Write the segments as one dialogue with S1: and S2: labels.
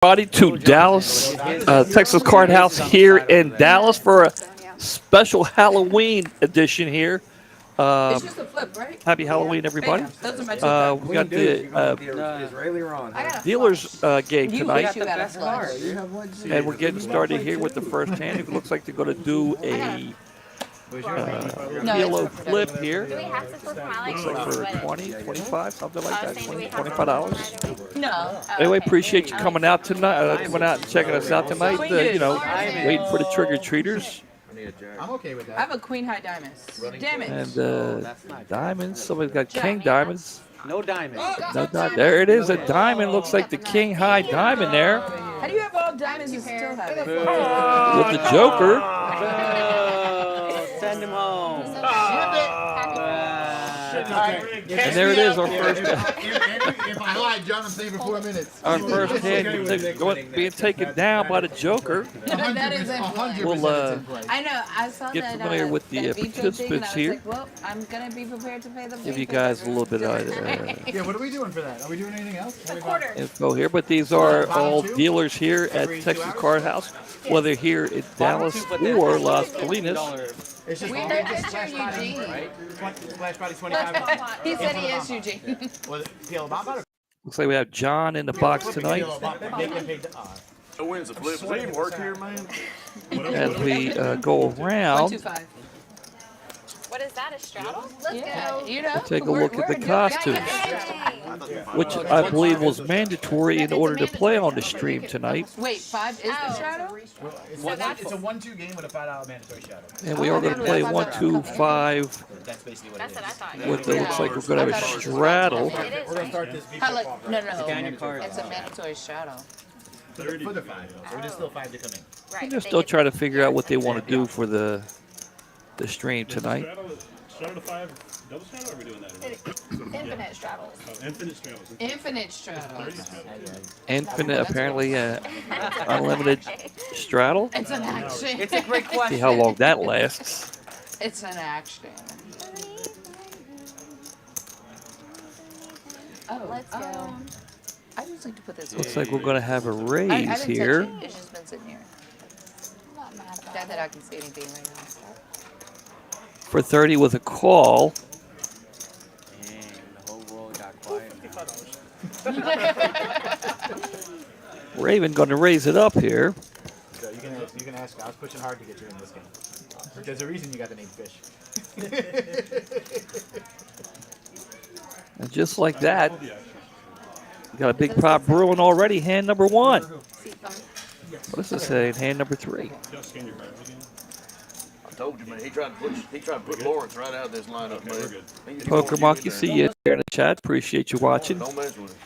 S1: Everybody to Dallas, Texas Card House here in Dallas for a special Halloween edition here.
S2: It's just a flip, right?
S1: Happy Halloween, everybody.
S2: Those are my two
S1: We got the dealers game tonight,
S2: You got a card.
S1: and we're getting started here with the first hand. It looks like they're going to do a yellow flip here.
S3: Do we have to flip them? I
S1: Looks
S3: like
S1: like for
S3: what?
S1: 20, 25, something like that,
S3: saying, do we have to
S1: $25.
S2: No.
S1: Anyway, appreciate you coming out tonight, coming out and checking us out tonight. Waiting for the trick-or-treaters.
S4: I'm okay with
S2: I
S4: that.
S2: have a queen high diamonds. Damn it.
S1: And diamonds. Somebody's got king diamonds.
S5: No diamond.
S1: No diamond. There it is, a diamond. Looks like the king high diamond there
S2: How do you have all diamonds and still have it?
S1: with the joker.
S5: Send him home.
S1: And there it is, our first.
S4: If I lied, John, I'm saying for 4 minutes.
S1: Our first hand being taken down by the joker.
S2: That is it.
S4: 100%
S1: We'll
S2: I know. I saw
S1: get
S2: that.
S1: familiar with the
S2: that veto thing, and
S1: participants
S2: I was
S1: here.
S2: Like, well, I'm gonna be prepared to pay the.
S1: Give you guys a little bit of
S4: Yeah, what are we doing for that? Are we doing anything else?
S1: info here, but these are all dealers here at Texas Card House, whether here in Dallas or Las Colinas.
S4: It's just
S2: We heard that you're Eugene.
S4: Splash Body 25.
S2: He said he is Eugene.
S4: Was it PL Bob?
S1: Looks like we have John in the box tonight
S6: Who wins the flip? Does it even work here, man?
S1: as we go around.
S2: 125.
S3: What is that, a straddle?
S2: Yeah, you know.
S1: Take a look at the
S2: we're good.
S1: costumes,
S3: Dang.
S1: which I believe was mandatory in order to play on the stream tonight.
S2: Wait, 5 is the straddle?
S4: It's a 1-2 game with a $5 mandatory shadow.
S1: And we are going to play 1, 2, 5
S4: That's basically what
S3: That's
S4: it
S3: what I
S4: is.
S3: thought.
S1: with the, looks like we're going to have a straddle.
S3: It is,
S4: We're gonna
S3: right?
S4: start this
S2: I like, no.
S5: card.
S2: It's a mandatory straddle.
S4: for the 5 though. So there's still 5 to come in.
S3: Right.
S1: They're
S3: they
S1: still
S3: get-
S1: trying to figure out what they want to do for the stream tonight.
S7: Straddle to 5, double straddle, or are we doing that?
S3: Infinite straddles.
S7: Infinite straddles.
S2: Infinite straddle.
S1: Infinite, apparently, unlimited straddle.
S2: It's an action.
S5: It's a great question.
S1: See how long that lasts.
S2: It's an action. Oh,
S3: Let's go.
S2: I just like to put this.
S1: Looks like we're going to have a
S2: I
S1: raise
S2: didn't
S1: here.
S2: touch it. It's just been sitting here.
S3: I'm not mad about
S2: Not that I can see anything right now.
S1: For 30 with a call.
S5: Dang, the whole world got quiet.
S1: Raven going to raise it up here.
S4: So you can ask. I was pushing hard to get you in this game. There's a reason you got the name Fish.
S1: And just like that, we got a big pot brewing already. Hand number 1. What does this say? Hand number 3.
S7: Just scan your cards again.
S6: I told you, man. He tried to put Lawrence right out of this lineup,
S7: We're
S6: man.
S7: good.
S6: He just
S1: Poker
S6: won't get
S1: Monkey,
S6: in
S1: see
S6: there.
S1: you there in the chat. Appreciate you watching.
S6: Don't mess with him.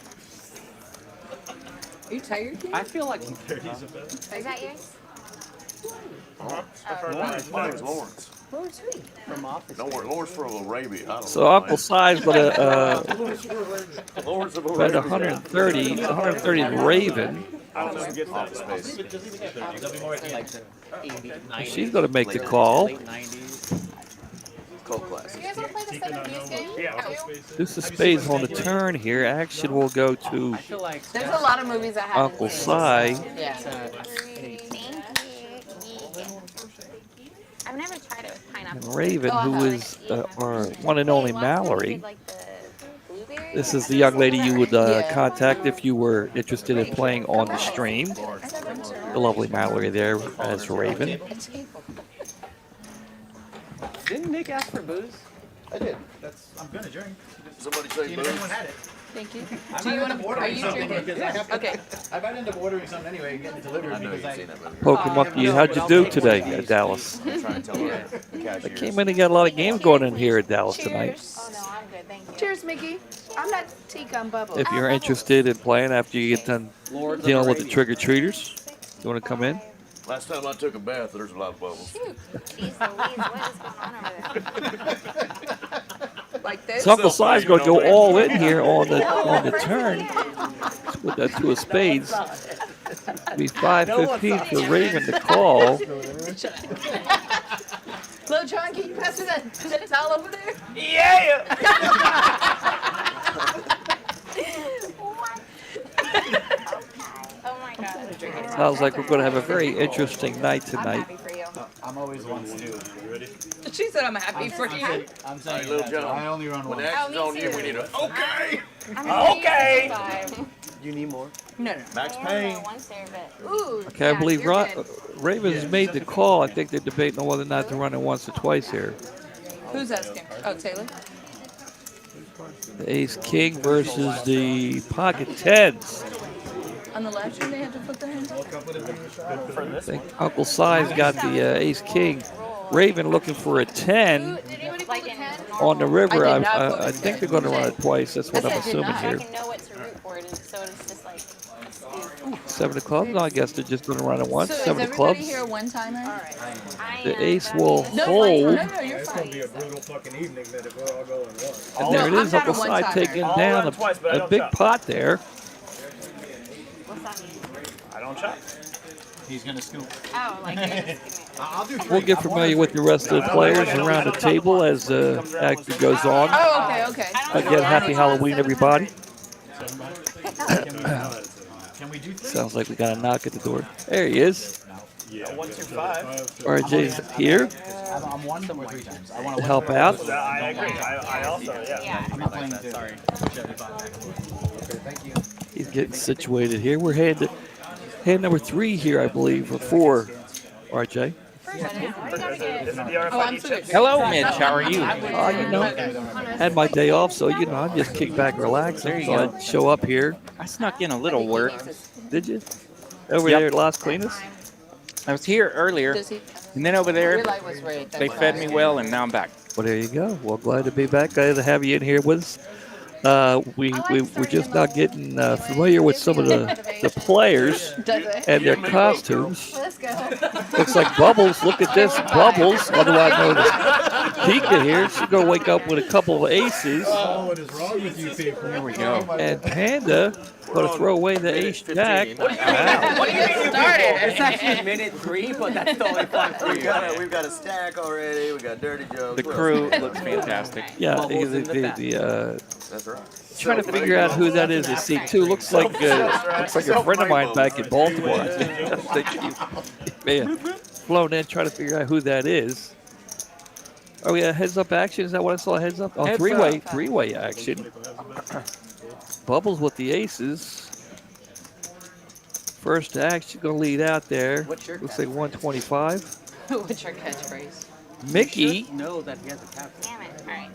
S2: Are you tired, kid?
S5: I feel like
S3: Is that yours?
S6: Mine's Lawrence.
S2: Where's he?
S5: from office.
S6: Don't worry, Lawrence from Arabia. I don't
S1: So
S6: know,
S1: Uncle
S6: man.
S1: Si's going to
S6: Lawrence of
S1: bet
S6: Arabia.
S1: 130 Raven.
S6: I don't know who gets office space.
S1: She's going to make the call.
S5: Late 90s.
S6: Cult classic.
S3: You guys want to play the 7 Views game?
S1: Deuce of Spades on the turn here. Action will go to
S5: I feel like
S2: There's a lot of movies I haven't
S1: Uncle
S2: seen.
S1: Si.
S2: Yeah.
S3: Thank you. I've never tried it with pineapple.
S1: And Raven, who is our one and only
S3: Wait, last time we
S1: Mallory.
S3: did, like, the blueberry
S1: This
S3: one.
S1: is the young lady you would
S2: Yeah.
S1: contact if you were interested in playing on the stream. The lovely Mallory there as Raven.
S5: Didn't Nick ask for booze?
S4: I did. I'm gonna drink.
S6: Somebody
S4: See
S6: say
S4: if everyone
S6: booze.
S4: had it.
S2: Thank you.
S4: I
S2: Do you
S4: might
S2: want
S4: end
S2: to?
S4: up
S2: Are
S4: ordering
S2: you
S4: something
S2: drinking?
S4: because I have to.
S2: Okay.
S4: I might end up ordering something anyway and getting it delivered
S6: I know
S4: because
S6: you've seen that movie.
S1: Poker Monkey, how'd you do today at Dallas?
S6: I'm trying to tell her.
S1: I came in and got a lot of games going in here at Dallas tonight.
S3: Oh, no, I'm good. Thank you.
S2: Cheers, Mickey. I'm not tea on bubble.
S1: If you're interested in playing after you get done dealing with the trick-or-treaters, you want to come in?
S6: Last time I took a bath, there's a lot of bubbles.
S3: Shoot. Jeez Louise, what is going on over there?
S2: Like this?
S1: So Uncle Si's going to go all in here on the turn with that 2 of spades. Be 5-15 for Raven to call.
S2: Lil John, can you pass me that towel over there?
S3: What? Okay. Oh my god.
S1: Sounds like we're going to have a very interesting night
S3: I'm
S1: tonight.
S3: happy for you.
S4: I'm always one too.
S7: You ready?
S2: She said I'm happy for you.
S4: I'm
S6: All
S4: saying
S6: right, little Joe.
S4: I only run
S6: When
S4: one.
S6: the action's
S3: me
S6: on you,
S3: too.
S6: we need a okay.
S3: Okay.
S5: You need more?
S2: No.
S6: Max
S3: I
S6: Payne.
S3: am once there, but ooh.
S1: Okay, I
S3: yeah,
S1: believe
S3: you're good.
S1: Ravens made the call. I think they're debating on whether or not to run it once or twice here.
S2: Who's asking? Oh, Taylor.
S1: The Ace King versus the Pocket Tens.
S2: On the left, they have to put their hands up.
S1: I think Uncle Si's got the Ace King. Raven looking for a 10
S2: Did anybody pull the 10?
S1: on the river.
S2: I did not put
S1: I
S2: it
S1: think
S2: there.
S1: they're going to run it twice. That's what I'm
S2: I did
S1: assuming
S2: not.
S3: So I
S1: here.
S3: can know what to root for, and so it's just like a scoop.
S1: 7 of clubs. No, I guess they're just going to run it once.
S2: So is
S1: 7 of
S2: everybody
S1: clubs.
S2: here a one-timer?
S3: I
S1: The
S3: am,
S1: ace
S3: but I
S1: will
S3: mean,
S2: No,
S1: hold.
S2: no, you're
S8: It's
S2: fine.
S8: gonna be a brutal fucking evening then if we're all going once.
S1: And there it
S2: No,
S1: is.
S2: I'm not
S1: Uncle
S2: a
S1: Si
S2: one-timer.
S1: taking
S8: I'll
S1: down
S8: run twice, but I
S1: a
S8: don't
S1: big
S8: chop.
S1: pot there.
S3: what's that mean?
S8: I don't chop.
S4: He's gonna scoop.
S3: Oh, like you're just giving me.
S4: I'll do 3.
S1: We'll get familiar with the rest of the players around the table as action goes on.
S2: Oh, okay, okay.
S1: Again, happy Halloween, everybody.
S4: Can we do 3?
S1: Sounds like we got a knock at the door. There he is.
S7: Yeah.
S8: 1, 2, 5.
S1: RJ's here
S4: I'm 1 or 3 times. I want
S1: to help out.
S8: I agree. I also, yeah.
S3: Yeah.
S4: I'm not playing 2.
S5: Sorry.
S4: Okay, thank you.
S1: He's getting situated here. We're hand number 3 here, I believe, or 4. RJ.
S8: Is it the
S2: Oh, I'm
S8: RFID
S2: sorry.
S8: chips?
S5: Hello, Mitch. How are you?
S1: You know, had my day off, so you know, I'm just kicked back, relaxed.
S5: There you
S1: So
S5: go.
S1: I'd show up here.
S5: I snuck in a little work.
S1: Did you? Over
S5: Yep.
S1: there at Las Cleanas?
S5: I was here earlier,
S2: Does he?
S5: and then over there,
S2: Your light was red.
S5: they fed me well, and now I'm back.
S1: Well, there you go. Well, glad to be back. Glad to have you in here with us. We're just not getting familiar with some of the players
S2: Does it?
S1: and their costumes.
S3: Let's go.
S1: Looks like Bubbles. Look at this, Bubbles. Otherwise known as Pika here. She's gonna wake up with a couple of aces.
S8: Oh, what is wrong with you people?
S5: There we go.
S1: And Panda gonna throw away the ace jack.
S2: What do you mean started?
S5: It's actually minute 3, but that's totally fine for
S6: We've got a stack already. We got Dirty Joe.
S5: The crew looks fantastic.
S1: Yeah,
S5: Bubbles in
S6: That's right.
S1: trying to figure out who that is at C2. Looks like a friend of mine back in Baltimore. I think he may have flown in trying to figure out who that is. Are we a heads-up action? Is that what I saw? Heads up? Oh,
S5: Heads
S1: three-way action. Bubbles with the aces. First action going to lead out there.
S5: What's your
S1: Looks like 125.
S2: What's your catchphrase?
S1: Mickey,
S5: know that he has a cap.
S3: Damn it. All right.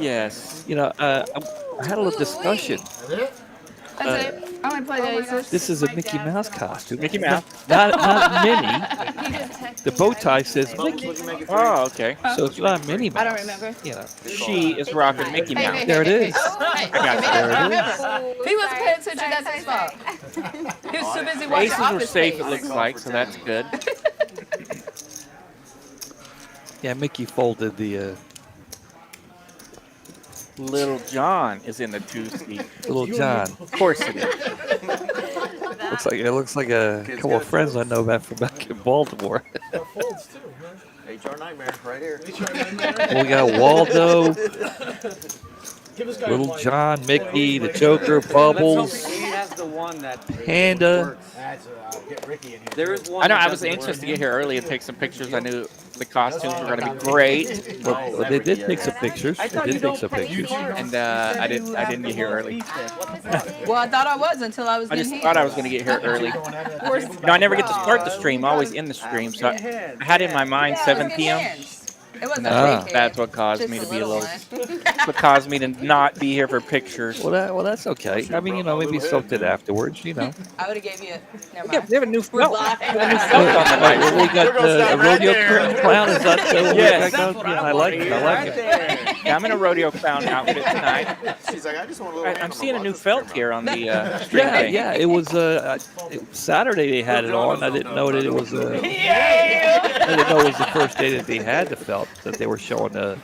S5: Yes.
S1: you know, I had a little discussion.
S2: That's it. I want to play the aces.
S1: This is a Mickey Mouse costume.
S5: Mickey Mouse.
S1: Not Minnie.
S2: He just texted
S1: The
S2: me
S1: bow
S2: like-
S1: tie says Mickey.
S5: Oh, okay.
S1: So it's not Minnie Mouse.
S2: I don't remember.
S1: You know.
S5: She is rocking Mickey
S2: Hey,
S5: Mouse.
S2: hey,
S1: There it
S2: hey,
S1: is.
S2: hey. Oh, hey,
S5: got
S2: you
S5: you.
S2: may not
S1: There it
S2: remember. He wasn't paying attention. That's his fault. He was too busy watching
S5: Aces were
S2: Office
S5: safe,
S2: Space.
S5: it looks like, so that's good.
S1: Yeah, Mickey folded the
S5: Little John is in the 2 seat.
S1: little John.
S5: Of course it is.
S1: Looks like a couple of friends I know about from back in Baltimore.
S6: HR Nightmare right here.
S1: We got Waldo,
S8: Give this guy a
S1: Little
S8: mic.
S1: John, Mickey, the Joker, Bubbles,
S5: He has the one that
S1: Panda.
S4: That's get Ricky in here.
S5: There is one. I know. I was anxious to get here early and take some pictures. I knew the costumes were going to be great,
S1: Well, they did take some pictures. They did take some pictures.
S5: and I didn't get here early.
S2: Well, I thought I was until I was
S5: I
S2: getting
S5: just
S2: here.
S5: thought I was going to get here early. You know, I never get to start the stream. I'm always in the stream, so I had in my mind 7 p.m.
S2: It wasn't
S1: Ah.
S2: a big head.
S5: That's what caused
S2: Just
S5: me to
S2: a
S5: be a
S2: little
S5: little.
S2: one.
S5: That's what caused me to not be here for pictures.
S1: Well, that's okay. I mean, you know, maybe something afterwards. You know.
S2: I would have gave you. Never
S5: Yeah,
S2: mind.
S5: we have a new
S2: We're
S5: felt.
S2: live.
S5: We have a new felt on the
S1: Right,
S5: right.
S1: we got a rodeo clown. Is that what
S5: Yes.
S1: we got? Yeah, I like it. I like it.
S5: Yeah, I'm in a rodeo clown outfit tonight.
S6: She's like, I just want a little.
S5: I'm seeing a new felt here on the stream
S1: Yeah,
S5: day.
S1: yeah. It was Saturday they had it on. I didn't know that it was. I didn't know it was the first day that they had the felt that they were showing the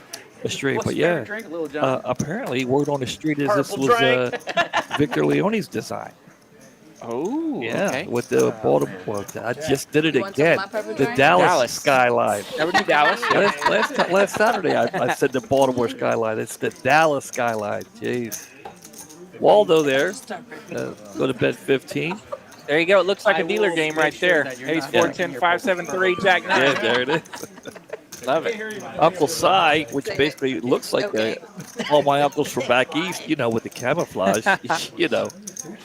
S1: street. But yeah,
S5: Drink a little John.
S1: apparently word on the street is this
S6: Purple
S1: was Victor Leone's design.
S5: Oh,
S1: Yeah,
S5: okay.
S1: with the Baltimore. I just did it
S2: You want some of
S1: again.
S2: my purple
S1: The
S2: drink?
S1: Dallas skyline.
S5: That would be Dallas. Yeah.
S1: Last Saturday, I said the Baltimore skyline. It's the Dallas skyline. Jeez. Waldo there. Go to bed 15.
S5: There you go. It looks like
S9: I
S5: a dealer
S9: will
S5: game
S9: make
S5: right
S9: sure
S5: there.
S9: that you're
S5: Ace
S9: not
S5: 4,
S9: getting
S5: 10,
S9: your
S5: 5, 7, 3, Jack 9.
S1: Yeah, there it is.
S5: Love it.
S1: Uncle Si, which basically looks like all my uncles from back east, you know, with the camouflage, you know.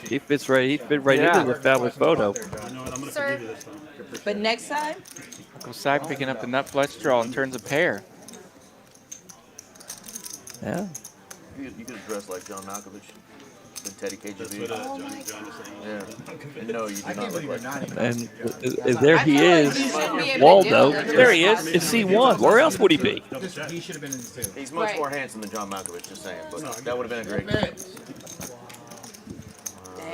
S1: He fits right. He fit right into the family photo.
S7: You know what? I'm gonna
S2: Sir.
S7: forgive you this time.
S10: But next time,
S5: Uncle Si picking up the nut flush draw and turns a pair.
S1: Yeah.
S6: You could have dressed like John Malkovich in Teddy
S7: That's
S6: KGB.
S7: what John is saying.
S6: Yeah. And no, you do
S4: I
S6: not
S4: can't
S6: look
S4: believe you're
S6: like
S4: not
S1: And
S4: even.
S1: there he is,
S2: You shouldn't be able to
S1: Waldo.
S2: do it.
S1: There he is. It's C1. Where else would he be?
S4: He should have been in this too.
S6: He's much
S2: Right.
S6: more handsome than John Malkovich, just saying. But that would have been a great game.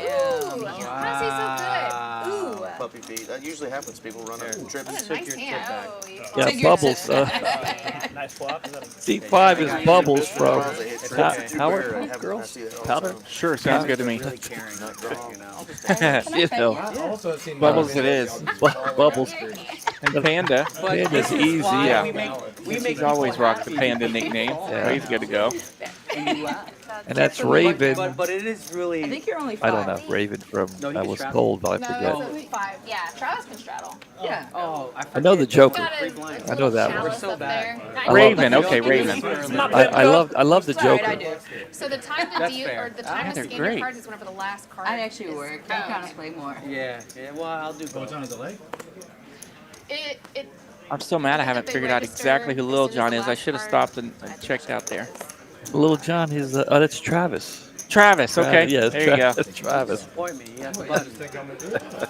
S2: Ooh, how's he so good? Ooh.
S6: Puppy feet. That usually happens. People run out and trip.
S2: What a nice hand.
S1: Yeah,
S2: Take your
S1: Bubbles.
S8: Nice flop. Is that a
S1: C5 is Bubbles from
S6: It's
S1: Howard Girls. Powder.
S5: Sure, sounds good to me.
S9: Really caring, you know.
S1: You know,
S4: Also, it seemed
S5: Bubbles it is.
S1: Bubbles.
S5: And Panda.
S1: Panda's easy.
S5: Yeah.
S9: We make
S5: He's always rocked the Panda nickname. So he's good to go.
S1: And that's Raven.
S9: But it is really.
S10: I think you're only
S1: I
S10: 5.
S1: don't know. Raven from
S9: No, you
S1: I
S9: can
S1: Was
S9: straddle.
S1: Told, but I
S2: No,
S1: forget.
S2: that's a 5. Yeah, Travis can straddle.
S10: Yeah.
S9: Oh,
S1: I know the Joker.
S2: Got his
S1: I know that one.
S2: chalice
S9: so
S2: up
S9: bad.
S2: there.
S1: I
S5: Raven.
S1: love-
S5: Okay, Raven.
S1: I love the
S10: Sorry, I
S1: Joker.
S10: do.
S2: So the time to
S9: That's
S2: deal
S9: fair.
S2: or the time
S5: Yeah,
S2: to
S5: they're
S2: scan
S5: great.
S2: your cards is whenever the last card.
S10: I actually
S2: is-
S10: work.
S2: Oh,
S10: I kind
S2: okay.
S10: of play more.
S9: Yeah. Well, I'll do
S4: Oh,
S9: both.
S4: it's on a delay?
S2: It
S5: I'm so mad I haven't
S2: They
S5: figured out
S2: register
S5: exactly who
S2: as
S5: Lil
S2: soon as
S5: John
S2: the
S5: is. I
S2: last
S5: should have
S2: card-
S5: stopped and checked out there.
S1: Little John, his that's Travis.
S5: Travis. Okay.
S1: Yeah,
S5: There you go.
S1: Travis.
S9: Disappoint me. You have to button.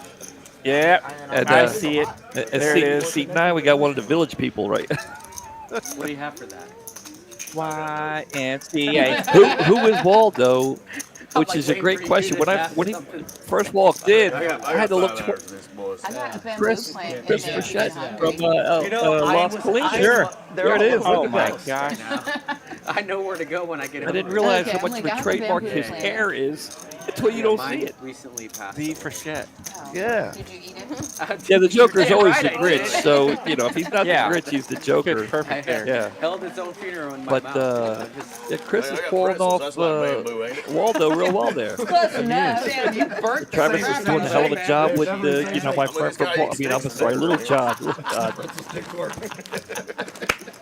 S5: Yeah.
S1: And,
S5: I see it.
S1: And
S5: There it is.
S1: C9, we got one of the village people, right?
S9: What do you have for that?
S5: YMCA.
S1: who is Waldo? Which is a great question. When he first walked in, I had to look
S6: for this, boys.
S10: I got a bamboo
S1: Chris
S10: plant in
S1: Chris
S10: there.
S1: Frechette from
S9: I
S1: Lost
S9: was-
S1: Police.
S9: I-
S1: Sure,
S9: they're
S1: there it is.
S9: all-
S5: Oh
S1: Look
S5: my
S1: at that.
S5: gosh.
S9: I know where to go when I get it.
S1: I didn't realize
S10: Okay,
S1: how much
S10: I'm
S1: of a
S10: like, I have a
S1: trademark
S10: bamboo
S1: his
S10: plant.
S1: hair is until you don't see
S9: Mine
S1: it.
S9: recently passed.
S5: The Frechette.
S10: Oh.
S1: Yeah.
S10: Did you eat it?
S1: Yeah, the Joker's
S9: Yeah,
S1: always
S9: right,
S1: the
S9: I
S1: Grinch,
S9: did.
S1: so you know if he's not
S5: Yeah.
S1: the Grinch, he's the
S5: Fits
S1: Joker.
S5: perfect there.
S1: Yeah.
S9: Held its own funeral in my
S1: But
S9: mouth.
S1: yeah, Chris
S6: I
S1: is
S6: got
S1: pulling
S6: pretzels,
S1: off
S6: that's like bamboo, ain't it?
S1: Waldo real well there.
S10: Close enough.
S9: You burnt
S1: Travis is doing a hell of a job with the, you know, my friend from Paul. I mean, I'm sorry, Little John. Little John.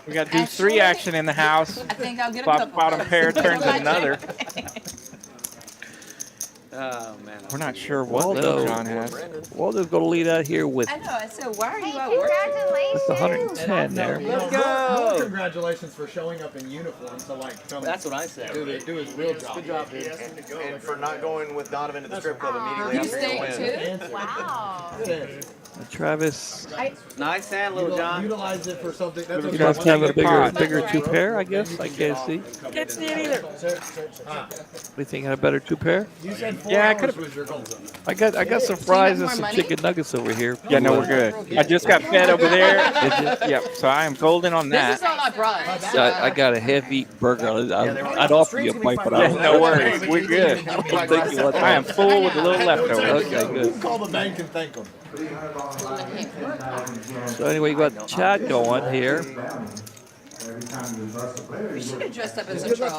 S5: We got deuce 3 action in the house.
S10: I think I'll get a
S5: Flop
S10: couple.
S5: bottom pair turns
S10: Like
S5: another.
S9: Oh man.
S5: We're not sure what
S1: Waldo.
S5: Lil John has.
S1: Waldo's going to lead out here with
S10: I know. I said, why are you
S3: Hey,
S10: at work?
S3: congratulations.
S1: the 110 there.
S9: Let's
S4: More
S9: go.
S4: congratulations for showing up in uniform to like come
S9: That's what I said.
S4: do his real job.
S9: Good job, dude.
S6: And for not going with Donovan to the strip club immediately
S10: You
S6: after the
S10: stayed
S6: win.
S10: too?
S3: Wow.
S1: Travis,
S9: Nice hand, Little John.
S4: Utilize it for something. That's
S1: you
S4: what
S1: guys have a
S5: pot.
S1: bigger two pair, I guess. I can't see.
S5: Can't see it either.
S1: Anything had a better two pair?
S4: You said 4
S5: Yeah, I
S4: hours
S5: could've-
S4: was your goal.
S1: I got some fries and
S10: more
S1: some
S10: money?
S1: chicken nuggets over here.
S5: Yeah, no, we're good. I just got fed over there. Yep, so I am golden on
S2: This is
S5: that.
S2: all I brought.
S1: I got a heavy burger. I'd offer you a bite, but I
S5: Yeah,
S1: don't
S5: no worries. We're good.
S1: I don't think you want
S5: I am full with a little leftovers.
S1: Okay, good.
S4: Call the bank and thank them.
S1: So anyway, you got Chad going here.
S10: We should have dressed up as a troll.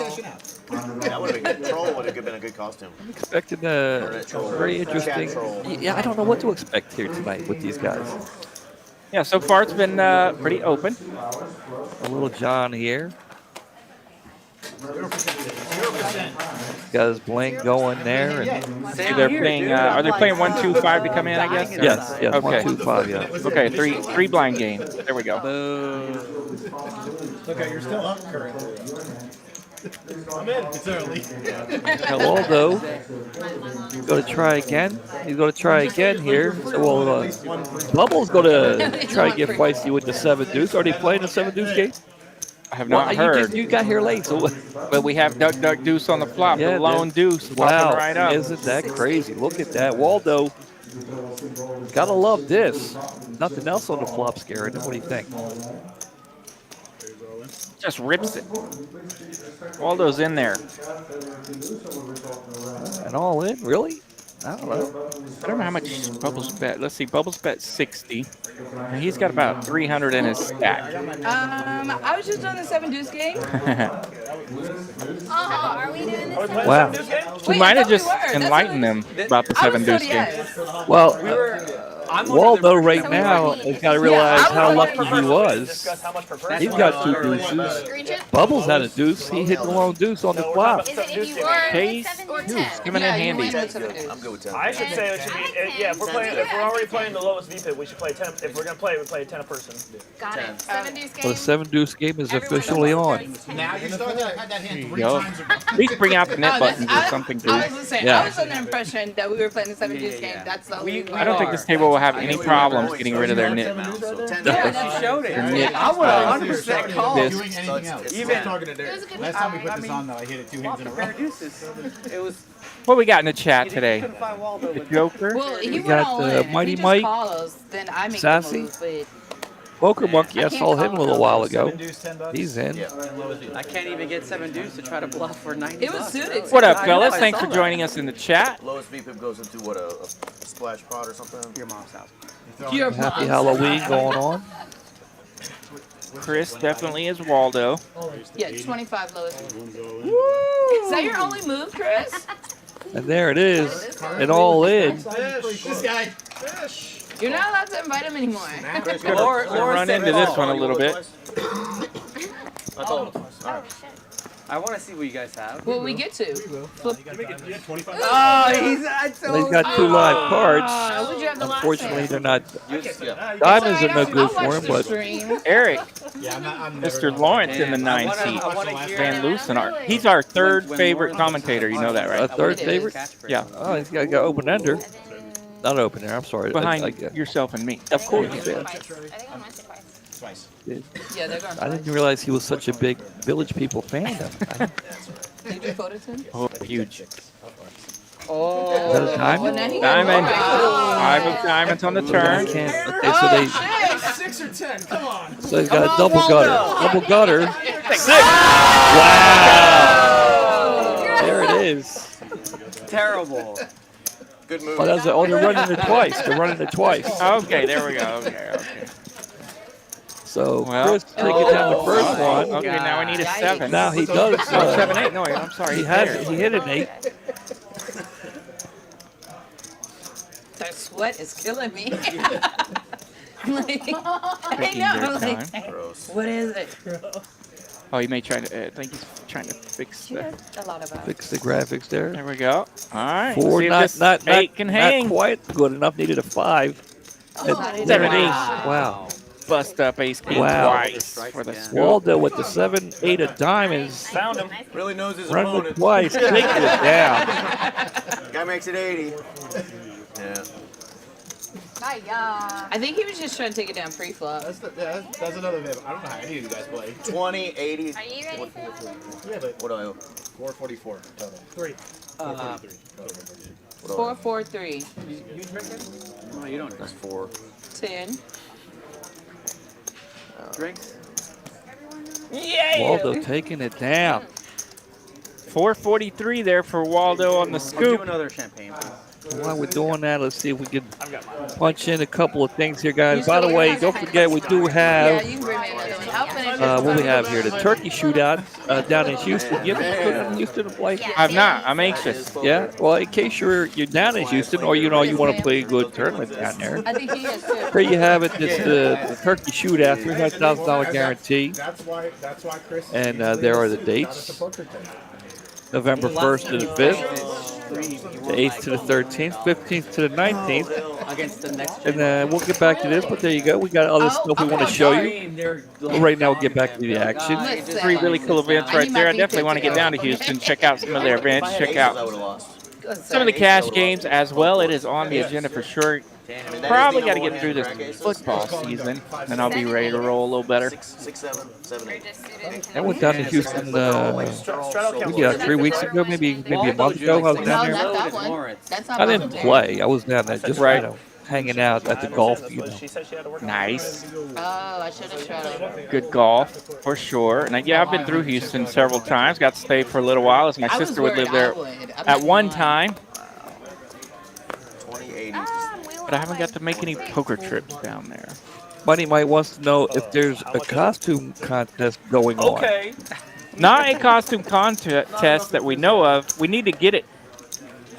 S6: That would have been good. Troll would have been a good costume.
S1: Expecting a very interesting. Yeah, I don't know what to expect here tonight with these guys.
S5: Yeah, so far it's been pretty open.
S1: A little John here. Got his blank going there, and
S5: They're playing. Are they playing 1, 2, 5 to come in? I guess.
S1: yes,
S5: Okay.
S1: 1, 2, 5, yeah.
S5: Okay, three blind game. There we go.
S4: Okay, you're still up currently. I'm in. It's early.
S1: Now Waldo, he's going to try again. He's going to try again here. So Bubble's going to try to get feisty with the 7 deuce. Are they playing the 7 deuce game?
S5: I have not
S1: You,
S5: heard,
S1: you got here late, so
S5: but we have Duck Duck Deuce on the flop.
S1: Yeah,
S5: The lone deuce
S1: wow,
S5: popping right up.
S1: isn't that crazy? Look at that, Waldo. Gotta love this. Nothing else on the flop scare. What do you think?
S5: Just rips it. Waldo's in there.
S1: And all in, really? I don't know.
S5: I don't know how much Bubbles bet. Let's see. Bubbles bet 60. And he's got about 300 in his stack.
S10: I was just doing the 7 deuce game.
S3: Are we doing this?
S1: Wow.
S5: We might have just enlightened them about the 7 deuce game.
S1: Well,
S9: I'm
S1: Waldo right now has got to realize how lucky he was.
S8: Discuss how much per person.
S1: He's got 2 deuces. Bubbles had a deuce. He hit the long deuce on the flop.
S3: Is it if you were
S5: Case,
S3: with 7 deuce?
S5: deuce, coming in handy.
S6: I'm good with 10.
S8: I should say it should be yeah. If we're playing, if we're already playing the lowest VPIP, we should play 10. If we're gonna play, we play 10 a person.
S3: Got it. 7 deuce
S1: The
S3: game.
S1: 7 deuce game is officially on.
S4: Now you started that. I had that hand 3
S5: Go.
S4: times.
S5: At least bring out the net buttons or something
S10: I
S5: too.
S10: was gonna say,
S1: Yeah.
S10: I was under the impression that we were playing the 7 deuce game. That's the only
S5: I don't think this table will have any problems getting rid of their nit.
S6: So 10
S9: Yeah, you showed it.
S5: Their nit,
S9: I would 100% call.
S5: this.
S4: Doing anything else.
S9: Even-
S4: Talking to Derek.
S3: was a good
S4: Last time we put
S9: I
S4: this
S9: mean,
S4: on, though, I hit it 2 hands in a row.
S9: Rare deuces. It was.
S5: What we got in the chat today?
S9: Couldn't find Waldo
S5: The
S9: with
S5: Joker.
S10: Well, he
S1: We
S10: went
S1: got,
S10: all
S1: uh,
S10: in. If
S1: Mighty
S10: he just
S1: Mike,
S10: calls, then I make
S1: Sassy.
S10: the move, but
S1: Poker Monkey, I saw him a little while ago.
S4: 7 deuce, $10.
S1: He's in.
S6: Yeah.
S9: I can't even get 7 deuce to try to bluff for 90
S10: it was
S9: bucks,
S10: suited.
S9: really.
S5: What up,
S9: I know,
S5: fellas?
S9: I
S5: Thanks
S9: saw
S5: for
S9: that.
S5: joining us in the chat.
S6: Lowest VPIP goes into what, a splash pot or something?
S9: Your mom's house.
S10: Your
S1: Happy
S10: mom's
S1: Halloween going on.
S5: Chris definitely is Waldo.
S10: Yeah, 25 lowest. Is that your only move, Chris?
S1: And there it is. And all in.
S4: This guy.
S10: You're not allowed to invite him anymore.
S9: Laura
S5: Run
S9: said
S5: into this
S9: call.
S5: one a little bit.
S6: I told him.
S3: Oh, shit.
S9: I want to see what you guys have.
S10: Well, we get to.
S7: You had 25.
S9: Oh, he's
S1: Well, he's got 2 live cards.
S10: What'd you have the last
S1: Unfortunately,
S10: hand?
S1: they're not.
S6: Yeah.
S1: Diamonds are no
S10: I'll
S1: good
S10: watch
S1: for him,
S10: the
S1: but
S10: stream.
S5: Eric,
S4: Yeah, I'm never
S5: Mr.
S4: gonna-
S5: Lawrence in the
S9: Man,
S5: 9
S9: I
S5: seat.
S9: wanna hear
S5: Van
S9: that.
S5: Loosenart. He's our third
S9: When
S5: favorite
S9: Lawrence-
S5: commentator. You know that,
S1: a
S5: right?
S1: third
S10: It is.
S1: favorite.
S5: Yeah.
S1: Oh, he's got open ender. Not open there. I'm sorry.
S5: Behind yourself and me.
S1: Of course.
S3: I
S1: Yeah.
S3: won once or twice.
S4: Twice.
S10: Yeah, they're going
S1: I
S10: to.
S1: didn't realize he was such a big Village People fan.
S10: Did you photo to him?
S5: Oh, huge.
S9: Oh.
S1: Is that a diamond?
S10: Well, now he got
S5: Diamond.
S10: more.
S5: 5 of diamonds on the turn.
S1: Can't. Okay, so they.
S10: Oh,
S4: 6 or 10. Come on.
S1: So he's got a double gutter. Double gutter. 6. Wow. There it is.
S9: Terrible.
S6: Good move.
S1: Oh, that's oh, they're running it twice. They're running it twice.
S5: Okay, there we go. Okay.
S1: So
S5: Well-
S1: Chris taking down the first one.
S5: Okay, now we need a 7.
S1: Now he does.
S5: Oh, 7, 8. No, I'm sorry.
S1: He has. He hit an 8.
S10: That sweat is killing me. I'm like, I know. I'm like,
S6: Gross.
S10: what is it?
S5: Oh, he may try to. I think he's trying to fix
S10: She
S5: the.
S10: had a lot of
S1: Fix the graphics there.
S5: There we go. All right.
S1: 4,
S5: See if
S1: not
S5: this
S1: not
S5: 8 can hang.
S1: not quite good enough. Needed a 5.
S10: Oh,
S5: 7, 8.
S1: Wow.
S5: Bust up ace king
S1: Wow.
S5: twice for the scoop.
S1: Waldo with the 7, 8 of diamonds.
S8: Found him.
S6: Really knows his
S1: Running it
S6: opponent.
S1: twice. Taking it down.
S6: Guy makes it 80. Yeah.
S10: I think he was just trying to take it down pre-flop.
S4: That's another bit. I don't know how any of you guys play.
S6: 20, 80.
S3: Are you ready for this?
S4: Yeah, but
S6: What do I owe?
S4: 444 total.
S7: 3.
S6: What do I
S10: 4,
S6: owe?
S10: 4, 3,
S9: No, you don't
S6: That's 4.
S10: 10.
S9: drinks.
S1: Waldo taking it down.
S5: 443 there for Waldo on the
S9: Do
S5: scoop.
S9: another champagne, please.
S1: While we're doing that, let's see if we can punch in a couple of things here, guys. By the way, don't forget we do
S10: Yeah,
S1: have
S10: you can bring me another one. I'll finish
S1: what we have here, the turkey shootout down in Houston. You ever been in Houston to play?
S5: I've not. I'm anxious.
S1: Yeah. Well, in case you're down in Houston, or you want to play a good tournament down there,
S10: I think he is too.
S1: here you have it. It's the turkey shootout, $300,000 guarantee,
S4: That's why Chris.
S1: and there are the dates: November 1st to the 5th. The 8th to the 13th, 15th to the 19th,
S9: Against the next
S1: and we'll get back to this. But there you go. We got other stuff we want to show you. But right now, we'll get back to the action.
S10: Listen.
S5: 3 really cool events right there. I definitely want to get down to Houston, check out some of their events, check
S6: I
S5: out
S6: would have lost.
S5: some of the cash games as well. It is on the agenda for sure. Probably got to get through this football season, and I'll be ready to roll a little better.
S6: 6, 7, 7, 8.
S1: I went down to Houston.
S8: Straddle
S1: We
S8: count.
S1: got 3 weeks ago, maybe a month ago. I was
S10: No,
S1: down there.
S10: not that one. That's not
S1: I didn't
S10: voluntary.
S1: play. I was down there just hanging out at the golf.
S8: She said she had to work.
S5: Nice.
S10: Oh, I should have tried.
S5: Good golf, for sure. And yeah, I've been through Houston several times. Got to stay for a little while as my
S10: I was
S5: sister would
S10: worried
S5: live there
S10: I would. I'm
S5: at
S10: not
S5: one
S10: gonna lie.
S5: time. But I haven't got to make any poker trips down there.
S1: Money might wants to know if there's a costume contest going on.
S8: Okay.
S5: Not a costume contest that we know of. We need to get it.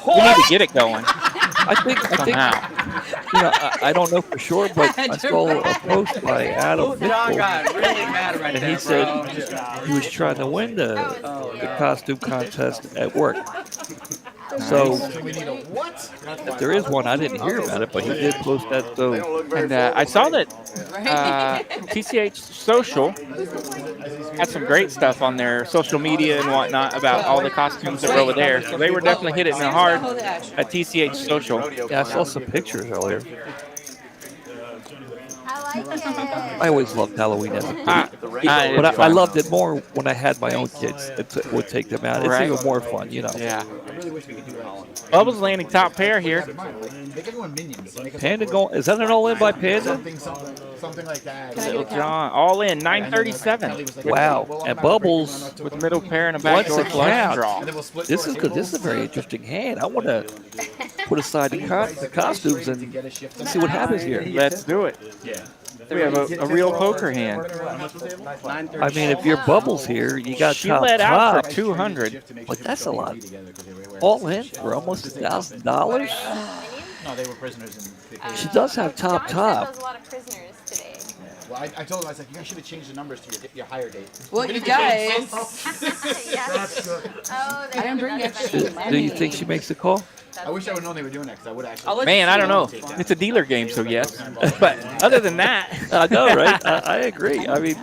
S5: We need to get it going.
S1: I think,
S5: somehow.
S1: you know, I don't know for sure, but I saw a post by Adam
S9: John
S1: Mitchell,
S9: got really mad right
S1: and
S9: there,
S1: he said
S9: bro.
S1: he was trying to win the costume contest at work.
S5: Nice.
S1: So
S4: We need a what?
S1: if there is one, I didn't hear about it, but he did post that. So
S5: And I saw that TCH Social had some great stuff on their social media and whatnot about all the costumes that were over there. So they were definitely hitting it hard at TCH Social.
S1: yeah, I saw some pictures earlier.
S3: I like it.
S1: I always loved Halloween as a kid.
S5: But
S1: But I loved it more when I had my own kids. It would take them out. It's
S5: Right.
S1: even more fun, you know.
S5: Yeah.
S4: I really wish we could do that.
S5: Bubba's landing top pair here.
S4: Make everyone minions. Make us
S1: Panda going? Is that an all in by Panda?
S4: something like that.
S5: Little John, all in, 937
S1: Wow. And Bubbles,
S5: with middle pair and a
S1: What's
S5: backdoor
S1: the
S5: flush
S1: count?
S5: draw.
S1: this is good. This is a very interesting hand. I want to put aside the costumes and see what happens here.
S5: Let's do it. We have a real poker hand.
S1: I mean, if you're Bubbles here, you got
S5: She
S1: top
S5: let out
S1: top.
S5: for 200.
S1: But that's a lot. All in for almost $1,000.
S4: No, they were prisoners in
S1: She does have top
S3: John said there
S1: top.
S3: was a lot of prisoners today.
S4: Well, I told him, I was like, you guys should have changed the numbers to your higher date.
S10: Well, you guys.
S3: Yeah. Oh, they
S10: I didn't bring
S3: have
S10: extra
S3: another
S10: money.
S1: Do you think she makes the call?
S4: I wish I would have known they were doing that because I would actually.
S5: Man, I don't know. It's a dealer game, so yes. But other than that,
S1: I know, right? I agree. I mean,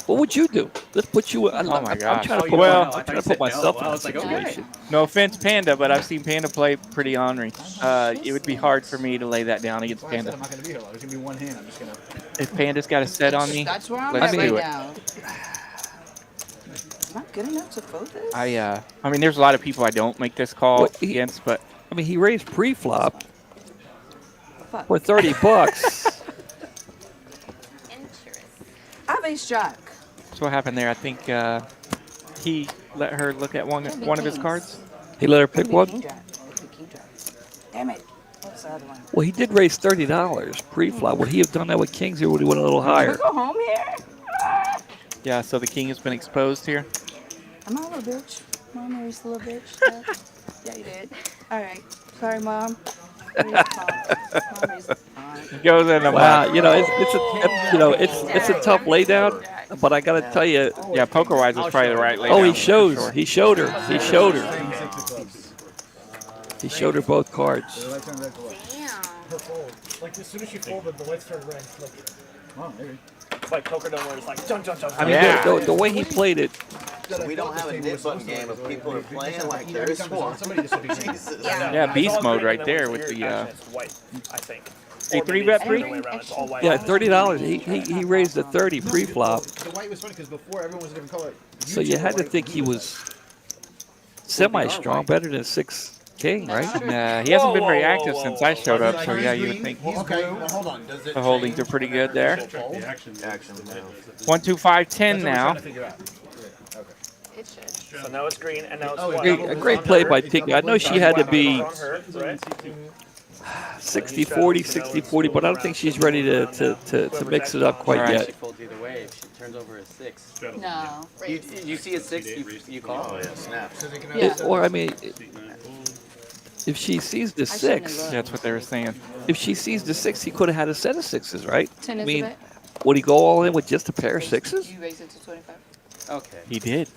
S1: what would you do? Let's put you. I'm
S5: my gosh.
S1: trying to put,
S5: Well,
S1: I'm trying to put myself in
S9: I
S1: a
S9: was like, okay.
S1: situation.
S5: no offense, Panda, but I've seen Panda play pretty ornery. It would be hard for me to lay that down against
S4: Well, I said
S5: Panda.
S4: I'm not going to be here. There's going to be one hand. I'm just going to.
S5: If Panda's got a set on me,
S10: That's where I'm
S5: let's
S10: at
S5: do
S10: right
S5: it.
S10: now. Am I good enough to focus?
S5: I mean, there's a lot of people I don't make this call
S1: What, he-
S5: against, but
S1: I mean, he raised pre-flop for $30.
S3: Interesting.
S10: I have ace jack.
S5: that's what happened there. I think he let her look at one of his cards.
S1: He let her pick
S10: King
S1: one.
S10: jack. King jack. Damn it. What's the other one?
S1: Well, he did raise $30 pre-flop. Would he have done that with kings, or would he went a little higher?
S10: Go home here.
S5: Yeah, so the king has been exposed here.
S10: Am I a little bitch? Mom raised a little bitch. Yeah, you did. All right. Sorry, Mom. Mom raised a pawn.
S5: Goes in the
S1: Wow, you know, it's a tough laydown, but I got to tell you,
S5: Yeah, poker wise, it's probably the right laydown.
S1: oh, he
S5: for
S1: shows,
S5: sure.
S1: he showed her, he showed her, he showed her both cards.
S3: Damn.
S7: Her fold. Like as soon as she folded, the lights turned red. Like,
S4: Oh, maybe.
S8: It's like poker dome where it's like dun dun dun.
S1: I mean,
S5: Yeah.
S1: the way he played it,
S6: So we don't have a nip button game if people are playing like there
S4: Every
S6: is
S4: time there's
S6: one.
S4: somebody, this would be me.
S6: Jesus.
S5: Yeah,
S8: It's
S5: beast
S8: all
S5: mode
S8: green,
S5: right
S8: and then
S5: there
S8: once
S5: with
S8: it's
S5: the,
S8: action, it's white, I think.
S5: a
S8: Or
S5: 3-bet
S8: maybe it's
S5: pre?
S8: the other way around, it's all white.
S1: yeah, $30. He raised a 30 pre-flop,
S4: The white was funny because before everyone was a different color.
S1: so you had to think he was semi-strong, better than 6 king, right?
S5: He hasn't been very
S8: Whoa, whoa,
S5: active
S8: whoa,
S5: since
S8: whoa.
S5: I showed up, so yeah, you would think
S4: Okay, well, hold on. Does it
S5: the holdings are pretty good there.
S7: the action.
S6: Action now.
S5: 1, 2, 5, 10 now.
S3: It should.
S8: So now it's green and now it's
S4: Oh,
S8: white.
S1: A great play by Tiki. I know she had to be
S8: On her, right?
S1: 60-40, 60-40, but I don't think she's ready to mix it up quite
S5: All right.
S9: She
S1: yet.
S9: folds either way. If she turns over a 6.
S10: No.
S9: You see a 6, you call.
S6: Oh yeah, snaps.
S10: Yeah.
S1: Or I mean, if she sees the
S10: I shouldn't have
S1: 6,
S10: looked.
S5: That's what they were saying.
S1: if she sees the 6, he could have had a set of 6s, right?
S10: 10
S1: I
S10: is
S1: mean,
S10: a bet.
S1: would he go all in with just a pair of 6s?
S10: You raised it to 25.
S9: Okay.
S5: He did.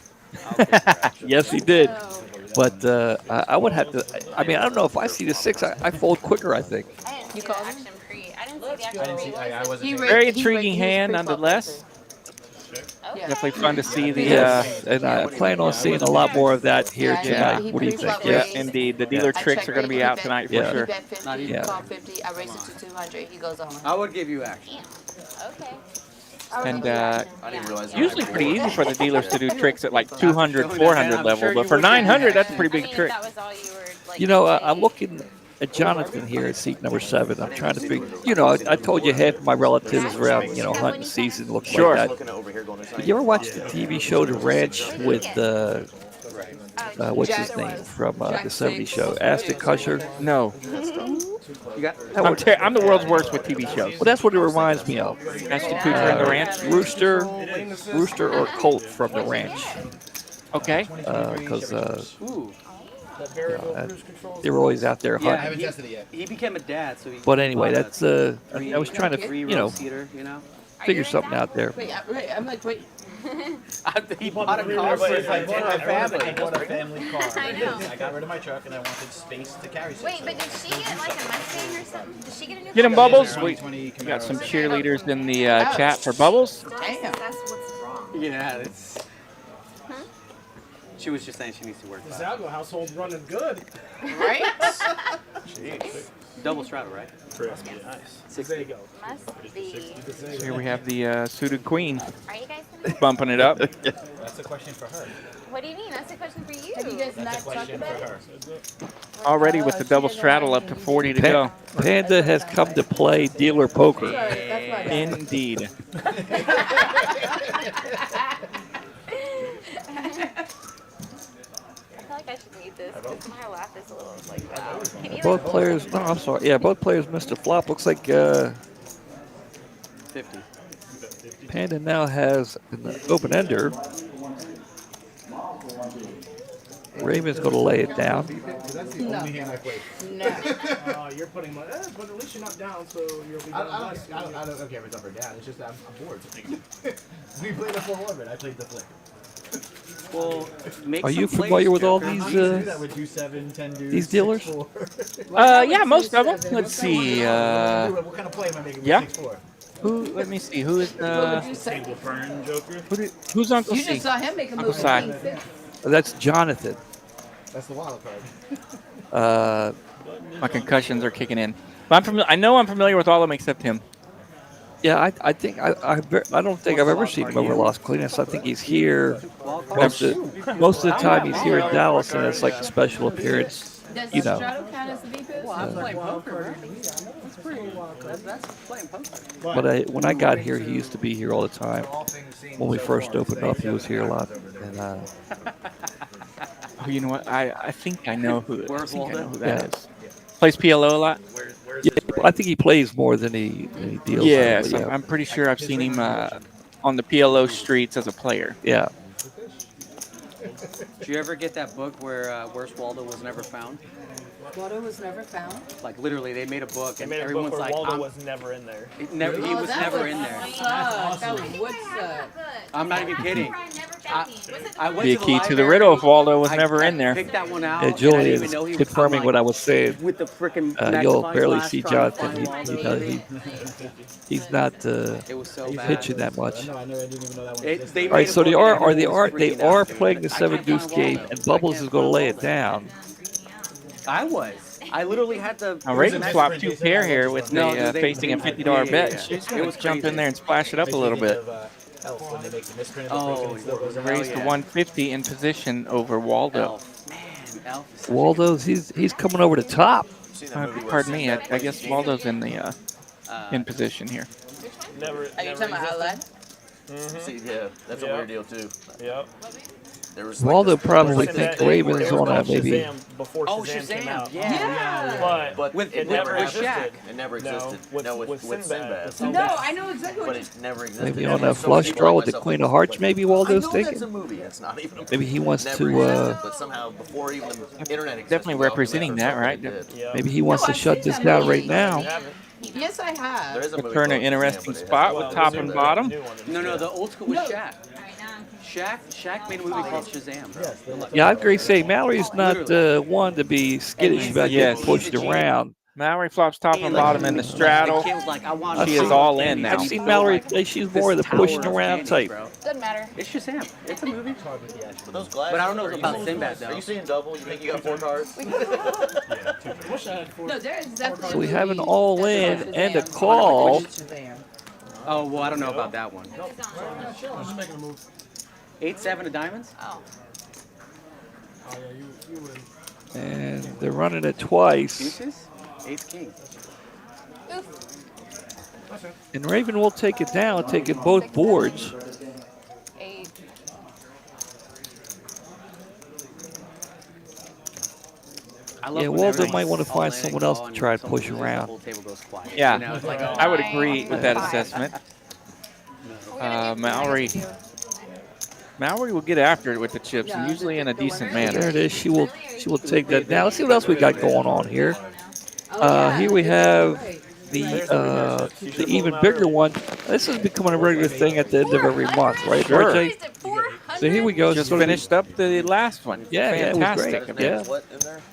S9: I'll take your action.
S1: Yes, he did.
S3: Oh.
S1: But I would have to. I mean, I don't know if I see the 6, I fold quicker. I think.
S3: I didn't see
S10: You
S3: the
S10: called
S3: action pre. I didn't see the
S4: I
S3: action
S4: didn't see.
S3: pre.
S4: I wasn't.
S10: He
S4: there.
S10: raised-
S5: Very
S10: he
S5: intriguing
S10: raised
S5: hand,
S10: pre-flop
S5: nonetheless.
S3: Okay.
S5: Definitely fun to see the.
S1: Yes, and I plan on seeing a lot more of that here
S10: Yeah,
S1: tonight.
S10: he
S1: What do you think?
S10: pre-flop
S1: Yeah.
S10: raised.
S5: Indeed, the dealer
S10: I
S5: tricks
S10: check
S5: are going to
S10: raise,
S5: be
S10: he
S5: out
S10: bet-
S5: tonight for
S1: Yeah.
S10: He
S5: sure.
S10: bet 50,
S9: Not
S10: he
S9: even.
S10: called 50, I raised it to 200, he goes on.
S9: I would give you action.
S3: Damn. Okay.
S5: And
S6: I didn't realize.
S5: usually pretty easy for the dealers to do tricks at like 200, 400 level, but for 900, that's a pretty
S3: I
S5: big
S3: mean,
S5: trick.
S3: that was all you were like.
S1: You know, I'm
S3: saying.
S1: looking at Jonathan here at seat number 7. I'm trying to figure. You know, I told you half of my relatives around, hunting season look
S5: Sure.
S1: like that.
S6: Looking over here going this
S1: Did you ever watch the TV show The Ranch with what's his
S10: Jack
S1: name
S10: was.
S1: from the
S10: Jack
S1: 70s
S10: Six.
S1: show? Ashton Kutcher.
S5: No.
S9: You got
S5: I'm the world's worst with TV shows.
S1: Well, that's what it reminds me of.
S5: Ashton Kutcher and the Ranch.
S1: Rooster or Colt from the Ranch.
S5: Okay.
S1: Because
S9: Ooh.
S1: they were always out there
S9: Yeah,
S1: hunting.
S9: he became a dad, so he.
S1: But anyway,
S9: bought a
S1: that's I was trying to
S9: three-row-seater,
S1: figure something out there.
S10: Wait, I'm like, wait.
S9: He bought a car for his entire family.
S4: I bought a family car.
S3: I know.
S4: I got rid of my truck and I wanted space to carry
S3: Wait,
S4: something.
S3: but did she get like a Mustang or something? Did she get a new
S5: Get him,
S3: car?
S5: Bubbles.
S4: We
S5: We got some cheerleaders in the chat for Bubbles.
S10: Damn.
S3: That's what's wrong.
S9: Yeah, it's. She was just saying she needs to work.
S7: The Zalgo household running good.
S10: Right?
S9: Double straddle, right?
S7: There you go.
S3: Must be.
S5: So here we have the suited queen
S3: Are you guys gonna?
S5: bumping it up.
S4: That's a question for her.
S3: What do you mean? That's a question for you.
S10: Have you guys not
S4: That's a
S10: talked
S4: question
S10: about
S4: for
S10: it?
S4: her.
S5: Already with the double straddle up to 40 to go.
S1: Panda has come to play dealer poker.
S10: Sorry, that's my bad.
S5: Indeed.
S3: I feel like I should read this because my laugh is a little like wow. Can you
S1: Both players. No, I'm sorry. Yeah, both players missed a flop. Looks like
S9: 50.
S1: Panda now has an open ender. Raven's going to lay it down.
S4: That's the only hand I played.
S10: No.
S7: You're putting my, but at least you're not down, so you'll be
S4: I
S7: down
S4: don't,
S7: less.
S4: I don't care if it's up or down. It's just that I'm bored. We played the full orbit. I played the flick.
S9: Well, make
S1: Are
S9: some
S1: you
S9: plays,
S1: familiar with all
S9: Joker.
S1: these
S4: Do that with 2-7, 10 dudes.
S1: these dealers?
S4: 6-4.
S5: Yeah, most of them. Let's see.
S4: What kind of play am I making with
S5: yeah.
S4: 6-4?
S5: Who? Let me see. Who is
S10: What would you say?
S5: who's Uncle
S10: You
S5: C?
S10: just saw him make a
S5: Uncle
S10: move.
S5: Si.
S10: in King Six.
S1: That's Jonathan.
S4: That's the wild card.
S5: My concussions are kicking in. But I know I'm familiar with all of them except him.
S1: Yeah, I think I don't think I've ever seen him over Las Colinas. I think he's here most of the time. He's here in Dallas, and it's like a special appearance.
S10: Does
S1: You
S10: the
S1: know.
S10: straddle count as a VPIS?
S9: Well, I'm playing poker, man. That's pretty. That's playing poker.
S1: But when I got here, he used to be here all the time. When we first opened up, he was here a lot. And
S5: Oh, you know what? I think I know who. I
S9: Where's
S5: think I know
S9: Waldo?
S5: who that
S1: Yeah.
S5: is. Plays PLO a lot.
S1: yeah, I think he plays more than he deals.
S5: Yeah,
S1: but
S5: so I'm pretty sure I've seen him on the PLO streets as a player.
S1: yeah.
S9: Did you ever get that book where Where's Waldo Was Never Found?
S10: Waldo was never found.
S9: Like literally, they made a book
S8: They
S9: and
S8: made a book
S9: everyone's
S8: where
S9: like,
S8: Waldo
S9: I'm-
S8: was never in there.
S9: it never, he
S10: Oh,
S9: was
S10: that
S9: never
S10: would
S9: in there.
S10: suck. That would suck.
S9: I'm not even kidding. I went
S5: Be a
S9: to the
S5: key to the
S9: library,
S5: riddle if Waldo was
S9: I-
S5: never
S9: I
S5: in there.
S9: Picked that one out.
S1: Yeah,
S9: and I
S1: Julie
S9: didn't
S1: is
S9: even know he was
S1: confirming
S9: I'm
S1: what I
S9: like,
S1: was saying.
S9: with the freaking
S1: You'll
S9: magnifying
S1: barely
S9: glass
S1: see
S9: trying to
S1: Jonathan.
S9: find
S1: He
S9: Waldo.
S1: he's not
S9: It was so bad.
S1: pitching that much.
S4: No, I didn't even know that one
S9: It-
S4: existed.
S9: they
S1: All right,
S9: made a
S1: so they
S9: book
S1: are
S9: and everyone was
S1: they
S9: freaking
S1: are
S9: out.
S1: playing the
S9: I
S1: seven
S9: can't
S1: deuce
S9: find
S1: game,
S9: Waldo.
S1: and Bubbles
S9: I
S1: is
S9: can't
S1: going to
S9: find
S1: lay it
S9: Waldo.
S1: down.
S9: I was. I literally had to.
S5: Now Raven swapped two pair here with
S9: No,
S5: the
S9: they-
S5: facing a
S9: they-
S5: $50
S9: yeah,
S5: bet.
S9: yeah.
S5: She's
S9: It
S5: going
S9: was
S5: to jump
S9: crazy.
S5: in there and splash it up a little bit.
S4: Elf, when they make the misprint
S9: Oh,
S4: of the book and it still goes around.
S5: Raised to
S9: yeah.
S5: 150 in position over Waldo.
S9: Elf. Man, Elf is such a-
S1: Waldo's he's coming over the top.
S5: Pardon me. I guess Waldo's in the in position here.
S8: Never.
S10: Are you
S8: never
S10: talking about
S8: existed.
S10: Aladdin?
S6: See, yeah, that's a
S8: Yeah.
S6: weird deal too.
S8: Yep.
S6: There was
S1: Waldo
S6: this-
S1: probably
S8: Sinbad-
S1: thinks
S8: it
S1: Raven's
S8: was
S1: on
S8: called
S1: maybe.
S8: Shazam before
S9: Oh,
S8: Shazam came
S9: Shazam.
S8: out.
S9: Yeah.
S8: But
S9: With-
S8: it
S9: with-
S8: never
S9: with
S8: existed.
S9: Shaq.
S6: It never
S8: No,
S6: existed.
S8: with-
S6: no, with
S8: with
S6: Sinbad.
S8: Sinbad.
S10: No, I know exactly what
S6: But
S10: you.
S6: it never existed.
S1: Maybe
S6: And
S1: on
S6: there's
S1: a
S6: so many
S1: flush
S6: people
S1: draw
S6: like
S1: with the
S6: myself
S1: Queen
S6: that-
S1: of Hearts. Maybe
S6: I
S1: Waldo's
S6: know
S1: thinking.
S6: that's a movie. That's not even a movie.
S1: Maybe he wants
S6: Never
S1: to.
S6: existed, but somehow before even the internet existed,
S5: Definitely
S6: we all
S5: representing
S6: knew
S5: that,
S6: or
S5: right?
S6: something did.
S8: Yeah.
S1: Maybe he wants
S10: No,
S1: to
S10: I've
S1: shut
S10: seen
S1: this
S10: that
S1: down
S10: movie.
S1: right now.
S8: You haven't?
S10: Yes, I have.
S6: There is a movie
S5: Turn an
S6: called
S5: interesting
S6: Shazam, but it
S5: spot
S6: has-
S5: with top and bottom.
S8: New one.
S9: No, no, the old school was
S10: No.
S9: Shaq. Shaq made a movie called Shazam.
S1: Yeah, I agree. Say Mallory's not one to be skittish about
S5: Yes.
S1: getting pushed around.
S5: Mallory flops top and bottom in the
S9: The
S5: straddle.
S9: kid was like, I want
S5: She
S9: to
S5: is all in now.
S1: I've seen Mallory. She's more of the pushing around type.
S3: Doesn't matter.
S9: It's Shazam. It's a movie.
S6: But those glasses.
S9: But I don't know
S6: are you
S9: about
S6: seeing-
S9: Sinbad, though.
S6: Are you seeing double? You think you got 4 cards?
S10: No, there is definitely.
S1: So we
S10: a
S1: have an
S10: movie
S1: all
S10: that's
S1: in
S10: called
S1: and a
S10: Shazam.
S1: call.
S10: Shazam.
S9: Oh, well, I don't know about that one.
S7: I'm just making a move.
S9: 8-7 of diamonds?
S3: Oh.
S7: Oh yeah, you win.
S1: And they're running it twice.
S9: Deuces? 8's king.
S1: And Raven will take it down, taking both boards.
S3: 8.
S9: I
S1: Yeah, Waldo might want to find someone else to try to push around.
S5: Yeah, I would agree with that assessment. Mallory will get after it with the chips, and usually in a decent
S1: There
S5: manner.
S1: it is. She will take that. Now let's see what else we got going on here. Here we have the even bigger one. This is becoming a regular thing at the end of every month, right,
S5: Sure.
S1: RJ? So here we go.
S5: Just finished up the last one.
S1: Yeah,
S5: Fantastic.
S1: it was great. Yeah.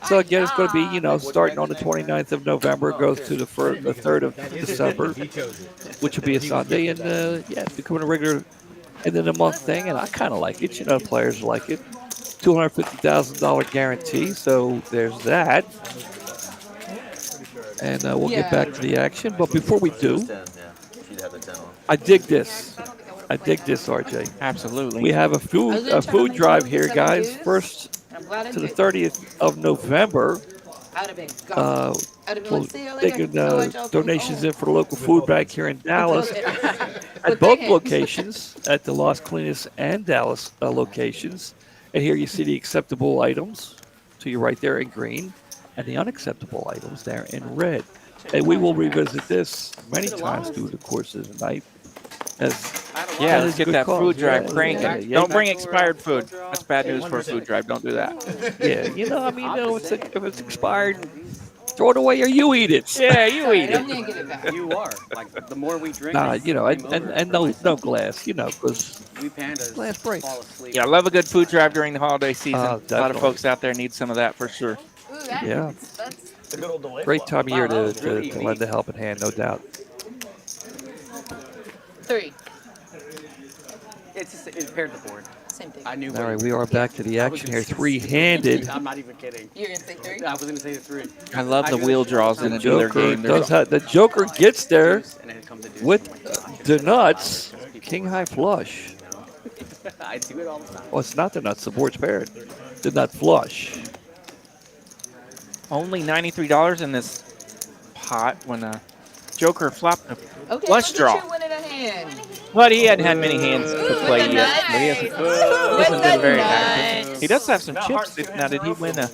S1: So again, it's going to be, starting on the 29th of November, goes to the 3rd of December, which will be a Sunday, and it's becoming a regular end of the month thing, and I kind of like it. Players like it. $250,000 guarantee, so there's that. And we'll get back to the action, but before we do, I dig this. RJ.
S5: Absolutely.
S1: We have a food drive here, guys. First to the 30th of November. We'll taking donations in for the local food bank here in Dallas at both locations, at the Las Colinas and Dallas locations. And here you see the acceptable items to your right there in green, and the unacceptable items there in red. And we will revisit this many times through the course of the night.
S5: Let's get that food drive cranking. Don't bring expired food. That's bad news for a food drive. Don't do that.
S1: Yeah, if it's expired, throw it away or you eat it.
S5: Yeah, you eat it.
S9: You are. Like, the more we drink,
S1: and no glass, because glass breaks.
S5: Yeah, I love a good food drive during the holiday season. A lot of
S1: Definitely.
S5: folks out there need some of that for sure.
S1: Yeah.
S8: The good old delay.
S1: Great time of year to lend a helping hand, no doubt.
S2: 3.
S9: it's paired the board.
S2: Same thing.
S9: I knew.
S1: All right, we are back to the action here. Three-handed.
S9: I'm not even kidding.
S2: You're going to say 3?
S9: I was going to say the 3.
S5: I love the wheel draws in a dealer game.
S1: The Joker gets there with the nuts. King high flush.
S9: I do it all the time.
S1: Well, it's not the nuts. The board's paired. The nut flush.
S5: Only $93 in this pot when Joker flopped a flush draw. But he hadn't had many hands to play yet. But he hasn't been very active. He does have some chips. Now, did he win a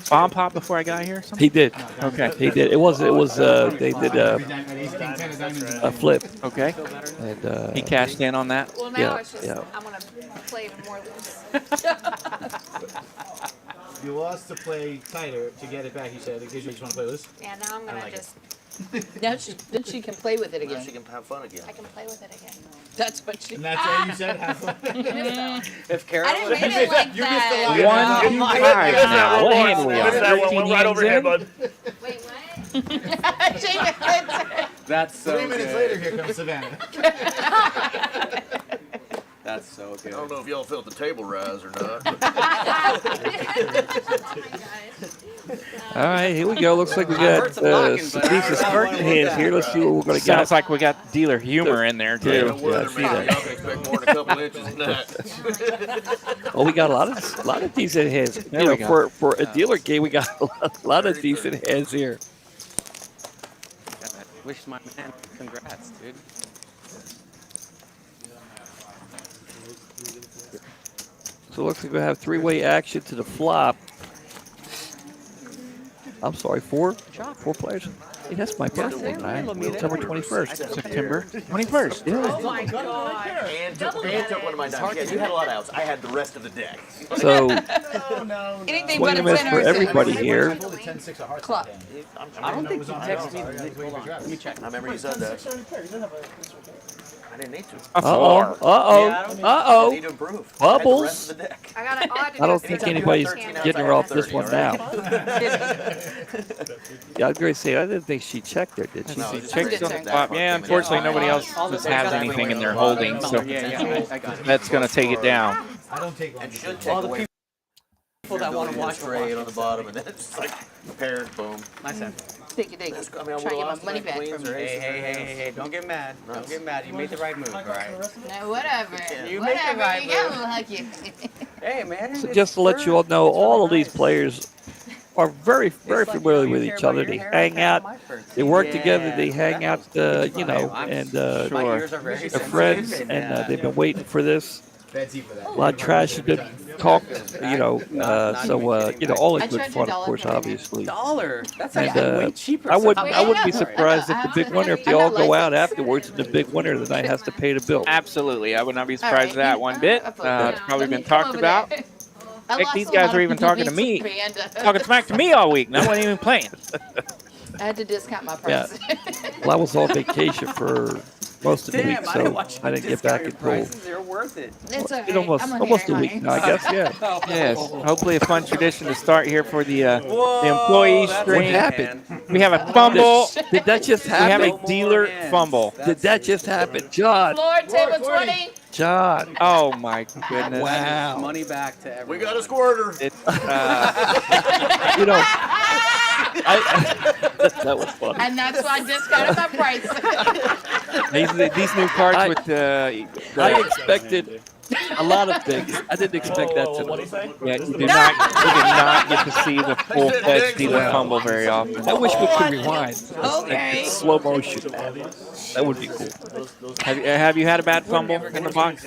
S5: bomb pot before I got here?
S1: He did.
S5: Okay.
S1: He did. It was. They did a flip.
S5: Okay.
S1: And
S5: he cashed in on that.
S3: Well, now it's just, I'm going to play even more loose.
S4: You lost to play tighter to get it back, you said. It gives you just want to play loose?
S3: Yeah, now I'm going to just...
S2: Then she can play with it again.
S6: Now she can have fun again.
S3: I can play with it again.
S2: That's what she...
S4: And that's all you said? Have fun.
S9: If Carol
S3: I didn't mean it like that.
S5: 1-5 now. What hand we
S8: Missed
S5: on?
S8: that one.
S5: 13
S8: Went right over your head,
S5: hands
S8: bud.
S3: Wait, what?
S9: That's so
S4: 3 minutes
S9: good.
S4: later, here comes Savannah.
S9: That's so good.
S6: I don't know if y'all felt the table rise or not.
S1: all right, here we go. Looks like we got some decent starting hands here. Let's see what we're going to get.
S5: Sounds like we got dealer humor in there, too.
S6: Yeah, I see that. Y'all can expect more than a couple inches than that.
S1: Oh, we got a lot of decent hands.
S5: There we go.
S1: For a dealer game, we got a lot of decent hands here.
S9: Wish my man congrats, dude.
S1: So it looks like we have three-way action to the flop. I'm sorry, four players. Hey, that's my birthday, man. September 21st.
S5: September 21st.
S1: Yeah.
S3: Oh my God.
S6: And took one of my dimes. Yeah, you had a lot of outs. I had the rest of the deck.
S1: So
S2: Anything
S1: swing
S2: but a
S1: and miss
S2: 10
S1: for
S2: or a 6.
S1: everybody here.
S2: Club.
S9: I don't think you texted me. Hold on. Let me check.
S6: I remember you said that. I didn't need to.
S1: I need
S6: to improve.
S1: Bubbles.
S3: I got an odd.
S1: I don't think anybody's getting her off this one now. Yeah, I was going to say, I didn't think she checked there, did she?
S5: She checked on the flop. Yeah, unfortunately, nobody else has anything in their holding, so that's going to take it down.
S4: I don't take long.
S6: And should take
S9: All the
S6: away.
S9: people that want to watch
S6: trade on the bottom, and then it's just like paired, boom.
S9: Nice hand.
S2: Take it.
S6: I mean, I
S2: Try
S6: would
S2: to get my
S6: lost
S2: money
S6: my
S2: back
S6: queens
S2: from
S6: or
S2: you.
S6: aces.
S9: Hey, don't get mad. Don't get mad. You made the right move, all right?
S2: No, whatever.
S9: You make the
S2: Whatever.
S9: right
S2: You got
S9: move.
S2: lucky.
S9: Hey, man.
S1: So just to let you all know, all of these players are very familiar with each other. They hang out, they work together, they hang out, and
S9: My ears are very
S1: they're friends, and they've been waiting for this.
S4: Betsy for that.
S1: A lot of trash has been talked, you know, you know, all in
S2: I
S1: good
S2: charge
S1: fun,
S2: $1
S1: of course,
S2: for every
S1: obviously.
S9: $1. That's
S1: And
S9: actually way cheaper.
S1: I wouldn't be
S2: Wait,
S1: surprised if the big winner, if they all go out
S2: license.
S1: afterwards, and the big winner tonight has to pay the bill.
S5: Absolutely. I would not be
S2: All
S5: surprised
S2: right.
S5: at that one bit.
S2: I feel good.
S5: It's probably
S2: Let me
S5: been
S2: come
S5: talked
S2: over
S5: about.
S2: there. I
S5: Heck,
S2: lost
S5: these
S2: a
S5: guys
S2: lot
S5: are
S2: of
S5: even talking to
S2: money
S5: me,
S2: Panda.
S5: talking smack to me all week, and I wasn't even playing.
S2: I had to discount my
S1: Yeah.
S2: price.
S1: Well, I was on vacation for most of the week,
S9: Damn, I didn't
S1: so
S9: watch
S1: I
S9: you
S1: didn't get
S9: discount
S1: back
S9: your
S1: until
S9: prices. They're worth it.
S2: It's okay.
S1: almost
S2: I'm
S1: a
S2: hearing
S1: week
S2: mine.
S1: now, I guess. Yeah.
S5: Yes. Hopefully a fun tradition to start here for the
S9: Whoa,
S5: employee
S9: that's
S5: stream.
S1: What happened?
S5: We have a fumble.
S1: Did that just
S5: We have
S1: happen?
S5: a dealer fumble.
S1: Did that just happen, John?
S2: Floor table 20.
S1: John.
S5: Oh my goodness.
S1: Wow.
S9: Money back to everyone.
S6: We got a squirter.
S5: It's,
S1: You know, that was funny.
S2: And that's why I discounted my price.
S5: these new cards
S1: I-
S5: with the
S1: I expected a lot of things. I didn't expect that
S8: What do you
S1: tonight.
S8: say?
S5: yeah, you do not get to see the full-fledged dealer fumble very often.
S1: I wish we could rewind.
S2: Okay.
S1: Slow motion. That would be cool.
S5: Have you had a bad fumble in the box?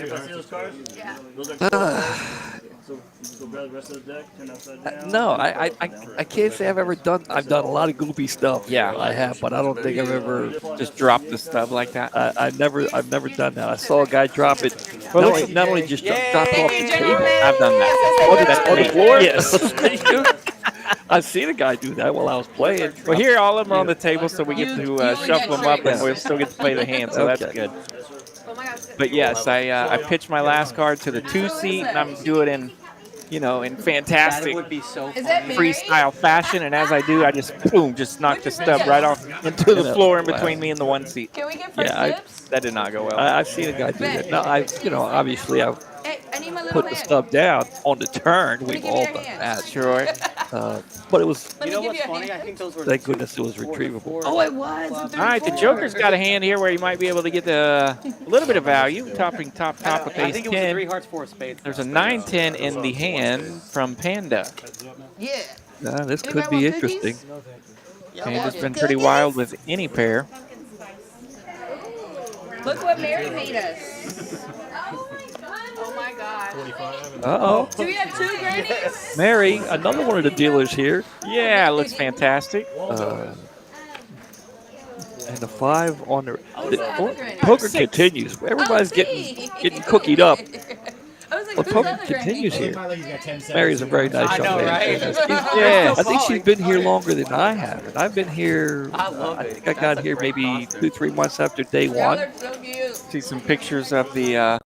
S1: No, I can't say I've ever done. I've done a lot of goofy stuff.
S5: Yeah.
S1: I have, but I don't think I've ever.
S5: Just drop the stub like that.
S1: I've never done that. I saw a guy drop it. Not only just drop it off the table.
S5: I've done that.
S1: On the floor?
S5: Yes.
S1: I've seen a guy do that while I was playing.
S5: Well, here all of them are on the table, so we get to
S2: you
S5: shuffle them up, and
S1: tricked.
S5: we'll still get to play the hand, so that's
S1: Okay.
S5: good. But yes, I pitched my last card to the 2 seat, and I'm doing it in, you know, in
S9: That
S5: fantastic
S9: would be so
S2: Is that
S9: funny.
S2: Mary?
S5: freestyle fashion, and as I do, I just boom, just knocked the stub right off into the floor in between me and the 1 seat.
S2: Can we get first
S1: Yeah,
S2: dibs?
S5: That did not go well.
S1: I've seen a guy do that. No, obviously I've
S2: Hey, I need my little
S1: put the
S2: hand.
S1: stub down on the turn.
S2: me
S1: We've
S2: give you
S1: all
S2: your
S1: done
S2: hand.
S1: that.
S5: Sure.
S1: But it was.
S2: Let
S9: You
S2: me
S9: know
S2: give
S9: what's
S2: you a
S9: funny? I
S2: hand.
S9: think those were
S1: Thank goodness it was retrievable.
S2: Oh, it was.
S5: All right, the Joker's got a hand here where he might be able to get a little bit of value, topping top with
S9: I
S5: ace
S9: think it was 3
S5: 10.
S9: hearts, 4 spades.
S5: There's a 9-10 in the hand from Panda.
S2: Yeah.
S1: This
S2: Anybody
S1: could be
S2: want cookies?
S1: interesting.
S5: Panda's been pretty wild with any pair.
S2: Look what Mary made us. Oh my God.
S1: Uh-oh.
S2: Do we have 2 grannies?
S1: Mary, another one of the dealers here.
S5: Yeah, it looks fantastic.
S1: And the 5 on the
S2: other granny?
S1: poker continues. Everybody's getting cookied up.
S2: I was like,
S1: But
S2: who's
S1: poker
S2: other granny?
S1: continues
S4: He's
S1: here.
S4: got 10 seconds.
S1: Mary's a very nice
S9: I
S1: young
S9: know,
S1: lady.
S9: right?
S5: Yes.
S1: I think she's been here longer than I have. And I've been here,
S9: I love
S1: I
S9: it.
S1: think I got
S9: That's a
S1: here
S9: great
S1: maybe
S9: costume.
S1: 2-3 months after day
S2: Y'all
S1: one.
S2: are so cute.
S5: See some pictures of the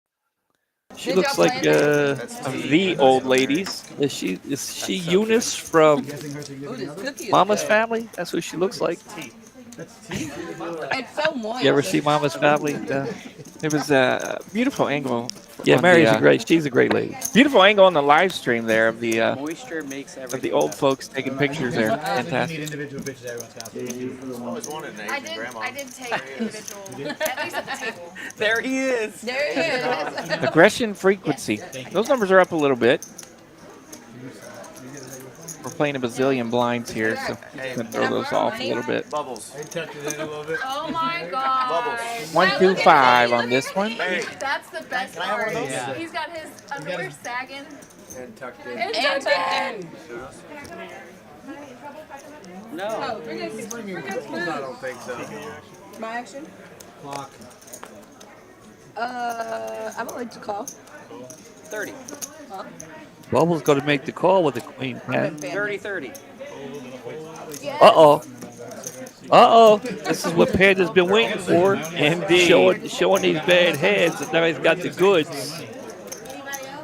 S1: She
S2: Did
S1: looks
S2: y'all
S1: like,
S2: plan
S5: of the old ladies.
S1: is she Eunice from
S2: Ooh, this cookie is
S1: Mama's
S2: good.
S1: Family? That's who she looks like.
S2: It's so moist.
S1: You ever see Mama's Family?
S5: It was a beautiful angle.
S1: Yeah,
S5: on
S1: Mary's
S5: the,
S1: she's a great lady.
S5: beautiful angle on the live stream there of the
S9: Moisture makes everything
S5: of the old
S9: better.
S5: folks taking pictures there.
S4: I think you
S5: Fantastic.
S4: need individual pictures of everyone's costume.
S6: Always wanted an Asian grandma.
S3: I did take individual, at least at the table.
S9: There he is.
S2: There he is.
S5: Aggression frequency. Those numbers are up a little bit. We're playing a bazillion blinds here, so I'm gonna throw those off a little bit.
S6: Bubbles.
S3: Oh my god.
S5: 125 on this one.
S3: That's the best
S6: I have one
S3: part.
S6: of those?
S9: Yeah.
S3: He's got his underwear sagging.
S4: And tucked in.
S3: And
S2: And
S3: tucked in.
S9: No.
S2: Bring us
S6: I don't think so.
S2: my action.
S4: Clock.
S2: I would like to call.
S9: 30.
S1: Bubbles going to make the call with the queen hand.
S9: 30-30.
S1: Uh-oh. Uh-oh. This is what Panda's been waiting for.
S5: Indeed.
S1: Showing these bad heads, and now he's got the goods.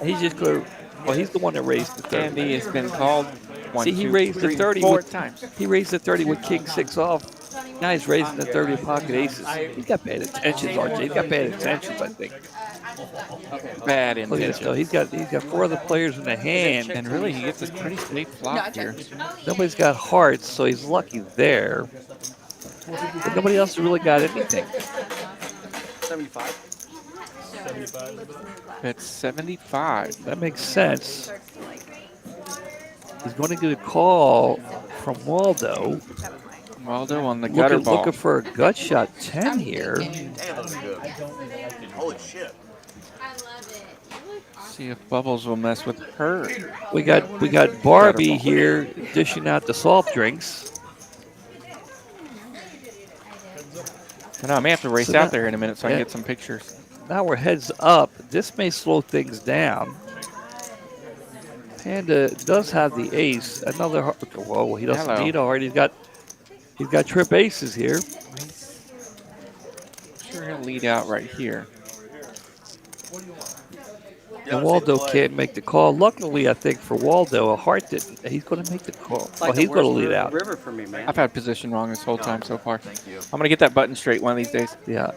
S1: He's just going to, well, he's the one that raised the 30.
S5: Andy has been called one,
S1: See, he
S5: two,
S1: raised the
S5: three,
S1: 30
S5: 4
S1: with-
S5: times.
S1: He raised the 30 with king 6 off. Now he's raising the 30 with pocket aces. He's got bad intentions, RJ. He's got bad intentions, I think.
S5: Bad
S1: Look at this though.
S5: intentions.
S1: He's got 4 other players in the hand.
S5: And really, he gets a pretty safe flop here.
S1: Nobody's got hearts, so he's lucky there. But nobody else has really got anything.
S9: 75.
S5: It's 75.
S1: That makes sense. He's going to get a call from Waldo.
S5: Waldo on the gutter ball.
S1: Looking for a gut shot 10 here.
S6: Damn, that was good. Holy shit.
S3: I love it.
S5: See if Bubbles will mess with her.
S1: We got Barbie here dishing out the soft drinks.
S5: And I may have to race
S1: So
S5: out
S1: that-
S5: there in a minute so I
S1: yeah.
S5: can get some pictures.
S1: Now we're heads up. This may slow things down. Panda does have the ace. Another. Whoa, he doesn't
S5: Hello.
S1: need already. He's got trip aces here.
S5: Sure, he'll lead out right here.
S1: And Waldo can't make the call. Luckily, I think for Waldo, a heart didn't. He's going to make the call.
S9: Like
S1: He's going to lead
S9: worst
S1: out.
S9: river for me, man.
S5: I've had position wrong this whole time so far. I'm going to get that button straight one of these days.
S1: Yeah.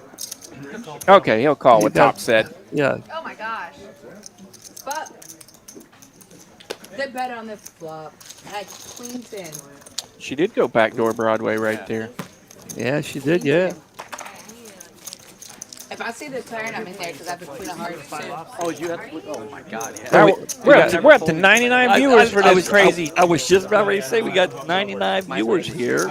S5: Okay, he'll call
S1: You
S5: what
S1: got-
S5: Top said.
S1: Yeah.
S2: Oh my gosh. Fuck. They bet on this flop. At queen 10.
S5: She did go backdoor Broadway right there.
S1: Yeah, she did. Yeah.
S2: If I see the turn, I'm in there because I have the queen of hearts too.
S9: Oh, you have to. Oh my God. Yeah.
S5: Now, we're up to 99 viewers for this crazy.
S1: I was just about ready to say we got 99 viewers here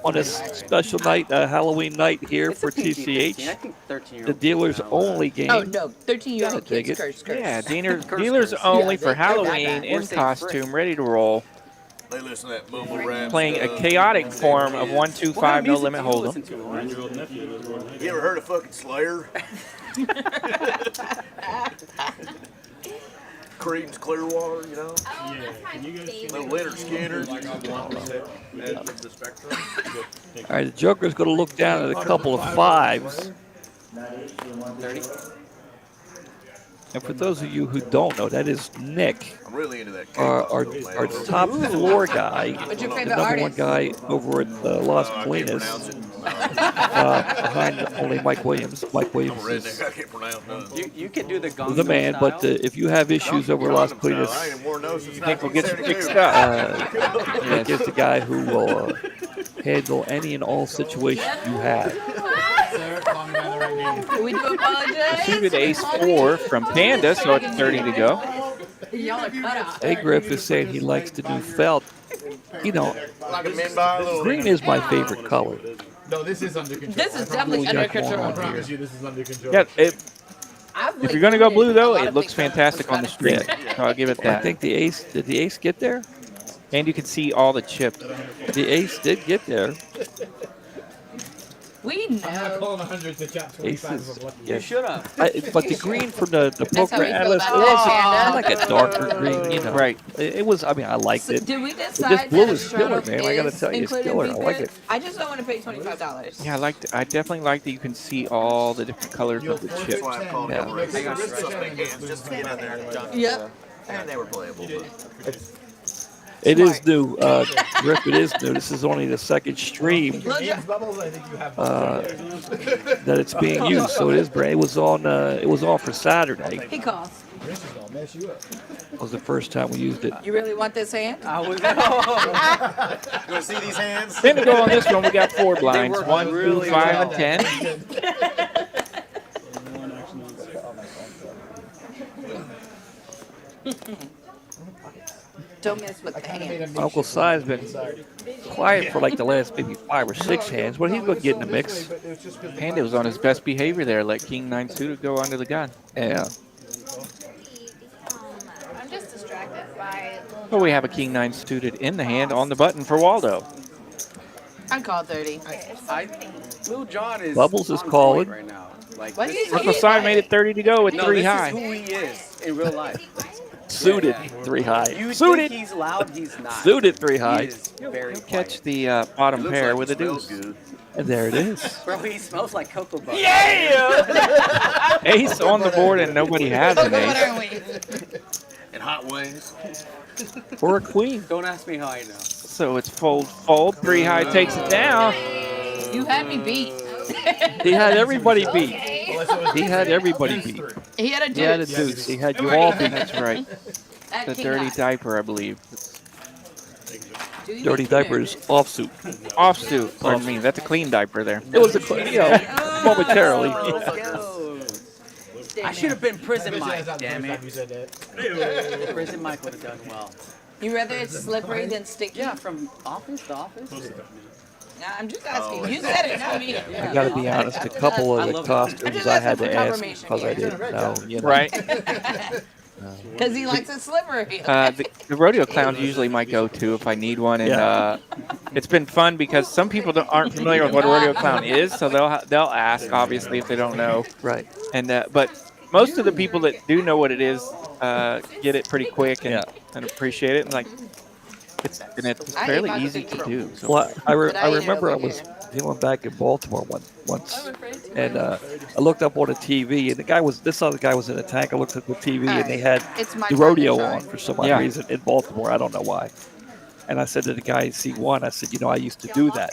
S1: on this special night, Halloween night here
S9: It's
S1: for
S9: a PG-13.
S1: TCH.
S9: I think 13-year-old
S1: The dealers only game.
S2: Oh no, 13-year-old
S1: dig
S2: kids
S1: it.
S2: curse, curse.
S5: Yeah, dealers
S9: curse.
S5: only
S2: Yeah,
S5: for
S2: they're
S5: Halloween
S2: that
S5: in
S9: Or say
S5: costume, ready to roll.
S6: They listen to that mumble rap
S5: Playing a
S6: stuff.
S5: chaotic form of 1-2-5 no limit hold'em.
S6: You ever heard of fucking Slayer? Creed's Clearwater, you know? Little Leonard Skinner.
S1: All right, the Joker's going to look down at a couple of fives.
S9: 30.
S1: And for those of you who don't know, that is Nick,
S6: I'm really into that.
S1: our top floor guy,
S2: What's your
S1: the
S2: favorite
S1: number one
S2: artist?
S1: guy over at Las Colinas, behind only Mike Williams. Mike Williams is
S6: I can't pronounce none.
S9: You can do the Gangnam
S1: the man, but
S9: style.
S1: if you have issues over Las
S6: I
S1: Colinas,
S6: ain't worn those since
S5: I think we'll get you
S6: 1972.
S5: fixed up.
S1: Nick is the guy who will handle any and all situations you have.
S2: We do apologize.
S5: Suited ace-4 from Panda, so it's 30 to go.
S2: Y'all are cut off.
S1: Hey, Griff is saying he likes the new felt. You know,
S6: Like a men by a little
S1: green is my favorite color.
S4: No, this is under control.
S2: This is definitely
S1: We
S2: under
S1: got one
S2: control.
S1: on
S4: I promise you, this is under control.
S5: Yeah,
S2: I've
S5: if you're going to go
S2: liquidated
S5: blue, though,
S2: a lot
S5: it
S2: of
S5: looks
S2: things.
S5: fantastic on the stream. So I'll give it
S1: I
S5: that.
S1: think the ace, did the ace get there?
S5: And you can see all the chips.
S1: The ace did get there.
S2: We
S7: I'm not
S2: know.
S7: calling 100 to chop 25
S1: Aces.
S7: of lucky.
S1: Yeah.
S9: You should have.
S1: But the green from the
S2: That's how
S1: poker
S2: we feel
S1: atlas,
S2: about
S1: it was
S2: that,
S1: like a darker green, you know.
S5: Right.
S1: It was, I mean, I liked
S2: So
S1: it.
S2: did we
S1: This
S2: decide
S1: blue
S2: that
S1: is
S2: a
S1: killer,
S2: stroke
S1: man. I gotta
S2: is
S1: tell you, it's
S2: included
S1: killer.
S2: in
S1: I like
S2: VPIP?
S1: it.
S2: I just don't want to pay $25.
S5: Yeah, I definitely like that you can see all the different colors of the
S6: That's
S5: chip.
S6: why I called
S1: Yeah.
S6: them races. Suspect hands just to get in there and dunk.
S2: Yep.
S6: And they were playable. But
S1: It is new, Griff. It is new. This is only the second stream
S7: James Bubbles, I think you have
S1: that it's being used, so it is brand. It was on for Saturday.
S2: He calls.
S7: Rich is gonna mess you up.
S1: It was the first time we used it.
S2: You really want this hand?
S9: I was.
S6: you want to see these hands?
S5: Then to go on this one, we got 4 blinds.
S9: work
S5: 1, 2,
S9: really
S5: 5,
S9: well.
S5: and 10.
S2: Don't mess with the hand.
S1: Uncle Si's been quiet for like the last maybe 5 or 6 hands, but he's going to get in the mix.
S5: Panda was on his best behavior there. Let King 9 suited go under the gun.
S1: Yeah.
S3: I'm just distracted by.
S5: But we have a King 9 suited in the hand on the button for Waldo.
S2: I called 30.
S9: Lil Jon is.
S1: Bubbles is
S9: on
S1: calling.
S9: point right now. Like
S2: What
S9: this
S2: did
S9: is-
S2: you
S5: Uncle Si made it 30 to go with
S9: no,
S5: 3
S9: this
S5: high.
S9: is who he is in real life.
S1: Suited 3 high.
S9: You
S5: Suited.
S9: think he's loud? He's not.
S1: Suited 3
S9: He
S1: high.
S9: is very
S5: Catch
S9: quiet.
S5: the bottom
S6: Looks
S5: pair
S6: like
S5: with
S6: it
S5: a
S6: smells
S5: deuce.
S6: good.
S1: And there it is.
S9: Bro, he smells like cocoa butter.
S5: Yeah! Ace on the board and nobody has an
S2: What
S5: ace.
S2: are we?
S6: And hot wings.
S1: For a queen.
S9: Don't ask me how I know.
S5: So it's fold, fold. 3 high takes it down.
S2: You had me beat.
S1: He had everybody beat. He had everybody beat.
S2: He had a
S1: He had a
S2: deuce.
S1: deuce. He had you all beat.
S5: That's right.
S2: At
S5: The
S2: king
S5: dirty
S2: high.
S5: diaper, I believe.
S2: Do you
S1: Dirty
S2: think you
S1: diapers offsuit.
S5: Offsuit. Pardon me. That's a clean diper there.
S1: It was a, momentarily.
S9: I should have been prison
S7: Bitch
S9: Mike,
S7: ass out the
S9: damn
S7: first time you
S9: it.
S7: said that.
S9: Prison Mike would have done well.
S2: You rather it's slippery than sticky?
S9: Yeah, from office to office.
S2: I'm just asking. You said it, not me.
S1: I got to be honest. A couple of the costumes I had to ask because I didn't know. You know.
S5: Right.
S2: Because he likes a slippery.
S5: The rodeo clown's usually my go-to if I need one, and it's been fun because some people aren't familiar with what a rodeo clown is, so they'll ask obviously if they don't know.
S1: Right.
S5: And but most of the people that do know what it is get it pretty quick and appreciate it, and like it's fairly easy to do. So.
S1: Well, I remember I was dealing back in Baltimore once, and I looked up on the TV, and this other guy was in a tank. I looked at the TV, and they had the rodeo on for some odd reason in Baltimore. I don't know why. And I said to the guy in C1, I said, I used to do that.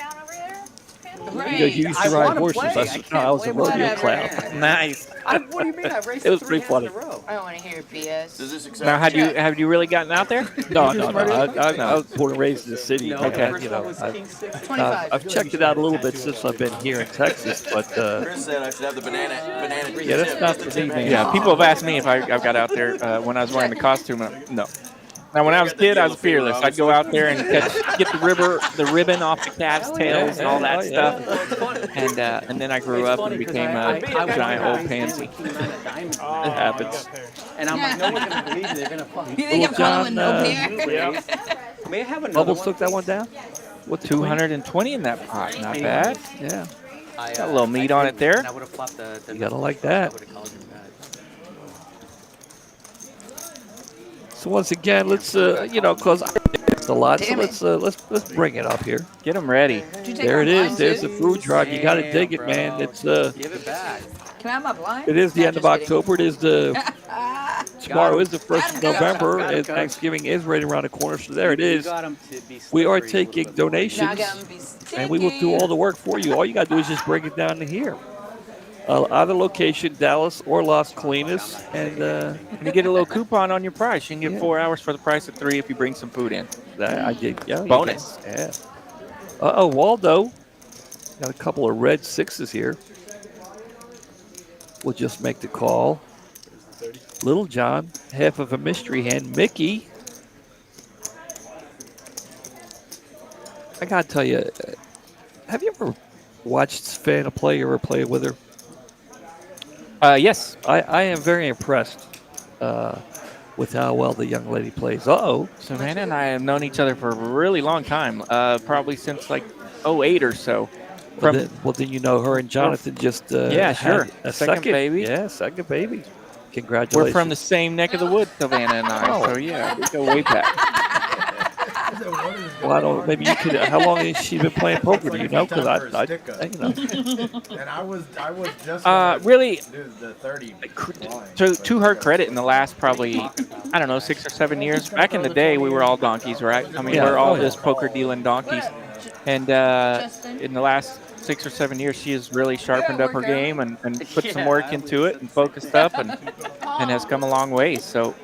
S1: He goes, you used to ride horses. I said, no, I was a rodeo clown.
S5: Nice.
S9: What do you mean? I've raced
S1: It was
S9: 3
S1: pretty funny.
S9: in a row.
S2: I don't want to hear BS.
S5: Now, have you really gotten out there?
S1: No. I was born and raised in the city.
S5: Okay.
S1: I've checked it out a little bit since I've been here in Texas, but
S6: Chris said I should have the banana.
S1: yeah, that's not for me, man.
S5: Yeah, people have asked me if I got out there when I was wearing the costume. No. Now, when I was a kid, I was fearless. I'd go out there and get the ribbon off the calf's tails and all that stuff. And then I grew up and became a giant old pansy.
S1: It happens.
S9: And I'm like, no one's gonna believe they're gonna fuck.
S2: You think I'm calling no beer?
S9: May I have another
S1: Bubbles
S9: one?
S1: took that one down?
S5: What, 220 in that pot? Not bad.
S1: Yeah.
S9: I,
S5: Got a little meat on it there.
S9: And I would have flopped the
S1: You gotta like that.
S9: I would have called him bad.
S1: So once again, let's because I it's a lot. So let's bring it up here.
S5: Get them ready.
S1: There it is. There's the food truck. You got to dig it, man. It's
S9: Give it back.
S2: Can I have my blind?
S1: It is the
S2: No,
S1: end of
S2: just kidding.
S1: October. It is tomorrow is the 1st of November, and Thanksgiving is right around the corner. So there it is.
S9: You got 'em to be
S1: We are
S9: slippery a
S1: taking
S9: little bit.
S1: donations,
S2: Now I got 'em to be
S1: and we will do all the work for you. All you got to do is just bring it down to here. Either location, Dallas or Las Colinas, and
S5: And you get a little coupon on your price. You can get 4 hours for the price of 3 if you bring some food in.
S1: I did. Yeah,
S5: Bonus.
S1: Yeah. Uh-oh, Waldo. Got a couple of red 6s here. We'll just make the call. Little John, half of a mystery hand. Mickey. I got to tell you, have you ever watched Savannah play or play with her?
S5: Yes.
S1: I am very impressed with how well the young lady plays. Uh-oh.
S5: Savannah and I have known each other for a really long time, probably since like 08 or so.
S1: Well, then you know her and Jonathan just
S5: Yeah, sure.
S1: had a
S5: Second baby.
S1: Yeah, second baby. Congratulations.
S5: We're from the same neck of the woods, Savannah and I. So yeah, we go way back.
S1: Well, I don't. Maybe you could. How long has she been playing poker? Do you know? Because I
S4: And I was just
S5: really,
S4: do the 30.
S5: to her credit, in the last probably, I don't know, 6 or 7 years. Back in the day, we were all donkeys, right? I mean, we're all just poker dealing donkeys. And in the last 6 or 7 years, she has really sharpened up her game and put some work into it and focused up and has come a long way. So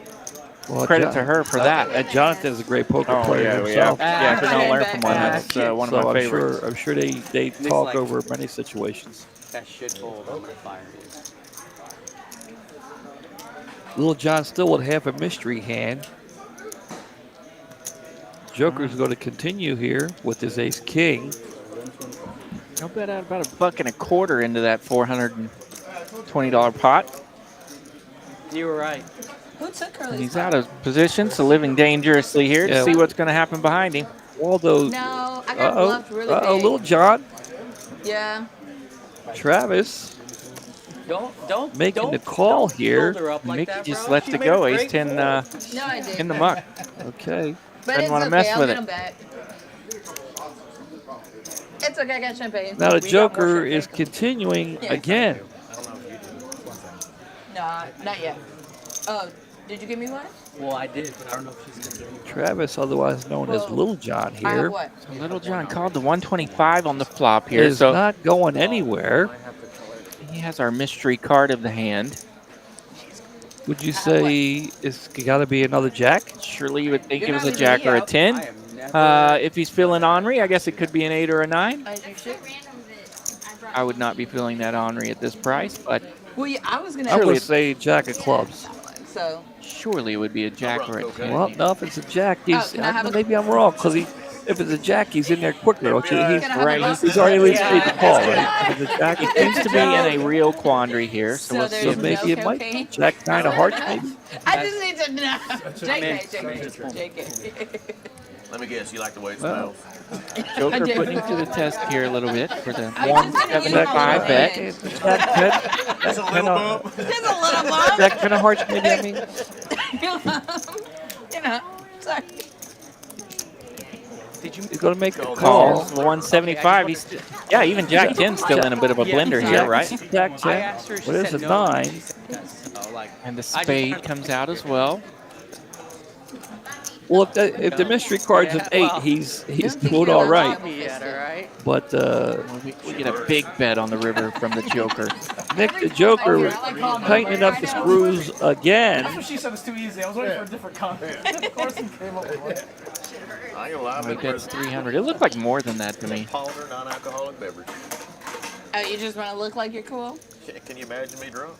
S5: credit to her for that.
S1: And Jonathan is a great poker player himself.
S5: Yeah, if you're going to learn from one, that's one of my favorites.
S1: I'm sure they talk over many situations.
S9: That shit cold. I'm gonna fire you.
S1: Little John still with half a mystery hand. Joker's going to continue here with his ace king.
S5: I'll bet out about $1.25 into that $420 pot.
S9: You were right.
S2: Who took Curly's
S5: And he's
S2: spot?
S5: out of position, so living dangerously here to see what's going to happen behind him.
S1: Waldo.
S2: No, I got bluffed really big.
S1: Little John.
S2: Yeah.
S1: Travis.
S9: Don't
S1: making the call here.
S5: Mickey just lets it go. Ace 10
S2: No, I didn't.
S5: in the muck.
S1: Okay.
S2: But
S5: Doesn't
S2: it's
S5: want to
S2: okay.
S5: mess
S2: I'll
S5: with
S2: get
S5: it.
S2: him back. It's okay. I got champagne.
S1: Now the Joker is continuing again.
S2: No, not yet. Oh, did you give me one?
S9: Well, I did, but I don't know if she's gonna do it.
S1: Travis, otherwise known as Little John
S2: I have
S1: here,
S2: what?
S5: So Little John called the 125 on the flop here.
S1: is
S5: So
S1: not going anywhere.
S5: he has our mystery card of the hand.
S1: Would you say it's got to be another jack?
S5: Surely you would think
S2: You're
S5: it was
S2: not
S5: a jack or a
S2: gonna
S5: 10.
S9: I am never.
S5: If he's feeling ornery, I guess it could be an 8 or a 9.
S2: I do shit.
S5: I would not be feeling that ornery at this price, but
S2: Well, yeah, I was gonna.
S1: I would
S5: Surely
S1: say jack of clubs.
S2: So
S5: surely it would be a jack or a 10.
S1: Well, no, if it's a jack,
S2: can I have a-
S1: maybe I'm wrong because If it's a jack, he's in there quicker. Don't you? He's
S5: Right.
S1: He's already at least made the call, right? If it's a jack,
S5: He seems to be in a real quandary here, so we'll
S2: So
S5: see.
S1: so
S5: If
S1: maybe it might
S2: okay.
S1: jack 9 of hearts, maybe.
S2: I just need to know. JK.
S6: Let me guess, you like the way it
S1: Well,
S6: smells.
S5: Joker
S2: I do.
S5: putting it to the test here a little bit for the
S2: I just need to
S5: 175
S2: know.
S5: bet.
S6: Just a little bump.
S2: Just a little bump.
S1: Jack 10 of hearts, maybe. I mean,
S2: You know, sorry.
S1: he's going to make the
S5: Calls
S1: call.
S5: 175. He's yeah, even Jack 10's still in a bit of a blender here, right?
S1: Jack 10. What is it? 9.
S5: And the spade comes out as well.
S1: Well, if the mystery card's an 8, he's doing all right. But
S5: We get a big bet on the river from the Joker.
S1: Nick, the Joker, was tightening up the screws again.
S8: That's what she said was too easy. I was waiting for a different comment. Of course he came up with one.
S6: I ain't gonna lie,
S5: He gets 300. It looked like more than that to me.
S6: Polliner non-alcoholic beverage.
S2: Oh, you just want to look like you're cool?
S6: Can you imagine me drunk?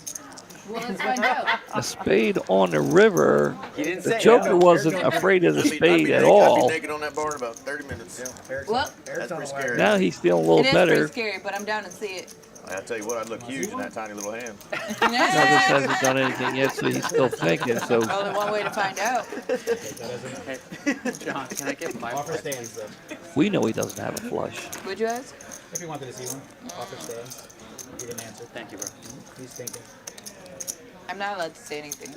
S2: Well, let's find out.
S1: A spade on the river.
S9: didn't
S1: The
S9: say
S1: Joker wasn't afraid of the spade at
S6: I'd
S1: all.
S6: be naked on that bar in about 30 minutes.
S2: Well,
S6: That's pretty scary.
S1: Now he's feeling a little
S2: it is
S1: better.
S2: pretty scary, but I'm down to see it.
S6: I tell you what, I'd look huge in that tiny little hand.
S1: Travis hasn't done anything yet, so he's still thinking. So
S2: Only one way to find out.
S9: John, can I get 5
S4: Offer stands, though.
S1: we know he doesn't have a flush.
S2: Would you ask?
S4: If you wanted to see one, offer stands. You didn't answer.
S9: Thank you, bro.
S4: He's thinking.
S2: I'm not allowed to say anything.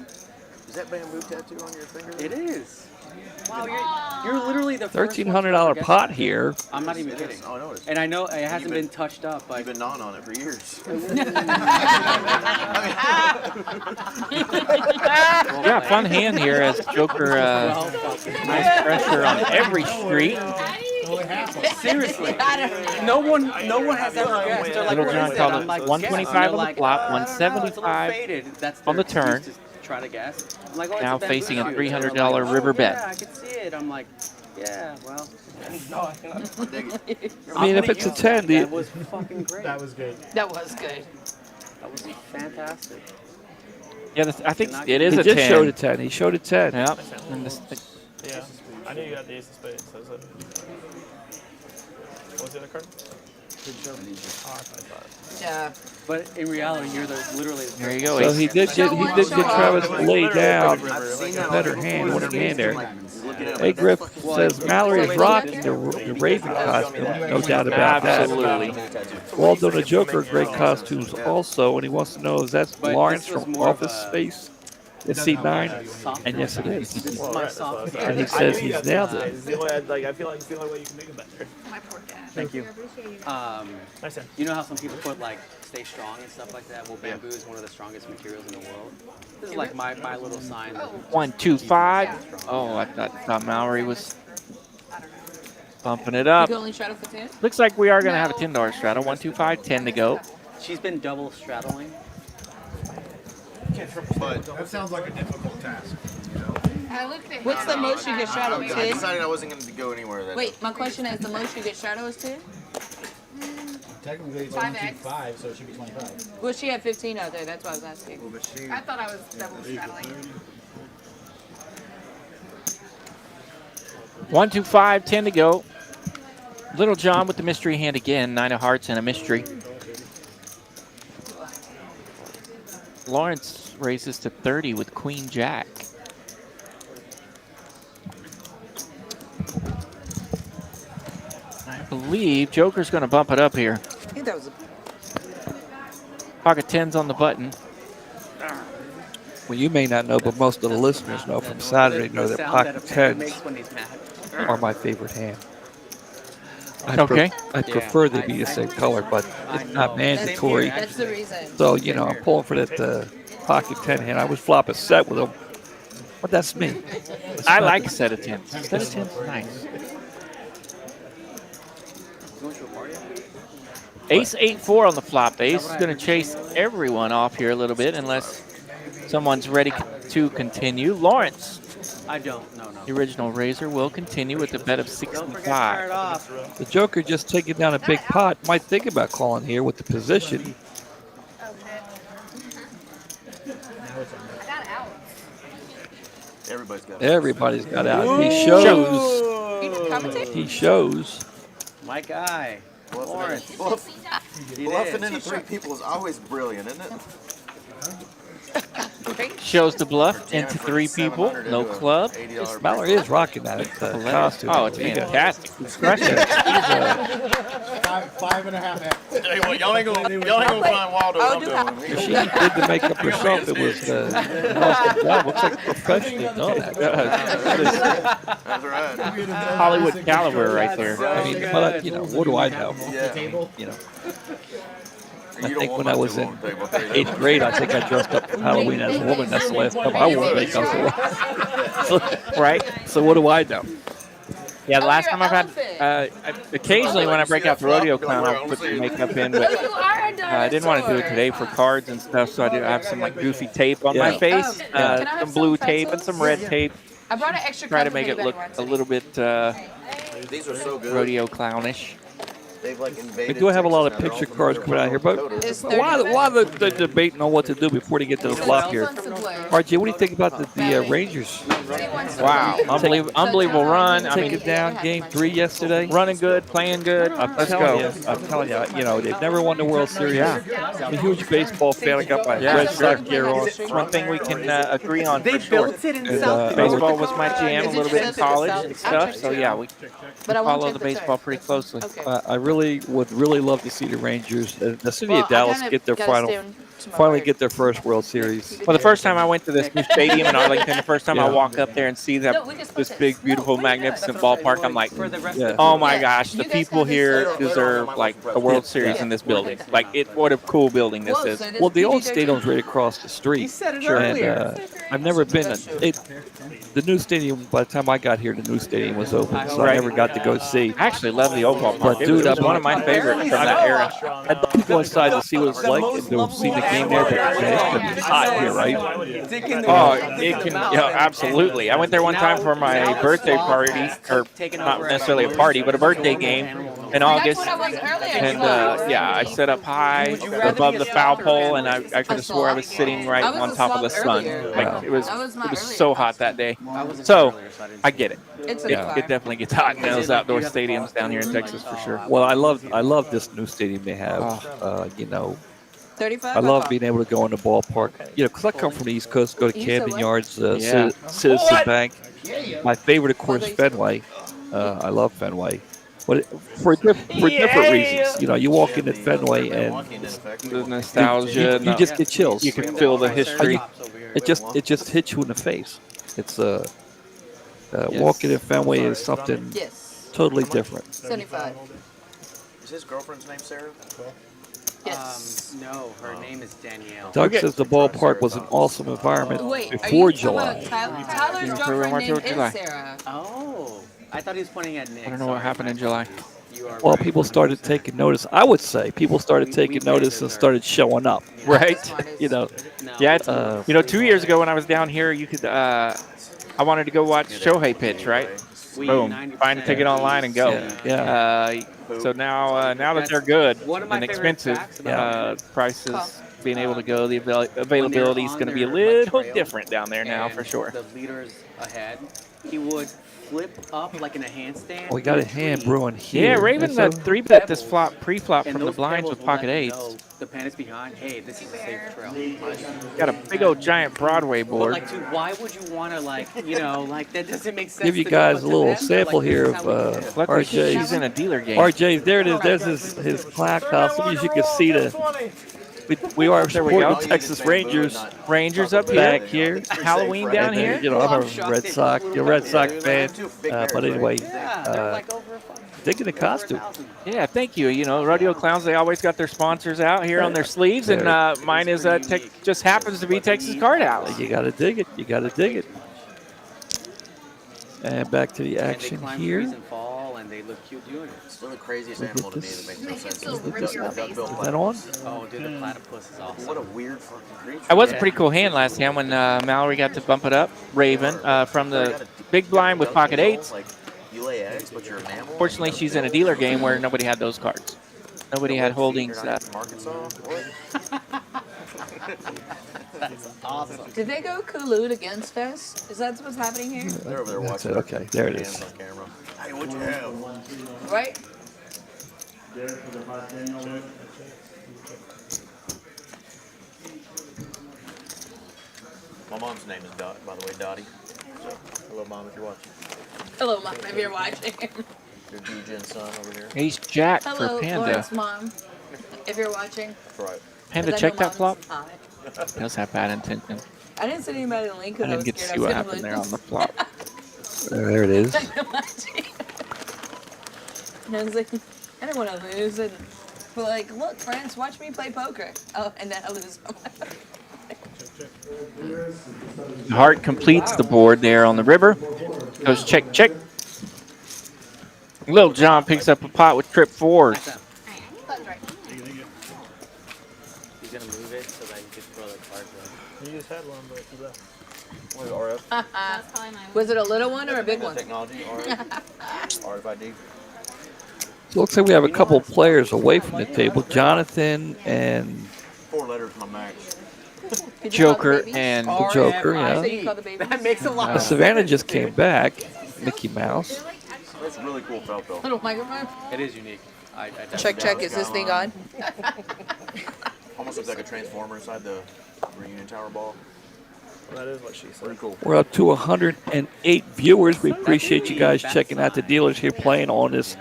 S6: Is that bamboo tattoo on your finger?
S9: It is. Wow, you're literally the first
S1: $1,300
S9: one to
S1: pot
S9: guess.
S1: here.
S9: I'm not even kidding.
S6: Oh, I noticed.
S9: And I know it hasn't
S6: You've
S9: been
S6: been-
S9: touched up, but
S6: I've been gnawing on it for years.
S5: Yeah, fun hand here as Joker. Nice pressure on every street.
S9: seriously, no one has ever guessed. They're like,
S5: Little
S9: what
S5: John
S9: is
S5: called
S9: I'm
S5: it
S9: like,
S5: 125
S9: guess.
S5: on the
S9: And they're
S5: flop,
S9: like, I don't know, it's a little
S5: 175
S9: faded. That's
S5: on the
S9: their
S5: turn.
S9: excuse to try to guess. I'm like, oh,
S5: Now
S9: it's a bamboo
S5: facing a
S9: shoe.
S5: $300
S9: And they're like,
S5: river
S9: oh,
S5: bet.
S9: Yeah, I can see it. I'm like, yeah, well.
S1: I mean, if it's a 10,
S9: That was fucking great.
S4: That was good.
S2: That was good.
S9: That was fantastic.
S5: Yeah, I think it is
S1: he
S5: a
S1: just
S5: 10.
S1: showed a 10. He showed a 10.
S5: Yep. And this,
S8: Yeah. I knew you got the ace of spades. So was it? What was the other card? Oh, I thought.
S2: Yeah.
S9: But in reality, you're literally.
S5: there you go.
S1: So
S5: ace.
S1: he did get Travis to lay down a better hand, winning hand there. Hey, Griff says Mallory is rocking the Raven costume. No doubt about that.
S5: Absolutely.
S1: Waldo the Joker, great costumes also. And he wants to know, is that
S9: But
S1: Lawrence
S9: this was
S1: from
S9: more of
S1: Office
S9: a-
S1: Space? It's C9.
S9: Soft
S1: And yes, it is.
S9: This is
S8: Well,
S9: my
S8: right,
S9: soft.
S8: that's
S1: And he
S8: I
S1: says
S8: knew you
S1: he's
S8: got
S1: nailed
S8: the
S1: it.
S8: eyes. The only I feel like the only way you can make it better.
S2: My poor cat.
S9: Thank you.
S8: Nice hand.
S9: You know how some people put like stay strong and stuff like that? Well, bamboo is one of the strongest materials in the world. This is like my little sign.
S5: 1, 2, 5. Oh, I thought Mallory was bumping it
S2: You
S5: up.
S2: can only straddle for 10?
S5: Looks like we are going to have a $10 straddle. 1, 2, 5, 10 to go.
S9: She's been double straddling.
S6: But
S4: That sounds like a difficult task.
S2: What's the most you get straddle?
S6: I
S2: 10?
S6: decided I wasn't going to go anywhere that
S2: Wait, my question is the most you get straddle is 10?
S4: Technically, it's
S2: 5X.
S4: 5, so it should be 25.
S2: Well, she had 15 out there. That's why I was asking.
S3: I thought I was double straddling.
S5: 1, 2, 5, 10 to go. Little John with the mystery hand again. 9 of hearts and a mystery. Lawrence raises to 30 with Queen Jack. I believe Joker's going to bump it up here.
S2: I think that was a
S5: Pocket 10's on the button.
S1: Well, you may not know, but most of the listeners know from Saturday know that
S9: sound
S1: pocket
S9: a fan makes
S1: 10s
S9: when he's mad.
S1: are my favorite hand.
S5: Okay.
S1: I prefer they be the same color, but it's not mandatory.
S2: That's the reason.
S1: So, you know, I'm pulling for that pocket 10 hand. I would flop a set with them, but that's me.
S5: I like a set of 10s. Set of 10's nice. Ace 8-4 on the flop. The ace is going to chase everyone off here a little bit unless someone's ready to continue. Lawrence,
S9: I don't. No.
S5: the original raiser, will continue with a bet of
S9: Don't forget to start
S5: 65.
S9: off.
S1: The Joker just taking down a big pot. Might think about calling here with the position.
S3: I got out.
S6: everybody's got
S1: Everybody's got out. He shows.
S10: Commentate?
S1: He shows.
S9: My guy, Lawrence.
S6: Bluffing into 3 people is always brilliant, isn't it?
S10: Great.
S5: Shows the bluff into 3 people. No club.
S1: Mallory is rocking that costume.
S5: Oh, it's fantastic. He's crushing it.
S4: 5.5 X.
S6: Tell you what, y'all ain't gonna find Waldo.
S10: I'll
S6: I'm
S10: do
S6: doing
S10: half.
S6: it.
S1: If she did the makeup herself, it was an awesome job. Looks like professionally done.
S6: That's right.
S5: Hollywood caliber right there.
S1: I mean, but you know, what do I know?
S6: Yeah.
S1: You know,
S6: You
S1: I
S6: don't
S1: think
S6: want
S1: when I
S6: my
S1: was
S6: too
S1: in
S6: long table, I'll tell you that
S1: 8th grade, I think I dressed up for Halloween as a woman. That's the last time I wore makeup.
S5: Right?
S1: So what do I know?
S5: Yeah, the
S10: Oh,
S5: last
S10: you're
S5: time I've had,
S10: elephant.
S5: occasionally when I break out the rodeo clown, I'll put some makeup in, but
S10: You are a
S5: I didn't want to do it today for cards and stuff, so I do have some like goofy tape on my
S1: Yeah.
S5: face,
S10: Can I have
S5: some blue
S10: some
S5: tape and some red tape.
S10: I brought an extra
S5: Try to
S10: cup
S5: make
S10: if
S5: it look
S10: anybody
S5: a
S10: wants
S5: little bit
S6: These are so good.
S5: rodeo clownish.
S6: They've like
S1: We
S6: invaded
S1: do have a lot of
S6: Texas now.
S1: picture
S6: They're all
S1: cards
S6: from
S1: coming out here, but
S6: Dakota.
S10: It's
S1: while they're debating on what to do before they get to the flop here, RJ, what do you think about the Rangers?
S5: Wow, unbelievable run. I
S1: Taking
S5: mean,
S1: down Game 3 yesterday.
S5: running good, playing good. Let's go.
S1: I'm telling you, you know, they've never won the World Series.
S5: Yeah.
S1: I'm a huge baseball fan. I got my
S5: Yeah,
S1: Red
S5: sure.
S1: Sox gear on.
S5: It's one thing we can agree on
S9: They
S5: for sure.
S9: built it in
S1: And,
S9: South
S5: Baseball was my jam a little bit in college and stuff, so yeah, we
S10: But I won't
S5: follow
S10: take
S5: the baseball pretty closely.
S10: Okay.
S1: I really would love to see the Rangers, the city
S10: Well,
S1: of Dallas,
S10: I kinda
S1: get their
S10: gotta stay on to my
S1: finally
S10: work.
S1: get their first World Series.
S5: Well, the first time I went to this new stadium in Arlington, the first time I
S1: Yeah.
S5: walk up there and see that this big, beautiful, magnificent ballpark, I'm like,
S1: Yeah.
S5: oh my gosh, the people here deserve like a World Series in this building. Like, what a cool building this is.
S1: Well, the old stadium's right across the street.
S9: You said it
S1: And
S9: earlier.
S1: I've never been. The new stadium. By the time I got here, the new stadium was open, so I
S5: Right.
S1: never got to go see.
S5: I actually love the old ballpark.
S1: But
S5: It
S1: dude,
S5: was
S1: I'm
S5: one of my favorites from that era.
S1: I'd love to go inside to see what it's like and to see the game there, but man, it's hot here, right?
S5: Oh, it can, yeah, absolutely. I went there one time for my birthday party, or not necessarily a party, but a birthday game in August.
S10: That's what I was earlier.
S5: And yeah, I set up high above the foul pole, and I could have swore I was sitting right
S10: I was
S5: on
S10: a
S5: top of the
S10: slump
S5: sun.
S10: earlier.
S5: Like it was
S10: That was my
S5: so
S10: earlier
S5: hot that day.
S9: wasn't
S5: So
S9: earlier, so I didn't
S5: I get it.
S10: It's a
S5: It,
S10: car.
S5: it definitely gets hot in those outdoor stadiums down here in Texas for sure.
S1: Well, I love this new stadium they have. You know,
S10: 35.
S1: I love being able to go in the ballpark. You know, because I come from the East Coast, go to
S10: You said
S1: Camden
S10: what?
S1: Yards,
S5: Yeah.
S1: Citizen Bank. My favorite, of course, Fenway. I love Fenway. But for different reasons. You know, you walk into Fenway and
S5: The nostalgia,
S1: you just get chills.
S5: you can feel the history.
S1: It just hits you in the face. It's walking in Fenway is something
S10: Yes.
S1: totally different.
S10: 75.
S6: Is his girlfriend's name Sarah?
S10: Yes.
S9: No, her name is Danielle.
S1: Doug says the ballpark was an awesome environment
S10: Wait,
S1: before
S10: are you talking
S1: July.
S10: about Tyler's
S5: Before we
S10: girlfriend
S5: went
S10: name
S5: to July.
S10: is Sarah.
S9: Oh, I thought he was pointing at Nick.
S5: I don't know what happened in July.
S9: You are
S1: Well,
S9: right.
S1: people started taking notice. I would say people started taking notice and started showing up.
S5: Right?
S1: You know,
S9: No.
S5: Yeah, it's, 2 years ago when I was down here, you could. I wanted to go watch Shohei pitch, right?
S9: We
S5: Boom,
S9: 90%
S5: find a ticket online and go.
S1: Yeah.
S5: So now that they're good
S9: One of my
S5: and
S9: favorite
S5: expensive,
S9: facts about
S5: prices being able to go, the availability is going to be a little different down there now for sure.
S9: The leaders ahead, he would flip up like in a handstand.
S1: we got a hand brewing here.
S5: Yeah, Raven
S1: That's
S5: that 3-bet this flop pre-flop from the blinds with pocket eights.
S9: The panics behind. Hey, this is a safe trail.
S5: Got a big old giant Broadway
S9: But
S5: board.
S9: like, dude, why would you want to like, that doesn't make sense.
S1: Give you
S9: to go
S1: guys
S9: up
S1: a
S9: to
S1: little
S9: them, but,
S1: sample
S9: like,
S1: here
S9: this is
S1: of
S9: how we do it.
S5: Luckily,
S1: RJ.
S5: she's in a dealer game.
S1: RJ, there it is. There's his clack house. Some of you can see we are
S5: There we
S1: supporting
S5: go.
S1: the Texas Rangers
S5: Rangers up
S1: back
S5: here.
S1: here.
S5: Halloween down
S1: And then,
S5: here.
S1: you know, I'm a Red Sox fan. But anyway,
S9: Yeah, they're like over
S1: digging the costume.
S5: Yeah, thank you. You know, rodeo clowns, they always got their sponsors out here on their sleeves, and mine is just happens to be Texas Card House.
S1: You got to dig it. You got to dig it. And back to the
S9: And they
S1: action
S9: climb
S1: here.
S9: trees and fall, and they look cute doing it.
S6: It's still the craziest animal to me that makes no sense.
S3: It'll rip your face
S1: Is that on?
S9: Oh, dude, the platypus is awesome.
S6: What a weird fucking creature.
S5: That was a pretty cool hand last time when Mallory got to bump it up. Raven from the big blind with pocket eights.
S6: Like, you lay eggs, but you're a mammal.
S5: Fortunately, she's in a dealer game where nobody had those cards. Nobody had holdings.
S6: From Arkansas? What?
S9: That's awesome.
S10: Did they go collude against us? Is that what's happening here?
S6: They're over there
S1: That's
S6: watching.
S1: it. Okay, there it is.
S6: Hands on camera. Hey, what you have.
S2: Right?
S6: My mom's name is Dot, by the way, Dottie. So, hello, Mom, if you're watching.
S2: Hello, Mom, if you're watching.
S6: Your D-Gen son over here.
S5: He's Jack
S2: Hello,
S5: for Panda.
S2: Lawrence, Mom, if you're watching.
S6: That's right.
S5: Panda,
S2: 'Cause I
S5: check
S2: know
S5: that flop.
S2: Mom's hot.
S5: He does have bad intention.
S2: I didn't send anybody the link
S5: I
S2: because I
S5: didn't
S2: was
S5: get to
S2: scared
S5: see
S2: I
S5: what
S2: was
S5: happened there on the flop.
S1: There it is.
S2: And I was like, I didn't want to lose. And but like, look, friends, watch me play poker. Oh, and then I lose.
S5: Hart completes the board there on the river. Goes check, check. Little John picks up a pot with trip fours.
S3: That's right.
S9: He's gonna move it so that he can throw the card away.
S8: You just had one, but you left.
S6: What is RF?
S3: That's probably my
S2: Was it a little one or a big one?
S6: Technology, RFID.
S1: Looks like we have a couple players away from the table. Jonathan and
S6: 4 letters, my max.
S2: Did you call the
S5: Joker
S2: babies?
S5: and
S1: the Joker,
S2: So
S1: yeah.
S2: you call the babies?
S9: That makes a lot of
S1: Savannah just came back. Mickey Mouse.
S6: That's a really cool felt, though.
S2: Little microphone.
S9: It is unique. I definitely
S2: Check, check. Is this thing on?
S6: Almost looks like a transformer inside the reunion tower ball.
S8: That is what she said.
S6: Pretty cool.
S1: We're up to 108 viewers. We appreciate you guys checking out the dealers here playing on this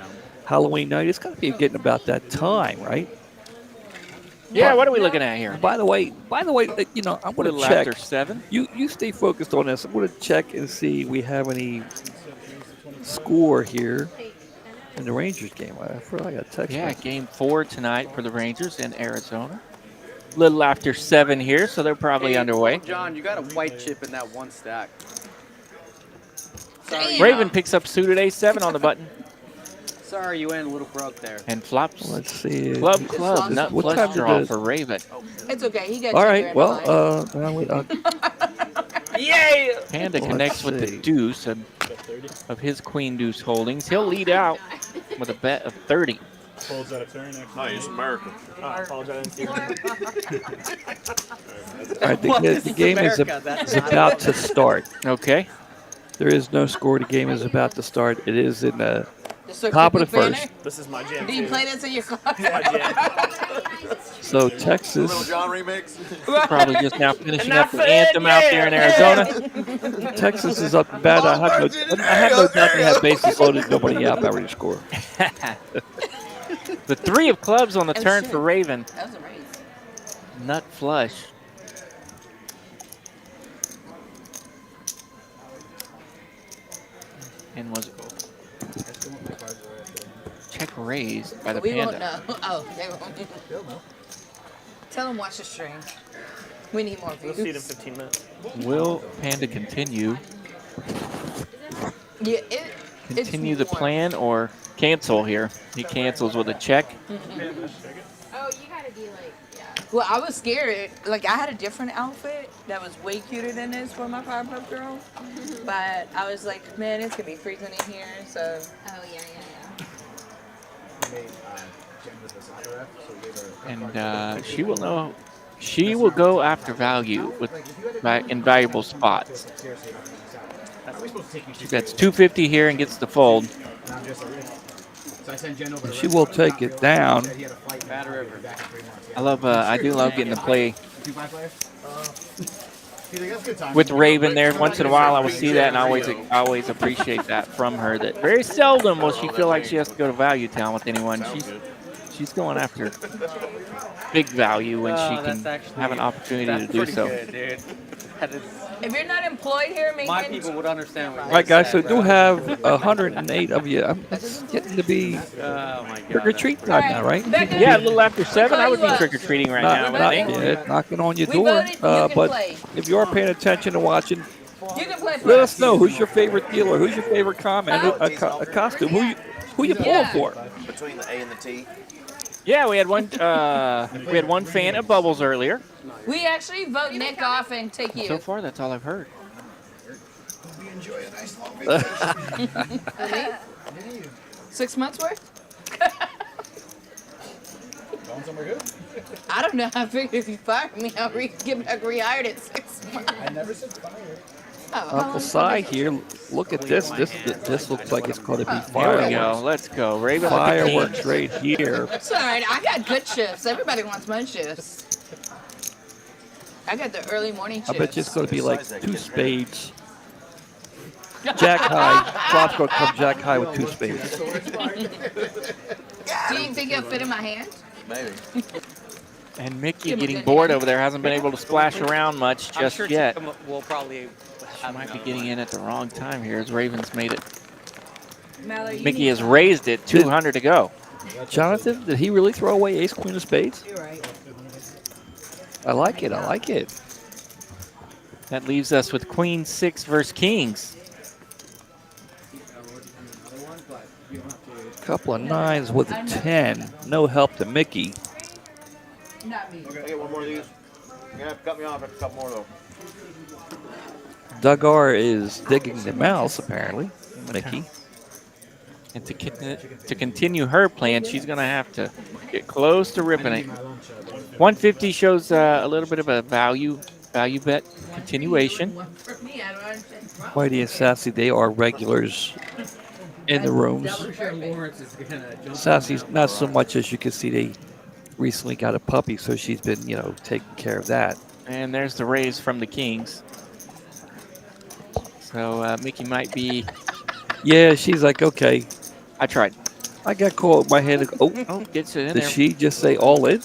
S1: Halloween night. It's got to be getting about that time, right?
S5: Yeah, what are we looking at here?
S1: By the way, you know, I'm
S5: A
S1: going
S5: little
S1: to check.
S5: after 7.
S1: You stay focused on this. I'm going to check and see if we have any score here in the Rangers game. I feel like I got a text.
S5: Yeah,
S1: message.
S5: game 4 tonight for the Rangers in Arizona. Little after 7 here, so they're probably
S9: Hey,
S5: underway.
S9: John, you got a white chip in that one stack. Sorry,
S5: Raven picks up suited A7 on the button
S9: Sorry, you went a little broke there.
S5: and flops.
S1: Let's see.
S5: Club,
S2: What
S5: nut
S1: time
S5: flush
S1: did
S5: draw
S1: the-
S5: for Raven.
S2: It's okay. He got
S1: All
S2: you
S1: right.
S2: there
S1: Well,
S2: in line.
S8: Yay!
S5: Panda
S1: Let's
S5: connects with the
S1: see.
S5: deuce of his queen deuce holdings. He'll lead out with a bet of 30.
S7: Folds out a turn. Actually.
S6: No, it's America.
S8: I apologize.
S1: All right, the game is about to start.
S5: Okay.
S1: There is no score. The game is about to start. It is in the
S2: Just so
S1: top of the
S2: keep it
S1: first.
S8: This is my jam.
S2: Do you
S8: too.
S2: play this in your car?
S8: My jam.
S1: So
S6: Little
S1: Texas,
S6: John remix.
S5: Probably just now finishing
S8: And
S5: up the
S8: I said,
S5: anthem out there in Arizona.
S1: Texas is up to bat. I have no doubt they have bases loaded. Nobody out. Not ready to score.
S5: The 3 of clubs on the
S2: Oh,
S5: turn
S2: shit.
S5: for Raven.
S2: That was a raise.
S5: Nut flush. And was check raised by the
S2: We won't
S5: Panda.
S2: know. Oh, they won't.
S4: They'll know.
S2: Tell them watch the stream. We need more
S8: We'll see it in
S2: views.
S8: 15 minutes.
S5: Will Panda continue
S2: Yeah,
S5: continue the plan or cancel here? He cancels with a check.
S3: Oh, you gotta be like, yeah.
S2: Well, I was scared. Like, I had a different outfit that was way cuter than this for my Powerpuff Girl. But I was like, man, it's going to be freezing in here. So,
S3: Oh, yeah.
S4: We made Jen with the soccer ref, so we gave her a credit
S5: And
S4: card.
S5: she will know. She will go after value with invaluable spots.
S4: Seriously, are we supposed to take you
S5: She bets 250 here and gets the fold.
S4: And I'm just like, so I sent Jen over.
S1: She will take it down.
S4: He had a flight
S9: Bad river.
S4: back in 3 months.
S5: I love. I do love getting to play
S4: 2-5 players? He's like, that's a good time.
S5: with Raven there. Once in a while, I will see that, and I always appreciate that from her. That very seldom will she feel like she has to go to Value Town with anyone. She's going after big value when she can have an opportunity to do so.
S9: Good, dude. That is,
S2: if you're not employed here, make
S9: my
S2: it.
S9: people would understand what
S1: All
S9: you're
S1: right, guys. So
S9: saying,
S1: do
S9: bro.
S1: have 108 of you. It's getting to be
S9: Oh my god.
S1: trick or treat time now, right?
S2: Becca,
S5: Yeah, a little after 7, I would be
S2: Call you up.
S5: trick or treating right now. I
S1: Not,
S5: would
S1: not
S5: think.
S1: yet. Knocking on your
S2: We
S1: door.
S2: voted, you can
S1: But
S2: play.
S1: if you are paying attention and watching,
S2: You can play for
S1: let
S2: us.
S1: us know who's your favorite dealer, who's your favorite comment, a costume, who you pulling
S2: Yeah.
S1: for.
S6: Between the A and the T.
S5: Yeah, we had one. We had one fan of Bubbles earlier.
S2: We actually vote Nick off and take
S5: So
S2: you.
S5: far, that's all I've heard.
S4: We enjoy a nice long vacation.
S2: 6 months worth?
S4: Going somewhere good?
S2: I don't know. I figured if you fired me, I'll get back rehired in 6 months.
S4: I never said fire.
S1: Uncle Si here. Look at this. This looks like it's going to be
S5: Here we
S1: fireworks.
S5: go. Let's go. Raven with the
S1: Fireworks
S5: kings.
S1: right here.
S2: That's all right. I got good shifts. Everybody wants my shifts. I got the early morning shifts.
S1: I bet you it's going to be like 2 spades. Jack high. Flop's going to come jack high with 2 spades.
S2: Do you think it'll fit in my hand?
S6: Maybe.
S5: And Mickey getting bored over there. Hasn't been able to splash around much
S9: I'm
S5: just
S9: sure
S5: yet.
S9: we'll probably
S5: She might be getting in at the wrong time here as Ravens made it.
S2: Mallory,
S5: Mickey has raised it. 200 to go.
S1: Jonathan, did he really throw away ace queen of spades?
S2: You're right.
S1: I like it. I like it.
S5: That leaves us with queen 6 versus kings.
S1: Couple of 9s with a 10. No help to Mickey.
S2: Not me.
S6: Okay, I get one more of these. You're gonna have to cut me off after a couple more though.
S1: Dugar is digging the mouse, apparently. Mickey.
S5: And to continue her plan, she's going to have to get close to ripping it. 150 shows a little bit of a value bet continuation.
S2: For me, I don't understand.
S1: Mighty and Sassy, they are regulars in the rooms. Sassy's not so much, as you can see, they recently got a puppy, so she's been, taking care of that.
S5: And there's the raise from the kings. So Mickey might be...
S1: Yeah, she's like, okay.
S5: I tried.
S1: I got caught with my hand. Oh,
S5: gets it in
S1: did
S5: there.
S1: she just say all in?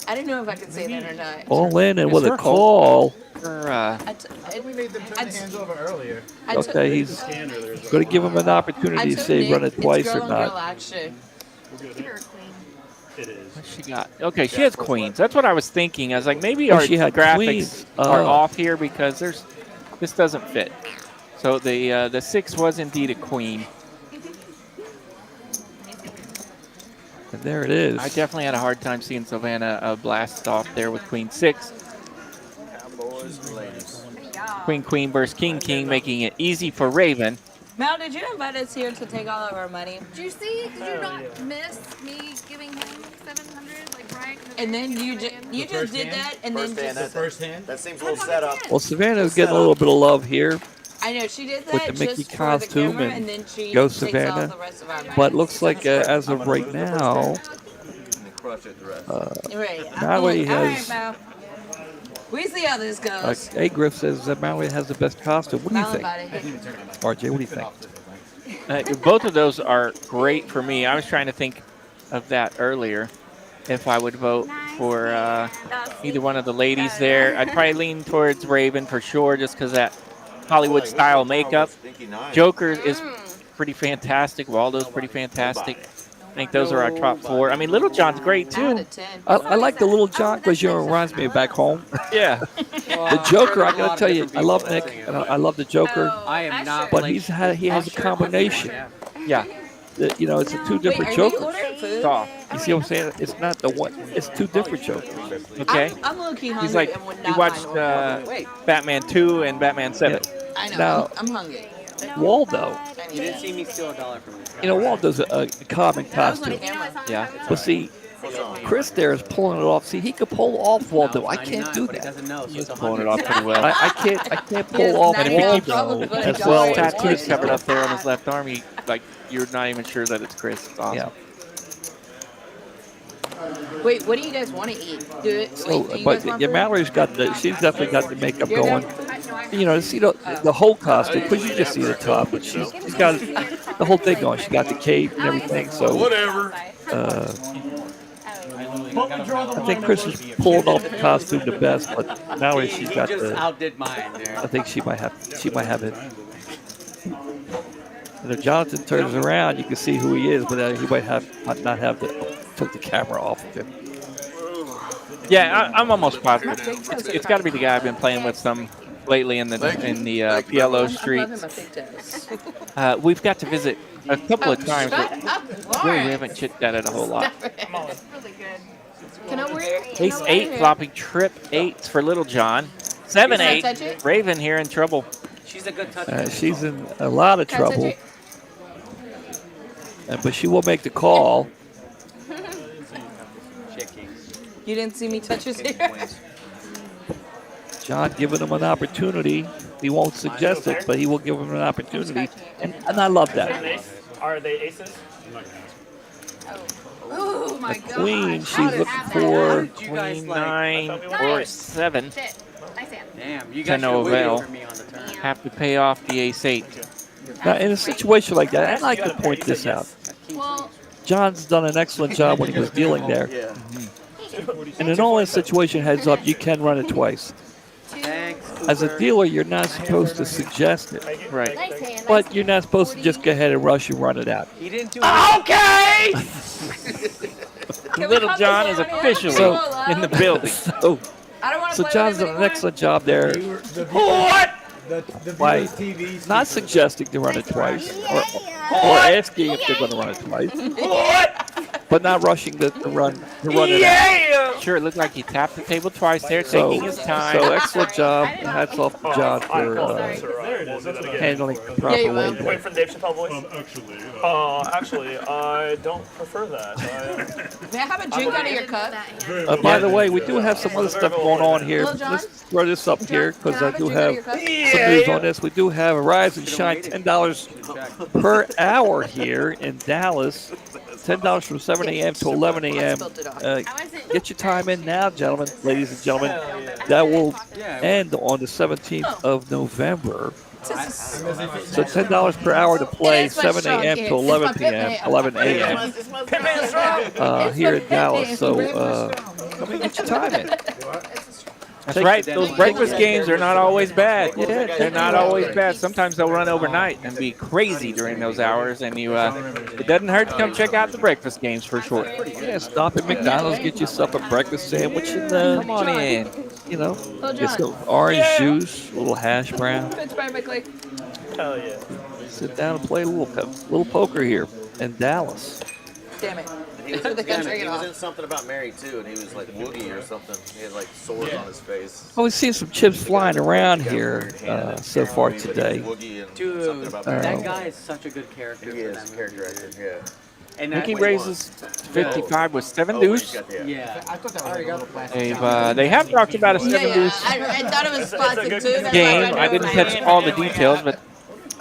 S2: I didn't know if I could say that or not.
S1: All in and
S5: It's
S1: with a
S5: her
S1: call.
S4: We made them turn the hands over earlier.
S1: Okay, he's going to give him an opportunity to say run it twice or not.
S5: What she got? Okay, she has queens. That's what I was thinking. I was like, maybe our
S1: she had
S5: graphics
S1: queens.
S5: are
S1: Oh.
S5: off here because this doesn't fit. So the 6 was indeed a queen.
S1: And there it is.
S5: I definitely had a hard time seeing Savannah blast off there with queen 6.
S6: Cowboys and ladies.
S5: Queen versus king, making it easy for Raven.
S2: Mel, did you invite us here to take all of our money?
S3: Did you see? Did you not miss me giving him 700 like right?
S2: And then you just did that, and then
S6: First hand,
S2: just
S4: First hand.
S6: that seems a little set up.
S1: Well, Savannah's getting a little bit of love here.
S2: I know she did
S1: With
S2: that
S1: the Mickey
S2: just for the
S1: costume
S2: camera,
S1: and
S2: then she
S1: go
S2: takes all
S1: Savannah.
S2: the rest of our money.
S1: But looks like as of right now,
S6: And crush it the rest.
S2: Right.
S1: Mallory
S2: All right,
S1: has.
S2: Mal. We see how this goes.
S1: A Griff says that Mallory has the best costume. What do you
S2: Mal
S1: think,
S2: about it.
S1: RJ? What do you think?
S5: Both of those are great for me. I was trying to think of that earlier. If I would vote for either one of the ladies there, I'd probably lean towards Raven for sure, just because that Hollywood style makeup. Joker is pretty fantastic. Waldo's pretty fantastic. I think those are our top 4. I mean, Little John's great too.
S1: I like the Little John because it reminds me of back home.
S5: Yeah.
S1: The Joker, I gotta tell you, I love Nick. And I love the Joker.
S9: I am not.
S1: But he has a combination.
S5: Yeah.
S1: It's a 2 different
S2: Wait, are you
S1: Jokers.
S2: ordering food?
S5: Soft.
S1: You see what I'm saying? It's not the one. It's 2 different Jokers.
S5: Okay.
S2: I'm low-key hungry
S5: He's like,
S2: and would
S5: you
S2: not
S5: watched
S2: mind ordering.
S5: Batman 2 and Batman 7.
S2: I know.
S1: Now-
S2: I'm hungry.
S1: Waldo.
S9: You didn't see me steal $1 from me.
S1: Waldo's a common
S2: I was on
S1: costume.
S2: camera.
S5: Yeah.
S1: But see, Chris there is pulling it off. See, he could pull off Waldo. I can't do
S9: But he
S1: that.
S9: doesn't know. So
S5: He's
S9: it's
S5: pulling it
S9: 100.
S5: off pretty well.
S1: I can't
S2: Yes,
S1: pull off
S2: 99
S1: Waldo
S2: probably
S1: as
S2: $1
S1: well
S2: is
S1: as
S5: Tattoos
S1: Chris.
S5: covered up there on his left arm. You're not even sure that it's Chris. It's awesome.
S1: Yeah.
S2: Wait, what do you guys want to eat? Do it.
S1: So,
S2: Wait, do you
S1: but
S2: guys want
S1: yeah,
S2: food?
S1: Mallory's she's definitely got the makeup
S2: You're
S1: going.
S2: done?
S1: See the whole costume, because you just see the top, but she's got the whole thing going. She got the cape and everything. So
S6: Whatever.
S1: I think Chris is pulling off the costume the best, but Mallory she's got
S9: just
S1: the.
S9: outdid mine there.
S1: I think she might have it. And if Jonathan turns around, you can see who he is, but he might not have took the camera off of him.
S5: Yeah, I'm almost positive. It's got to be the guy I've been playing with some lately in the PLO
S2: I'm
S5: streets.
S2: loving my pigtails.
S5: We've got to visit a couple of times,
S2: Shut
S5: but
S2: up,
S5: really
S2: Lauren.
S5: haven't chit-chatted a whole lot.
S3: Really good.
S2: Can I wear it?
S5: Ace 8 flopping trip 8s for Little John. 7-8.
S2: touch it?
S5: Raven here in trouble.
S9: She's a good toucher.
S1: She's in a lot of
S2: Can I touch
S1: trouble,
S2: it?
S1: but she will make the call.
S9: Check kings.
S2: You didn't see me touch his
S6: Kings
S2: hair?
S6: and queens.
S1: John giving him an opportunity. He won't suggest it, but he will give him an opportunity. And I love that.
S8: Are they aces?
S3: Oh my
S1: A
S3: god.
S1: queen, she's looking for
S5: Queen, 9, or 7.
S3: Shit. Nice hand.
S9: Damn, you
S5: To
S9: guys
S5: no
S9: should wait
S5: avail.
S9: for me on the turn.
S5: Have to pay off the ace-8.
S1: Now, in a situation like that, I'd like to point this out.
S3: Well,
S1: John's done an excellent job when he was dealing there.
S6: Yeah.
S1: In an all-in situation, heads up, you can run it twice.
S9: Thanks.
S1: As a dealer, you're not supposed to suggest it,
S5: Right.
S3: nice hand.
S1: but you're not supposed to just go ahead and rush and run it out.
S9: He didn't do
S5: Okay! Little John is
S2: So-
S5: officially in the building.
S1: So,
S2: I don't want to
S1: so
S2: play
S1: John's
S2: with
S1: done
S2: him
S1: an excellent job there
S5: What?
S4: The
S1: by
S4: viewers' TVs
S1: not suggesting to run it twice or asking if they're going to run it twice, but not rushing to run it out.
S5: Sure, it looked like he tapped the table twice there,
S1: So,
S5: taking his time.
S1: so excellent job. Hats off to John for handling it the proper
S2: you
S1: way.
S2: will.
S8: Wait for the Dave Chappelle voice. Actually, I don't prefer that.
S2: May I have a drink out of your cup?
S1: By the way, we do have some other stuff going on here.
S2: Hello, John?
S1: Let's throw this up here because
S2: Can
S1: I
S2: have a
S1: do
S2: drink out of
S1: have
S2: your cup?
S1: some news on this. We do have a Rise and Shine $10 per hour here in Dallas. $10 from 7 a.m. to 11 a.m. Get your time in now, gentlemen, ladies and gentlemen. That will end on the 17th of November. So $10 per hour to play, 7 a.m. to 11 p.m., 11 a.m. Here in Dallas. So come and get your time in.
S5: That's right. Those breakfast games are not always bad. They're not always bad. Sometimes they'll run overnight and be crazy during those hours. And you, it doesn't hurt to come check out the breakfast games for sure.
S1: Yeah, stop at McDonald's, get yourself a breakfast sandwich, and
S5: Come on in.
S1: you know, get some orange juice, a little hash brown.
S8: Hell yeah.
S1: Sit down and play a little poker here in Dallas.
S2: Damn it.
S6: He was,
S2: So they can
S6: he
S2: drink it
S6: was
S2: off.
S6: in something about Mary too, and he was like Woogie or something. He had like sores on his face.
S1: Oh, we've seen some chips flying around here so far today.
S6: Woogie and
S9: Dude,
S6: something about
S1: that
S6: Mary.
S9: guy is such a good character.
S6: He
S9: for
S6: is
S9: that
S6: character
S9: movie.
S6: actor, yeah.
S9: And
S5: Mickey
S9: that,
S5: raises 55 with 7
S6: Oh,
S5: deuce.
S6: he's got the-
S9: yeah.
S4: I thought that was like a little plastic.
S5: They have talked about a 7
S2: Yeah,
S5: deuce
S2: I thought it was plastic too. That's
S5: game.
S2: why
S5: I didn't catch all the details, but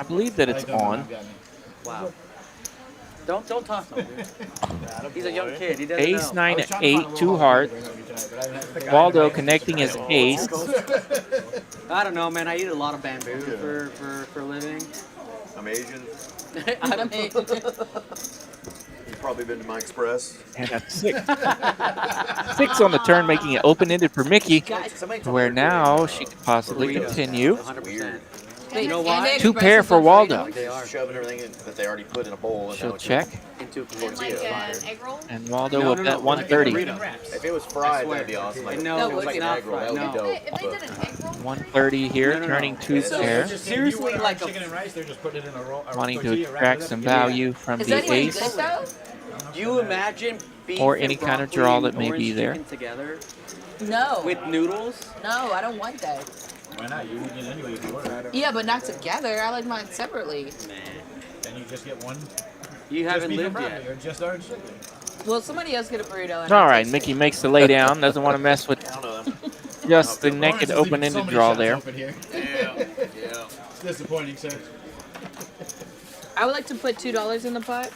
S5: I believe that it's on.
S9: Wow. Don't talk to him, dude. He's a young kid. He doesn't
S5: Ace,
S9: know.
S5: 9, 8, 2 hearts. Waldo connecting his ace.
S9: I don't know, man. I eat a lot of bamboo for a living.
S6: I'm Asian.
S2: I'm
S6: You've probably been to my Express.
S5: And a 6. 6 on the turn, making it open-ended for Mickey, where now she could possibly continue.
S9: 100%.
S2: Wait,
S9: You know why?
S2: and
S5: 2 pair for Waldo.
S9: They are
S6: Shoving everything in, that they already put in a bowl. And
S5: She'll
S6: now it's
S5: check,
S9: into
S3: And like an egg roll.
S5: and Waldo
S9: No,
S5: will
S9: no,
S5: bet
S9: no,
S5: 130.
S6: If it was fried, that'd be awesome. Like,
S9: No,
S6: if it was
S9: it's
S6: like an
S9: not
S6: egg roll, that
S9: fried,
S6: would
S9: no.
S6: be dope.
S3: If they did an egg roll.
S5: 130 here,
S9: No, no, no.
S5: turning 2 pair.
S9: Seriously, like a
S4: chicken and rice, they're just putting it in a roll.
S5: Wanting to extract some value from
S2: Is
S5: the
S2: that even good
S5: ace.
S2: though?
S9: Do you imagine beef
S5: Or
S9: and
S5: any kind of
S9: broccoli
S5: draw
S9: and
S5: that may
S9: orange
S5: be there.
S9: chicken together
S2: No.
S9: with noodles?
S2: No, I don't want that.
S4: Why not? You eat it anyway. You order.
S2: Yeah, but not together. I like mine separately.
S4: Then you just get one.
S9: You
S4: Just
S9: haven't
S4: beef and
S9: lived
S4: broccoli,
S9: yet.
S4: or just orange chicken.
S2: Well, somebody else get a burrito. And
S5: All
S2: I'll
S5: right,
S2: taste
S5: Mickey
S2: it.
S5: makes the lay down. Doesn't want to mess with
S6: I don't know.
S5: just the
S4: Lawrence
S5: naked
S4: is leaving so
S5: open-ended
S4: many
S5: draw
S4: shots
S5: there.
S4: open here.
S6: Yeah, yeah.
S4: It's disappointing, sir.
S2: I would like to put $2 in the pot.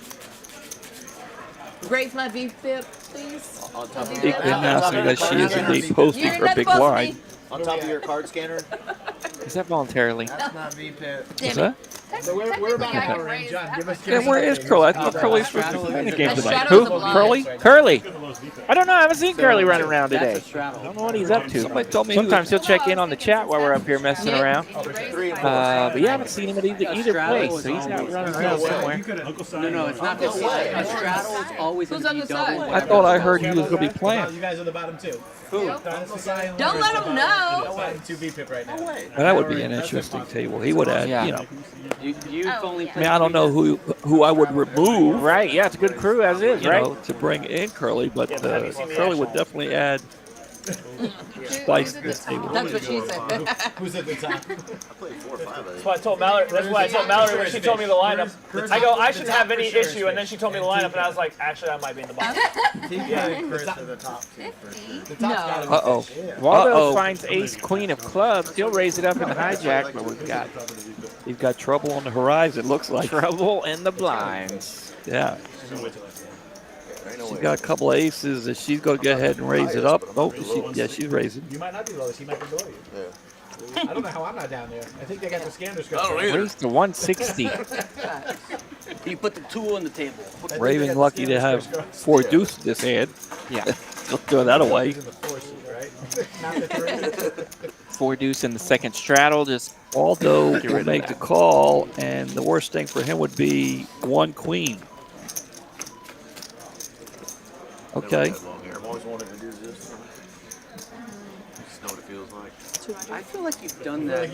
S2: Raise my beef bip, please.
S6: On top of
S1: Big
S6: your,
S1: announcing that she is indeed posting
S2: You're
S1: for a
S2: not
S1: big
S2: supposed to
S1: line.
S2: be.
S6: on top of your card scanner.
S5: Is that voluntarily?
S4: That's not V-pip.
S1: What's that?
S4: So we're about
S3: Technically, I
S4: to
S3: could
S4: raise.
S3: raise
S4: John,
S3: that
S4: give us.
S3: much.
S4: give
S1: Yeah,
S4: us
S1: where
S4: an
S1: is
S4: update.
S1: Curly? I thought Curly was supposed to be playing the game
S2: A
S1: tonight.
S2: shadow
S5: Who?
S2: is a blind.
S5: Curly? Curly? I don't know. I haven't seen Curly running around
S9: That's
S5: today.
S9: a straddle.
S5: I don't know what he's up to.
S1: Somebody told me he was-
S5: Sometimes he'll check in on the chat while we're up here messing
S2: Yeah.
S5: around.
S6: Three and four.
S5: But you haven't seen him at either
S9: straddle
S5: place,
S9: is
S5: so he's out
S9: always-
S5: running
S4: No
S5: around
S4: way.
S5: somewhere.
S4: You could've-
S9: No, it's not this. A straddle is always
S2: Who's
S9: going
S2: on
S9: to
S2: the
S9: be
S2: side?
S9: double.
S1: I thought I heard he was going to be playing.
S4: You guys are the bottom two.
S9: Who?
S2: Don't let him know.
S4: Bottom two V-pip right now.
S1: Now, that would be an interesting table. He would add,
S5: Yeah.
S1: you know.
S9: You've only
S1: I mean, I don't know who I would remove,
S5: Right, yeah, it's a good crew as is,
S1: you
S5: right?
S1: know, to bring in Curly, but Curly would definitely add Spice this table.
S2: That's what she said.
S4: Who's at the top?
S6: I played 4 or 5 of
S8: That's why I told Mallory. That's why I told Mallory when she told me the lineup. I go, I shouldn't have any issue, and then she told me the lineup, and I was like, actually, I might be in the bottom.
S6: Chris to the top 2 for sure.
S2: No.
S1: Uh-oh.
S5: Waldo finds ace queen of clubs. He'll raise it up in the hijack, but
S1: We've got trouble on the horizon, looks like.
S5: trouble in the blinds.
S1: Yeah. She's got a couple of aces that she's going to go ahead and raise it up. Oh, she's raising.
S4: You might not be lowest. He might be below you.
S6: Yeah.
S4: I don't know how I'm not down there. I think they got the scanners.
S6: I don't either.
S5: Raised to 160.
S9: You put the tool on the table.
S1: Raven lucky to have 4 deuce in this hand.
S5: Yeah.
S1: Don't throw that away.
S5: 4 deuce in the second straddle. Just
S1: Waldo will make the call, and the worst thing for him would be 1 queen. Okay.
S6: I've always wanted to do this. Just know what it feels like.
S9: I feel like you've done that.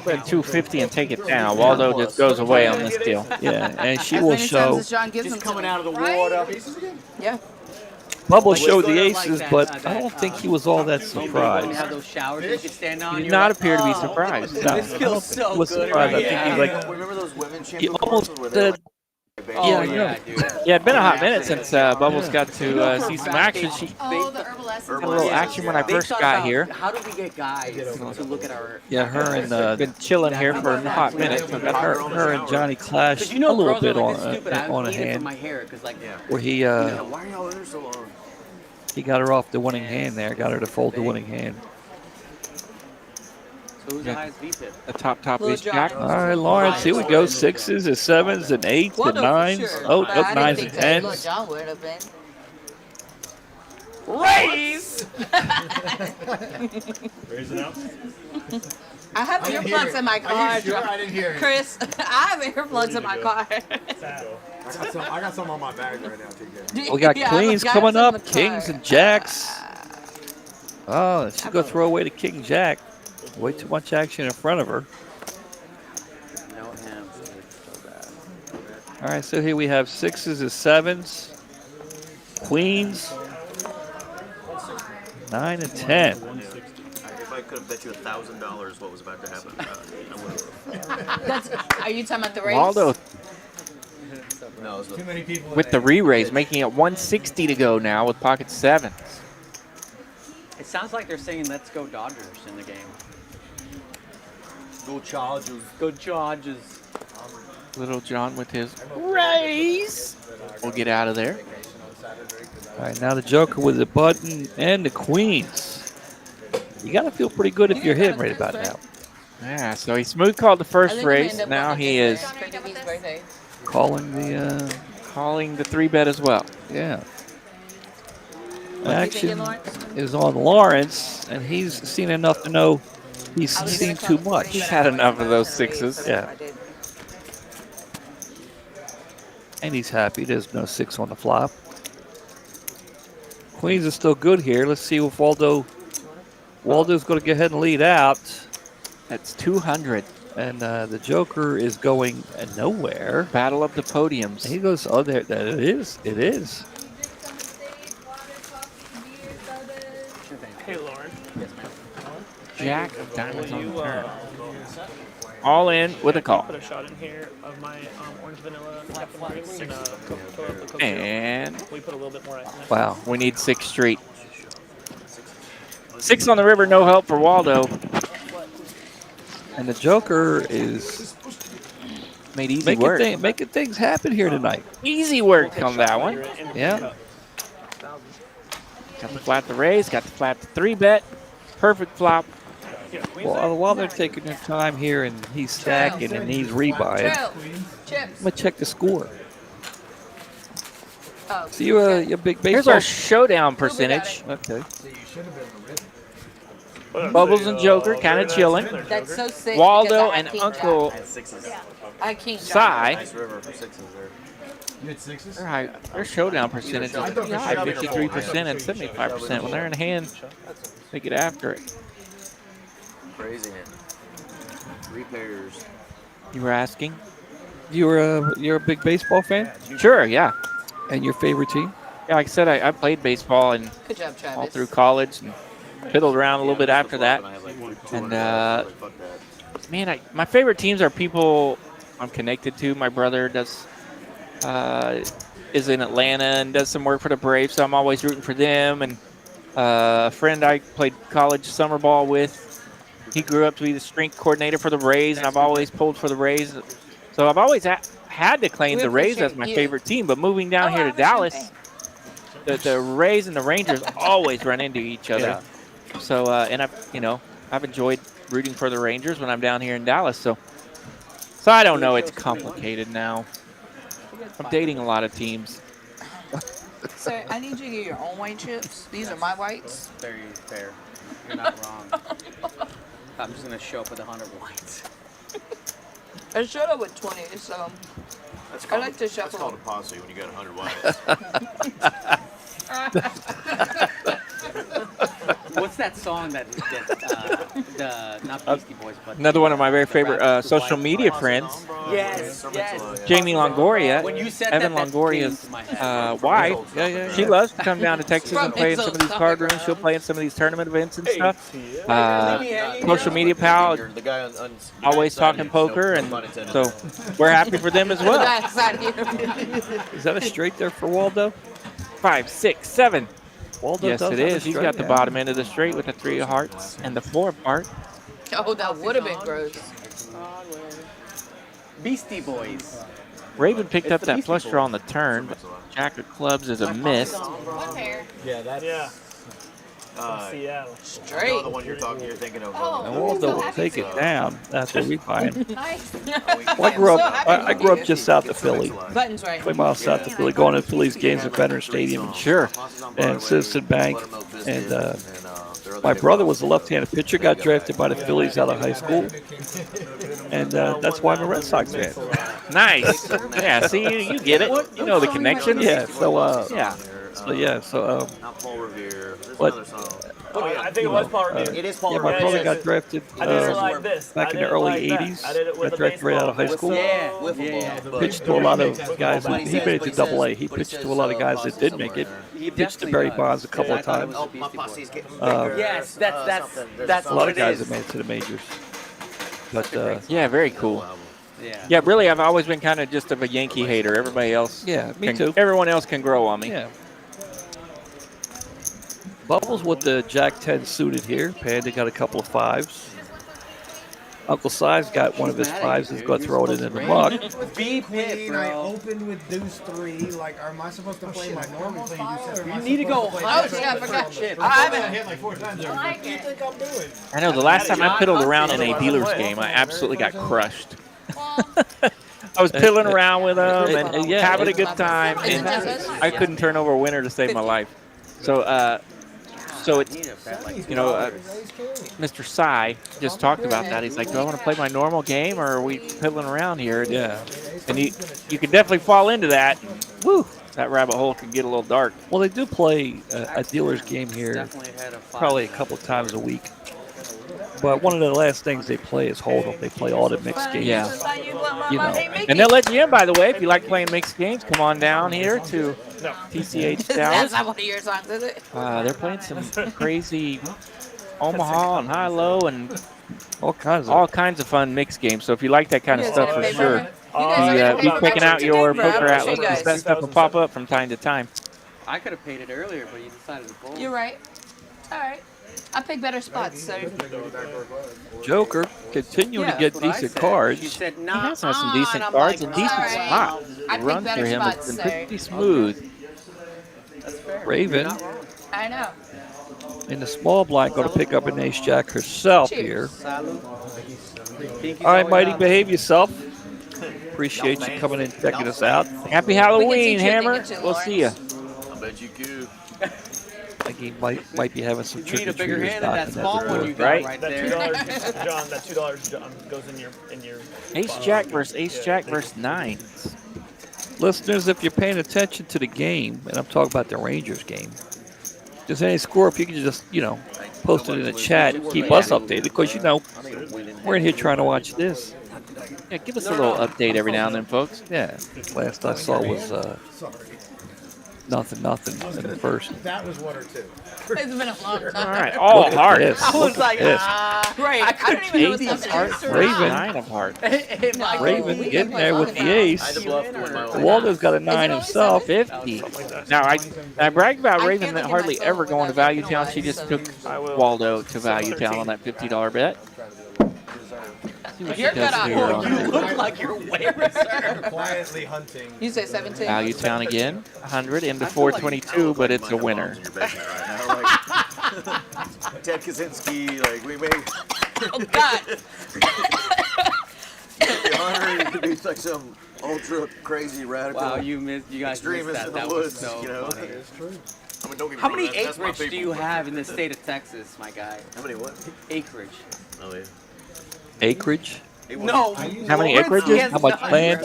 S5: put 250 and take it down. Waldo just goes away on this deal.
S1: Yeah, and she
S10: As
S1: will
S10: many times
S1: show.
S10: as John gives them to
S9: Coming
S10: me.
S9: out of the water.
S10: Yeah.
S1: Bubble
S9: Like,
S1: showed the
S9: it's like
S1: aces,
S9: that,
S1: but I don't think he was all that
S9: When you have
S1: surprised.
S9: those showers that you can stand on.
S5: He did
S9: you're
S5: not
S9: like,
S5: appear to be
S9: "Oh,
S5: surprised.
S1: No,
S9: This
S1: I don't
S9: feels
S1: think
S9: so
S1: he was
S9: good.
S1: surprised. I
S9: right
S1: think
S9: now."
S1: he's like,
S6: Remember those women
S1: he
S6: champion
S1: almost
S6: courses where they're
S1: said,
S6: like,
S9: Oh,
S1: Yeah,
S9: yeah, dude.
S5: Yeah, it'd been a hot minute since Bubbles got to see some action. She
S3: Oh, the herbal essence.
S5: had a little action when I
S9: They
S5: first
S9: thought
S5: got
S9: about,
S5: here.
S9: How do we get guys to look at our?
S1: yeah, her and
S5: Been chilling here for a hot minute. So got
S1: her and Johnny clashed
S9: Because
S1: a
S9: you know,
S1: little
S9: girls
S1: bit
S9: are like,
S1: on
S9: this stupid. I
S1: on a
S9: need it for
S1: hand
S9: my hair, because like,
S1: where he
S6: why are y'all in there so long?
S1: he got her off the winning hand there, got her to fold the winning hand.
S9: So who's the highest VPIP?
S5: the top
S2: Little
S5: ace jack.
S2: John.
S1: All right, Lawrence, here we go. 6s and 7s and 8s and 9s. Oh,
S2: But I didn't
S1: 9s
S2: think
S1: and
S2: that Lil
S1: 10s.
S2: John would have been.
S8: Raise!
S4: Raise it out.
S2: I have earplugs in my car.
S4: Are you sure? I didn't hear it.
S2: Chris, I have earplugs in my car.
S6: I got some on my bag right now, TK.
S1: We got
S2: Yeah, I
S1: queens
S2: got
S1: coming
S2: some in
S1: up,
S2: the
S1: kings
S2: car.
S1: and jacks. Oh, she's going to throw away the king jack. Way too much action in front of her.
S9: No hands. So bad.
S1: All right, so here we have 6s and 7s, queens, 9 and 10.
S6: If I could have bet you $1,000 what was about to happen, I would have.
S2: That's, are you talking about the race?
S5: Waldo
S6: No, it was
S4: Too many people.
S5: with the re-raise, making it 160 to go now with pocket 7s.
S9: It sounds like they're saying "Let's go Dodgers" in the game.
S6: Go Chargers.
S9: Go Dodgers.
S5: Little John with his raise. We'll get out of there.
S1: All right, now the joker with the button and the queens. You got to feel pretty good if you're him right about now.
S5: Yeah, so he smooth called the first race. Now he is
S2: For Dewey's birthday.
S1: Calling the,
S5: calling the 3-bet as well.
S1: yeah.
S2: What you
S1: Action
S2: thinking, Lawrence?
S1: is on Lawrence, and he's seen enough to know he's seen too much.
S5: He's had enough of those 6s.
S1: Yeah.
S2: I did.
S1: And he's happy. There's no 6 on the flop. Queens is still good here. Let's see if Waldo's going to go ahead and lead out.
S5: That's 200.
S1: And the joker is going nowhere.
S5: Battle of the podiums.
S1: And he goes, oh, there, it is. It is.
S8: Hey, Lauren.
S5: Jack of diamonds
S8: Will
S5: on
S8: you
S5: the turn. All in with a call.
S8: put a shot in here of my orange vanilla Captain Crunch and fill up the Coke
S5: And
S8: Zero? We put a little bit more ice in it.
S1: Wow.
S5: we need 6 straight. 6 on the river, no help for Waldo.
S1: And the joker is
S5: Made easy work.
S1: making things happen here tonight.
S5: Easy work on that one.
S1: Yeah.
S5: Got the flat to raise, got the flat to 3-bet. Perfect flop.
S1: Well, while they're taking their time here and he's stacking and he's rebuying, I'm
S2: True. Chips.
S1: going to check the score.
S2: Oh,
S1: So you're a big baseball.
S5: Here's our showdown percentage.
S1: Okay.
S5: Bubbles and Joker kind of chilling.
S2: That's so sick.
S5: Waldo
S2: because I
S5: and
S2: had king
S5: Uncle
S2: jack.
S6: 6s.
S2: I had king jack.
S5: Cy.
S6: Nice river for 6s there.
S4: You had 6s?
S5: Their showdown percentage is pretty high, 53% and 75%. When they're in hand, they get after it.
S6: Crazy hand. 3 pairs.
S5: You were asking?
S1: You're a big baseball fan?
S5: Sure, yeah.
S1: And your favorite team?
S5: Yeah, like I said, I played baseball and
S2: Good job, Travis.
S5: all through college. And fiddled around a little bit after that. And man, my favorite teams are people I'm connected to. My brother is in Atlanta and does some work for the Braves, so I'm always rooting for them. And a friend I played college summer ball with, he grew up to be the strength coordinator for the Rays, and I've always pulled for the Rays. So I've always had to claim the Rays as my favorite team. But moving down here to Dallas, the Rays and the Rangers always run into each other. Yeah. So and I've enjoyed rooting for the Rangers when I'm down here in Dallas. So I don't know. It's complicated now. I'm dating a lot of teams.
S2: Sir, I need you to get your own white chips. These are my whites.
S9: Very fair. You're not wrong. I'm just gonna show up with 100 whites.
S2: I showed up with 20, so I like to shuffle.
S6: That's called a posse when you got 100 whites.
S9: What's that song that not Beastie Boys, but
S5: another one of my very favorite social media friends.
S9: Yes.
S5: Jamie Longoria,
S9: When you said
S5: Evan
S9: that
S5: Longoria's wife. She loves to come down to Texas and play in some of these card rooms. She'll play in some of these tournament events and stuff. Social media pal, always talking poker, and so we're happy for them as well.
S1: Is that a straight there for Waldo?
S5: 5, 6, 7.
S1: Waldo
S5: yes, it is. He's got the bottom end of the straight with the 3 of hearts and the 4 of hearts.
S2: Oh, that would have been gross.
S9: Beastie Boys.
S5: Raven picked up that flush draw on the turn, but Jack of clubs is a miss.
S3: One pair.
S4: Yeah, that's
S8: Seattle.
S2: Straight.
S6: The one you're thinking of.
S1: And Waldo will take it down. That's what we find.
S3: Nice.
S1: Well, I grew up just south of Philly,
S2: Buttons right.
S1: 20 miles south of Philly, going to Phillies games at Veterans Stadium.
S5: Sure.
S1: And Citizen Bank. And my brother was a left-handed pitcher, got drafted by the Phillies out of high school. And that's why I'm a Red Sox fan.
S5: Nice. Yeah, see, you get it. You know the connection.
S1: Yeah, so,
S6: Not Paul Revere. There's
S1: but,
S6: another song.
S8: I think it was Paul Revere.
S6: It is Paul
S1: yeah,
S6: Revere.
S1: my brother got drafted
S8: I did it like this.
S1: back in the early 80s. Got drafted right out of high school. Pitched to a lot of guys. He made it to Double A. He pitched to a lot of guys that did make it. He pitched to Barry Bonds a couple of times.
S9: Yes, that's
S1: a lot of guys that made it to the majors. But
S5: yeah, very cool. Yeah, really, I've always been kind of just of a Yankee hater. Everybody else,
S1: me too.
S5: Everyone else can grow on me.
S1: Yeah. Bubbles with the Jack 10 suited here. Panda got a couple of 5s. Uncle Si's got one of his 5s. He's going to throw it into the muck.
S7: Queen, I opened with deuce 3. Like, am I supposed to play my normal thing?
S9: You need to go high.
S2: Oh, yeah, I forgot.
S9: Shit.
S2: I haven't
S7: hit like 4 times.
S3: I like it.
S7: What do you think I'm doing?
S5: I know the last time I piddled around in a dealer's game, I absolutely got crushed. I was piddling around with them and having a good time, and I couldn't turn over a winner to save my life. So it's, Mr. Sai just talked about that. He's like, do I want to play my normal game, or are we piddling around here?
S1: Yeah.
S5: And you can definitely fall into that. Woo! That rabbit hole can get a little dark.
S1: Well, they do play a dealer's game here probably a couple times a week. But one of the last things they play is Hold'em. They play all the mixed games.
S5: Yeah.
S1: You know.
S5: And they'll let you in, by the way. If you like playing mixed games, come on down here to TCH Dallas.
S2: That's not one of your songs, is it?
S5: They're playing some crazy Omaha and high-low and all kinds of fun mixed games. So if you like that kind of stuff, for sure, be checking out your poker atlas because that stuff will pop up from time to time.
S9: I could have paid it earlier, but you decided to fold.
S2: You're right. All right. I pick better spots, so.
S1: Joker continuing to get decent cards.
S9: She said,
S5: He has some decent cards and decent spots.
S2: I
S5: The run
S2: pick
S5: for
S2: better
S5: him
S2: spots,
S5: has been
S2: sir.
S5: pretty smooth.
S1: Raven
S2: I know.
S1: in the small blind going to pick up an ace jack herself here. All right, Mighty, behave yourself. Appreciate you coming in and checking us out.
S5: Happy Halloween, Hammer. We'll see you.
S6: I bet you could.
S1: I think he might be having some trick or
S9: bigger
S1: treaters
S9: hand than that
S1: knocking
S9: small
S1: at the
S9: one
S1: door.
S9: you got
S5: Right?
S9: right
S8: That
S9: there.
S8: $2, John. That $2 goes in your.
S5: Ace Jack versus Ace Jack versus 9.
S1: Listeners, if you're paying attention to the game, and I'm talking about the Rangers game, if there's any score, if you can just, post it in the chat and keep us updated, because, we're in here trying to watch this.
S5: Yeah, give us a little update every now and then, folks.
S1: Yeah, last I saw was Nothing in the first.
S7: That was 1 or 2.
S2: It's been a long time.
S5: All right, all
S1: Look at
S5: heart.
S1: this.
S2: I was like,
S1: this.
S2: great. I don't even know what's
S5: 80
S2: up
S5: hearts,
S2: to
S1: Raven.
S5: 9 of hearts.
S1: Raven getting there with the ace.
S6: I had to bluff to win my own.
S1: Waldo's got a 9 himself.
S5: 50. Now, I bragged about
S2: I
S5: Raven
S2: can't
S5: that
S2: look at
S5: hardly
S2: my
S5: ever
S2: phone
S5: going to
S2: without
S5: Value
S2: looking
S5: Town.
S2: away,
S5: She just
S2: so-
S5: took Waldo to Value Town on that $50 bet. See what she
S2: You're
S5: does
S2: good on
S5: here
S2: hold.
S5: on
S2: You look like you're way reserved.
S4: Quietly hunting.
S2: You say 17?
S5: Value Town again. 100 into 422, but it's a winner.
S6: Ted Kaczynski, like we made.
S2: Oh, God.
S6: Honor to be like some ultra crazy radical.
S9: Wow, you guys missed
S6: extremist
S9: that.
S6: in the
S9: That
S6: woods,
S9: was so
S6: you know.
S9: funny.
S6: It's true. I mean, don't get me
S9: How
S6: wrong,
S9: many
S6: that's my
S9: acreage do
S6: people,
S9: you
S6: but-
S9: have in the state of Texas, my guy?
S6: How many what?
S9: Acreage.
S6: Oh yeah.
S1: Acreage?
S9: No.
S1: How many acreages? How much land?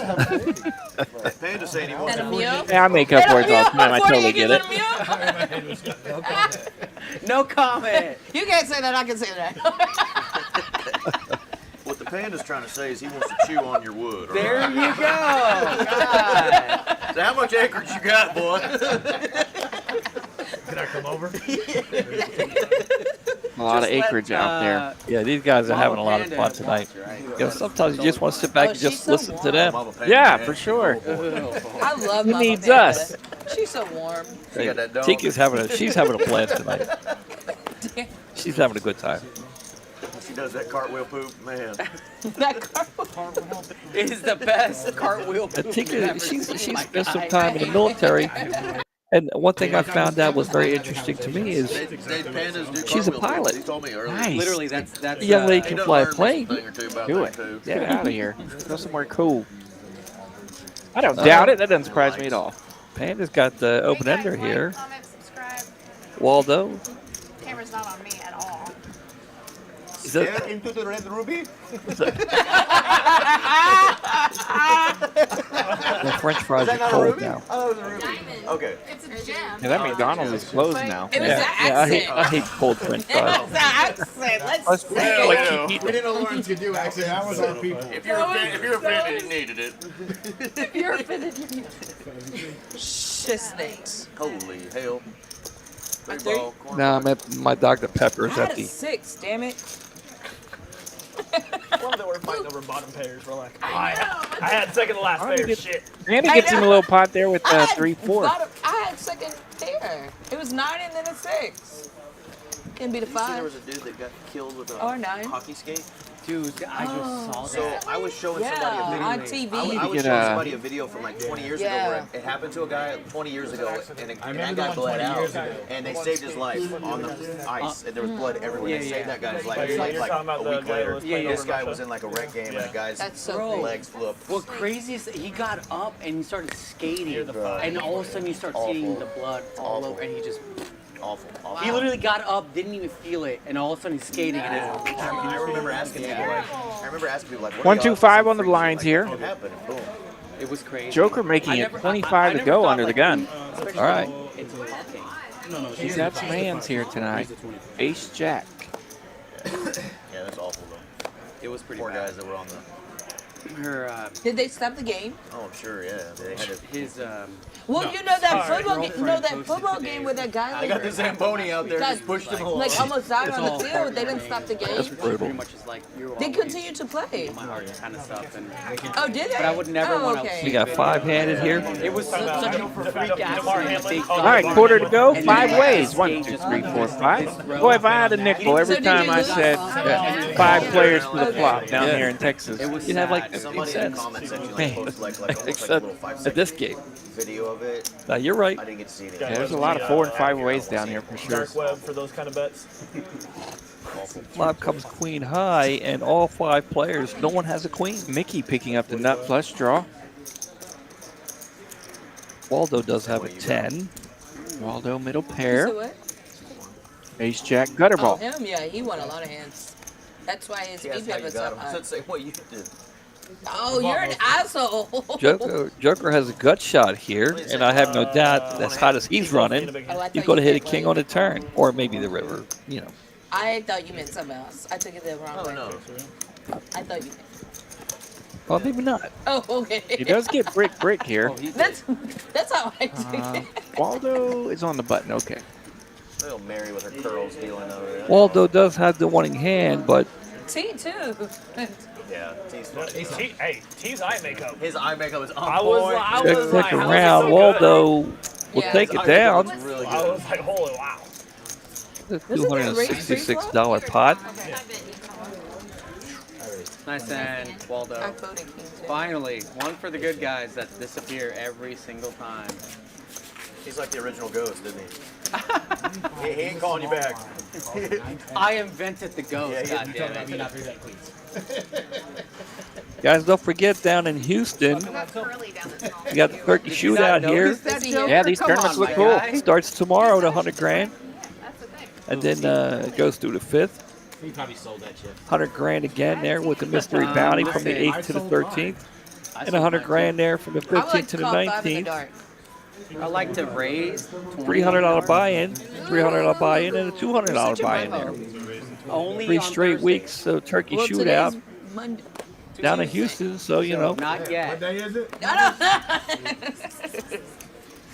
S6: Panda saying he wants
S2: And a
S6: to
S2: mule?
S5: Yeah, I make up words all the time. I
S2: 40
S5: totally
S2: acres
S5: get
S2: and a
S5: it.
S2: mule?
S9: No comment.
S2: You can't say that. I can say that.
S6: What the panda's trying to say is he wants to chew on your wood. all
S9: There
S6: right?
S9: you go. God.
S6: So how much acreage you got, boy?
S4: Can I come over?
S5: A lot of acreage out there.
S1: Yeah, these guys are having a lot of fun tonight. You know, sometimes you just want to sit back and just listen to them.
S5: Yeah, for sure.
S2: I love
S5: Who
S2: Mama
S5: needs
S2: Panda.
S5: us?
S2: She's so warm.
S6: You got that dog?
S1: Tika's she's having a blast tonight. She's having a good time.
S6: She does that cartwheel poop, man.
S2: That cartwheel.
S9: It is the best cartwheel poop you've
S1: Tika,
S9: ever
S1: she's
S9: seen, my
S1: spent some
S9: guy.
S1: time in the military. And one thing I found out was very interesting to me is
S6: Pandas do
S1: she's a
S6: cartwheel
S1: pilot.
S6: poops. He told me earlier.
S5: Nice.
S9: Literally, that's.
S1: the young lady
S6: He
S1: can
S6: does
S1: fly a
S6: learn
S1: plane.
S6: a thing or two about
S5: Do
S6: that,
S5: it.
S6: too.
S5: Get out of here. Go somewhere cool. I don't doubt it. That doesn't surprise me at all.
S1: Panda's got the open ender here.
S3: Comment, subscribe.
S1: Waldo.
S3: Camera's not on me at all.
S1: Is that,
S6: Stare into the red ruby.
S1: the French fries are cold now.
S6: Oh, it was a ruby. Okay.
S3: It's a gem.
S5: Yeah, that McDonald's is closed now.
S2: It was
S1: Yeah,
S2: the
S1: yeah,
S2: accent.
S1: I hate cold French
S2: It was
S1: fries.
S2: the accent. Let's
S1: Let's
S2: say
S1: like
S2: it.
S1: keep
S4: We
S1: eating.
S4: didn't know Lawrence could do accent. That was our people.
S6: If you're offended, you needed it.
S3: If you're offended, you need
S2: Shit snakes.
S6: Holy hell.
S2: A
S6: Three
S2: three?
S6: ball, corner
S1: Now I'm
S6: ball.
S1: at my Dr. Pepper's
S2: I had
S1: at
S2: a
S1: the
S2: 6, damn it.
S8: One that we're fighting over bottom pairs. We're like, I had second to last
S5: Why
S8: pair.
S5: did-
S8: Shit.
S5: Randy gets him a little pot there with
S2: I had
S5: 3-4.
S2: I had second pair. It was 9 and then a 6. Can be the
S6: Did you see there
S2: 5.
S6: was a dude that got killed with a
S2: Or 9.
S6: hockey skate?
S9: Dude, I just saw
S6: So
S9: that.
S6: I was showing
S2: Yeah,
S6: somebody a video.
S2: on
S6: I
S2: TV.
S6: was
S5: get
S6: showing
S5: a-
S6: somebody a video from like 20 years ago where it happened to a guy 20 years ago, and that guy bled out, and they saved his life on the ice, and there was blood everywhere. They saved that guy's life. It was
S8: You're
S6: like
S8: talking about
S6: a
S8: the
S6: week
S8: guy
S6: later.
S8: that was playing
S6: This
S8: over
S6: guy
S8: Russia?
S6: was in like a wreck game, and a guy's
S2: That's so cool.
S6: legs flew up.
S9: What crazy is he got up and he started skating,
S6: five.
S9: and all of a sudden you start seeing
S6: Awful.
S9: the blood all
S6: Awful.
S9: over, and he just.
S6: Awful.
S9: He literally got up, didn't even feel it, and all of a sudden he's skating, and it's.
S6: I remember asking people like, what are
S5: 1,
S6: the
S5: 2,
S6: odds
S5: 5
S6: that
S5: on the
S6: some
S5: blinds
S6: freak
S5: here.
S6: shit happened? Boom.
S9: It was crazy.
S5: Joker making
S9: I
S5: it
S9: never-
S5: 25
S9: I
S5: to
S9: never
S5: go
S9: thought,
S5: under the
S9: like,
S5: gun.
S9: especially
S1: All right.
S9: It's talking.
S5: He's had some hands here tonight. Ace Jack.
S6: Yeah, that's awful though.
S9: It was pretty
S6: Poor
S9: bad.
S6: guys that were on the.
S9: Her,
S2: Did they stop the game?
S6: Oh, I'm sure. Yeah, they had to.
S9: his,
S2: Well,
S8: No.
S2: you know that
S8: Sorry.
S2: football game. No, that
S9: Girlfriend
S2: football
S9: posted
S2: game
S9: today.
S2: where that guy
S6: They got the Zamboni out there, just pushed him along.
S2: like almost died
S9: It's
S2: on the
S9: all
S2: field. They didn't stop the
S1: That's
S2: game.
S1: brutal.
S9: pretty much is like you're
S2: They
S9: always
S2: continued to play.
S9: my heart kind of stuff, and
S2: Oh, did they?
S9: but I would never
S2: oh,
S9: want to.
S2: okay.
S1: We got 5-handed here.
S9: It was such a freak
S8: DeMar
S9: accident.
S8: Hamlin.
S9: Big
S8: All
S5: All right,
S9: time.
S5: quarter to go.
S9: And
S5: 5
S9: then
S5: ways.
S9: skate
S5: 1, 2,
S9: just
S5: 3, 4,
S9: went
S5: 5. Boy, if I had a nickel every
S2: So did
S5: time
S2: you
S5: I
S2: lose?
S5: said
S2: Yeah.
S5: 5 players for the
S2: Okay.
S5: flop down
S1: Yeah.
S5: here in Texas.
S9: It was
S1: You'd have like
S9: sad.
S1: 15
S6: Somebody in the
S1: cents.
S6: comment section
S1: Man.
S6: posted like almost like a
S1: Except
S6: little 5
S1: at this
S6: second
S1: game.
S6: video of it.
S1: Now, you're right.
S6: I didn't get to see it.
S8: Yeah,
S5: Yeah, there's a lot of 4 and 5 ways down here for sure.
S8: Dark web for those kind of bets.
S1: Flop comes queen high, and all 5 players, no one has a queen.
S5: Mickey picking up the nut flush draw.
S1: Waldo does have a 10.
S5: Waldo middle
S2: You
S5: pair.
S2: said what?
S5: Ace Jack gutter
S2: Oh,
S5: ball.
S2: him? Yeah, he won a lot of hands. That's why his
S6: Yeah, that's how
S2: BPM
S6: you
S2: is
S6: got
S2: so
S6: him.
S2: high.
S6: Let's say what you did.
S2: Oh, you're an asshole.
S1: Joker has a gut shot here, and I have no doubt as hot as he's running,
S2: Oh, I
S1: he's
S2: thought
S1: going to
S2: you
S1: hit a
S2: meant
S1: king
S2: like-
S1: on a turn, or maybe the river, you know.
S2: I thought you meant something else. I took it the wrong
S6: Oh
S2: way.
S6: no.
S2: I thought you meant.
S1: Well, maybe not.
S2: Oh, okay.
S5: He does get brick here.
S2: That's how I took it.
S5: Waldo is on the button. Okay.
S6: Little Mary with her curls dealing over there.
S1: Waldo does have the winning hand, but
S2: T too.
S6: Yeah, T's funny.
S8: Hey, T's eye makeup.
S6: His eye makeup is on
S8: I was
S1: check
S8: like, how is it
S1: around.
S8: so good?
S1: Waldo will
S2: Yeah,
S1: take
S6: His
S1: it
S6: eye
S1: down.
S6: makeup is really
S8: I
S6: good.
S8: was like, holy wow.
S1: The $266 pot.
S9: Nice and
S2: I
S9: Waldo.
S2: voted King too.
S9: Finally, one for the good guys that disappear every single time.
S6: He's like the original ghost, isn't he? He ain't calling you back.
S9: I invented the ghost,
S6: Yeah,
S9: goddammit.
S1: Guys, don't forget down in Houston, you got the turkey shootout here.
S5: Yeah, these tournaments look cool.
S1: Starts tomorrow at 100 grand, and then it goes through the 5th.
S4: He probably sold that shit.
S1: 100 grand again there with the mystery bounty from the 8th to the 13th, and 100 grand there from the
S2: I would like
S1: 15th
S2: to
S1: to the
S2: call 5 in the
S1: 19th.
S2: dark.
S9: I like to raise
S1: $300 buy-in, $300 buy-in, and a $200 buy-in there.
S9: only
S1: 3
S9: on
S1: straight
S9: Thursdays.
S1: weeks, so turkey
S2: Well,
S1: shootout
S2: today's Monday.
S1: down in Houston. So you know,
S9: Not
S7: What
S9: yet.
S7: day is it?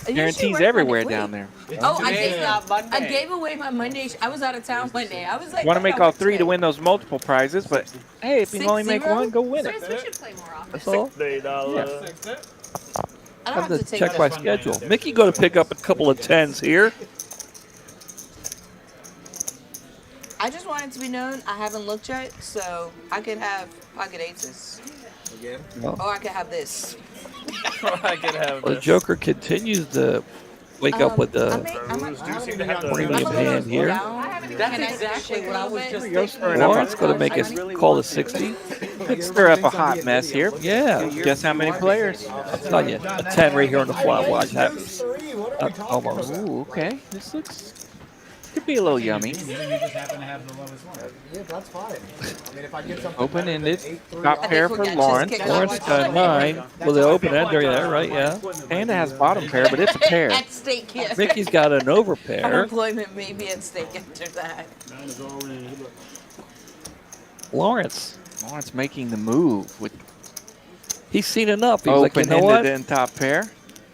S5: Guarantees everywhere down there.
S2: Oh, I
S9: Today's
S2: gave,
S9: not Monday.
S2: I gave away my Monday. I was out of town Monday. I was like,
S5: Want to
S2: I
S5: make
S2: got
S5: all
S2: my
S5: 3 to
S2: check.
S5: win those multiple prizes, but hey, if you can only make
S2: 6-0?
S5: one, go win it.
S3: Chris, we should play more often.
S1: that's all.
S8: $60.
S2: I
S1: I
S2: don't
S1: have to
S2: have to take
S1: check my schedule. Mickey going to pick up a couple of 10s here.
S2: I just want it to be known I haven't looked yet, so I could have pocket aces.
S7: Again?
S1: Well,
S2: Or I could have this.
S8: I could have
S1: the
S8: this.
S1: Joker continues to wake up with
S2: I
S1: the
S8: You seem to have the
S1: premium hand here.
S9: That's exactly what I was just thinking.
S1: Lawrence going to make us call a 60.
S5: Could stir up a hot mess here.
S1: Yeah,
S5: Guess how many players?
S1: I'll tell you, a 10 right here on the flop. Watch happens. Almost.
S5: Ooh, okay. This looks could be a little yummy.
S4: You just happen to have the lowest one.
S7: Yeah, that's fine. I mean, if I get something
S5: Open-ended.
S7: 8-3,
S5: Top pair for Lawrence.
S1: Lawrence got 9 with the open ender there, right? Yeah.
S5: Panda has bottom pair, but it's a pair.
S2: At stake, yes.
S1: Mickey's got an overpair.
S2: Unemployment may be at stake after that.
S1: Lawrence,
S5: Lawrence making the move with
S1: he's seen enough. He's like, you know what?
S5: open-ended and top pair.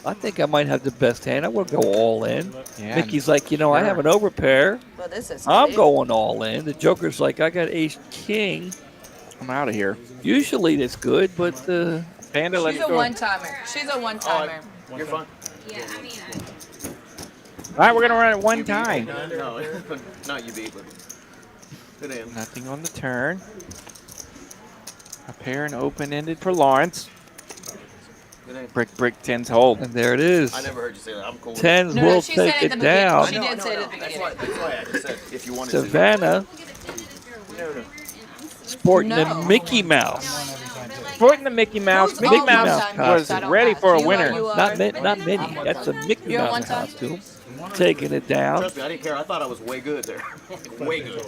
S1: I think I might have the best hand. I will go all in.
S5: Yeah.
S1: Mickey's like, you know, I have an overpair.
S2: Well, this is
S1: I'm
S2: good.
S1: going all in. The Joker's like, I got ace king.
S5: I'm out of here.
S1: Usually that's good, but
S5: Panda, let's
S2: She's a
S5: go.
S2: one-timer. She's a one-timer.
S6: You're fine.
S3: Yeah, I mean,
S5: All right, we're gonna run it one time.
S6: No, not you beat, but good hand.
S5: Nothing on the turn. A pair and open-ended for Lawrence.
S6: Good hand.
S5: Brick, 10s hold.
S1: and there it is.
S6: I never heard you say that. I'm cool.
S1: 10s
S2: No,
S1: will
S2: she said
S1: take
S2: at the
S1: it
S2: beginning.
S1: down.
S2: She did say it at the
S6: That's
S2: beginning.
S6: why I just said if you wanted to.
S1: Savannah sporting
S2: No.
S1: the Mickey Mouse.
S5: Sporting the Mickey Mouse.
S2: Who's
S5: Mickey
S2: all
S5: Mouse
S2: one-time?
S5: was
S2: I don't
S5: ready
S2: have.
S5: for a
S2: You are-
S5: winner.
S2: you are-
S1: Not Minnie. That's a Mickey
S2: You're a
S1: Mouse
S2: one-time?
S1: costume. Taking it down.
S6: Trust me, I didn't care. I thought I was way good there. Way good.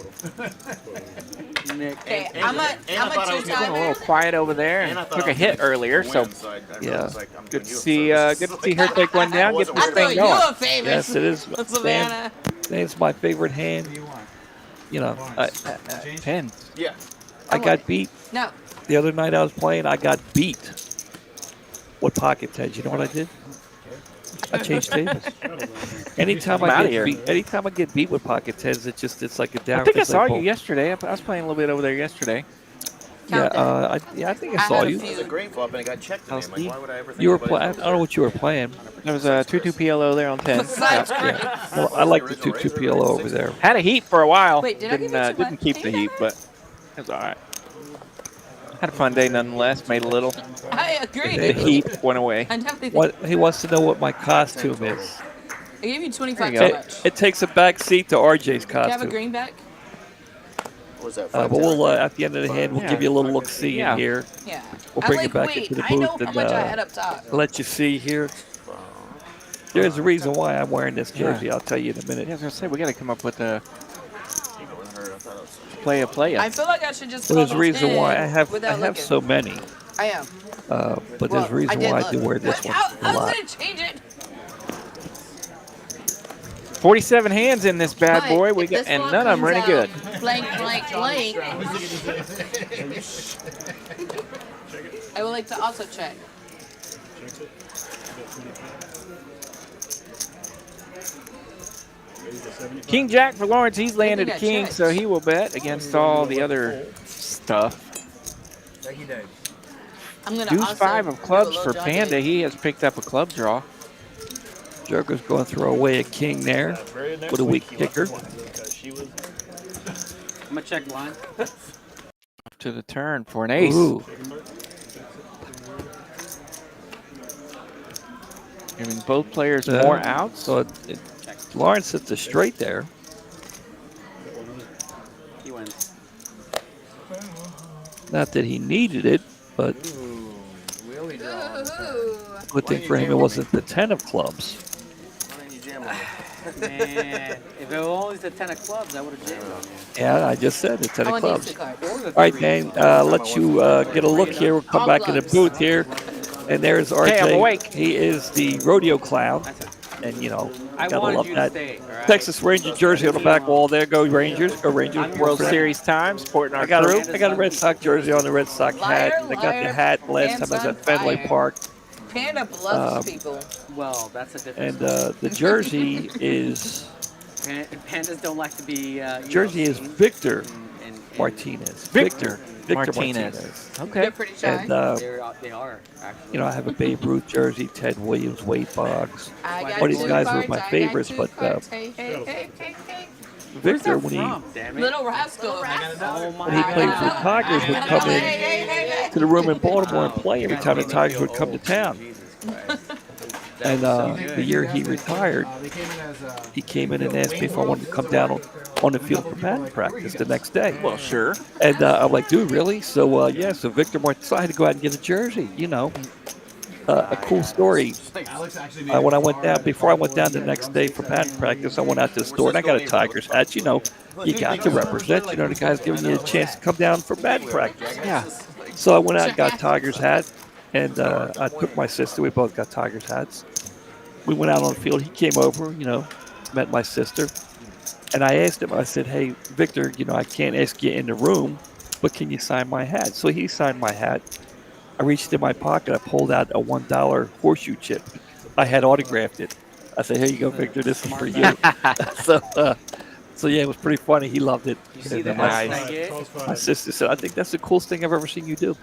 S9: Nick.
S2: Okay,
S6: And-
S2: I'm a
S6: and I thought I was
S5: A
S2: two-timer.
S5: little quiet over there.
S6: And I thought
S5: Took
S6: I
S5: a
S6: was
S5: hit
S6: gonna
S5: earlier, so
S6: win, I really
S1: Yeah.
S6: was like, I'm
S5: good
S6: doing
S5: to
S6: you a
S5: see.
S6: service.
S5: Good to see her take one down. Get
S6: I
S5: this
S2: I
S6: wasn't
S5: thing
S2: thought you
S5: going.
S2: were famous.
S1: Yes, it is.
S2: Savannah.
S1: It's my favorite hand. You know,
S5: Ten.
S6: Yeah.
S1: I got beat.
S2: No.
S1: The other night I was playing, I got beat. What pocket tens? You know what I did? I changed tables. Anytime
S5: I'm
S1: I
S5: outta
S1: get
S5: here.
S1: beat, anytime I get beat with pocket tens, it's like a down.
S5: I think I
S1: it's
S5: saw
S1: like,
S5: you
S1: oh,
S5: yesterday. I was playing a little bit over there yesterday.
S1: Yeah,
S2: Count
S1: I think I
S2: I
S1: saw
S2: had a
S1: you.
S2: few.
S6: It was a great flop and it got checked to me. I'm like, why would I ever think
S1: You were
S6: anybody
S1: playing. I
S6: else
S1: don't know what you were playing.
S5: There was a 2-2 PLO there on 10.
S2: Besides
S1: Yeah. Well, I like the 2-2 PLO over there.
S5: Had a heat for a while.
S2: Wait, did I give
S5: didn't
S2: you too
S5: didn't
S2: much?
S5: keep the
S2: Can you
S5: heat,
S2: have
S5: but it was all right. Had a fun day nonetheless. Made a little.
S2: I
S1: The
S2: agree.
S1: heat.
S5: Went away.
S2: I definitely think
S1: What he wants to know what my costume is.
S2: I gave you 25
S5: There you
S2: too
S5: go.
S2: much.
S1: It takes a back seat to RJ's
S2: Do you have a
S1: costume.
S2: greenback?
S6: What was that?
S1: But we'll at the end of the hand, we'll
S5: Yeah.
S1: give you a little look see
S5: Yeah.
S1: in here.
S2: Yeah.
S1: We'll
S2: I
S1: bring
S2: like,
S1: it back
S2: wait,
S1: into the
S2: I know
S1: booth
S2: how
S1: and
S2: much I had up top.
S1: let you see here. There's a reason why I'm wearing this jersey. I'll tell you in a minute.
S5: Yeah, I was gonna say we got to come up with a
S6: I wasn't hurt. I thought it was.
S5: play.
S2: I feel like I should just
S1: Well, there's a
S2: call
S1: reason
S2: 10
S1: why I have
S2: without looking.
S1: so many.
S2: I am.
S1: But there's a reason
S2: did
S1: why I
S2: look.
S1: do wear this
S2: What?
S1: one
S2: I
S1: a
S2: was
S1: lot.
S2: going to change it.
S5: 47 hands in this bad
S2: But
S5: boy. We
S2: if
S5: got,
S2: this
S5: and
S2: one
S5: none of them
S2: comes
S5: really good.
S2: out Blank. I would like to also check.
S5: King Jack for Lawrence. He's landed a
S2: got
S5: king,
S2: checked.
S5: so he will bet against all the other stuff.
S7: Thank you, Dave.
S2: I'm gonna
S5: Deuce
S2: also
S5: 5 of
S2: do a
S5: clubs
S2: little
S5: for
S2: John
S5: Panda.
S2: Dave.
S5: He has picked up a club draw.
S1: Joker's going to throw away a king there with a weak kicker.
S8: I'm
S9: gonna check blind.
S5: To the turn for an ace.
S1: Ooh.
S5: Giving both players more outs.
S1: So Lawrence hits a straight there.
S9: He wins.
S1: Not that he needed it, but
S7: Wheelie draw.
S1: good thing for him it wasn't the 10 of clubs.
S9: Man, if it was always the 10 of clubs, I would have jammed on you.
S1: Yeah, I just said the 10 of
S2: Oh,
S1: clubs.
S2: these two cards.
S1: All right, man, let you get a look here. We'll come
S2: All
S1: back in the
S2: clubs.
S1: booth here. And there's RJ.
S5: Hey, I'm awake.
S1: He is the rodeo clown. And, you know,
S9: I
S1: gotta
S9: wanted
S1: love
S9: you to
S1: that.
S9: stay, all right?
S1: Texas Ranger jersey on the back wall there. Go Rangers. Go Rangers.
S5: World Series time, supporting our crew.
S1: I got a Red Sox jersey on the Red Sox hat.
S2: Liar,
S1: I got the
S2: liar,
S1: hat last time I was
S2: pants
S1: at Fenway
S2: on fire.
S1: Park.
S2: Panda loves people.
S9: Well, that's a different
S1: And the jersey is
S9: Pandas don't like to be.
S1: jersey is Victor
S9: and
S1: Martinez.
S5: Victor
S1: Martinez.
S5: Okay.
S2: They're pretty shy.
S1: And
S9: they are actually.
S1: you know, I have a Babe Ruth jersey, Ted Williams, Wade Boggs.
S2: I got
S1: All these
S2: two
S1: guys were
S2: cards,
S1: my
S2: I got
S1: favorites,
S2: two
S1: but
S2: cards. Hey.
S1: Victor, when he
S9: Damn it.
S2: Little rascal.
S9: Oh my
S1: when he played for
S9: God.
S1: Tigers, would come in
S2: Hey.
S1: to the room in Baltimore and play every time the Tigers would come to town. And the year he retired,
S7: They came in as
S1: he came in and asked me if I wanted to come down on the field for batting practice the next day.
S5: Well, sure.
S1: And I'm like, dude, really? So, yeah, so Victor Martinez, so I had to go out and get a jersey, you know. A cool story. When I went down, before I went down the next day for batting practice, I went out to the store and I got a Tigers hat. You know, you got to represent. You know, the guy's giving you a chance to come down for batting practice.
S5: Yeah.
S1: So I went out and got Tigers hat, and I took my sister. We both got Tigers hats. We went out on the field. He came over, you know, met my sister. And I asked him, I said, hey, Victor, you know, I can't ask you in the room, but can you sign my hat? So he signed my hat. I reached in my pocket. I pulled out a $1 horseshoe chip. I had autographed it. I said, here you go, Victor. This is for you. So yeah, it was pretty funny. He loved it. And then my sister said, I think that's the coolest thing I've ever seen you do.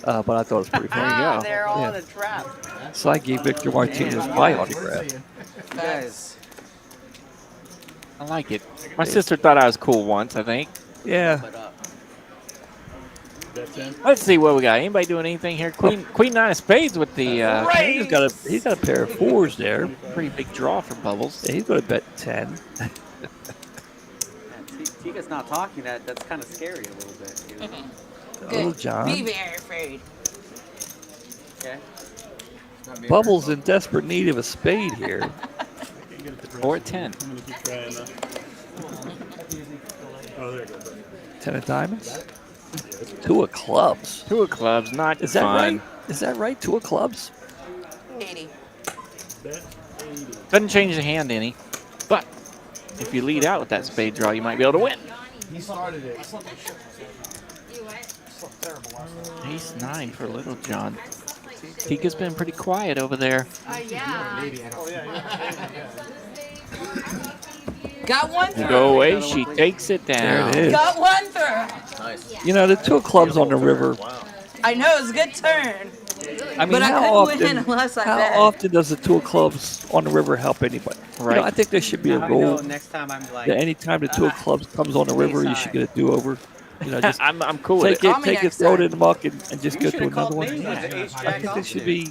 S1: But I thought it was pretty funny.
S9: Ah, they're all in a trap.
S1: So I gave Victor Martinez my autograph.
S9: Guys.
S5: I like it. My sister thought I was cool once, I think.
S1: Yeah.
S5: Let's see what we got. Anybody doing anything here? Queen 9 of spades with the
S1: He's got a pair of fours there.
S5: Pretty big draw for Bubbles.
S1: Yeah, he's going to bet 10.
S9: Tika's not talking. That's kind of scary a little bit. You know?
S1: Little John.
S2: Be very afraid.
S9: Okay.
S1: Bubbles in desperate need of a spade here.
S5: Or a 10.
S8: Oh, there you go.
S1: 10 of diamonds? 2 of clubs.
S5: 2 of clubs, not
S1: Is that
S5: fun.
S1: right? Is that right? 2 of clubs?
S2: 80.
S5: Doesn't change the hand any. But if you lead out with that spade draw, you might be able to win.
S7: He started it.
S5: Ace 9 for Little John. Tika's been pretty quiet over there.
S2: Got one through.
S5: Go away, she takes it down.
S1: There it is.
S2: Got one through.
S6: Nice.
S1: You know, the 2 of clubs on the river.
S2: I know, it was a good turn.
S1: I mean,
S2: But I
S1: how
S2: couldn't win
S1: often,
S2: unless I bet.
S1: how often does the 2 of clubs on the river help anybody?
S5: Right.
S1: You know, I think there should be a
S9: Now I
S1: rule
S9: know next time I'm like.
S1: that anytime the 2 of clubs comes on the river, you should get a do-over. You know, just
S5: I'm cool with
S1: take
S5: it.
S1: it,
S2: Call me
S1: take it,
S2: next
S1: throw it
S2: time.
S1: in the muck, and just
S9: You
S1: go to
S9: should've
S1: another
S9: called
S1: one.
S9: me.
S1: I think there should be.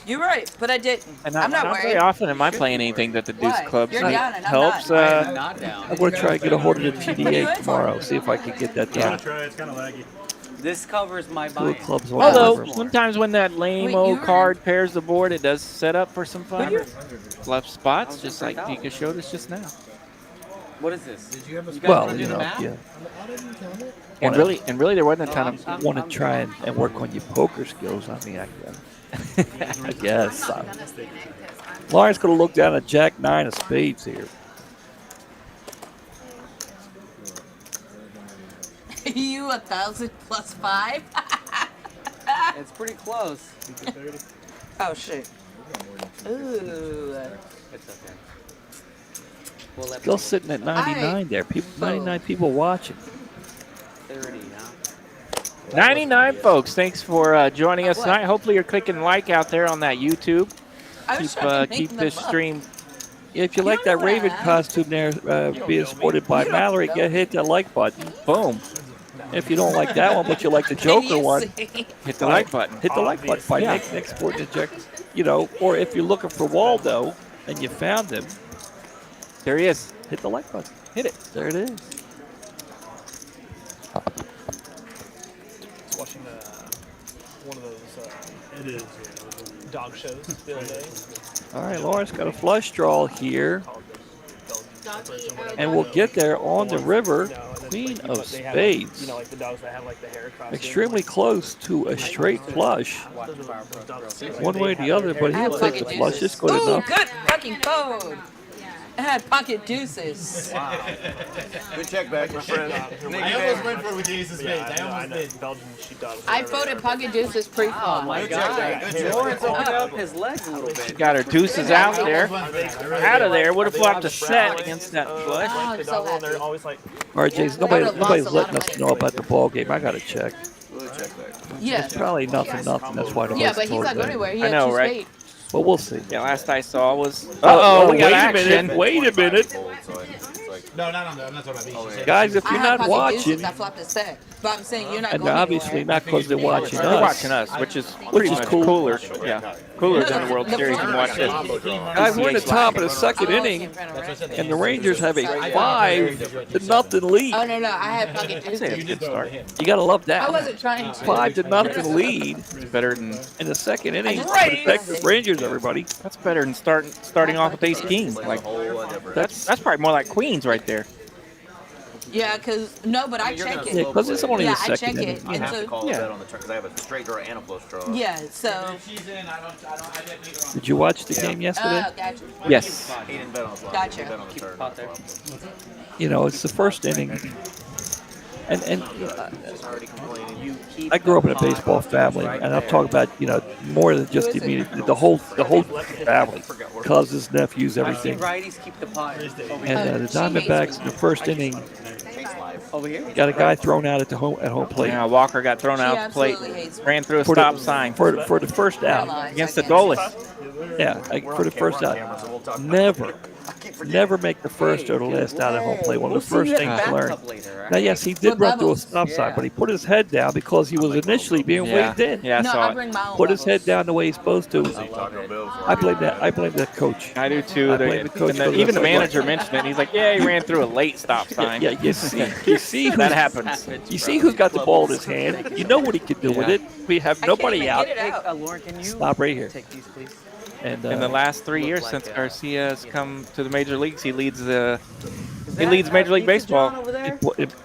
S2: You're right, but I didn't.
S5: And
S2: I'm not
S5: very
S2: worried.
S5: often am I playing anything that the deuce
S2: Why?
S5: clubs
S2: You're down and I'm
S5: helps.
S2: not.
S9: I'm not down.
S1: I'm going to try and get a hold of the TDA tomorrow, see if I can get that done.
S8: Try. It's kind of laggy.
S9: This covers my
S1: 2
S9: buy.
S1: of clubs on the
S5: Although
S1: river.
S5: sometimes when that lame
S2: Wait,
S5: old
S2: you were-
S5: card pairs the board, it does set up for some fun.
S2: you're-
S5: Left spots,
S9: I was
S5: just
S9: just
S5: like
S9: like,
S5: Tika showed us just now.
S9: What is this?
S7: Did you have a
S9: guys
S1: Well,
S9: wanna do
S1: you
S9: the
S1: know,
S9: map?
S1: yeah.
S5: And really, there wasn't a ton of.
S1: Want to try and work on your poker skills. I mean, I guess. Lawrence could have looked down at Jack 9 of spades here.
S2: You 1,000 plus 5?
S9: It's pretty close.
S2: Oh shit. Ooh.
S9: It's okay. We'll let
S1: Still sitting at 99 there. People, 99 people watching.
S9: 30, huh?
S5: 99 folks. Thanks for joining us tonight. Hopefully you're clicking like out there on that YouTube. Keep this stream.
S1: If you like that Raven costume there being sported by Mallory, hit that like button. Boom. If you don't like that one, but you like the Joker one,
S5: hit the like button.
S1: Hit the like button by Nick Sport Inject. You know, or if you're looking for Waldo and you found him,
S5: there he is.
S1: Hit the like button.
S5: Hit it.
S1: There it is.
S8: Watching one of those dog shows the other day.
S1: All right, Lawrence got a flush draw here. And we'll get there on the river. Queen of Spades.
S8: You know, like the dogs that have like the hair across.
S1: Extremely close to a straight flush. One way or the other, but he'll take the flush. It's good enough.
S2: Good fucking fold. It had pocket deuces.
S6: Wow. Good check back, my friend.
S4: I almost went for it with the ace of spades. I almost did.
S8: Belgian sheepdog.
S2: I folded pocket deuces pre-flop.
S9: Oh my God. Lawrence opened up his legs a little bit.
S5: She got her deuces out there. Out of there. Would have flopped a set against that flush.
S2: Oh, I'm so happy.
S8: Always like,
S1: All right, Jason, nobody's letting us know about the ball game. I got to check.
S2: Yeah.
S1: It's probably nothing. That's why
S2: Yeah, but he's not going anywhere. He had
S5: know,
S2: two
S5: right?
S2: spades.
S1: But we'll see.
S5: Yeah, last I saw was. Uh-oh, we got action.
S1: Wait a minute.
S4: No, I'm not talking about these.
S1: Guys, if you're
S2: I had
S1: not
S2: pocket
S1: watching,
S2: deuces, I flopped a set. But I'm saying you're not
S1: and
S2: going
S1: obviously
S2: anywhere.
S1: not because they're watching
S5: They're
S1: us.
S5: watching us, which is pretty much
S1: cool.
S5: cooler. Yeah, cooler than the World Series and watch this.
S1: Guys, we're in the top of the second inning, and the Rangers have a 5-0 lead.
S2: Oh, no, I had pocket deuces.
S1: You got to love that.
S2: I wasn't trying to.
S1: 5-0 lead
S5: Better than
S1: in the second inning.
S2: just-
S1: Protect the Rangers, everybody.
S5: that's better than starting off with ace king. Like that's probably more like queens right there.
S2: Yeah, but I check it.
S1: Yeah, because it's only the
S2: I
S1: second
S2: check
S1: inning.
S2: it.
S6: I
S2: And
S6: have to
S2: so,
S6: call a bet on the turn because I have a straight draw and a flush draw.
S2: yeah, so.
S1: Did you watch the game yesterday?
S2: Oh, gotcha.
S5: Yes.
S6: He didn't bet on the flop.
S2: Gotcha.
S6: He bet on the turn.
S9: Pot there.
S1: You know, it's the first inning. And
S6: He's already complaining.
S1: I grew up in a baseball family, and I'm talking about, you know, more than just the immediate, the whole family, cousins, nephews, everything.
S9: Righties keep the pot.
S1: And the Diamondbacks in the first inning
S9: Over here?
S1: got a guy thrown out at home plate
S5: Yeah, Walker got thrown
S2: She
S5: out the plate,
S2: absolutely hates me.
S5: ran through a
S1: for
S5: stop
S1: the,
S5: sign
S1: for the first out.
S5: against the goalie.
S1: Yeah, for the first out. Never make the first or the last out at home plate. One of the first things to learn. Now, yes, he did run through a stop sign, but he put his head down because he was initially being waved in.
S5: Yeah, I
S2: No,
S5: saw
S2: I
S5: it.
S2: bring my own
S1: Put his
S2: bubbles.
S1: head down the way he's supposed to. I blame that coach.
S5: I do too.
S1: I blame the coach for
S5: Even the
S1: this.
S5: manager mentioned it. And he's like, "Yeah, he ran through a late stop sign."
S1: Yeah, you see
S5: that happens.
S1: You see who's got the ball in his hand. You know what he can do with it. We have nobody out.
S2: Get it out.
S9: Lauren, can you
S1: Stop right here.
S9: take these, please?
S1: And
S5: In the last 3 years since Garcia has come to the major leagues, he leads Major League Baseball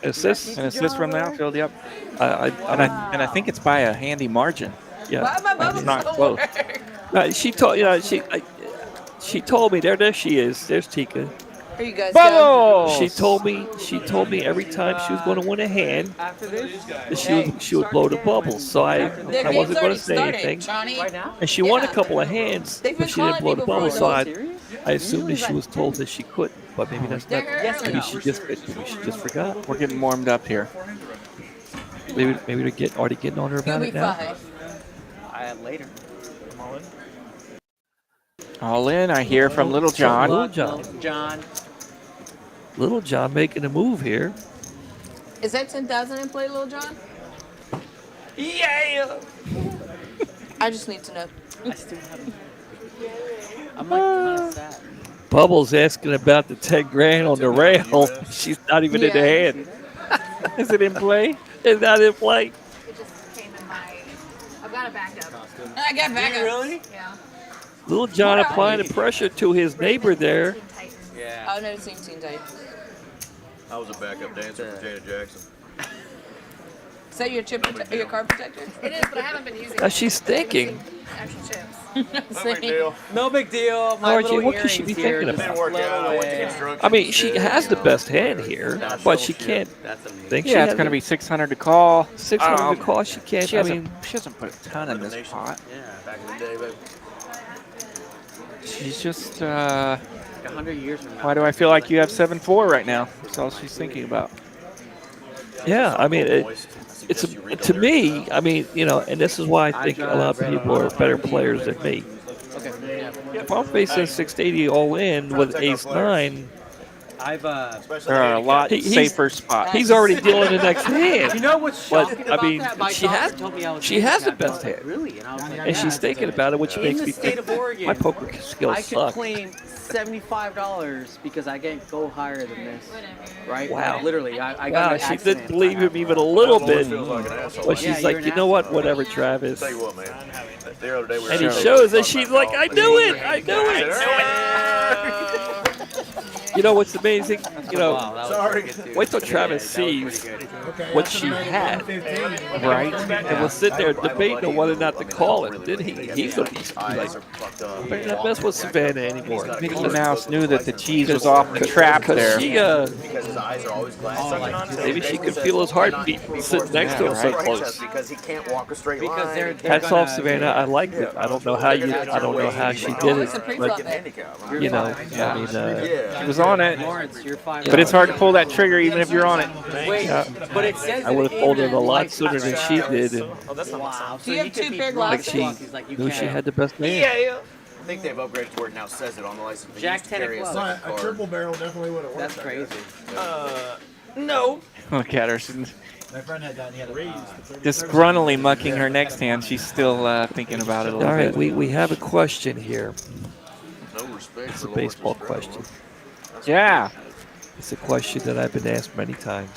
S1: assists
S5: and assists from the outfield. Yep,
S1: I
S5: and I think it's by a handy margin.
S1: yeah.
S2: Why my bubbles
S5: It's not
S2: don't
S5: close.
S2: work?
S1: She told she told me there she is. There's Tika.
S2: Here you guys go.
S1: She told me every time she was going to win a hand that she would blow the bubbles. So I
S2: Their game's
S1: wasn't going
S2: already
S1: to say
S2: started,
S1: anything.
S2: Johnny.
S1: And she won a
S2: Yeah.
S1: couple of hands,
S2: They've been
S1: but she didn't blow
S2: calling
S1: the
S2: me
S1: bubbles.
S2: before.
S1: So I assumed that she was told that she couldn't, but maybe that's not.
S2: They're early.
S1: Maybe she just forgot.
S5: We're getting warmed up here.
S1: Maybe they're already getting on her
S2: You'll
S1: about
S2: be
S1: it now.
S2: fine.
S9: I have later.
S5: All in, I hear from Little John.
S1: Little John making a move here.
S2: Is that 10,000 in play, Lil John?
S1: Yeah.
S2: I just need to know.
S9: I still haven't. I'm like kind of sad.
S1: Bubbles asking about the 10 grand on the rail. She's not even in the hand.
S5: Is it in play?
S1: It's not in play.
S3: It just came in my. I've got a backup.
S2: I got backup.
S9: Really?
S3: Yeah.
S1: Little John applying the pressure to his neighbor there.
S9: Yeah.
S2: I've never seen Teen Titans.
S6: I was a backup dancer for Janet Jackson.
S2: Is that your card protector?
S3: It is, but I haven't been using
S1: Now
S3: it.
S1: she's thinking.
S3: Actual chips.
S9: No big deal. My
S1: Margie,
S9: little
S1: what could she be
S9: earrings here
S1: thinking
S9: just
S1: about?
S9: float away.
S1: I mean, she has the best hand here, but she can't think she
S5: Yeah,
S1: has
S5: it's going to
S1: it.
S5: be 600 to call.
S1: 600 to call. She can't.
S5: She
S1: I
S5: hasn't,
S1: mean,
S5: she hasn't put a ton in this pot.
S6: Yeah, back in the day, baby.
S5: She's just,
S6: Got
S9: 100 years from now.
S5: Why do I feel like you have 7-4 right now? That's all she's thinking about.
S1: Yeah, I mean, to me, I mean, you know, and this is why I think a lot of people are better players than me.
S9: Okay.
S1: If I'm facing 680 all in with ace-9,
S5: there are a lot safer spots.
S1: He's already dealing the next hand.
S9: You know what's shocking
S1: But, I
S9: about
S1: mean,
S9: that? My
S1: she
S9: doctor told me I was
S1: has the
S9: handicapped.
S1: best hand.
S9: Really? And I was like,
S1: And she's thinking about it, which makes
S9: in
S1: me
S9: the state
S1: think
S9: of Oregon,
S1: my poker skills
S9: I could
S1: suck.
S9: claim $75 because I can't go higher than this. Right?
S1: Wow.
S9: Like, literally, I got
S1: Wow,
S9: an
S1: she
S9: accident.
S1: didn't believe him even a little bit. But
S9: Yeah,
S1: she's
S9: you're
S1: like,
S9: an
S1: you know what?
S9: asshole.
S1: Whatever, Travis.
S6: Tell you what, man. The other day we were
S1: And he
S6: out
S1: shows that she's like, I knew it. I knew it. You know what's amazing? You know, wait till Travis sees what she had, right? And we'll sit there debating on whether or not to call it. Then he's going to be like, I better not mess with Savannah anymore.
S5: Mickey Mouse knew that the cheese was off the trap there.
S1: She,
S6: because his eyes are always glassy.
S1: maybe she could feel his heartbeat sitting next to him so close.
S6: Because he can't walk a straight line.
S1: Hats off, Savannah. I liked it. I don't know how she did it, but you know, I mean,
S5: She was on it. But it's hard to pull that trigger even if you're on it.
S9: But it says
S1: I would have pulled it a lot sooner than she did, and
S9: wow.
S2: Do you have two big
S1: like
S2: losses?
S1: she knew she had the best hand.
S6: I think they've upgraded to where it now says it on the license. They
S9: Jack
S6: used to
S9: 10
S6: carry
S9: of
S6: a
S9: clubs.
S6: second
S7: A
S6: card.
S7: triple barrel definitely would have worked.
S9: That's crazy.
S2: No.
S5: Look at her.
S4: My friend had that and he had a raise.
S5: Disgruntledly mucking her next hand. She's still thinking about it a little
S1: All right,
S5: bit.
S1: we have a question here.
S6: No respect
S1: It's
S6: for
S1: a
S6: the
S1: baseball
S6: lowest
S1: question.
S5: Yeah.
S1: It's a question that I've been asked many times.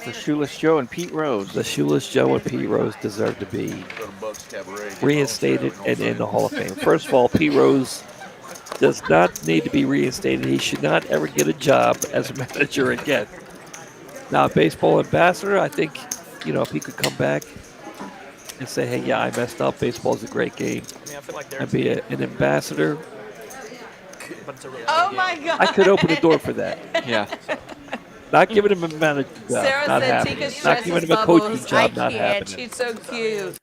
S5: The Shoeless Joe and Pete Rose.
S1: The Shoeless Joe and Pete Rose deserve to be reinstated and in the Hall of Fame. First of all, Pete Rose does not need to be reinstated. He should not ever get a job as a manager again. Now, a baseball ambassador, I think, you know, if he could come back and say, hey, yeah, I messed up. Baseball's a great game. And be an ambassador,
S2: Oh my God.
S1: I could open the door for that.
S5: Yeah.
S1: Not giving him a manager job,
S2: Sarah
S1: not
S2: said
S1: happening.
S2: Tika
S1: Not
S2: stresses
S1: giving him a coaching
S2: bubbles.
S1: job,
S2: I
S1: not
S2: can't.
S1: happening.
S2: She's so cute.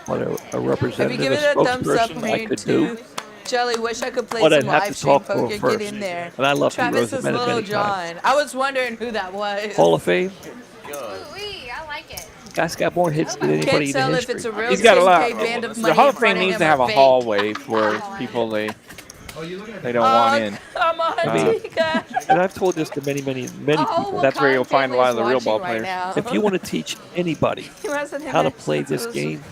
S1: What a
S2: Have you
S1: representative,
S2: given
S1: a
S2: it a thumbs up
S1: spokesperson, I
S2: here
S1: could
S2: too?
S1: do.
S2: Jelly, wish I could play
S1: But I'd
S2: some
S1: have
S2: live
S1: to
S2: stream
S1: talk to him
S2: poker.
S1: first.
S2: Get in there.
S1: And I love Pete Rose.
S2: Travis
S1: I've
S2: is
S1: met him
S2: Little
S1: many times.
S2: John. I was wondering who that was.
S1: Hall of Fame.
S3: Ooh-wee, I like it.
S1: Guy's got more hits than anybody
S2: Can't
S1: in
S2: tell
S1: the
S2: if it's a
S1: history.
S2: real
S5: He's got a lot.
S2: 10K band of
S5: The
S2: money
S5: Hall
S2: in
S5: of Fame
S2: front of
S5: needs
S2: him
S5: to have
S2: or
S5: a
S2: fake.
S5: hallway for people they don't want in.
S2: Come on, Tika.
S1: And I've told this to many people.
S5: That's where you'll find a lot of the real ball
S2: watching right
S5: players.
S2: now.
S1: If you want to teach anybody
S2: He wasn't
S1: how to
S2: having
S1: play this
S2: those
S1: game,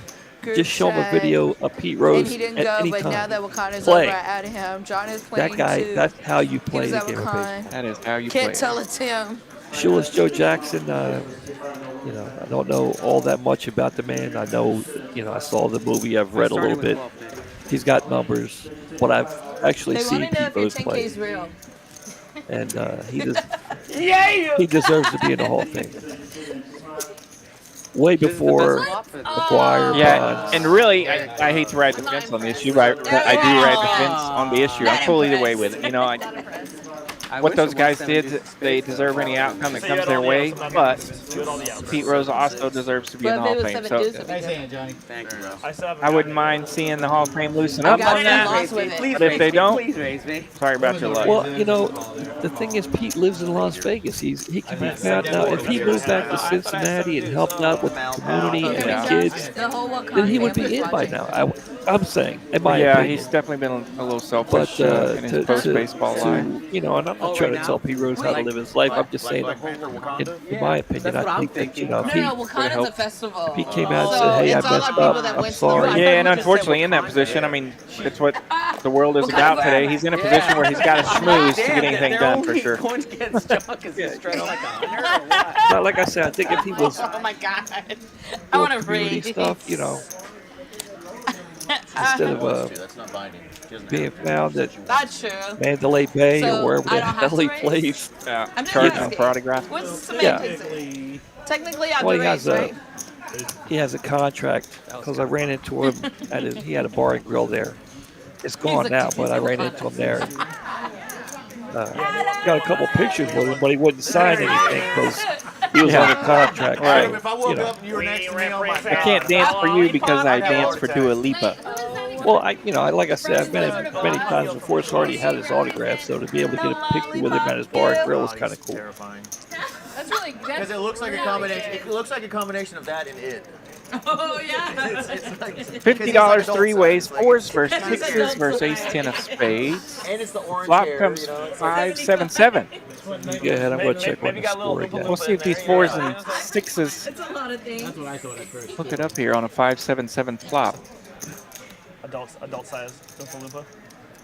S2: group
S1: just show them a
S2: chat.
S1: video of Pete
S2: And
S1: Rose
S2: he didn't
S1: at
S2: go,
S1: any
S2: but now
S1: time.
S2: that Wakana's
S1: Play.
S2: over, I added him. John is playing
S1: That guy,
S2: too.
S1: that's how you
S2: He
S1: play
S2: was
S1: the
S2: at
S1: game of baseball.
S2: Wakan.
S5: That is how you play.
S2: Can't tell it's him.
S1: Shoeless Joe Jackson, you know, I don't know all that much about the man. I know, you know, I saw the movie. I've read a little bit. He's got numbers, but I've actually
S2: They
S1: seen
S2: want to know
S1: Pete
S2: if your
S1: Rose
S2: MK
S1: play,
S2: is real.
S1: and he deserves to be in the Hall of Fame. Way before McGuire,
S5: Yeah,
S1: Bonds.
S5: and really, I hate to ride the fence on the issue, but I do ride the fence on the issue. I'm fully away with it. You know, what those guys did, they deserve any outcome that comes their way, but Pete Rose also deserves to be in the Hall of Fame. So
S4: Nice hand, Johnny.
S9: Thank you, bro.
S5: I wouldn't mind seeing the Hall of Fame loosen
S2: I
S5: up
S2: got
S5: on
S2: it
S5: that.
S2: lost with it.
S5: But if they don't,
S9: Please raise me.
S5: sorry about your luck.
S1: Well, you know, the thing is, Pete lives in Las Vegas. He can be found now. If he moved back to Cincinnati and helped out with the community and
S5: Yeah.
S1: the kids,
S2: The whole Wakanda
S1: then he would
S2: family's
S1: be in by
S2: watching.
S1: now. I'm saying, in my
S5: Yeah,
S1: opinion.
S5: he's definitely been a little
S1: But
S5: selfish in his post-baseball life.
S1: you know, and I'm not trying to tell Pete Rose how to live his life. I'm just saying, in my opinion, I think that, you know,
S2: No,
S1: Pete,
S2: no, Wakanda's a festival.
S1: Pete came out and
S2: So
S1: said, hey, I
S2: it's all our
S1: messed
S2: people
S1: up.
S2: that
S1: I'm
S2: went to
S1: sorry.
S2: the-
S5: Yeah, and unfortunately, in that position, I mean, that's what the world is about today. He's in a position where he's got to schmooze to get anything done for sure.
S9: Going against John because he's stressed like a hunter or what?
S1: But like I said, I think if he was
S2: Oh my God. I
S1: doing
S2: want to
S1: community
S2: read
S1: stuff, you know, instead of
S6: That's not binding. She doesn't
S1: being found at
S2: That's true.
S1: Mandalay Bay
S2: So,
S1: or wherever
S2: I
S1: the
S2: don't have
S1: hell
S2: to
S1: he
S2: raise?
S1: plays.
S5: Yeah,
S2: I'm just
S5: charging him
S2: asking.
S5: for autograph.
S2: What's the semantics? Technically, I
S1: Well,
S2: can
S1: he has
S2: raise,
S1: a
S2: right?
S1: he has a contract because I ran into him at he had a bar and grill there. It's gone
S2: a-
S1: now, but I ran into him there. Got a couple pictures with him, but he wouldn't sign anything because he was on a contract.
S5: Right.
S1: So,
S6: If I
S1: you
S6: woke
S1: know.
S6: up and you were next to me, oh my
S5: I can't dance for you because I dance for Dua Lipa.
S1: Well, like I said, I've been many times before. It's already had his autograph, so to be able to get a picture with him at his bar and grill is kind of cool.
S6: Terrifying.
S3: That's really good.
S6: Because it looks like a combination. It looks like a combination of that and it.
S2: Oh yeah.
S6: It's like,
S5: $50 three ways, fours versus sixes versus ace 10 of spades.
S6: and it's the orange
S5: Flop
S6: hair,
S5: comes
S6: you know, it's
S5: 5-7-7.
S1: Go ahead, I'm going to check on the score again.
S5: We'll see if these fours and sixes
S2: It's a lot of things.
S4: That's what I thought at first.
S5: hook it up here on a 5-7-7 flop.
S8: Adult size. Lupa.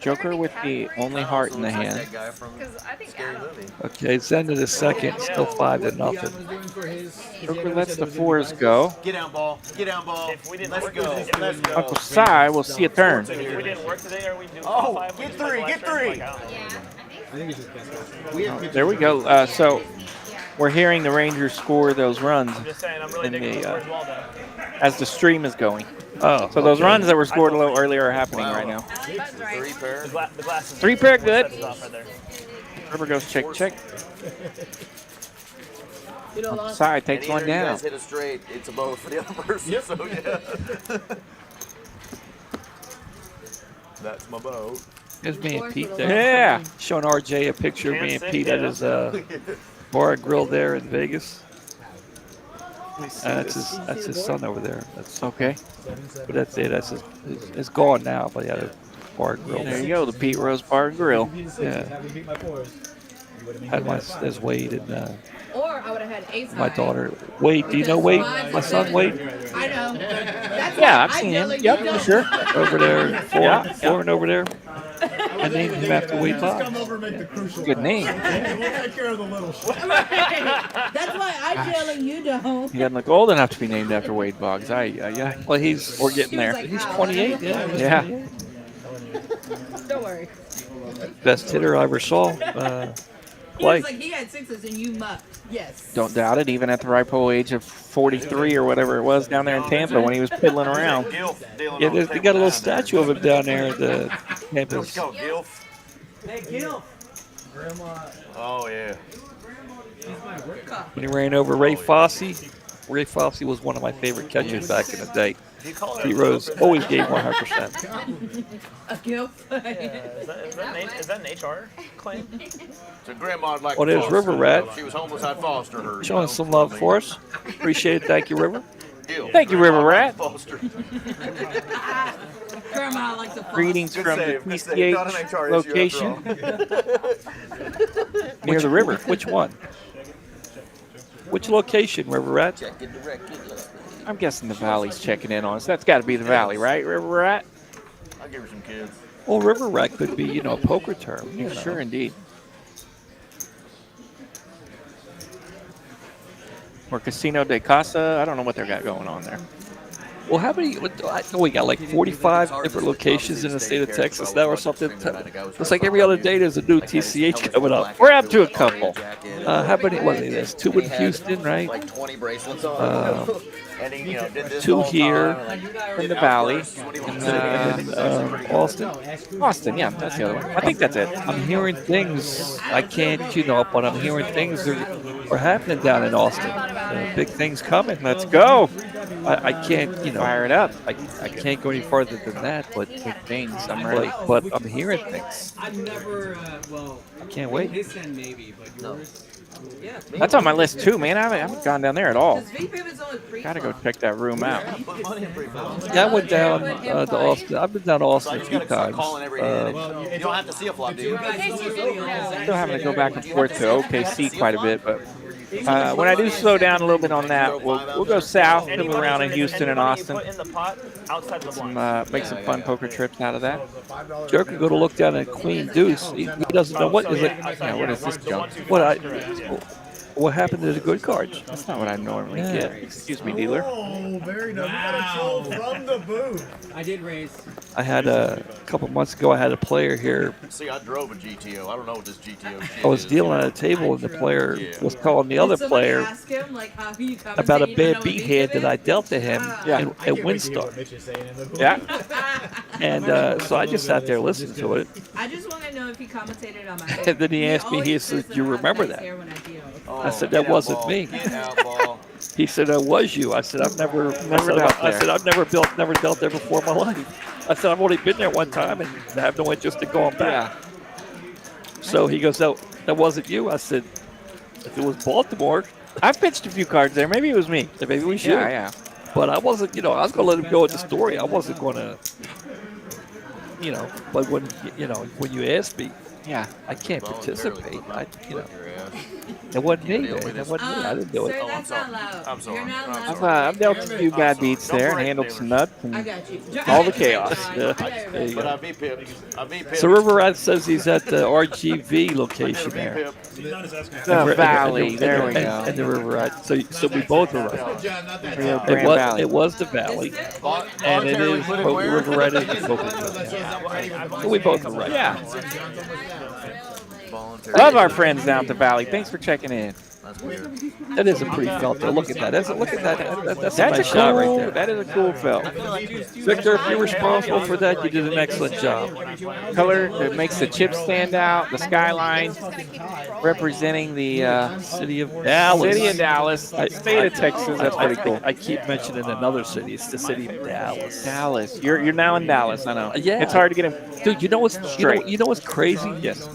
S5: Joker with the only heart in the hand.
S6: that guy from
S3: Because I think
S6: Scary
S3: Adam.
S6: Movie.
S1: Okay, it's end of the second, still 5-0.
S5: Joker lets the fours go.
S6: Get down, ball. Get down, ball.
S8: If we didn't
S6: Let's
S8: work
S6: go.
S8: today,
S6: Let's go.
S5: Uncle Si will see a turn.
S8: If we didn't work today, are we doing
S6: Oh,
S8: five?
S6: get three, get three.
S3: Yeah.
S4: I think it's just best.
S5: There we go. So we're hearing the Rangers score those runs
S8: I'm just saying, I'm really
S5: in
S8: digging
S5: the,
S8: towards Waldo.
S5: as the stream is going.
S1: Oh,
S5: So those runs that were scored a little earlier are happening right now.
S3: That's right.
S6: Three pair.
S8: The glasses.
S5: Three pair good.
S8: Sets it off right there.
S5: River goes check, check. Uncle Si takes
S6: And
S5: one
S6: either you
S5: down.
S6: guys hit a straight, it's a bow for the other person. So yeah. That's my bow.
S1: There's me and Pete there.
S5: Yeah.
S1: Showing RJ a picture of me and Pete at his bar and grill there in Vegas. That's his son over there. That's
S5: Okay.
S1: But that's it. That's it's gone now. But yeah, the bar and grill.
S5: There you go, the Pete Rose Bar and Grill.
S1: Yeah. Had there's Wade and
S2: Or I would have had ace
S1: my
S2: high.
S1: daughter. Wade, do you know Wade? My son Wade
S2: I know. That's
S5: Yeah,
S2: why
S5: I've
S2: I
S5: seen
S2: feel
S5: him.
S2: like
S5: Yep,
S2: you
S5: for
S2: don't.
S5: sure.
S1: over there,
S5: Yeah.
S1: foreign over there. I named him after Wade Boggs.
S5: Good name.
S2: That's why I feel like you don't.
S5: He doesn't look old enough to be named after Wade Boggs.
S1: Well,
S5: We're getting there.
S1: he's 28. Yeah.
S5: Yeah.
S2: Don't worry.
S1: Best hitter I ever saw.
S2: He
S1: Play.
S2: was like, he had sixes and you mucked. Yes.
S5: Don't doubt it, even at the ripe old age of 43 or whatever it was down there in Tampa when he was piddling around.
S1: Yeah, they got a little statue of him down there at the campus.
S6: Let's go, Gilf.
S7: Hey, Gil.
S6: Oh yeah.
S1: When he ran over Ray Fosse. Ray Fosse was one of my favorite catchers back in the day. Pete Rose always gave 100%.
S2: A gift.
S8: Is that an HR claim?
S6: So grandma'd like.
S1: Oh, there's
S6: foster
S1: River
S6: her.
S1: Rat.
S6: If she was homeless, I'd foster her. you
S1: Showing
S6: know?
S1: some love for us. Appreciate it. Thank you, River.
S6: Gilf.
S5: Thank you, River Rat.
S6: Foster.
S2: Grandma likes to fall.
S5: Greetings
S6: Good
S5: from
S6: save,
S5: the
S6: good save. Not an
S5: TCH
S6: HR issue
S5: location
S6: after
S5: near the river.
S1: Which one? Which location, River Rat?
S6: Check it directly.
S5: I'm guessing the Valley's checking in on us. That's got to be the Valley, right, River Rat?
S6: I'll give her some kids.
S1: Well, River Rat could be, a poker term. you know.
S5: Sure, indeed. Or Casino de Casa. I don't know what they got going on there.
S1: Well, how many? I know we got like 45 different locations in the state of Texas now or something. It's like every other day there's a new TCH coming up.
S5: We're up to a couple.
S1: How many? What is it? There's 2 in Houston, right?
S6: Like 20 bracelets on. And he, did this
S1: 2
S6: the whole
S1: here.
S6: time,
S5: In the Valley.
S1: And Austin.
S5: Austin, yeah, that's the other one. I think that's it.
S1: I'm hearing things. I can't, but I'm hearing things are happening down in Austin. Big things coming.
S5: Let's go.
S1: I can't,
S5: Fire it up.
S1: I can't go any farther than that. But
S5: Things, I'm ready.
S1: but I'm hearing things.
S7: I've never,
S1: I can't wait.
S7: his end maybe, but yours. Yeah.
S5: That's on my list too, man. I haven't gone down there at all.
S2: Because VPIP is only pre.
S5: Gotta go check that room out.
S6: put money in pre-flop.
S1: Yeah, I went down to Austin. I've been down to Austin a
S6: You
S1: few
S6: gotta start
S1: times.
S6: calling every hand. You don't have to see a flop, do you?
S5: Still having to go back and forth to OKC quite a bit, but when I do slow down a little bit on that, we'll go south, come around in Houston and Austin.
S8: Put in the pot outside the blind.
S5: Make some fun poker trips out of that.
S1: Joe could go to look down at Queen Deuce. He doesn't know what is it.
S5: Yeah, what is this junk?
S1: What happened to the good cards?
S5: That's not what I normally
S1: Yeah.
S5: get. Excuse me, dealer.
S7: Oh, very nice. We got a troll from the booth. I did raise.
S1: I had a couple months ago. I had a player here.
S6: See, I drove a GTO. I don't know what this GTO shit
S1: I was
S6: is.
S1: dealing at a table, and the player was calling the other player
S2: Ask him, like, how you
S1: about a
S2: compensate, you
S1: bad
S2: know
S1: beat
S2: what
S1: hand
S2: VPIP
S1: that I
S2: is?
S1: dealt to him
S5: Yeah.
S1: at Windstar.
S5: Yeah.
S1: And so I just sat there listening to it.
S2: I just want to know if he commentated on my
S1: And then he asked me, he said, "Do you remember that?"
S6: Oh,
S1: I said,
S6: get
S1: "That
S6: out,
S1: wasn't
S6: ball.
S1: me."
S6: Get out, ball.
S1: He said, "That was you." I said, "I've never
S5: dealt there.
S1: I've never dealt there before in my life." I said, I've only been there one time and I have no interest in going back.
S5: Yeah.
S1: So he goes, that wasn't you. I said, if it was Baltimore,
S5: I've pitched a few cards there. Maybe it was me.
S1: then maybe we should.
S5: Yeah.
S1: But I wasn't, I was going to let him go with the story. I wasn't going to, but when you asked me,
S5: Yeah.
S1: I can't participate. It wasn't me, man. It wasn't me. I didn't do it.
S2: Sir, that's not loud.
S8: I'm sorry.
S2: You're not
S8: I'm
S2: allowed.
S8: sorry.
S5: I've dealt a few bad beats there and handled some nuts
S2: I
S5: and
S2: got you.
S5: all the chaos.
S1: Yeah, there you
S6: But
S1: go.
S6: I beat Pip. I beat Pip.
S1: So River Rat says he's at the RGV location there.
S5: The Valley. There we go.
S1: And the River Rat. So we both were right.
S5: Grand Valley.
S1: It was the Valley, and it is River Rat is the Poker Club. So we both were right.
S5: Yeah. Love our friends down at the Valley. Thanks for checking in.
S1: That is a pretty felt there. Look at that. Look at that. That's a
S5: That's
S1: nice
S5: a
S1: shot
S5: cool,
S1: right there.
S5: That is a cool felt.
S1: Victor, if you're responsible for that, you did an excellent job.
S5: Color that makes the chip stand out. The skyline representing the
S1: City of Dallas.
S5: City of Dallas, state of Texas. That's pretty cool.
S1: I keep mentioning another city. It's the city of Dallas.
S5: Dallas. You're now in Dallas. I know.
S1: Yeah.
S5: It's hard to get him.
S1: Dude, you know what's
S5: Straight.
S1: You know what's crazy? Yes.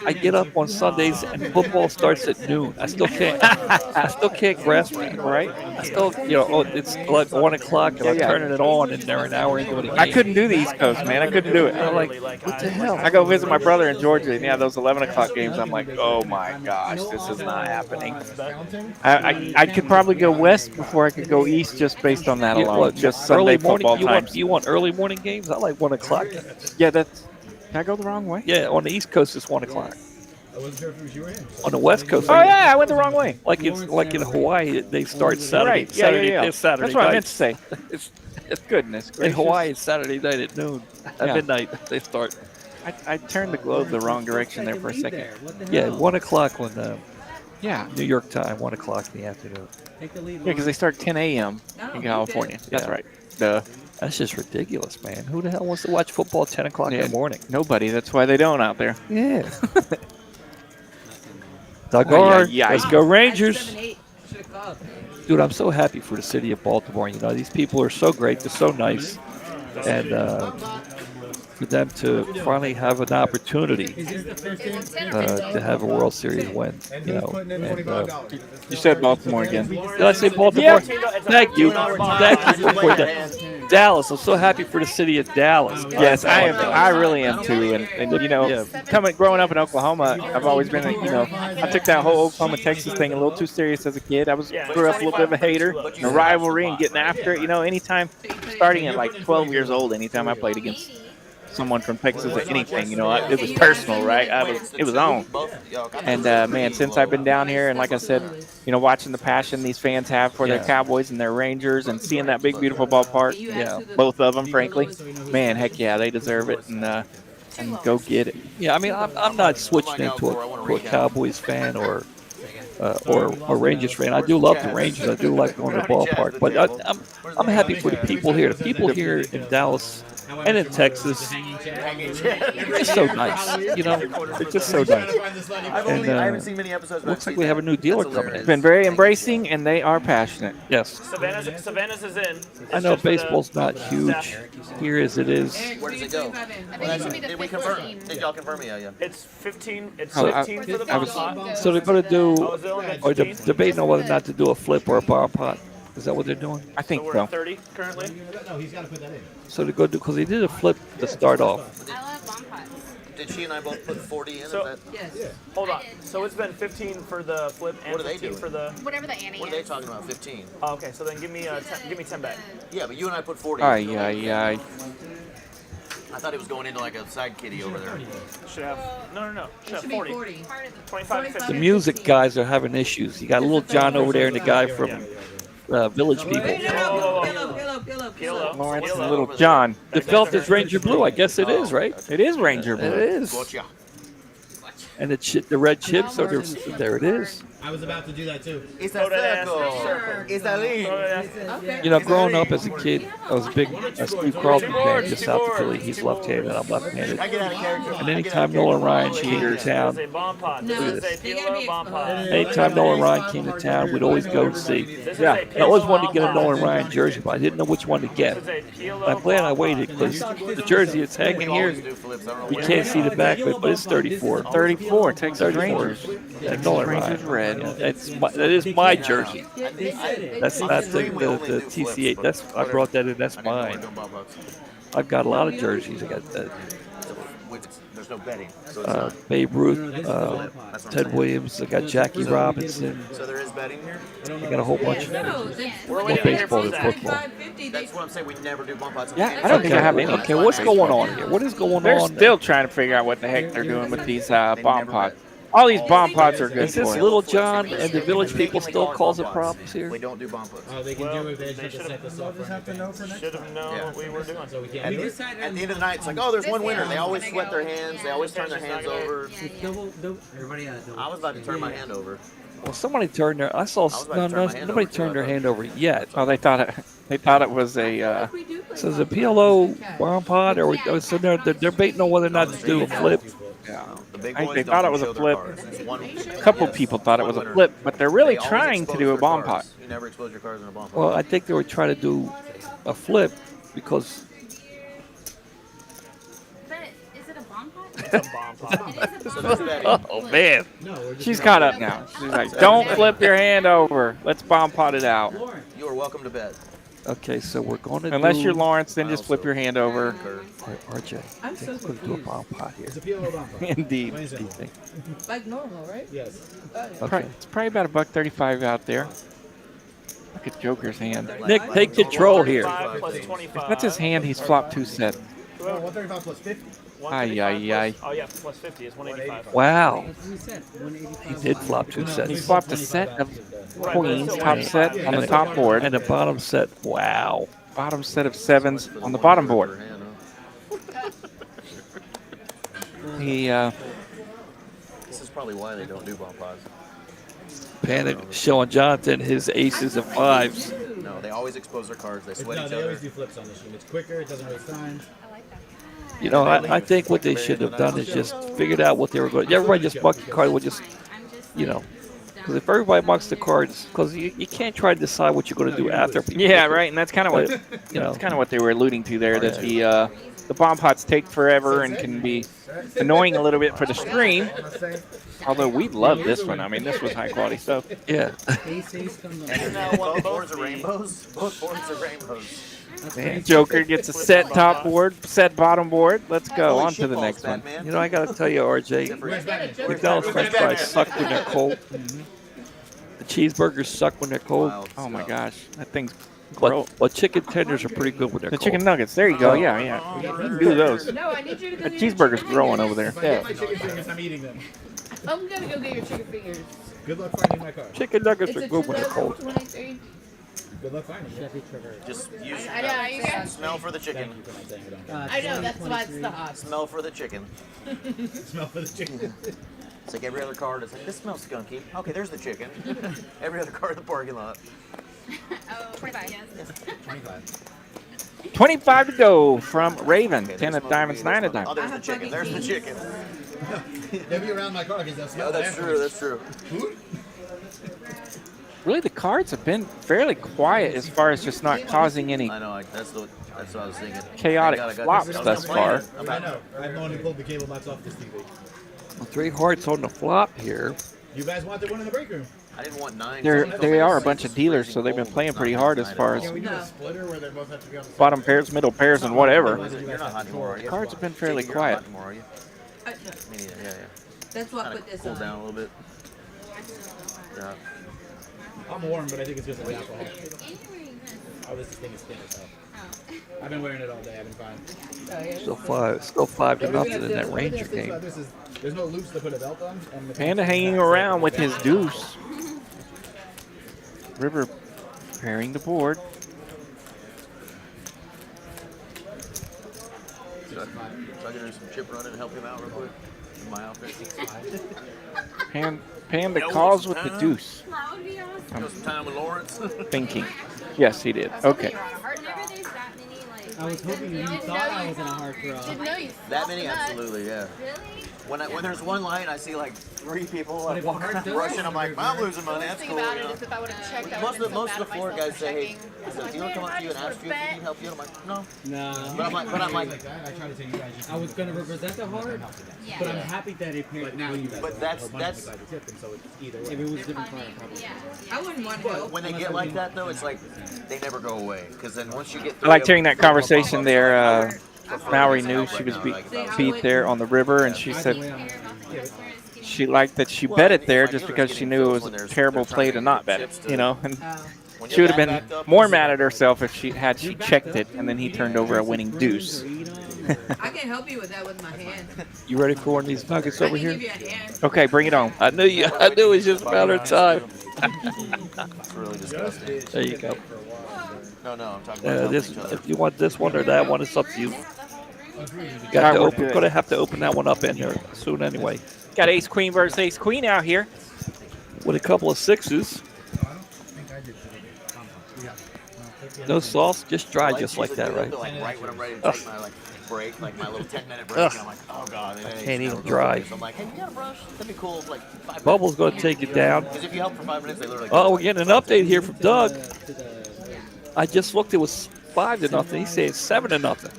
S1: I get up on Sundays and football starts at noon. I still can't grasp it, right? I still, it's like 1 o'clock and I'm turning it on and they're an hour into the game.
S5: I couldn't do the East Coast, man. I couldn't do it.
S1: I'm like, what the hell?
S5: I go visit my brother in Georgia, and those 11 o'clock games, I'm like, oh my gosh, this is not happening. I could probably go west before I could go east just based on that alone. Just Sunday football times.
S1: You want early morning games? I like 1 o'clock games.
S5: Yeah, that's. Can I go the wrong way?
S1: Yeah, on the East Coast it's 1 o'clock. On the West Coast,
S5: Oh yeah, I went the wrong way.
S1: like in Hawaii, they start Saturday.
S5: Right. Yeah.
S1: It's Saturday
S5: That's what
S1: night.
S5: I meant to say. It's goodness
S1: In
S5: gracious.
S1: Hawaii, it's Saturday night at noon. At
S5: Yeah.
S1: midnight, they start.
S5: I turned the globe the wrong direction there for a second.
S1: Yeah, 1 o'clock on
S5: Yeah.
S1: New York time, 1 o'clock in the afternoon.
S5: Yeah, because they start 10 a.m. in California. That's
S1: Yeah.
S5: right. Duh.
S1: That's just ridiculous, man. Who the hell wants to watch football at 10 o'clock in the morning?
S5: Nobody. That's why they don't out there.
S1: Yeah. Dagor,
S5: Ay, ay, ay.
S1: let's go Rangers.
S2: 7-8. Should've called.
S1: Dude, I'm so happy for the city of Baltimore. These people are so great. They're so nice. And for them to finally have an opportunity to have a World Series win.
S5: You said Baltimore again.
S1: Did I say Baltimore? Thank you. Thank you for that. Dallas. I'm so happy for the city of Dallas.
S5: Yes, I am. I really am too. And growing up in Oklahoma, I've always been, I took that whole Oklahoma-Texas thing a little too serious as a kid. I grew up a little bit of a hater, and a rivalry, and getting after it. Anytime, starting at like 12 years old, anytime I played against someone from Texas or anything, it was personal, right? It was on. And man, since I've been down here, and like I said, watching the passion these fans have for their Cowboys and their Rangers, and seeing that big, beautiful ballpark, both of them, frankly, man, heck yeah, they deserve it, and go get it.
S1: Yeah, I mean, I'm not switching into a Cowboys fan or a Rangers fan. I do love the Rangers. I do like going to the ballpark, but I'm happy for the people here. The people here in Dallas and in Texas, they're so nice. They're just so nice.
S6: I haven't seen many episodes.
S1: Looks like we have a new dealer coming in.
S5: Been very embracing, and they are passionate.
S1: Yes.
S8: Savannah's is in.
S1: I know baseball's not huge here as it is.
S6: Where does it go?
S3: I think it should be the
S6: Did we confirm?
S3: 15.
S6: Did y'all confirm it? Yeah.
S8: It's 15. It's
S1: Oh,
S8: 15 for the bomb pot.
S1: So they're going to do,
S8: Oh, is it only
S1: or they're
S8: 15?
S1: debating on whether or not to do a flip or a bar pot. Is that what they're doing?
S5: I think
S8: So we're
S5: so.
S8: at 30 currently.
S4: No, he's got to put that in.
S1: So they're going to do, because they did a flip to start off.
S3: I love bomb pots.
S6: Did she and I both put 40 in?
S8: So-
S6: Is that,
S2: Yes.
S8: Hold on. So it's been 15 for the flip and
S6: What are they
S8: 15
S6: doing?
S8: for the.
S3: Whatever the Annie
S6: what are they
S3: is.
S6: talking about? 15.
S8: Oh, okay, so then give me 10 back.
S6: Yeah, but you and I put 40.
S5: Ay, ay, ay.
S6: I thought it was going into like a side kitty over there.
S8: Should have no. Should
S2: It
S8: have
S2: should be
S8: 40.
S2: 40.
S8: 25 and 50.
S1: The music guys are having issues. You got little John over there and the guy from Village People.
S8: Kilo.
S5: Lawrence and Little John.
S1: The felt is Ranger Blue. I guess it is, right?
S5: It is Ranger
S1: It
S5: Blue.
S1: is.
S6: Gotcha.
S1: And the red chips are there. There it is.
S7: I was about to do that too.
S6: It's a circle. It's a lead.
S2: Okay.
S1: You know, growing up as a kid, I was a big Steve Carlton fan just south of Philly. He's left-handed, I'm left-handed.
S6: I get out of character.
S1: And anytime Nolan Ryan came to town,
S8: This is a bomb pot. This
S2: No,
S8: is a
S2: they gotta be
S8: bomb pot.
S1: anytime Nolan Ryan came to town, we'd always go see.
S8: Yeah.
S1: I always wanted to get a Nolan Ryan jersey, but I didn't know which one to get.
S8: This is a Pilo
S1: I'm glad I
S8: bomb
S1: waited
S8: pot.
S1: because the jersey that's hanging here, you can't see the back of it, but it's 34.
S5: 34, Texas
S1: 34.
S5: Rangers.
S1: Yeah, Nolan
S5: Rangers
S1: Ryan.
S5: red.
S1: Yeah, that is my jersey. That's not the TCH. That's I brought that in. That's mine. I've got a lot of jerseys. I got
S6: There's no betting. So
S1: Babe Ruth, Ted Williams. I got Jackie Robinson.
S6: So there is betting here?
S1: I got a whole bunch of
S8: We're
S1: more
S8: waiting
S1: baseball
S8: for
S1: than
S8: Zach.
S1: football.
S6: That's what I'm saying. We never do bump outs.
S5: Yeah, I don't think I have any.
S1: Okay, what's going on here? What is going
S5: They're
S1: on?
S5: still trying to figure out what the heck they're doing with these bomb pots. All these bomb pots are good
S1: Is this
S5: for it.
S1: Little John and the village people still causing problems here?
S6: We don't do bump outs.
S7: Oh, they can
S8: Well,
S7: do it. They
S8: they
S7: just
S8: should've-
S7: set this up for
S4: have to know for next
S8: Should have known what we were doing.
S7: So we
S6: At
S7: can't.
S6: the end of the night, it's like, oh, there's one winner. They always sweat their hands. They always turn their hands over.
S7: Everybody
S6: I was about to turn my hand over.
S1: Well, somebody turned their. I saw
S6: was about to turn my hand
S1: nobody
S6: over,
S1: turned their
S6: too.
S1: hand over yet.
S5: Oh, they thought it was a.
S1: So is a PLO bomb pod, or so they're baiting on whether or not to do a flip.
S5: Yeah.
S6: The big
S5: I think
S6: boys
S5: they
S6: don't
S5: thought it was
S6: show
S5: a
S6: their
S5: flip.
S6: cards. It's one-
S5: A couple people thought it was a flip, but they're really
S6: They always
S5: trying to
S6: expose
S5: do a
S6: their
S5: bomb pot.
S6: cards. You never expose your cards in a bomb pot.
S1: Well, I think they were trying to do a flip because
S3: But is it a bomb pot?
S8: It's a bomb pot.
S3: It is a
S6: So
S3: bomb
S6: that's
S3: pot.
S6: betting.
S1: oh man,
S5: She's caught up now. She's like, don't flip your hand over. Let's bomb pot it out.
S6: You are welcome to bet.
S1: okay, so we're going to
S5: Unless
S1: do,
S5: you're Lawrence, then just flip your hand over.
S1: RJ, I think we're going to do a bomb pot here.
S7: It's a PLO bomb.
S5: Indeed.
S1: What do you think?
S2: Like normal, right?
S7: Yes.
S1: Okay.
S5: It's probably about $1.35 out there. Look at Joker's hand.
S1: Nick, take control here.
S8: 5 plus 25.
S5: That's his hand. He's flopped 2 set.
S7: Oh, 135 plus 50.
S5: Ay, ay, ay.
S8: Oh yeah, plus 50 is 185.
S1: Wow, he did flop 2
S5: He
S1: sets
S5: flopped a set of queens, top set on the top board,
S1: and the bottom set. Wow.
S5: bottom set of sevens on the bottom board. He
S6: This is probably why they don't do bomb pots.
S1: Panic showing Jonathan his aces and fives.
S6: No, they always expose their cards. They sweat
S7: No,
S6: each
S7: they
S6: other.
S7: always do flips on this one. It's quicker. It doesn't waste time.
S1: You know, I think what they should have done is just figured out what they were going to. Everybody just mucked the card. Would just, you know, because if everybody mucks the cards, because you can't try to decide what you're going to do after.
S5: yeah, right, and that's kind of what
S1: You know,
S5: that's kind of what they were alluding to there. That the bomb pots take forever and can be annoying a little bit for the stream. Although we love this one. I mean, this was high quality stuff.
S1: yeah.
S6: And both boards are rainbows. Both boards are rainbows.
S1: Man,
S5: Joker gets a set top board, set bottom board. Let's go
S6: Holy
S5: on to the
S6: shitballs,
S5: next one.
S6: Batman.
S1: you know, I got to tell you, RJ, McDonald's French fries suck when they're cold. The cheeseburgers suck when they're cold.
S6: Wild
S5: Oh my
S6: stuff.
S5: gosh, that thing's gross.
S1: But chicken tenders are pretty good when they're
S5: The
S1: cold.
S5: chicken nuggets. There you go. Yeah, yeah. You can do those.
S2: No, I need you to go
S5: The
S2: get your
S5: cheeseburger's
S2: chicken
S5: growing
S2: fingers.
S5: over there.
S7: If I get my chicken fingers, I'm eating them.
S2: I'm gonna go get your chicken fingers.
S7: Good luck finding my car.
S1: Chicken nuggets
S2: It's
S1: are
S2: a
S1: good when they're cold.
S2: 2023.
S7: Good luck finding it.
S6: Just use
S2: I know, you guys.
S6: smell for the chicken.
S2: I know, that's why it's the hot.
S6: Smell for the chicken.
S7: Smell for the chicken.
S6: It's like every other card. It's like, this smells skunky. Okay, there's the chicken. Every other card in the parking lot.
S3: Oh, 25. Yes.
S7: 25.
S5: 25 to go from Raven.
S6: Okay,
S5: 10
S6: there's
S5: of diamonds,
S6: smoke
S5: 9 of
S6: beans. Oh,
S5: diamonds.
S6: there's the chicken. There's the chicken.
S7: They'll be around my car because they'll smell
S6: No, that's true. That's true.
S5: Really, the cards have been fairly quiet as far as just not causing any
S6: I know. That's what I was thinking.
S5: chaotic
S6: Thank God I got
S5: flops
S6: this. I
S5: thus
S6: was
S5: far.
S6: complaining
S7: I
S6: about-
S7: know. I'm the one who pulled the cable box off this TV.
S1: Well, 3 hearts on the flop here.
S7: You guys wanted one in the break room.
S6: I didn't want 9.
S5: They are a bunch of dealers, so they've been playing pretty hard as far as
S7: Can we do a splitter where they both have to be on the same?
S5: bottom pairs, middle pairs, and whatever.
S6: You're not hot anymore, are you?
S5: Cards have been fairly
S6: You're
S5: quiet.
S6: Not hot anymore, are you?
S2: No,
S6: Me neither. Yeah, yeah.
S2: that's what I
S6: Kind
S2: put
S6: of
S2: this
S6: cool
S2: on.
S6: down a little bit. Yeah.
S7: I'm warm, but I think it's because of the alcohol. Oh, this thing is thin as hell. I've been wearing it all day. I've been fine.
S1: Still 5 to nothing in that Ranger game.
S7: There's no loops to put a belt on. And the
S5: Panda hanging around with his deuce. River pairing the board.
S6: So I can do some chip running and help him out real quick. My outfit.
S5: Panda calls with the deuce.
S3: That would be awesome.
S6: Spent some time with Lawrence.
S5: Thinking. Yes, he did. Okay.
S3: Whenever there's that many, like,
S7: I was hoping you thought I was in a hard throw.
S3: didn't know you
S6: That many, absolutely, yeah.
S3: Really?
S6: When there's one line, I see like 3 people like walking around
S7: does
S6: rushing. I'm like, I'm losing money. That's
S10: thing
S6: cool.
S10: about
S6: You
S10: it
S6: know?
S10: is if I would have checked, I
S6: Most
S10: would
S6: of
S10: have
S6: the
S10: been
S6: floor guys say, hey,
S10: checking.
S6: is a dealer come up to you and ask you if he can help you? And I'm like, no.
S7: No.
S6: But I'm like,
S4: I try to tell you guys just
S7: I was gonna represent the hard,
S3: Yeah.
S7: but I'm happy that it paired now you guys.
S6: But that's
S4: so it's either way.
S7: If it was a different card, I probably.
S2: I wouldn't want help.
S6: when they get like that though, it's like they never go away. Because then once you get
S5: I
S6: through
S5: liked
S6: them,
S5: hearing that
S6: they'll
S5: conversation
S6: pop up
S5: there.
S6: for
S5: Mallory
S6: free.
S5: knew
S6: Right
S5: she was
S6: now,
S5: beat,
S6: like, if I was-
S5: beat there on the river, and she said she liked that she bet it there just because she knew it was a terrible play to not bet it, you know. And
S6: when
S5: she would have
S6: you're
S5: been
S6: backed up,
S5: more
S6: it's-
S5: mad at herself if she checked it and then he turned over a winning deuce.
S2: I can help you with that with my hand.
S1: You ready for one of these nuggets
S2: I
S1: over
S2: can
S1: here?
S2: give you a hand.
S5: Okay, bring it on.
S1: I knew it was just a matter of time.
S6: It's really disgusting.
S1: There you go.
S6: No, I'm talking about helping
S1: This,
S6: each other.
S1: if you want this one or that one, it's up to you. Got to open. Gonna have to open that one up in there soon anyway.
S5: Got ace queen versus ace queen out here.
S1: With a couple of 6s. No sauce, just dry, just like that, right?
S6: Like right when I'm ready to take my break, like my little 10-minute break, and I'm like, oh god,
S1: I can't even dry.
S6: So I'm like, hey, you got a brush? That'd be cool. Like 5 minutes.
S1: Bubble's gonna take it down.
S6: Because if you help for 5 minutes, they literally.
S1: Oh, we're getting an update here from Doug. I just looked; it was 5-0. He's saying 7-0.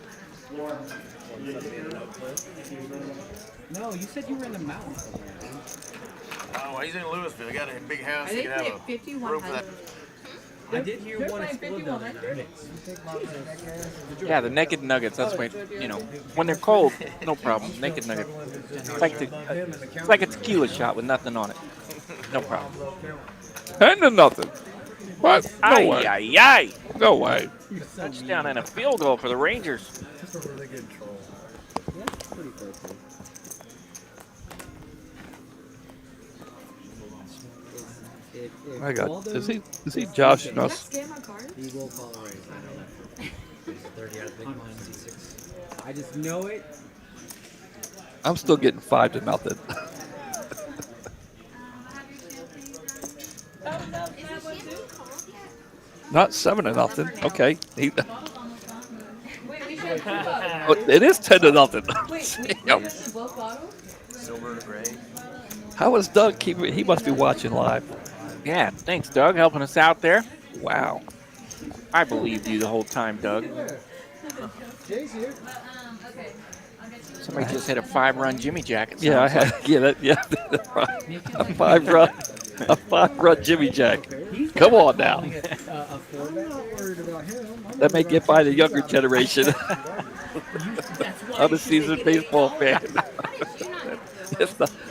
S7: No, you said you were in the mountains.
S6: Oh, he's in Louisville. He got a big house.
S2: I
S6: He
S2: think
S6: can
S2: they
S6: have
S2: have
S6: a room for that.
S2: 5,100.
S7: I did hear
S2: They're
S7: one
S2: playing
S7: explode down
S2: 5,100.
S5: Yeah, the naked nuggets. That's what when they're cold, no problem. Naked nugget. It's like a tequila shot with nothing on it. No problem.
S1: 10-0. What? No
S5: Ay,
S1: way.
S5: ay, ay.
S1: No way.
S5: Touchdown and a field goal for the Rangers.
S1: I got. Is he joshing us?
S7: He will call a race. I know. 30 out of big blind C6. I just know it.
S1: I'm still getting 5-0. Not 7-0. Okay. It is 10-0. Yep.
S6: Silver to gray.
S1: How is Doug keeping? He must be watching live.
S5: Yeah, thanks, Doug, helping us out there.
S1: Wow.
S5: I believed you the whole time, Doug.
S4: Jay's here.
S5: Somebody just hit a 5-run Jimmy Jack.
S1: Yeah, I had. Yeah, a 5-run Jimmy Jack. Come on now. That may get by the younger generation. I'm a seasoned baseball fan.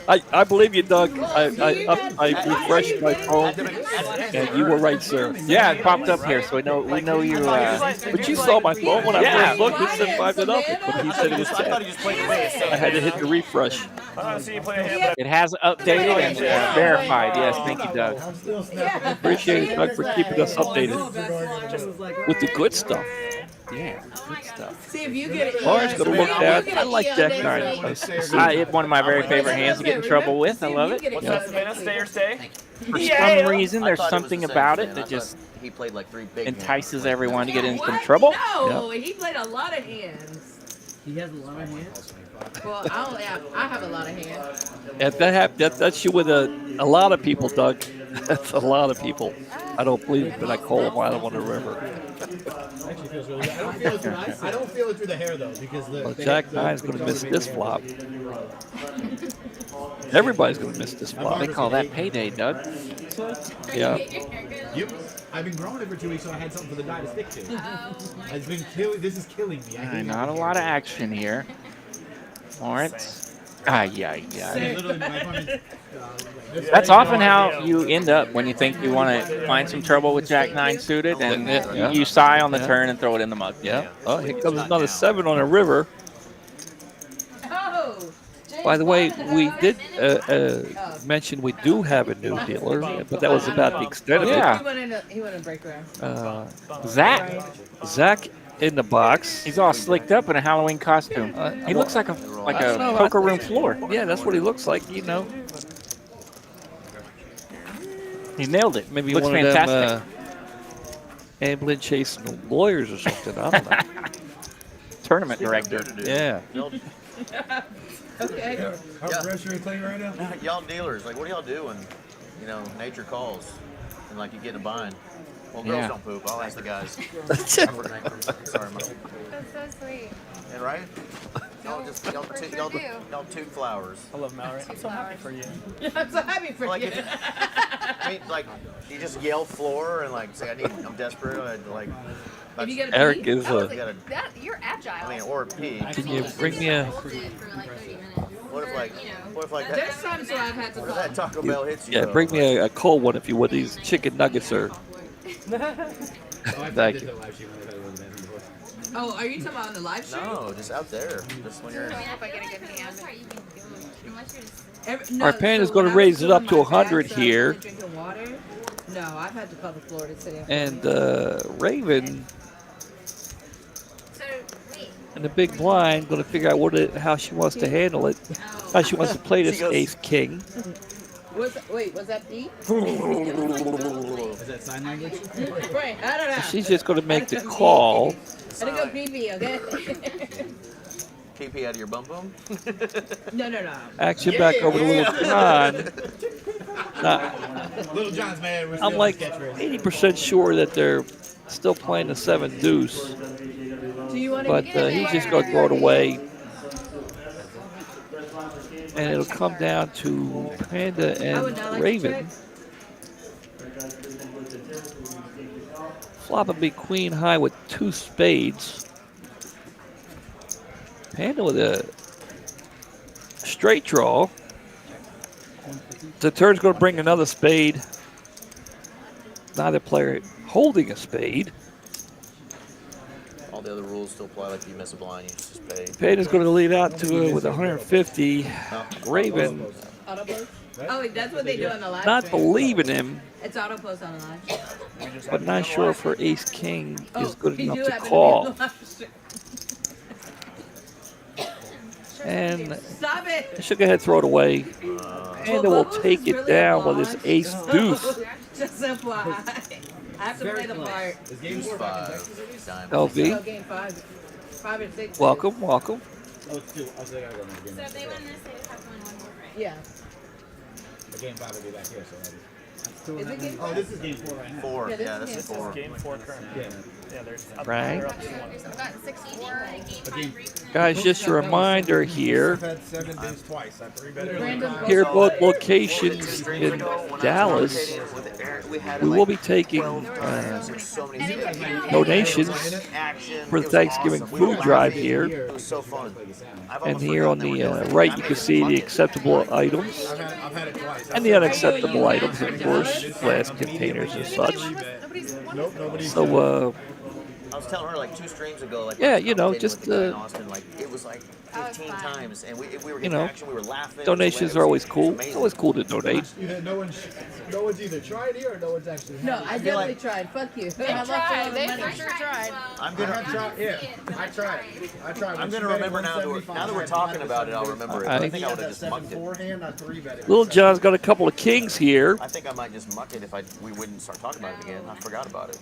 S1: I believe you, Doug. I refreshed my phone, and you were right, sir.
S5: Yeah, it popped up here, so we know you.
S1: But you saw my phone when I first looked. It said 5-0, but you said it was 10. I had to hit the refresh.
S5: It has updated and verified. Yes, thank you, Doug.
S1: Appreciate it, Doug, for keeping us updated with the good stuff. Yeah, good stuff.
S2: See if you get it.
S1: Orange gonna look bad. I like Jack 9.
S5: It's one of my very favorite hands to get in trouble with. I love it.
S8: What's up, Savannah? Stay or stay?
S5: For some reason, there's something about it that just
S6: he played like 3 big
S5: entices everyone to get in some trouble.
S2: No, he played a lot of hands.
S7: He has a lot of hands.
S2: Well, I have a lot of hands.
S1: If that's you with a lot of people, Doug. That's a lot of people. I don't believe it, but I call them out on the river.
S4: Actually feels really good. I don't feel it through the hair though, because
S1: Well, Jack 9's going to miss this flop. Everybody's going to miss this flop.
S5: They call that payday, Doug.
S1: Yeah.
S4: Yep. I've been growing it for 2 weeks, so I had something for the guy to stick to. It's been killing. This is killing me. I hate
S5: Not a lot of action here. Lawrence. Yeah. That's often how you end up when you think you want to find some trouble with Jack 9 suited, and you sigh on the turn and throw it in the mug.
S1: Yeah. Oh, here comes another 7 on a river.
S2: Oh.
S1: By the way, we did mention we do have a new dealer, but that was about the extent of it.
S2: He went in break room.
S5: Zach
S1: in the box.
S5: He's all slicked up in a Halloween costume. He looks like a poker room floor.
S1: Yeah, that's what he looks like. You know,
S5: he nailed it.
S1: Maybe
S5: looks
S1: one
S5: fantastic.
S1: of them ambulance chasing lawyers or something. I don't know.
S5: Tournament director.
S1: Yeah.
S2: Okay.
S4: How fresh are you playing right now?
S6: Y'all dealers, like, what do y'all do when, you know, nature calls and like you get in a bind? Well, girls don't poop. I'll ask the guys. Sorry, Mom.
S3: That's so sweet.
S6: And right? Y'all toot flowers.
S8: I love Mallory. I'm so happy for you.
S2: I'm so happy for
S6: Like,
S2: you.
S6: I mean, like, you just yell floor and like say, I'm desperate. Like,
S2: If you get a
S1: Eric
S2: pee,
S1: is
S6: you gotta,
S3: You're agile.
S6: I mean, or pee.
S1: Can you bring me a?
S3: For like 30 minutes.
S6: What if like that?
S2: there's times where I've had to
S6: What if that Taco Bell hits you?
S1: Yeah, bring me a cold one if you would. These chicken nuggets are. Thank you.
S2: Oh, are you talking about on the live stream?
S6: No, just out there. Just when you're.
S3: If I get a good hand. Unless you're just...
S1: Our Panda's going to raise it up to 100 here.
S2: Drinking water? No, I've had to call the Florida City.
S1: And Raven
S3: So, wait.
S1: and the big blind going to figure out how she wants to handle it, how she wants to play this ace king.
S2: Was that P?
S7: Is that sign language?
S2: Right, I don't know.
S1: She's just going to make the call.
S2: I didn't go pee-pee, okay?
S6: PP out of your bum bum?
S2: No.
S1: Action back over to Little John.
S4: Little John's man. We're
S1: I'm
S4: still
S1: like
S4: sketch race.
S1: 80% sure that they're still playing the 7 deuce,
S2: Do you want
S1: but he's just going to throw it away. And it'll come down to Panda and Raven. Flop a big queen high with 2 spades. Panda with a straight draw. The turn's going to bring another spade. Neither player holding a spade.
S6: All the other rules still apply. Like if you miss a blind, you just pay.
S1: Panda's going to lead out to with 150. Raven
S2: Auto post? Oh, that's what they do on the live
S1: not
S2: stream.
S1: believing him,
S2: It's auto post on the live stream.
S1: but not sure if her ace king is good
S2: he
S1: enough
S2: do
S1: to
S2: happen be
S1: call.
S2: on the live stream.
S1: And
S2: Stop it!
S1: she'll go ahead and throw it away. Panda will take it down with his ace deuce.
S2: Just FYI. I have to play the part.
S4: Is game 4 back in Texas?
S1: LV,
S2: So game 5. 5 and 6.
S1: welcome.
S4: Oh, it's 2. I was like, I gotta go into game.
S3: So if they win this, they just have to win one more, right?
S2: Yeah.
S4: But game 5 will be back here, so
S2: Is it game 5?
S4: Oh, this is game 4 right now.
S6: 4.
S2: Yeah, this
S6: Yeah,
S2: is
S6: this is
S2: game
S6: 4.
S8: Game 4 currently. Yeah, they're up,
S1: Right.
S8: they're up 2-1.
S3: I've got 64.
S1: Guys, just a reminder here.
S4: I've had 7 days twice. I've 3 better.
S1: Here at both locations in Dallas, we will be taking donations for the Thanksgiving food drive here.
S6: It was so fun.
S1: And here on the right, you can see the acceptable items
S4: I've had it twice.
S1: and the unacceptable items, of course, glass containers and such.
S4: Nope, nobody.
S1: So,
S6: I was telling her like 2 streams ago, like
S1: Yeah,
S6: I
S1: you
S6: was
S1: know,
S6: dating
S1: just,
S6: with the guy in Austin, like it was like 15 times, and we were getting
S1: know,
S6: action, we were laughing.
S1: donations are always cool. It's always cool to donate.
S4: No one's either tried here or no one's actually.
S2: No, I
S6: feel
S2: definitely
S6: like-
S2: tried. Fuck you.
S3: They
S2: I lost all
S3: tried.
S2: the
S3: They
S2: money.
S3: for sure tried.
S6: I'm
S4: I
S6: gonna,
S4: have tried. Yeah, I tried.
S6: I'm gonna remember now that we're talking about it. I'll remember it. I think I would have just mucked it.
S4: Forehand, I 3-bet it.
S1: Little John's got a couple of kings here.
S6: I think I might just muck it if we wouldn't start talking about it again. I forgot about it.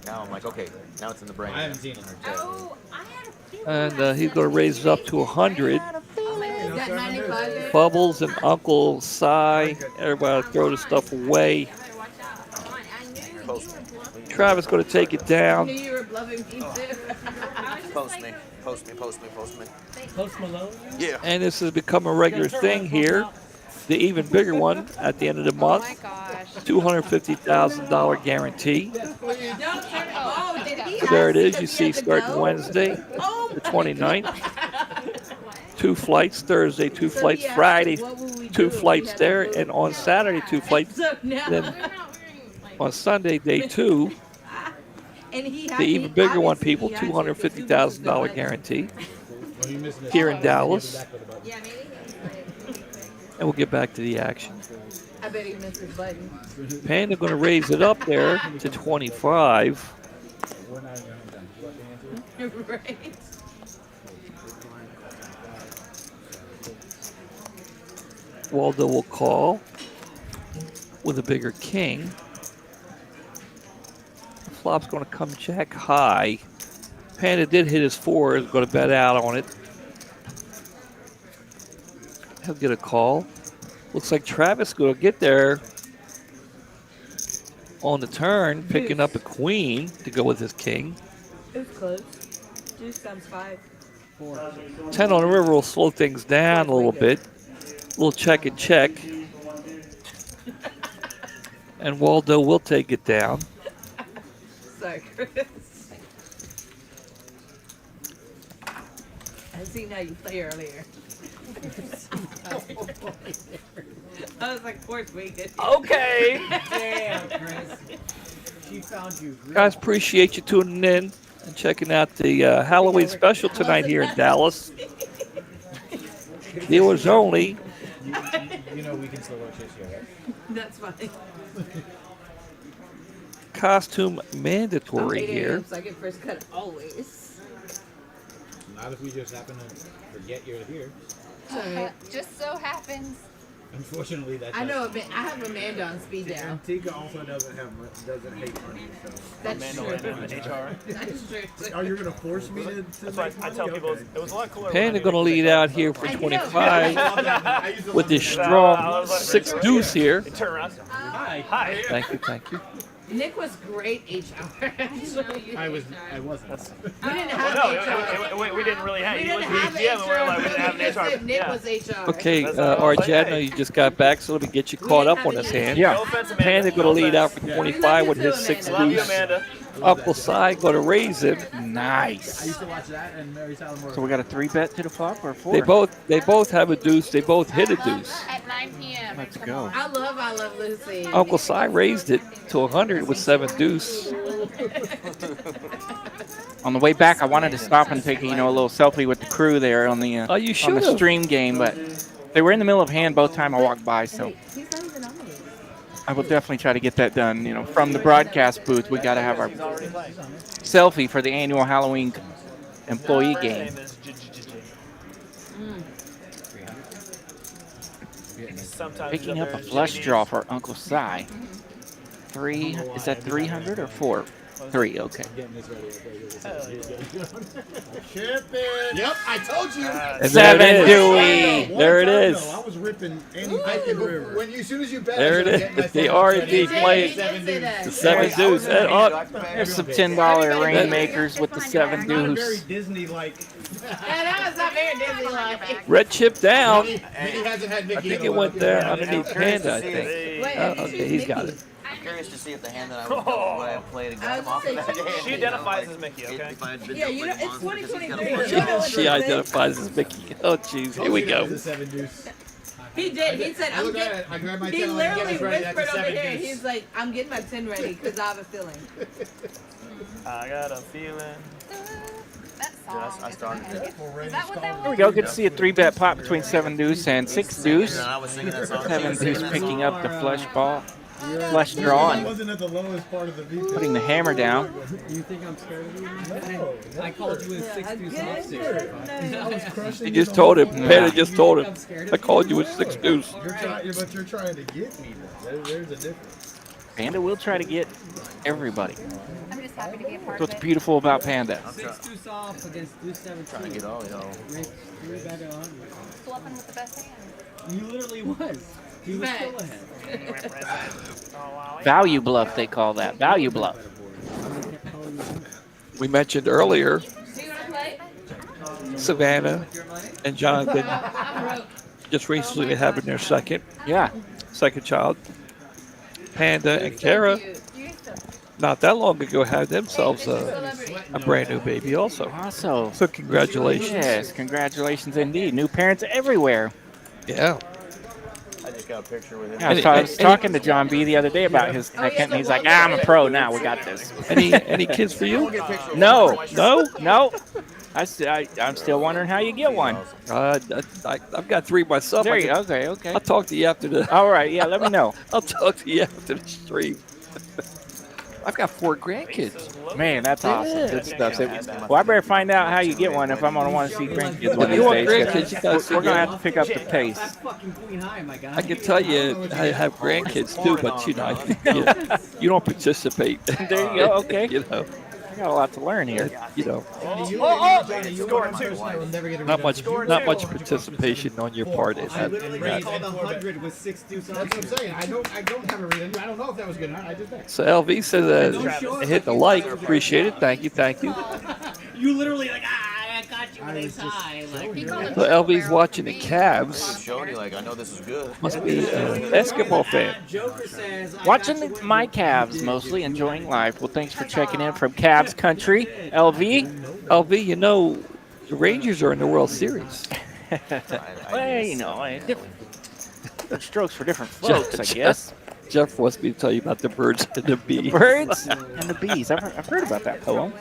S6: Now I'm like, okay, now it's in the brain.
S4: I haven't seen it.
S3: Oh, I had a feeling.
S1: And he's going to raise it up to 100.
S2: Is that 95 there?
S1: Bubbles and Uncle Cy, everybody throw the stuff away.
S3: Watch out. Come on, I knew you were bluffing.
S1: Travis going to take it
S2: I
S1: down.
S2: knew you were bluffing me too.
S6: Post me, post me, post me, post me.
S8: Post Malone?
S6: Yeah.
S1: And this has become a regular thing here. The even bigger one at the end of the
S3: Oh my
S1: month,
S3: gosh.
S1: $250,000 guarantee.
S2: Oh, did he
S1: So there it
S2: ask
S1: is.
S2: if
S1: You
S2: he
S1: see
S2: had to
S1: starting
S2: go?
S1: Wednesday,
S2: Oh
S1: the 29th. 2 flights Thursday, 2
S2: So
S1: flights
S2: he asked,
S1: Friday,
S2: what would we
S1: 2
S2: do if we
S1: flights
S2: had
S1: there,
S2: to
S1: and on Saturday 2 flights.
S2: So now,
S1: Then
S3: We're not wearing, like,
S1: on Sunday, day 2,
S2: and he
S1: the even bigger one,
S2: obviously
S1: people,
S2: he had to,
S1: $250,000 guarantee
S4: Well, you missed it.
S1: here in Dallas.
S3: yeah, maybe.
S1: And we'll get back to the action.
S2: I bet he missed his button.
S1: Panda going to raise it up there to 25.
S4: We're not even done.
S2: Right.
S1: Waldo will call with a bigger king. Flop's going to come jack high. Panda did hit his 4. Is going to bet out on it. He'll get a call. Looks like Travis going to get there on the turn, picking up a queen to go with his king.
S2: It's close. Deuce times 5.
S1: 10 on the river will slow things down a little bit. A little check and check. And Waldo will take it down.
S2: Sorry, Chris. I seen how you play earlier. I was like, fourth weekend.
S8: Okay.
S7: Damn, Chris. She found you.
S1: Guys, appreciate you tuning in and checking out the Halloween special tonight here in Dallas. Dealers only.
S7: You know we can still watch this show, right?
S2: That's fine.
S1: Costume mandatory here.
S2: So I get first cut always.
S7: Not if we just happen to forget you're here.
S3: Just so happens.
S7: Unfortunately, that's.
S2: I know. I have Amanda on speed dial.
S11: Antigua also doesn't hate money, so.
S2: That's true.
S8: HR.
S2: That's true.
S11: Oh, you're gonna force me to
S8: That's why I tell people it was a lot cooler.
S1: Panda going to lead out here for 25 with this strong 6 deuce here.
S8: Turn around.
S7: Hi.
S8: Hi.
S1: Thank you, thank you.
S2: Nick was great HR. Actually.
S7: I wasn't.
S2: We didn't have HR.
S8: We didn't really have.
S2: We
S8: He
S2: didn't
S8: was
S2: have
S8: the GM, and we were like, we
S2: HR.
S8: didn't have
S2: We
S8: an
S2: just
S8: HR.
S2: said Nick
S8: Yeah.
S2: was HR.
S1: Okay,
S8: That's what I was
S1: RJ, I
S8: like,
S1: know
S8: hey.
S1: you just got back, so let me get you caught up on this hand.
S5: Yeah.
S8: No offense, Amanda.
S1: Panda going to lead out for
S8: Yeah.
S1: 25 with his 6
S8: Love you,
S1: deuce.
S8: Amanda.
S1: Uncle Si going to raise him.
S7: I
S5: Nice.
S7: used to watch that and Mary Tyler Moore.
S5: So we got a 3-bet to the flop or 4?
S1: They both have a deuce. They both hit a deuce.
S3: At 9 p.m.
S5: Let's
S3: Come
S5: go.
S3: on.
S2: I love Lucy.
S1: Uncle Si raised it to 100 with 7 deuce.
S5: On the way back, I wanted to stop and take a little selfie with the crew there on the
S1: Oh, you
S5: on the
S1: should've.
S5: stream game, but they were in the middle of hand both time I walked by, so
S2: He's not even on it.
S5: I will definitely try to get that done. From the broadcast booth, we got to have our selfie for the annual Halloween employee game. Picking up a flush draw for Uncle Si. 3, is that 300 or 4? 3, okay.
S11: Yep, I told you.
S1: And
S5: 7
S1: there it is.
S5: Dewey.
S1: There it is.
S11: I was ripping Andy Pickens River. When you, as soon as you bet,
S1: There it is. They are indeed playing the 7 deuce. And
S5: There's some $10 rainmakers with the 7
S11: Very
S5: deuce.
S11: Disney-like.
S2: That was not very Disney-like.
S1: red chip down.
S11: He hasn't had
S1: I
S11: Mickey
S1: think
S11: in
S1: it
S11: a
S1: went
S11: while.
S1: there underneath Panda, I think. Okay, he's got it.
S6: I'm curious to see if the hand that I played and got him off of that hand.
S8: She identifies as Mickey, okay?
S2: Yeah, you know, it's 2023.
S1: She identifies as Mickey. Oh, jeez. Here we go.
S7: It's a 7 deuce.
S2: He did. He said,
S7: I
S2: I'm
S7: look at
S2: getting.
S7: it. I grab my
S2: He
S7: 10 and
S2: literally
S7: get us ready. That's a
S2: whispered over
S7: 7
S2: here.
S7: deuce.
S2: He's like, I'm getting my 10 ready because I have a feeling.
S8: I got a feeling.
S3: That song.
S6: I started it.
S3: Is that what that
S5: Here we
S3: was?
S5: go. Good to see a 3-bet pot between 7 deuce and 6 deuce.
S6: I was singing that song.
S5: 7 deuce picking up the flush ball, flush draw, and
S11: Wasn't at the lowest part of the VP.
S5: putting the hammer down.
S12: You think I'm scared of you?
S11: No,
S12: I called you a 6 deuce off 6.
S11: I was crushing
S1: He
S11: you
S1: just
S11: the
S1: told
S11: whole
S1: him.
S11: time.
S1: Panda just told him. I called you a 6 deuce.
S11: But you're trying to get me. There's a difference.
S5: Panda will try to get everybody.
S3: I'm just happy to be a part
S5: That's
S3: of
S5: what's
S3: it.
S5: beautiful about Panda.
S12: 6 deuce off against deuce 17.
S6: Trying to get all y'all.
S12: Rick, you were back at 100.
S3: Bluffing with the best hand.
S12: You literally was. He was still ahead.
S5: Value bluff, they call that. Value bluff.
S1: We mentioned earlier
S2: See what I play?
S1: Savannah and Jonathan just recently having their second child. Panda and Kara not that long ago had themselves a brand new baby also.
S5: Also.
S1: So congratulations.
S5: Yes, congratulations indeed. New parents everywhere.
S1: Yeah.
S6: I just got a picture with him.
S5: Yeah, so I was talking to John B the other day about his second, and he's like, I'm a pro now. We got this.
S1: Any kids for you?
S5: No.
S1: No?
S5: No. I'm still wondering how you get one.
S1: I've got 3 myself.
S5: There you go. Okay.
S1: I'll talk to you after the.
S5: All right. Yeah, let me know.
S1: I'll talk to you after the stream. I've got 4 grandkids.
S5: Man, that's awesome.
S1: Yeah.
S5: Good stuff. So, well, I better find out how you get one if I'm going to want to see grandkids one of
S1: you
S5: these
S1: want
S5: days.
S1: grandkids, you gotta see
S5: We're going to
S1: them.
S5: have to pick up the pace.
S12: Fucking Queen High, my guy.
S1: I can tell you I have grandkids too, but you know, I think you don't participate.
S5: There you go. Okay.
S1: You know,
S5: I got a lot to learn here.
S1: you know,
S8: Scoring 2.
S1: not much participation on your part in
S4: I
S1: that.
S4: literally
S1: in
S4: called
S1: that.
S4: 100 with 6 2 That's what I'm saying. I don't have a read. I don't know if that was good or not. I just bet.
S1: So LV says hit the like, appreciate it, thank you.
S12: You literally like, I got you with ace high. Like,
S1: So LV's watching the Cavs.
S6: Showing you, like, I know this is good.
S1: Must be a basketball fan.
S12: Joker says,
S5: Watching my Cavs mostly, enjoying life. Well, thanks for checking in from Cavs Country.
S1: LV, you know, the Rangers are in the World Series.
S5: Well, you know, different strokes for different folks, I guess.
S1: Jeff wants me to tell you about the birds and the bees.
S5: The birds and the bees. I've heard about that poem.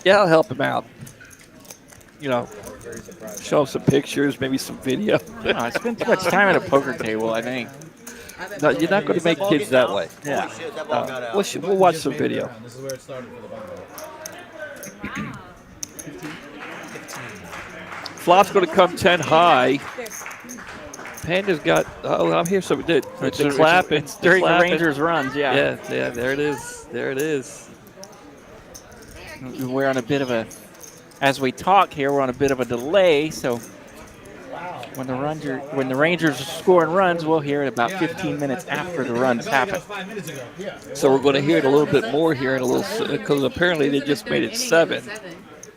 S1: Yeah, I'll help him out. You know, show him some pictures, maybe some video.
S5: No, I spend too much time at a poker table, I think.
S1: No, you're not going to make kids that way.
S5: Yeah.
S1: We'll watch some video.
S4: This is where it started for the bundle.
S1: Flop's going to come 10 high. Panda's got. Oh, I'm here. So the clapping.
S5: It's during the Rangers runs, yeah.
S1: Yeah. There it is.
S5: We're on a bit of a, as we talk here, we're on a bit of a delay. So when the Rangers are scoring runs, we'll hear it about 15 minutes after the runs happen.
S1: So we're going to hear it a little bit more here in a little, because apparently they just made it 7.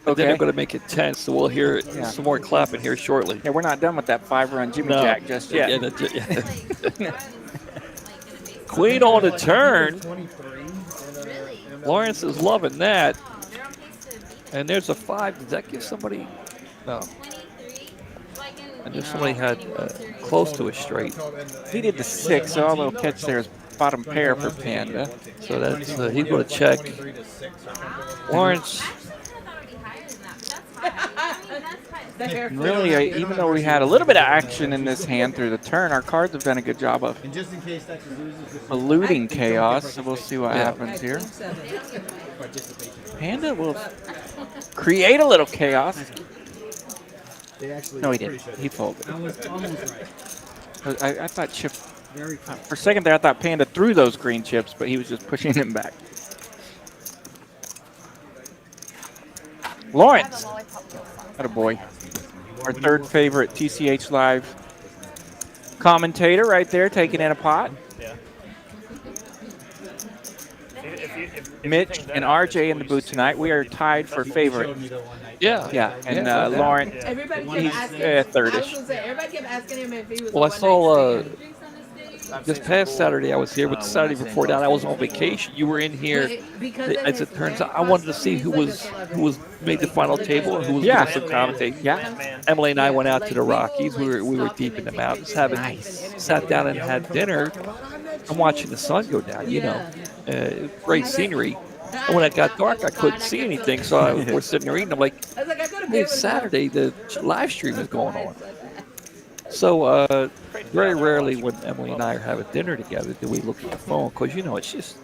S1: But then they're going to make it 10, so we'll hear some more clapping here shortly.
S5: Yeah, we're not done with that 5-run Jimmy Jack just yet.
S1: Queen on the turn. Lawrence is loving that. And there's a 5. Does that give somebody? No. And if somebody had close to a straight.
S5: He did the 6, so all they'll catch there is bottom pair for Panda.
S1: So that's he's going to check. Lawrence.
S5: Really, even though we had a little bit of action in this hand through the turn, our cards have done a good job of eluding chaos. So we'll see what happens here. Panda will create a little chaos. No, he didn't. He folded. I thought Chip, for a second there, I thought Panda threw those green chips, but he was just pushing them back. Lawrence. Attaboy. Our third favorite TCH Live commentator right there, taking in a pot.
S8: Yeah.
S5: Mitch and RJ in the booth tonight. We are tied for favorite.
S1: Yeah.
S5: And Lawrence, he's thirdish.
S2: Everybody kept asking him if he was.
S1: Well, I saw this past Saturday I was here, but the Saturday before that I was on vacation. You were in here. As it turns out, I wanted to see who was made the final table and who was going to commentate.
S5: Yeah.
S1: Emily and I went out to the Rockies. We were deep in the mountains, sat down and had dinner. I'm watching the sun go down. You know, great scenery. And when it got dark, I couldn't see anything, so we're sitting there eating. I'm like, hey, it's Saturday. The live stream is going on. So very rarely when Emily and I are having dinner together do we look at the phone, because you know it's just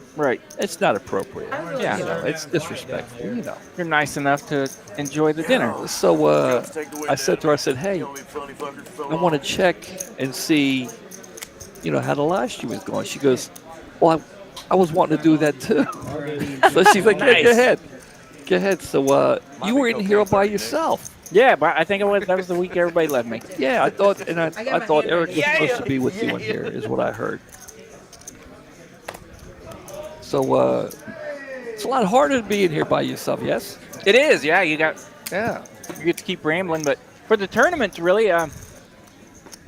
S1: it's not appropriate.
S5: Yeah,
S1: you know, it's disrespectful. You know,
S5: you're nice enough to enjoy the dinner.
S1: So I said to her, I said, hey, I want to check and see, you know, how the live stream is going. She goes, well, I was wanting to do that too. So she's like, yeah, go ahead. So you were in here all by yourself.
S5: Yeah, but I think that was the week everybody left me.
S1: Yeah, I thought Eric was supposed to be with you in here, is what I heard. So it's a lot harder to be in here by yourself, yes?
S5: It is, yeah. You get to keep rambling, but for the tournament, really, I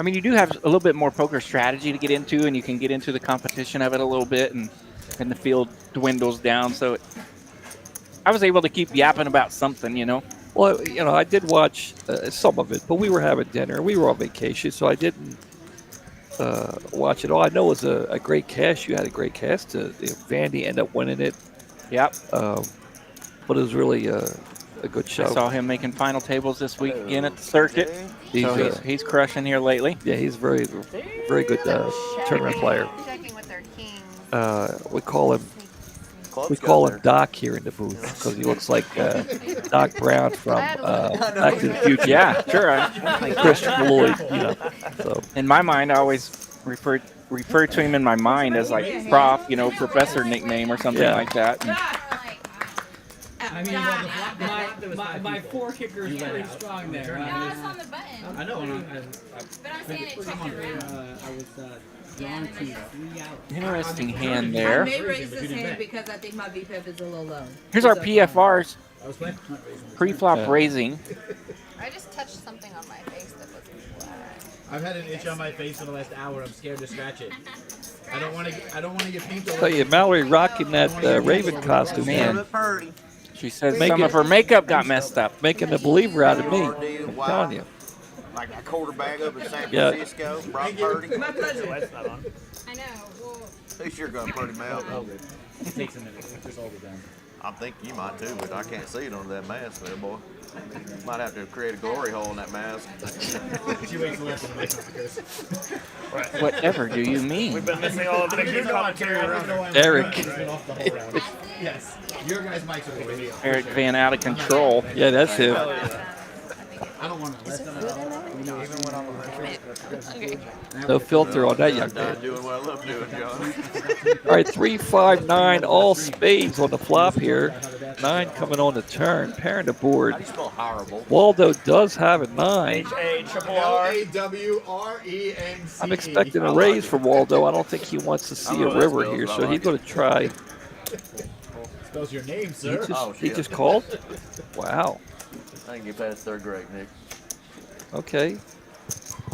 S5: mean, you do have a little bit more poker strategy to get into, and you can get into the competition of it a little bit, and the field dwindles down. So I was able to keep yapping about something, you know.
S1: Well, you know, I did watch some of it, but we were having dinner. We were on vacation, so I didn't watch it all. I know it was a great cast. You had a great cast. Vandy ended up winning it.
S5: Yep.
S1: But it was really a good show.
S5: I saw him making final tables this week again at the circuit. He's crushing here lately.
S1: Yeah, he's very good tournament player. We call him
S6: clubs
S1: We
S6: go
S1: call
S6: there.
S1: him Doc here in the booth because he looks like Doc Brown from Back to the Future.
S5: Yeah, sure.
S1: Christopher Lloyd, you know. So
S5: in my mind, I always refer to him in my mind as like Prof, you know, Professor nickname or something like that.
S12: I mean, my four kicker is pretty strong there.
S3: No, it's on the button.
S12: I know.
S3: But I'm saying it checking around.
S12: I was drawn to 3 out.
S5: Interesting hand
S2: I
S5: there.
S2: may raise this hand because I think my VPIP is a little low.
S5: Here's our PFRs.
S4: I was playing.
S5: Pre-flop raising.
S3: I just touched something on my face that wasn't flat.
S4: I've had an itch on my face for the last hour. I'm scared to scratch it. I don't want to get paint.
S1: tell you, Mallory rocking that Raven costume, man.
S5: She says some of her makeup got messed up.
S1: Making a believer out of me. I'm telling you.
S6: Like a quarterback up in San
S1: Yeah.
S6: Francisco, Brock Purdy.
S2: My pleasure.
S3: I know. Well,
S6: He sure got Purdy Mel.
S4: It takes a minute. Just hold it down.
S6: I think you might too, but I can't see it under that mask there, boy. Might have to create a glory hole in that mask.
S4: She waits left and makes it curse.
S5: Whatever do you mean?
S8: We've been missing all of the good commentary around.
S1: Eric.
S4: Yes. Your guys' mics are over here.
S5: Eric Van out of control.
S1: Yeah, that's him.
S4: I don't want to.
S1: No filter on that young man.
S6: Doing what I love doing, John.
S1: All right, 3, 5, 9, all spades on the flop here. 9 coming on the turn, pairing the board.
S6: I spell horrible.
S1: Waldo does have a 9.
S4: LAWRENC.
S1: I'm expecting a raise from Waldo. I don't think he wants to see a river here, so he's going to try.
S4: Spells your name,
S1: He
S4: sir.
S1: just called? Wow.
S6: I can get past third grade, Nick.
S1: Okay.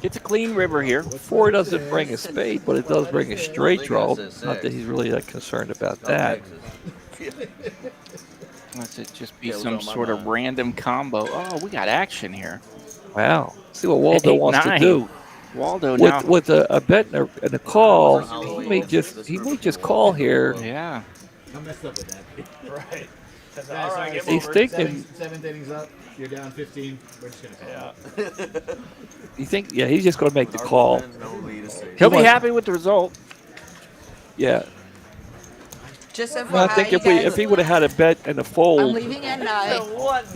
S5: Gets a clean river here.
S1: 4 doesn't bring a spade, but it does bring a straight draw. Not that he's really that concerned about that.
S5: Unless it just be some sort of random combo. Oh, we got action here.
S1: Wow. See what Waldo wants to do.
S5: Waldo now.
S1: With a bet and a call, he may just call here.
S5: Yeah.
S4: I messed up with that.
S8: Right.
S4: Yeah,
S8: All right,
S4: sorry,
S8: game
S1: He's
S8: over.
S1: thinking.
S4: Seventh innings up. You're down 15. We're just gonna call.
S8: Yeah.
S1: You think? Yeah, he's just going to make the call.
S5: He'll be happy with the result.
S1: Yeah.
S2: Just
S1: Well, I think if he would have had a bet and a
S2: I'm
S1: fold,
S2: leaving at 9.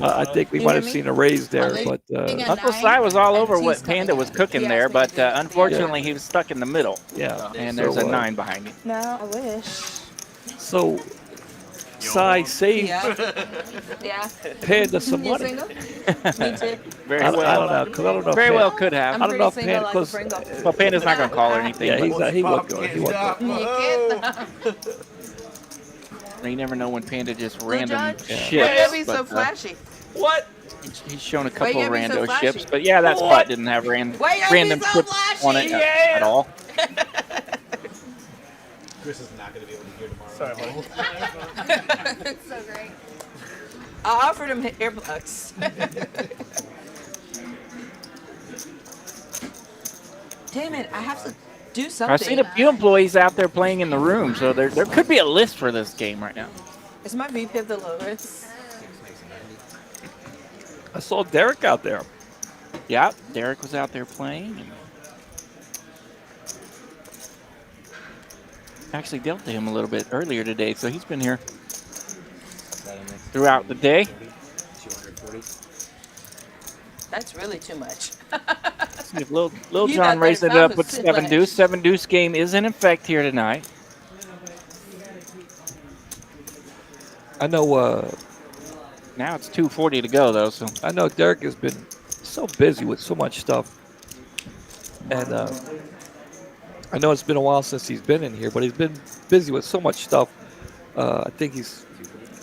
S1: I think we
S2: You
S1: might
S2: hear
S1: have
S2: me?
S1: seen a raise there.
S2: I'm
S1: But
S2: leaving at
S5: Uncle
S2: 9,
S5: Si was all over
S2: and
S5: what
S2: T's
S5: Panda
S2: coming
S5: was
S2: in.
S5: cooking
S2: He
S5: there,
S2: asked me
S5: but
S2: to do
S5: unfortunately he was stuck in the middle.
S1: yeah.
S5: And there's
S1: So,
S5: a 9 behind him.
S10: No, I wish.
S1: So, Sai saved
S2: Yeah. Yeah.
S1: Panda some
S2: You
S1: money.
S2: single? Me too.
S5: Very
S1: I don't
S5: well.
S1: know, because I don't know.
S5: Very
S1: if
S5: well
S1: Panda,
S5: could have.
S2: I'm
S1: I don't know if
S2: pretty single
S1: Panda,
S2: like a
S1: because
S2: Pringle.
S5: Well, Panda's not going to call or anything.
S1: yeah,
S5: but
S1: he wasn't going. He wasn't going.
S5: you never know when Panda just
S2: Blue
S5: random
S2: John?
S5: ships.
S2: Why you gotta be so
S5: but,
S2: flashy?
S8: What?
S5: he's shown a
S2: Why you
S5: couple
S2: gotta be so
S5: rando
S2: flashy?
S5: ships, but yeah, that spot didn't have
S2: Why you gotta
S5: random
S2: be so
S5: chips on it
S2: flashy?
S5: at all.
S4: Chris is not gonna be able to hear tomorrow.
S8: Sorry, buddy.
S3: it's so great.
S2: I offered him earplugs. Damn it, I have to do something.
S5: I've seen a few employees out there playing in the room, so there could be a list for this game right now.
S2: Is my VPIP the lowest?
S1: I saw Derek out there.
S5: Yeah, Derek was out there playing. And actually dealt to him a little bit earlier today, so he's been here throughout the day.
S2: That's really too much.
S5: See if Lil
S2: You
S5: John
S2: got
S5: raised
S2: that
S5: it up
S2: stuff
S5: with
S2: is too
S5: 7
S2: much.
S5: deuce. 7 deuce game is in effect here tonight.
S1: I know.
S5: Now it's 2:40 to go though, so
S1: I know Derek has been so busy with so much stuff, and I know it's been a while since he's been in here, but he's been busy with so much stuff. I think he's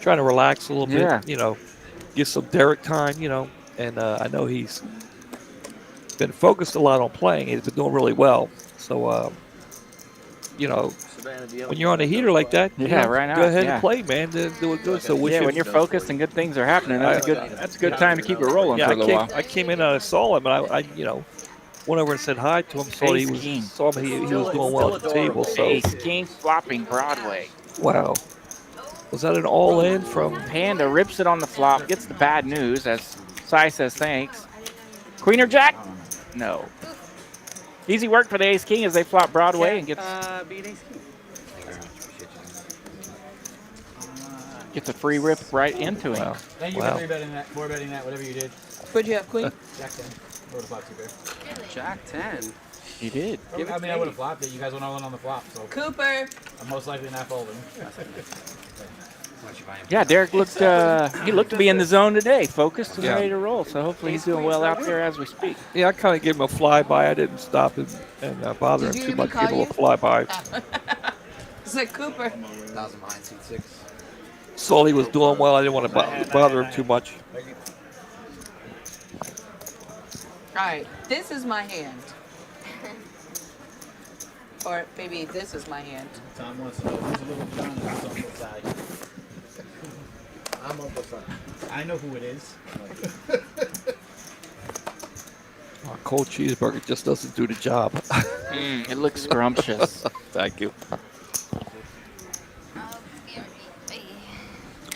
S1: trying to relax a little bit, you know, get some Derek time, you know, and I know he's been focused a lot on playing. He's been doing really well, so you know. When you're on a heater like that, you know,
S5: right now,
S1: go ahead and play, man. Do it good. So
S5: when you're focused and good things are happening, that's a good time to keep it rolling for a little while.
S1: I came in and I saw him, and I you know, went over and said hi to him. Saw he was doing well at the table. So
S5: Ace King flopping Broadway.
S1: Wow, was that an all-in from
S5: Panda? Rips it on the flop, gets the bad news as Sai says thanks. Queen or Jack? No. Easy work for the Ace King as they flop Broadway and gets.
S9: Beat Ace King.
S5: Gets a free rip right into him.
S1: Wow.
S7: Thank you for 3-betting that, 4-betting that, whatever you did.
S2: What'd you have, Queen?
S7: Jack 10. I would have flopped 2 pair.
S9: Jack 10.
S5: He did.
S7: I mean, I would have flopped it. You guys went all in on the flop, so
S2: Cooper.
S7: I'm most likely not folding.
S5: Yeah, Derek looked. He looked to be in the zone today, focused and ready to roll. So hopefully he's doing well out there as we speak.
S1: Yeah, I kind of gave him a flyby. I didn't stop him and bother him
S2: Did you
S1: too
S2: even
S1: much.
S2: call
S1: Give him a
S2: you?
S1: flyby.
S2: It's like Cooper.
S11: 1,000 behind seat 6.
S1: Saw he was doing well. I didn't want to bother him too much.
S2: All right, this is my hand. Or maybe this is my hand.
S7: Tom wants to know who's a little John and who's on both sides.
S11: I'm on both sides.
S7: I know who it is.
S1: A cold cheeseburger just doesn't do the job.
S5: It looks scrumptious.
S1: Thank you.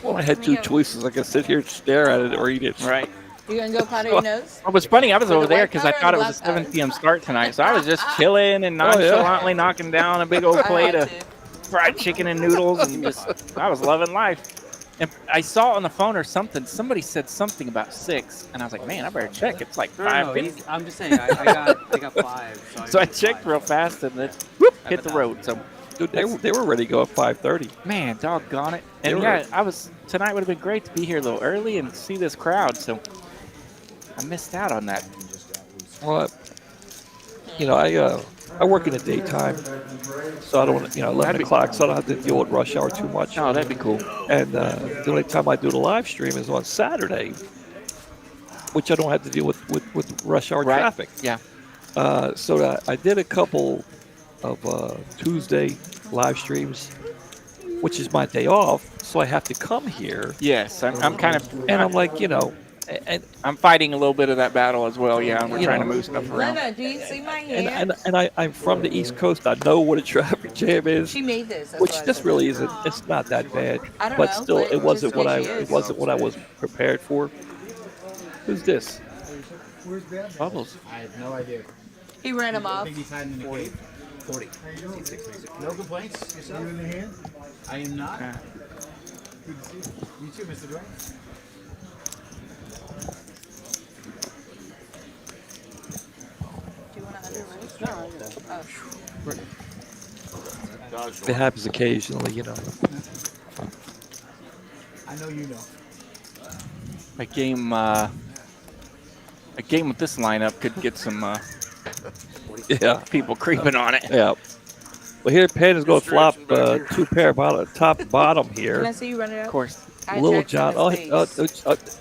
S1: Well, I had 2 choices. I could sit here and stare at it or eat it.
S5: Right.
S2: You gonna go powder your nose?
S5: It was funny. I was
S2: With
S5: over
S2: the
S5: there
S2: white
S5: because I
S2: powder or
S5: thought it
S2: the
S5: was a
S2: black
S5: 7
S2: powder?
S5: p.m. start tonight. So I was just chilling and nonchalantly knocking down a big old plate of fried chicken and noodles, and just I was loving life. And I saw on the phone or something, somebody said something about 6, and I was like, man, I better check. It's like
S9: No,
S5: 5:50.
S9: I'm just saying, I got 5.
S5: So I checked real fast and then whoop, hit the road. So
S1: Dude, they were ready to go at 5:30.
S5: man, doggone it.
S1: They
S5: And
S1: were
S5: yeah,
S1: ready.
S5: tonight would have been great to be here a little early and see this crowd. So I missed out on that.
S1: Well, you know, I work in the daytime, so I don't, 11 o'clock, so I don't have to deal with rush hour too much.
S5: Oh, that'd be cool.
S1: And the only time I do the live stream is on Saturday, which I don't have to deal with rush hour traffic.
S5: Yeah.
S1: So I did a couple of Tuesday live streams, which is my day off, so I have to come here.
S5: Yes, I'm kind of.
S1: And I'm like, and
S5: I'm fighting a little bit of that battle as well. Yeah, and we're
S1: You
S5: trying
S1: know.
S5: to move stuff around.
S2: Lena, do you see my hand?
S1: and I'm from the East Coast. I know what a traffic jam is.
S2: She made this. That's
S1: Which
S2: why I
S1: this
S2: said
S1: really isn't. It's not that bad.
S2: I don't
S1: but
S2: know,
S1: still,
S2: but
S1: it wasn't
S2: just
S1: what
S2: like
S1: I.
S2: she
S1: It
S2: is.
S1: wasn't what I was prepared for. Who's this?
S11: Where's that?
S1: Bubbles.
S7: I have no idea.
S2: He ran him
S7: I
S2: off.
S7: think he's hiding in the cave.
S11: 40. Seat 6 music.
S7: No complaints yourself?
S11: You in the hand?
S7: I am not.
S11: Good to see you.
S7: You too, Mr. Dwayne.
S2: Do you want to under raise?
S1: It happens occasionally,
S7: I know you know.
S5: A game with this lineup could get some
S1: Yeah.
S5: people creeping on it.
S1: Yeah. Well, here Penn is going to flop 2 pair top and bottom
S2: Can I
S1: here.
S2: see you run it out?
S5: Of course.
S2: I
S1: Little
S2: jacked
S1: John.
S2: him in his face.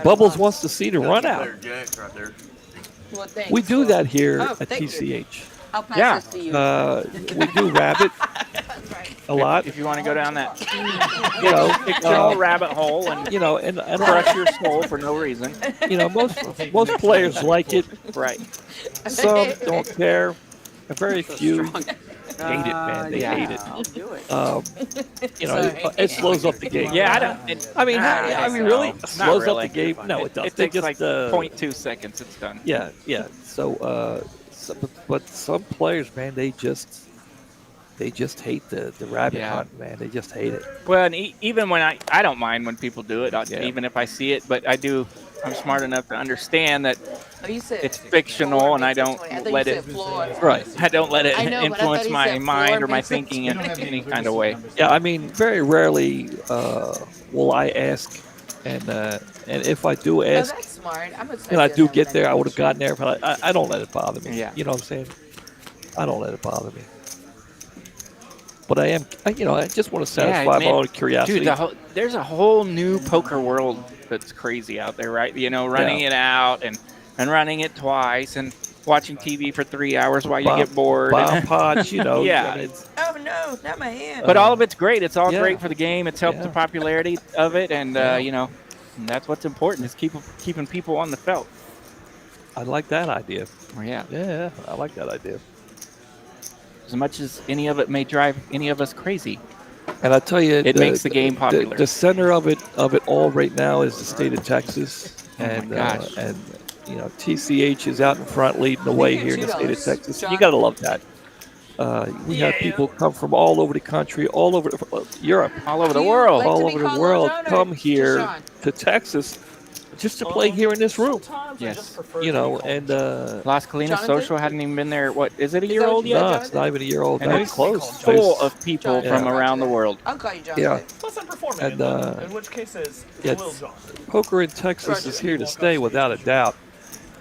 S1: Bubbles wants to see the run out.
S2: Well, thanks.
S1: We do that here
S2: Oh,
S1: at
S2: thank you.
S1: TCH.
S2: I'll pass
S5: Yeah.
S2: this to you.
S1: We do rabbit a lot.
S5: If you want to go down that
S1: You know,
S5: rabbit hole and
S1: and
S5: crush your soul for no reason.
S1: most players like it.
S5: Right.
S1: Some don't care. A very few hate it, man. They
S5: yeah.
S1: hate it.
S9: I'll do it.
S1: It slows up the game.
S5: Yeah, I don't.
S1: I mean, really?
S5: Not
S1: Slows
S5: really.
S1: up the game? No, it doesn't.
S5: It takes
S1: just,
S5: like 0.2 seconds. It's done.
S1: Yeah. So, but some players, man, they just hate the rabbit
S5: Yeah.
S1: hunt, man. They just hate it.
S5: Well, and even when I don't mind when people do it,
S1: Yeah.
S5: even if I see it, but I'm smart enough to understand that
S2: Oh, you said
S5: it's fictional and I don't
S2: I thought you
S5: let
S2: said
S5: it.
S2: floor.
S1: Right.
S5: I don't let it
S2: I know, but I
S5: influence
S2: thought he
S5: my
S2: said
S5: mind
S2: floor
S5: or my
S2: makes it
S5: thinking in
S7: 20.
S5: any kind of way.
S1: Yeah, I mean, very rarely will I ask, and if I do
S2: Oh,
S1: ask,
S2: that's smart. I'm gonna
S1: and I do get there, I would have gotten there, but I don't let it bother me.
S5: Yeah.
S1: You know what I'm saying? I don't let it bother me. But I just want to satisfy my
S5: man.
S1: own curiosity.
S5: Dude, there's a whole new poker world that's crazy out there, right? Running it out and running it twice and watching TV for 3 hours while you get bored.
S1: Bob Podge,
S5: Yeah.
S1: I mean, it's,
S2: Oh no, not my hand.
S5: But all of it's great. It's all
S1: Yeah.
S5: great for the game. It's helped the
S1: Yeah.
S5: popularity of it, and and that's what's important is keeping people on the felt.
S1: I like that idea.
S5: Oh, yeah.
S1: Yeah, I like that idea.
S5: As much as any of it may drive any of us crazy,
S1: And I tell you,
S5: it makes the game popular.
S1: The center of it all right now is the state of Texas,
S5: Oh, my
S1: and
S5: gosh.
S1: TCH is out in front leading the way
S2: Here,
S1: here in the state of
S2: $2.
S1: Texas.
S2: John?
S1: You gotta love that. We have people come from all over the country, all over Europe,
S5: all over the world,
S1: all over the world come here to Texas just to play here in this room.
S5: Yes.
S1: You know, and
S5: Las Colinas Social hadn't even been there. What is it? A year old yet?
S1: No, it's not even a year old.
S5: And
S1: That's
S5: it's
S1: close.
S5: full of people from around the world.
S2: I'll call you Jonathan.
S1: Yeah.
S8: Plus, I'm performing.
S1: And,
S8: in which case it's
S1: yeah,
S8: Lil Jon.
S1: poker in Texas is here to stay without a doubt,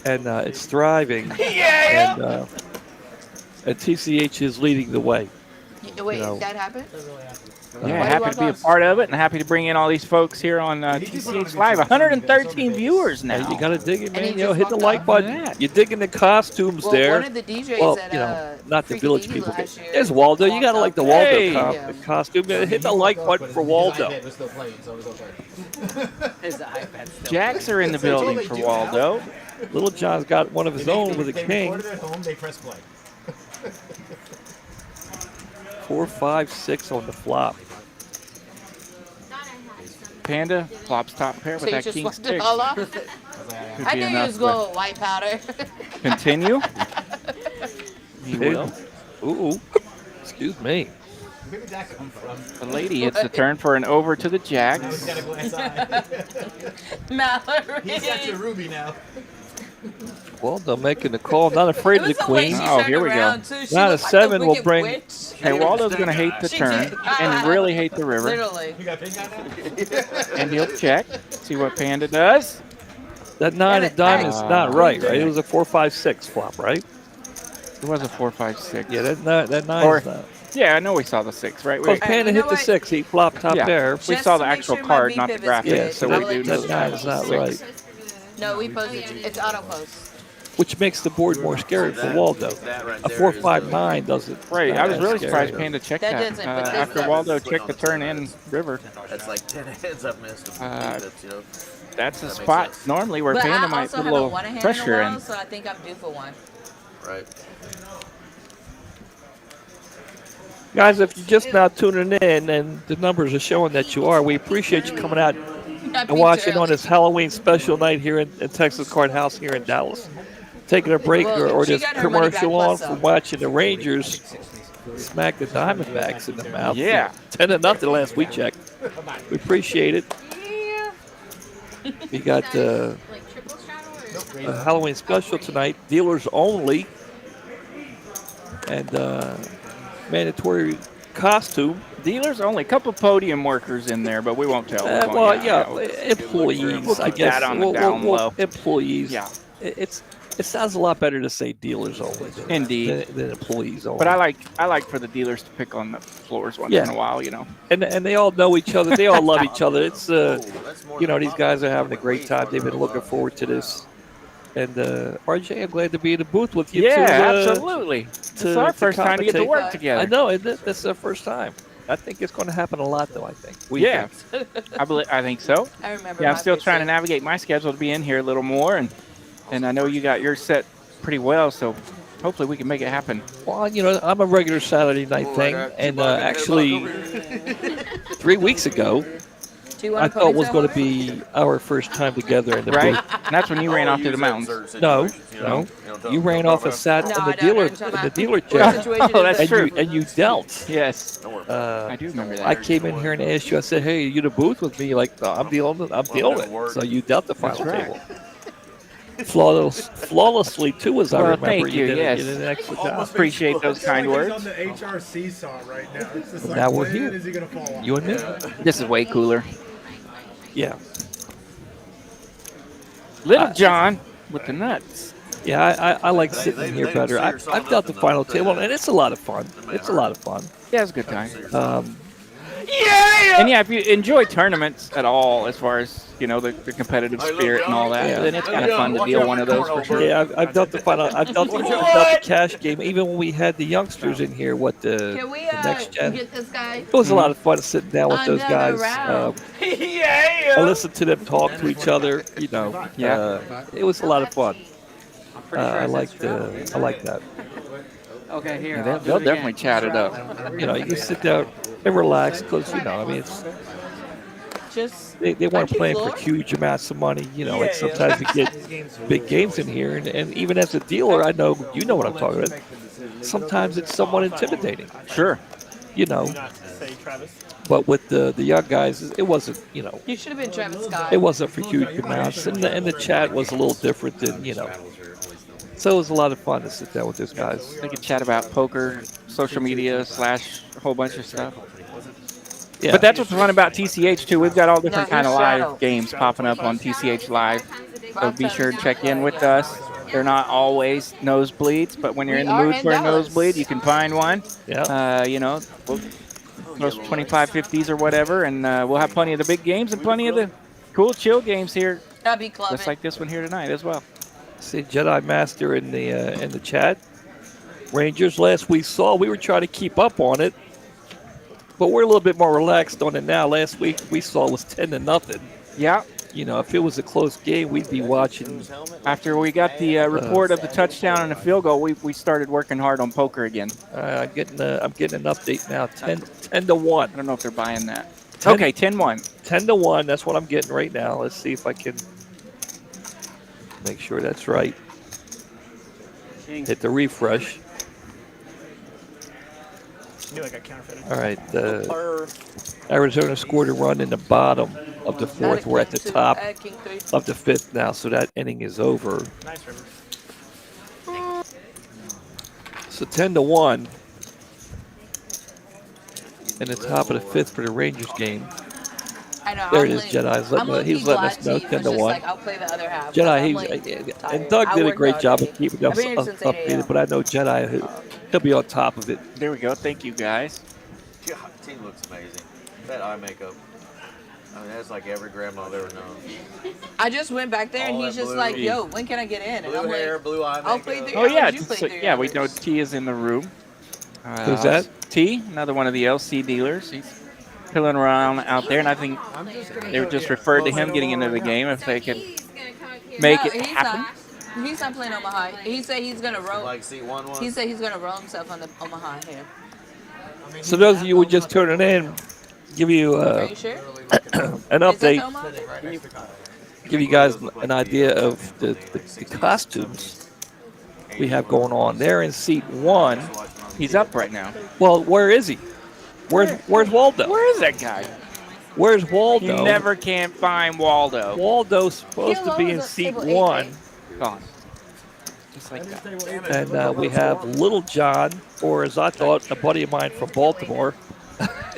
S1: and it's thriving.
S8: Yeah.
S1: And TCH is leading the way.
S2: Wait,
S1: you know.
S2: that happened?
S5: Yeah, happy to be a part of it, and happy to bring in all these folks here on TCH Live. 113 viewers now.
S1: You gotta dig it, man. You know, hit the like button. You're digging the costumes there.
S2: One of the DJs
S1: well,
S2: at,
S1: you know, not the
S2: Freaky
S1: village
S2: Eagle
S1: people.
S2: last year
S1: There's Waldo. You gotta like the Waldo
S5: Hey.
S1: costume. Hit the like button for Waldo.
S4: We're still playing, so it was okay.
S9: His iPad still.
S5: Jacks are in the building for Waldo.
S1: Little John's got one of his own with a king.
S4: Recorded at home, they press play.
S1: 4, 5, 6 on the flop.
S5: Panda flops top pair with
S2: So you
S5: that
S2: just
S5: king
S2: flipped
S5: stick.
S2: it all off?
S5: Could
S2: I
S5: be
S2: knew you
S5: enough
S2: was
S5: to
S2: going with white powder.
S5: Continue. He will.
S1: Ooh. Excuse me.
S4: Where did that come from?
S5: The lady hits the turn for an over to the
S4: Now he's
S5: jacks.
S4: got a glass eye.
S2: Mallory.
S4: He's got your ruby now.
S1: Waldo making the call. Not afraid of the queen.
S5: Oh, here we go.
S1: Not a 7 will bring.
S5: Hey, Waldo's going to hate the turn and really hate the river.
S2: Literally.
S4: You got pink eye now?
S5: And he'll check. See what Panda does.
S1: That 9 of diamonds is not right, right? It was a 4, 5, 6 flop, right?
S5: It was a 4, 5, 6.
S1: Yeah, that 9
S5: Or-
S1: is not.
S5: Yeah, I know we saw the 6, right?
S1: Because Panda hit the 6, he flopped top
S5: Yeah.
S1: pair.
S5: We saw the actual card, not the graphic.
S1: Yeah,
S5: so
S1: so
S5: we do know
S1: that 9 is not right.
S2: No, we posted. It's auto post.
S1: Which makes the board more scary for Waldo. A 4, 5, 9 doesn't.
S5: Right, I was
S1: not
S5: really
S1: scary.
S5: surprised Panda checked
S2: That
S5: that.
S2: doesn't, but this
S5: After
S2: does.
S5: Waldo checked the turn in river.
S6: That's like 10 hands I've missed. That's, you know,
S5: That's the
S6: that makes
S5: spot
S6: sense.
S5: normally where
S2: But
S5: Panda
S2: I
S5: might
S2: also
S5: put a
S2: haven't
S5: little
S2: won a hand
S5: pressure
S2: in a while,
S5: in.
S2: so I think I'm due for one.
S6: Right.
S1: Guys, if you're just now tuning in and the numbers are showing that you are, we appreciate you coming out and watching on this Halloween special night here in Texas Card House here in Dallas. Taking a break or
S2: she
S1: this
S2: got her money back
S1: commercial on
S2: plus
S1: from
S2: some.
S1: watching the Rangers smack the Diamondbacks in the mouth.
S5: Yeah.
S1: 10-0 last we checked. We appreciate it. We got a Halloween special tonight, dealers only, and mandatory costume.
S5: Dealers only. A couple podium workers in there, but we won't tell. We won't,
S1: Well, yeah,
S5: we'll
S1: employees, I
S5: keep
S1: guess.
S5: that on the down low.
S1: Employees.
S5: Yeah.
S1: It sounds a lot better to say dealers only
S5: Indeed.
S1: than employees only.
S5: But I like for the dealers to pick on the floors once in a while, you know.
S1: And they all know each other. They all love each other. It's you know, these guys are having a great time. They've been looking forward to this. And RJ, I'm glad to be in the booth with you.
S5: Yeah, absolutely. It's our first time to get to work together.
S1: I know, isn't it? This is our first time. I think it's going to happen a lot, though. I think.
S5: Yeah, I think so.
S2: I remember.
S5: Yeah, I'm still trying to navigate my schedule to be in here a little more, and I know you got yours set pretty well, so hopefully we can make it happen.
S1: Well, you know, I'm a regular Saturday night thing, and actually, 3 weeks ago, I thought it was going to be our first time together in the
S5: Right?
S1: booth.
S5: And that's when you ran off to the mountains.
S1: No, you ran off and sat in the dealer chair.
S5: Oh, that's true.
S1: And you dealt.
S5: Yes, I do remember that.
S1: I came in here and asked you. I said, "Hey, are you in the booth with me?" You're like, no, I'm dealing. So you dealt the final table. Flawlessly too, as I remember.
S5: Thank you.
S1: Did
S5: Yes,
S1: an excellent job.
S5: appreciate those kind
S11: He's
S5: words.
S11: on the HR seesaw right now. It's just like,
S1: Now we're
S11: when
S1: here.
S11: is he gonna fall off?
S1: You and me.
S5: This is way cooler.
S1: Yeah.
S5: Little John with the nuts.
S1: Yeah, I like sitting here better. I've dealt the final table, and it's a lot of fun. It's a lot of fun.
S5: Yeah, it's a good time.
S1: Yeah.
S5: And yeah, if you enjoy tournaments at all, as far as you know, the competitive spirit and all that, then it's kind of fun to deal one of those for sure.
S1: Yeah, I've dealt the final. I've dealt the cash game. Even when we had the youngsters in here,
S2: Can we
S1: the next gen.
S2: get this guy?
S1: It was a lot of fun sitting down with those
S2: Another
S1: guys.
S2: round.
S1: I listened to them talk to each other. You know, it was a lot of fun. I liked that.
S9: Okay, here.
S5: Yeah, they'll definitely chat it up.
S1: You know, you can sit down and relax because you know, I mean,
S2: just
S1: they weren't
S2: aren't you
S1: playing for
S2: floored?
S1: huge amounts of money. You know, like
S8: Yeah, yeah.
S1: sometimes you get big games in here, and even as a dealer, I know you know what I'm talking about. Sometimes it's somewhat intimidating.
S5: Sure.
S1: You know,
S8: Not say Travis.
S1: but with the young guys, it wasn't. You know,
S2: You should have been Travis Scott.
S1: it wasn't for huge amounts, and the chat was a little different than So it was a lot of fun to sit down with those guys.
S5: They could chat about poker, social media / a whole bunch of stuff.
S1: Yeah.
S5: But that's what's fun about TCH too. We've got all different
S2: No,
S5: kind of
S2: he's
S5: live
S2: Shadow.
S5: games popping up on TCH Live. So be sure to check in with us. They're not always nosebleeds, but when you're
S2: We
S5: in the
S2: are
S5: mood
S2: in
S5: for a
S2: Dallas.
S5: nosebleed, you can find one.
S1: Yeah.
S5: Those 25, 50s or whatever, and we'll have plenty of the big games and plenty of the cool chill games here,
S2: That'd be clubbing.
S5: just like this one here tonight as well.
S1: See Jedi Master in the chat. Rangers last we saw, we were trying to keep up on it, but we're a little bit more relaxed on it now. Last week we saw it was 10-0.
S5: Yeah.
S1: You know, if it was a close game, we'd be watching.
S5: After we got the report of the touchdown and the field goal, we started working hard on poker again.
S1: I'm getting an update now. 10-1.
S5: I don't know if they're buying that.
S1: 10
S5: Okay, 10-1.
S1: 10-1. That's what I'm getting right now. Let's see if I can make sure that's right. Hit the refresh.
S8: Knew I got counterfeited.
S1: All right. Arizona scored a run in the bottom of the fourth. We're at the top of the fifth now, so that inning is over.
S8: Nice, River.
S1: So 10-1 in the top of the fifth for the Rangers game.
S2: I know.
S1: There it is, Jedi. He's letting us know 10-1.
S2: Like, I'll play the other half.
S1: Jedi, and Doug did a great job of keeping us updated, but I know Jedi, he'll be on top of it.
S5: There we go. Thank you, guys.
S6: God, the team looks amazing. That eye makeup. I mean, that's like every grandma I've ever known.
S2: I just went back there and
S6: All
S2: he's
S6: that
S2: just
S6: blue.
S2: like, "Yo, when can I get in?" And
S6: Blue
S2: I'm
S6: hair,
S2: like,
S6: blue eye
S2: "I'll
S6: makeup.
S2: play 3
S5: Oh,
S2: hours.
S5: yeah.
S2: You play 3
S5: Yeah, we
S2: hours."
S5: know T is in the room.
S1: Who's that?
S5: T, another one of the LC dealers. He's pilling around out there, and I think they were just referred to him getting into the game if they could make it happen.
S2: He's not playing Omaha. He said he's gonna roll.
S6: Like seat 1-1.
S2: He said he's gonna roll himself on the Omaha here.
S1: So those of you who just tuning in, give you
S2: Are you sure?
S1: an
S2: Is that
S1: update,
S2: Omaha?
S1: give you guys an idea of the costumes we have going on. They're in seat 1.
S5: He's up right now.
S1: Well, where is he? Where's Waldo?
S5: Where is that guy?
S1: Where's Waldo?
S5: You never can find Waldo.
S1: Waldo's supposed to be in seat 1.
S5: Gone. Just like that.
S1: And we have Little John, or as I thought, a buddy of mine from Baltimore.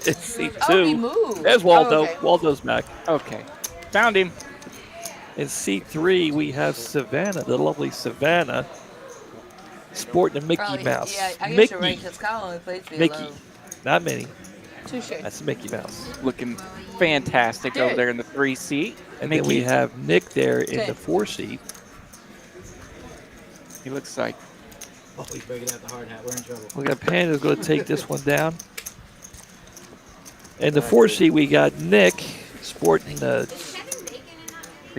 S1: It's seat 2.
S2: Oh, he moved.
S1: There's Waldo.
S2: Oh, okay.
S1: Waldo's back.
S5: Okay. Found him.
S1: In seat 3, we have Savannah, the lovely Savannah, sporting a Mickey
S2: Probably,
S1: Mouse.
S2: Yeah, I guess
S1: Mickey.
S2: you're right, because Kyle only plays me
S1: Mickey.
S2: alone.
S1: Not Minnie.
S2: Touche.
S1: That's Mickey Mouse.
S5: Looking fantastic over there in the 3 seat.
S1: And then we have Nick there in the 4 seat.
S5: He looks like.
S7: Oh, he's breaking out the hard hat. We're in trouble.
S1: Look at Panda's going to take this one down. In the 4 seat, we got Nick sporting the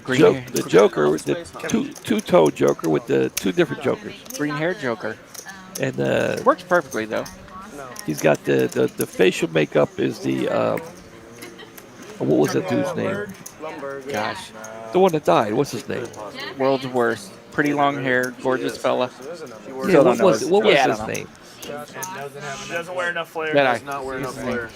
S5: green hair.
S1: the Joker, with the two-toe Joker with the 2 different Jokers.
S5: Green hair Joker.
S1: And
S5: works perfectly though.
S1: He's got the facial makeup is the what was that dude's name?
S5: Gosh,
S1: the one that died. What's his name?
S5: World's worst. Pretty long hair, gorgeous fella.
S1: Yeah, what was his
S5: know.
S1: name?
S8: Doesn't wear enough flair.
S5: That
S6: Does not wear enough flair.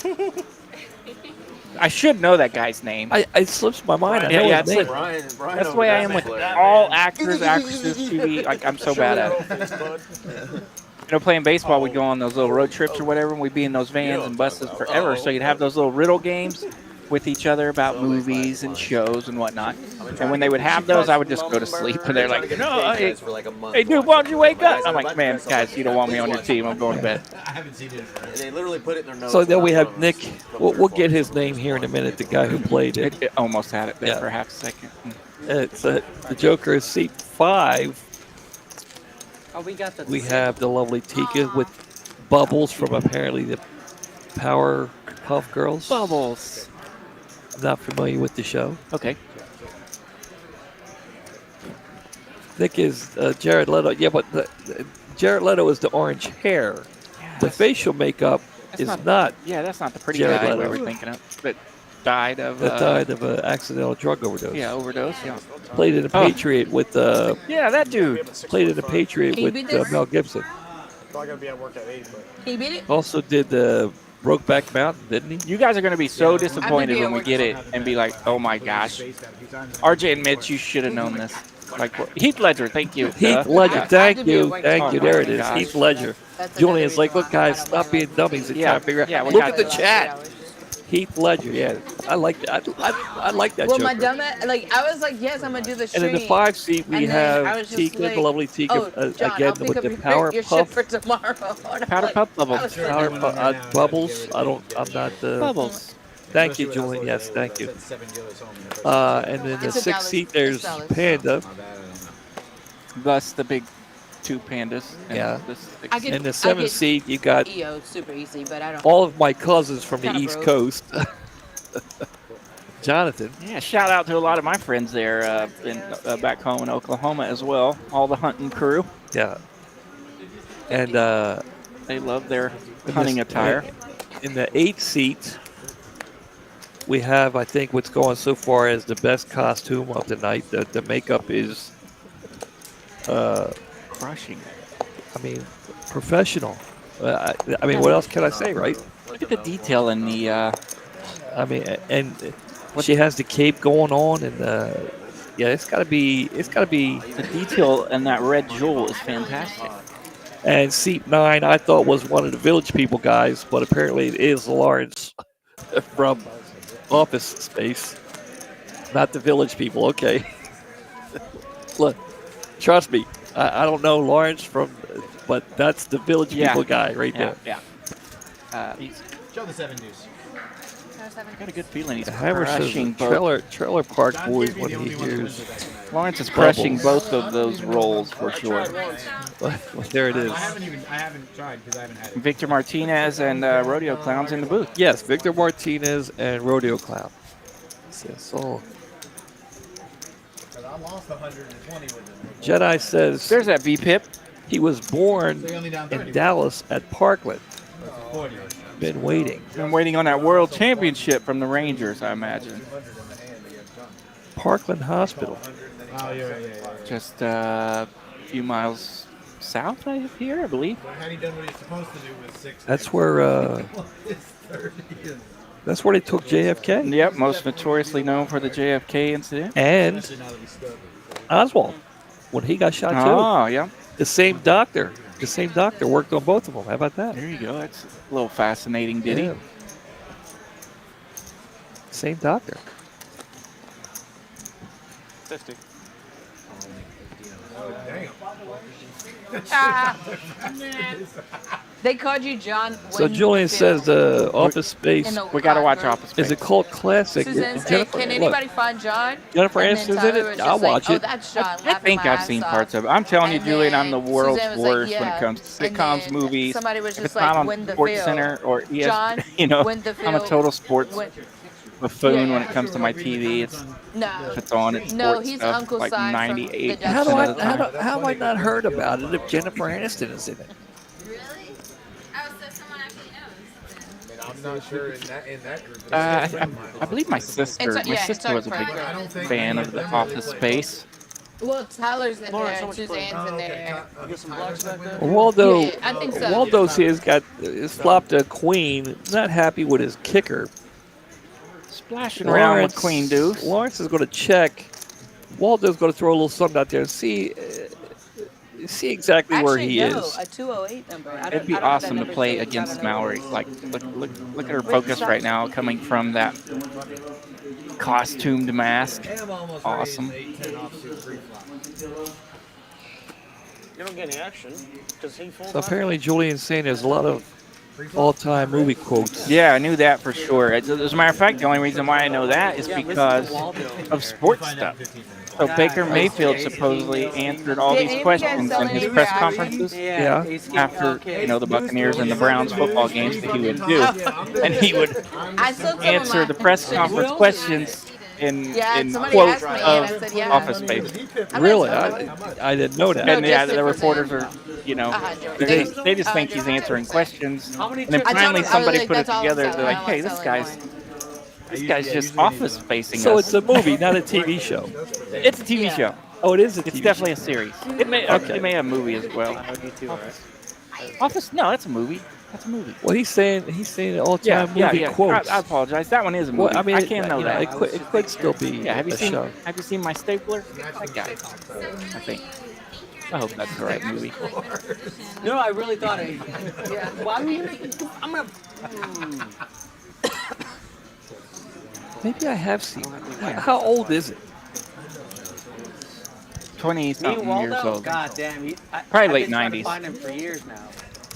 S5: I should know that guy's name.
S1: It slips my mind. I know
S5: Yeah,
S1: his name.
S6: Brian
S5: That's the way I am with all actors, actresses, TV. Like, I'm so bad at it. You know, playing baseball, we'd go on those little road trips or whatever, and we'd be in those vans and buses forever. So you'd have those little riddle games with each other about movies and shows and whatnot. And when they would have those, I would just go to sleep. And they're like, no, hey dude, why don't you wake up? I'm like, man, guys, you don't want me on your team. I'm going to bed.
S7: I haven't seen it.
S6: They literally put it in their notes.
S1: So then we have Nick. We'll get his name here in a minute. The guy who played it.
S5: It almost had it there for half a second.
S1: It's the Joker is seat 5.
S9: Oh, we got the.
S1: We have the lovely Tika with Bubbles from apparently the Powerpuff Girls.
S5: Bubbles.
S1: I'm not familiar with the show.
S5: Okay.
S1: Nick is Jared Leto. Yeah, but Jared Leto is the orange hair. The facial makeup is not.
S5: Yeah, that's not the pretty
S1: Jared
S5: guy
S1: Leto.
S5: we were thinking of. But died of
S1: an accidental drug overdose.
S5: Yeah, overdose. Yeah.
S1: Played in a Patriot with
S5: yeah, that dude.
S1: Played in a Patriot
S2: Can you
S1: with
S2: beat this?
S1: Mel Gibson.
S8: Probably gonna be at work at 8, but.
S2: Can you beat it?
S1: Also did Brokeback Mountain, didn't he?
S5: You guys are going to be so
S2: I've
S5: disappointed
S2: been
S5: when we get it and be like, oh my gosh. RJ admits you should have known this. Like Heath Ledger, thank you.
S1: Heath Ledger, thank you,
S2: Oh
S1: thank you.
S5: my
S1: There it is,
S5: gosh.
S1: Heath Ledger.
S2: That's
S1: Julian's
S2: another
S1: like, look,
S2: reason why I
S1: guys,
S2: don't
S1: stop
S2: buy
S1: being
S2: one.
S1: dummies and
S5: Yeah,
S1: try to figure out.
S5: yeah, we
S1: Look
S5: got
S1: at the
S5: it.
S1: chat. Heath Ledger, yeah, I like that. I like that.
S2: Well,
S1: Joker.
S2: my dumb like I was like, yes, I'm gonna do the
S1: And
S2: stream.
S1: in the 5 seat, we
S2: And then I
S1: have
S2: was just
S1: Tika,
S2: like,
S1: the lovely Tika,
S2: oh, John,
S1: again
S2: I'll pick
S1: with
S2: up
S1: the
S2: your
S1: Power
S2: shit
S1: Puff.
S2: for tomorrow. And I'm
S5: Powder
S2: like,
S5: Puff Bubbles.
S2: I was like,
S1: Power Bubbles. I'm not the.
S5: Bubbles.
S1: Thank you, Julian. Yes, thank you. And then the
S2: It's
S1: $6 seat, there's
S2: $6.
S1: Panda.
S5: Thus the big 2 pandas. And
S1: Yeah.
S2: I could-
S1: In the
S2: I
S1: 7
S2: could-
S1: seat, you got
S2: EO, super easy, but I don't.
S1: all of my cousins from the
S2: Kinda
S1: East
S2: broke.
S1: Coast. Jonathan.
S5: Yeah, shout out to a lot of my friends there back home in Oklahoma as well. All the hunting crew.
S1: Yeah. And
S5: they love their hunting attire.
S1: In the 8 seat, we have, I think, what's going so far as the best costume of the night. The makeup is
S5: crushing.
S1: I mean, professional. I mean, what else can I say, right?
S5: Look at the detail in the.
S1: I mean, and she has the cape going on, and yeah, it's gotta be.
S5: The detail in that red jewel is fantastic.
S1: And seat 9, I thought was one of the Village People guys, but apparently it is Lawrence from Office Space, not the Village People. Okay, look, trust me, I don't know Lawrence from, but that's the Village People guy right there.
S5: Yeah.
S7: Show the 7 deuce.
S5: I got a good feeling he's
S1: Hammer says
S5: crushing
S1: the
S5: both.
S1: trailer Park Boys when he hears.
S5: Lawrence is crushing both of those roles for sure.
S1: Well, there it is.
S7: I haven't tried because I haven't had it.
S5: Victor Martinez and Rodeo Clowns in the booth.
S1: Yes, Victor Martinez and Rodeo Clown. Yes, so
S11: I lost 120 with him.
S1: Jedi says
S5: there's that V-Pip.
S1: He was born
S7: So you're only down 30.
S1: in Dallas at Parkland.
S7: 40.
S1: Been waiting.
S5: Been waiting on that world championship from the Rangers, I imagine.
S1: Parkland Hospital.
S7: Oh, yeah.
S5: Just a few miles south of here, I believe.
S11: Had he done what he's supposed to do with 6?
S1: That's where that's where they took JFK.
S5: Yep, most notoriously known for the JFK incident.
S1: And Oswald, when he got shot too.
S5: Oh, yeah.
S1: The same doctor worked on both of them. How about that?
S5: There you go. That's a little fascinating ditty.
S1: Yeah. Same doctor.
S8: 50.
S2: They called you John.
S1: So
S2: when
S1: Julian
S2: you
S1: says Office Space
S2: in the
S5: We got to watch
S2: group.
S5: Office Space.
S1: is a cult classic.
S2: Susan said,
S1: Jennifer,
S2: can
S1: look,
S2: anybody find John?
S1: Jennifer
S2: And then
S1: Aniston's in
S2: Tyler
S1: it.
S2: was just
S1: I'll
S2: like,
S1: watch
S2: oh,
S1: it.
S2: that's John.
S5: I
S2: laughing
S5: think
S2: my
S5: I've
S2: ass
S5: seen
S2: off.
S5: parts of it. I'm telling you,
S2: And
S5: Julian,
S2: then
S5: I'm the world's
S2: Suzanne was like,
S5: worst when
S2: yeah.
S5: it comes to
S2: And
S5: sitcoms,
S2: then
S5: movies.
S2: somebody was
S5: If
S2: just
S5: it's not
S2: like,
S5: on
S2: win the
S5: Sports
S2: field.
S5: Center or ESPN,
S2: John,
S5: you know,
S2: win the
S5: I'm a
S2: field.
S5: total sports
S2: Win-
S5: buffoon
S2: Yeah.
S5: when it comes to my TV. It's
S2: No.
S5: if it's on, it's
S2: No,
S5: sports
S2: he's
S5: stuff,
S2: Uncle
S5: like
S2: Si from
S5: 98%
S2: the
S1: How
S2: Dutch
S5: of the time.
S1: have I not heard about it if Jennifer Aniston is in it?
S3: Really? Oh, so someone actually knows.
S11: I'm not sure in that group.
S5: I believe my sister.
S2: It's-
S5: My
S2: yeah,
S5: sister
S2: it's
S5: was a
S2: our
S5: big
S2: private.
S5: fan of the Office Space.
S2: Well, Tyler's in
S8: Lawrence,
S2: there,
S8: how
S2: and
S8: much
S2: Suzanne's in there.
S8: You get some blocks back there?
S1: Waldo,
S2: Yeah, I think so.
S1: Waldo's has flopped a queen. Not happy with his kicker.
S5: Splashing around with Queen Deuce.
S1: Lawrence is going to check. Waldo's going to throw a little something out there and see exactly where
S2: Actually,
S1: he
S2: no,
S1: is.
S2: a 208 number. I don't,
S5: It'd be
S2: I don't have
S5: awesome
S2: that
S5: to
S2: number
S5: play
S2: saved, so I
S5: against
S2: don't know.
S5: Mallory. Like, look at her focus right now, coming from that costumed mask. Awesome.
S8: You don't get any action because he folds.
S1: So apparently Julian's saying there's a lot of all-time movie quotes.
S5: Yeah, I knew that for sure. As a matter of fact, the only reason why I know that is because of sports stuff. So Baker Mayfield supposedly answered all these questions in his press conferences.
S1: Yeah.
S5: After the Buccaneers and the Browns football games that he would do, and he would
S2: I still tell
S5: answer
S2: him
S5: the press conference questions in
S2: somebody
S5: quotes
S2: asked me, and I
S5: of
S2: said, yeah.
S5: Office Space.
S1: Really? I didn't know that.
S5: And yeah,
S2: just
S5: the
S2: 50%.
S5: reporters are, they just think he's answering questions. And then finally somebody put it together. They're like, hey, this guy's This guy's just office facing
S1: So
S5: us.
S1: it's a movie, not a TV show.
S5: It's a TV show.
S1: Oh, it is a TV
S5: It's definitely a
S1: show.
S5: series. It may have a movie as well. Office? No, that's a movie. That's a movie.
S1: Well, he's saying an all-time movie quotes.
S5: I apologize. That one is a movie.
S1: Well, I mean,
S5: I can't know that.
S1: It could still be
S5: Yeah, have you
S1: a
S5: seen?
S1: show.
S5: Have you seen my stapler? That guy. I think. I hope that's the right movie.
S9: No, I really thought it. Yeah. Well, I'm gonna.
S1: Maybe I have seen it. How old is it?
S5: 20-something
S9: Me,
S5: years
S9: Waldo?
S5: old.
S9: God damn.
S5: Probably
S9: I've
S5: late
S9: been trying to
S5: 90s.
S9: find him for years now.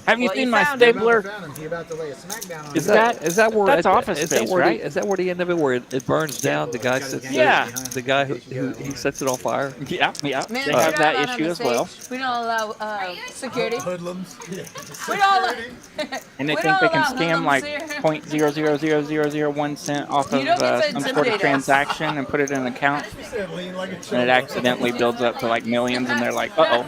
S5: Have you
S2: Well,
S5: seen
S2: you
S5: my
S2: found him.
S5: stapler?
S4: He about to lay a smackdown on
S1: Is
S4: him.
S1: that where
S5: that's Office
S1: is that
S5: Space,
S1: where
S5: right?
S1: is that where the end of it where it burns down? The guy sits there,
S5: Yeah.
S1: the guy who he sets it on fire.
S5: Yeah.
S2: Man,
S5: They
S2: we're
S5: have
S2: not
S5: that
S2: allowed on
S5: issue
S2: the
S5: as well.
S2: stage. We don't allow security.
S11: Hoodlums.
S2: We don't.
S5: And they
S2: We
S5: think they
S2: don't
S5: can
S2: allow
S5: scam like
S2: hoodlums
S5: 0.0000001 cent off
S2: You
S5: of
S2: don't get to
S5: some sort
S2: intimidate
S5: of
S2: us.
S5: transaction and put it in an account,
S11: Lean like a
S5: and it
S11: child.
S5: accidentally builds up to like millions, and they're like, uh-oh.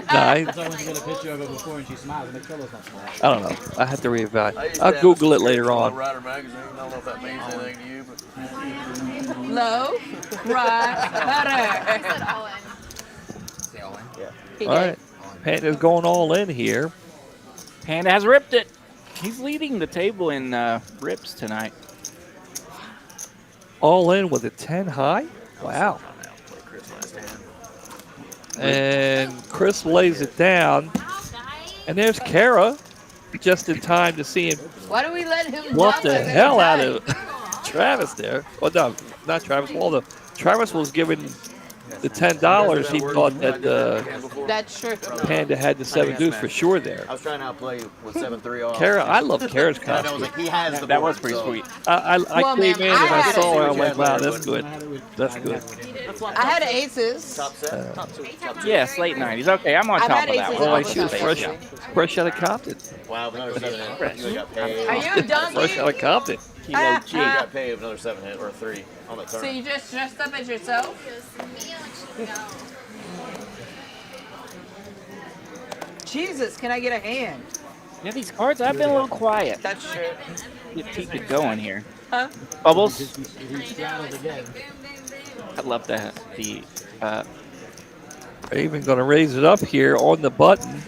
S1: I
S7: That's why I went to get a picture of her before and she smiles and the pillows not smile.
S1: I don't know. I have to reevaluate.
S6: I used
S1: I'll
S6: to have
S1: Google
S6: a
S1: it later
S6: subscription
S1: on.
S6: to Rider magazine. I don't know if that means anything to you, but
S2: Low, rider.
S1: All right, Panda's going all in here.
S5: Panda has ripped it. He's leading the table in rips tonight.
S1: All in with a 10 high. Wow. And Chris lays it down. And there's Kara, just in time to see him
S2: Why do we let him
S1: bluff
S2: bluff
S1: the
S2: us
S1: hell out
S2: every
S1: of Travis there. Well, no, not Travis. Well, Travis was given the $10. He thought that
S2: time? That's true.
S1: Panda had the 7 deuce for sure there.
S6: I was trying to outplay you with 7-3 off.
S1: Kara, I love Kara's
S6: And I was
S1: costume.
S6: like, he has the
S5: That
S6: board,
S5: was pretty
S6: so-
S5: sweet.
S1: I
S2: Well,
S1: came in
S2: man,
S1: and I
S2: I
S1: saw her.
S6: had
S1: I'm like,
S6: it.
S1: wow, that's good. That's good.
S2: I had aces.
S6: Top set? Top two.
S5: Yes, late 90s. Okay, I'm on
S2: I've
S5: top
S2: had
S5: of that
S2: aces
S5: one.
S1: Well,
S2: all
S1: like she was fresh out of Compton.
S6: Wow, another 7 hit. You got paid.
S2: Are you a donkey?
S1: Fresh out of Compton.
S5: Kilo G.
S6: You got paid with another 7 hit or 3 on that
S2: So
S6: turn.
S2: you just dressed up as yourself? Jesus, can I get a hand?
S5: Yeah, these cards, I've been a little quiet.
S2: That's true.
S5: Keep it going here.
S2: Huh?
S5: Bubbles.
S7: He straddles again.
S5: I love that.
S1: They're even going to raise it up here on the button.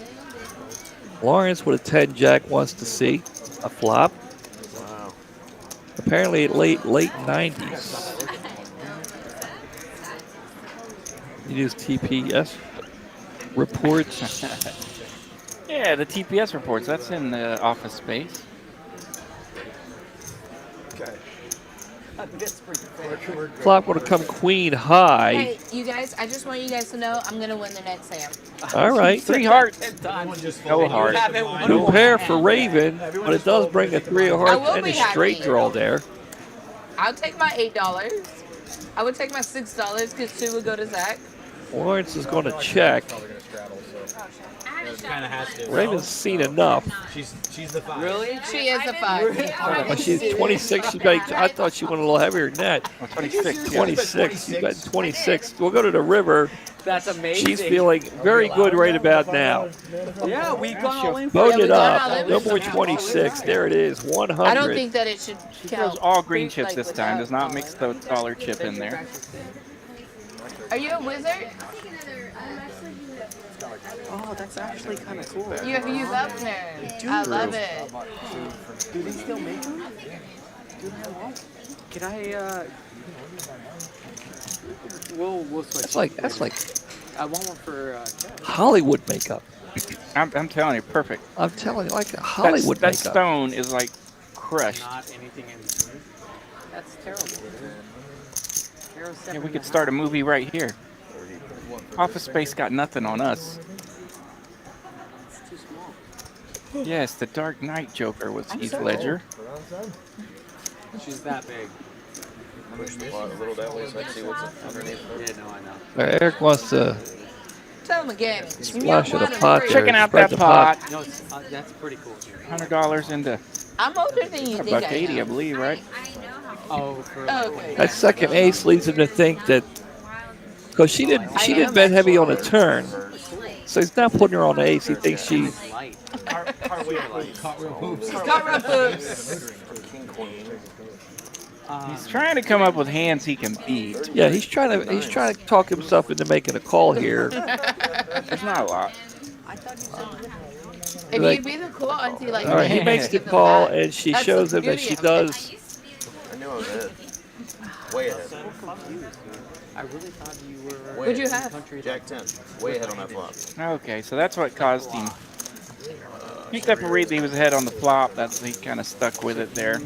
S1: Lawrence with a 10 jack wants to see a flop.
S6: Wow.
S1: Apparently late 90s. You use TPS reports.
S5: Yeah, the TPS reports. That's in the Office Space.
S1: Flop going to come queen high.
S2: Hey, you guys, I just want you guys to know I'm going to win the next Sam.
S1: All right.
S5: 3 hearts.
S7: Go
S5: Go hard.
S1: Two pair for Raven, but it does bring a 3 of
S2: I
S1: hearts
S2: will
S1: and
S2: be
S1: a straight
S2: happy.
S1: draw there.
S2: I'll take my $8. I would take my $6 because 2 would go to Zach.
S1: Lawrence is going to check.
S7: Kind of has to.
S1: Raven's seen enough.
S7: She's the 5.
S9: Really?
S2: She is a 5.
S1: But she's 26. I thought she went a little heavier than that.
S5: 26.
S1: 26. She's betting 26. We'll go to the river.
S9: That's amazing.
S1: She's feeling very good right about now.
S9: Yeah, we've gone all in.
S1: Vote
S2: we
S1: it
S2: got all
S1: up.
S2: in.
S1: No more 26. There it is. 100.
S2: I don't think that it should
S5: She
S2: count.
S5: throws all green chips
S2: Like
S5: this
S2: with
S5: time.
S2: that.
S5: Does not mix the dollar chip in there.
S2: Are you a wizard?
S9: Oh, that's actually kind of cool.
S2: You have used up there. I love it.
S9: Do they still make them? Can I, we'll switch.
S1: That's like
S9: I want one for,
S1: Hollywood makeup.
S5: I'm telling you, perfect.
S1: I'm telling you, like a Hollywood
S5: that
S1: makeup.
S5: stone is like crushed.
S9: not anything in between. That's terrible.
S5: Yeah, we could start a movie right here. Office Space got nothing on us.
S9: It's too small.
S5: Yes, the Dark Knight Joker was Heath Ledger.
S9: She's that big.
S6: Push the pot a little that way so I can see what's underneath.
S9: Yeah, no, I know.
S1: Eric wants to
S2: Tell him again.
S1: splash of the pot there.
S5: Checking out
S1: Spread
S5: that
S1: the
S5: pot.
S9: No, it's, that's pretty cool.
S5: $100 into
S2: I'm older than you think I
S5: $1.80, I
S2: am.
S5: believe, right?
S9: Oh, for
S2: Okay.
S1: That second ace leads him to think that because she didn't bet heavy on a turn, so he's not putting her on the ace. He thinks she
S9: light.
S7: Cartwheel poops.
S2: Cartwheel poops.
S5: He's trying to come up with hands he can beat.
S1: Yeah, he's trying to talk himself into making a call here.
S5: There's not a lot.
S10: If
S1: Like-
S10: you'd be the cool auntie like
S1: All right, he
S10: me,
S1: makes the
S10: give them
S1: call,
S10: back.
S1: and she
S10: That's
S1: shows
S10: the
S1: him that
S10: beauty
S1: she
S10: of it.
S1: does.
S6: I knew I was ahead. Way ahead.
S9: I really thought you were.
S6: Way
S10: What'd you
S6: ahead.
S10: have?
S6: Jack 10. Way ahead on that flop.
S5: Okay, so that's what caused him. Picked up a read that he was ahead on the flop. That's he kind of stuck with it there.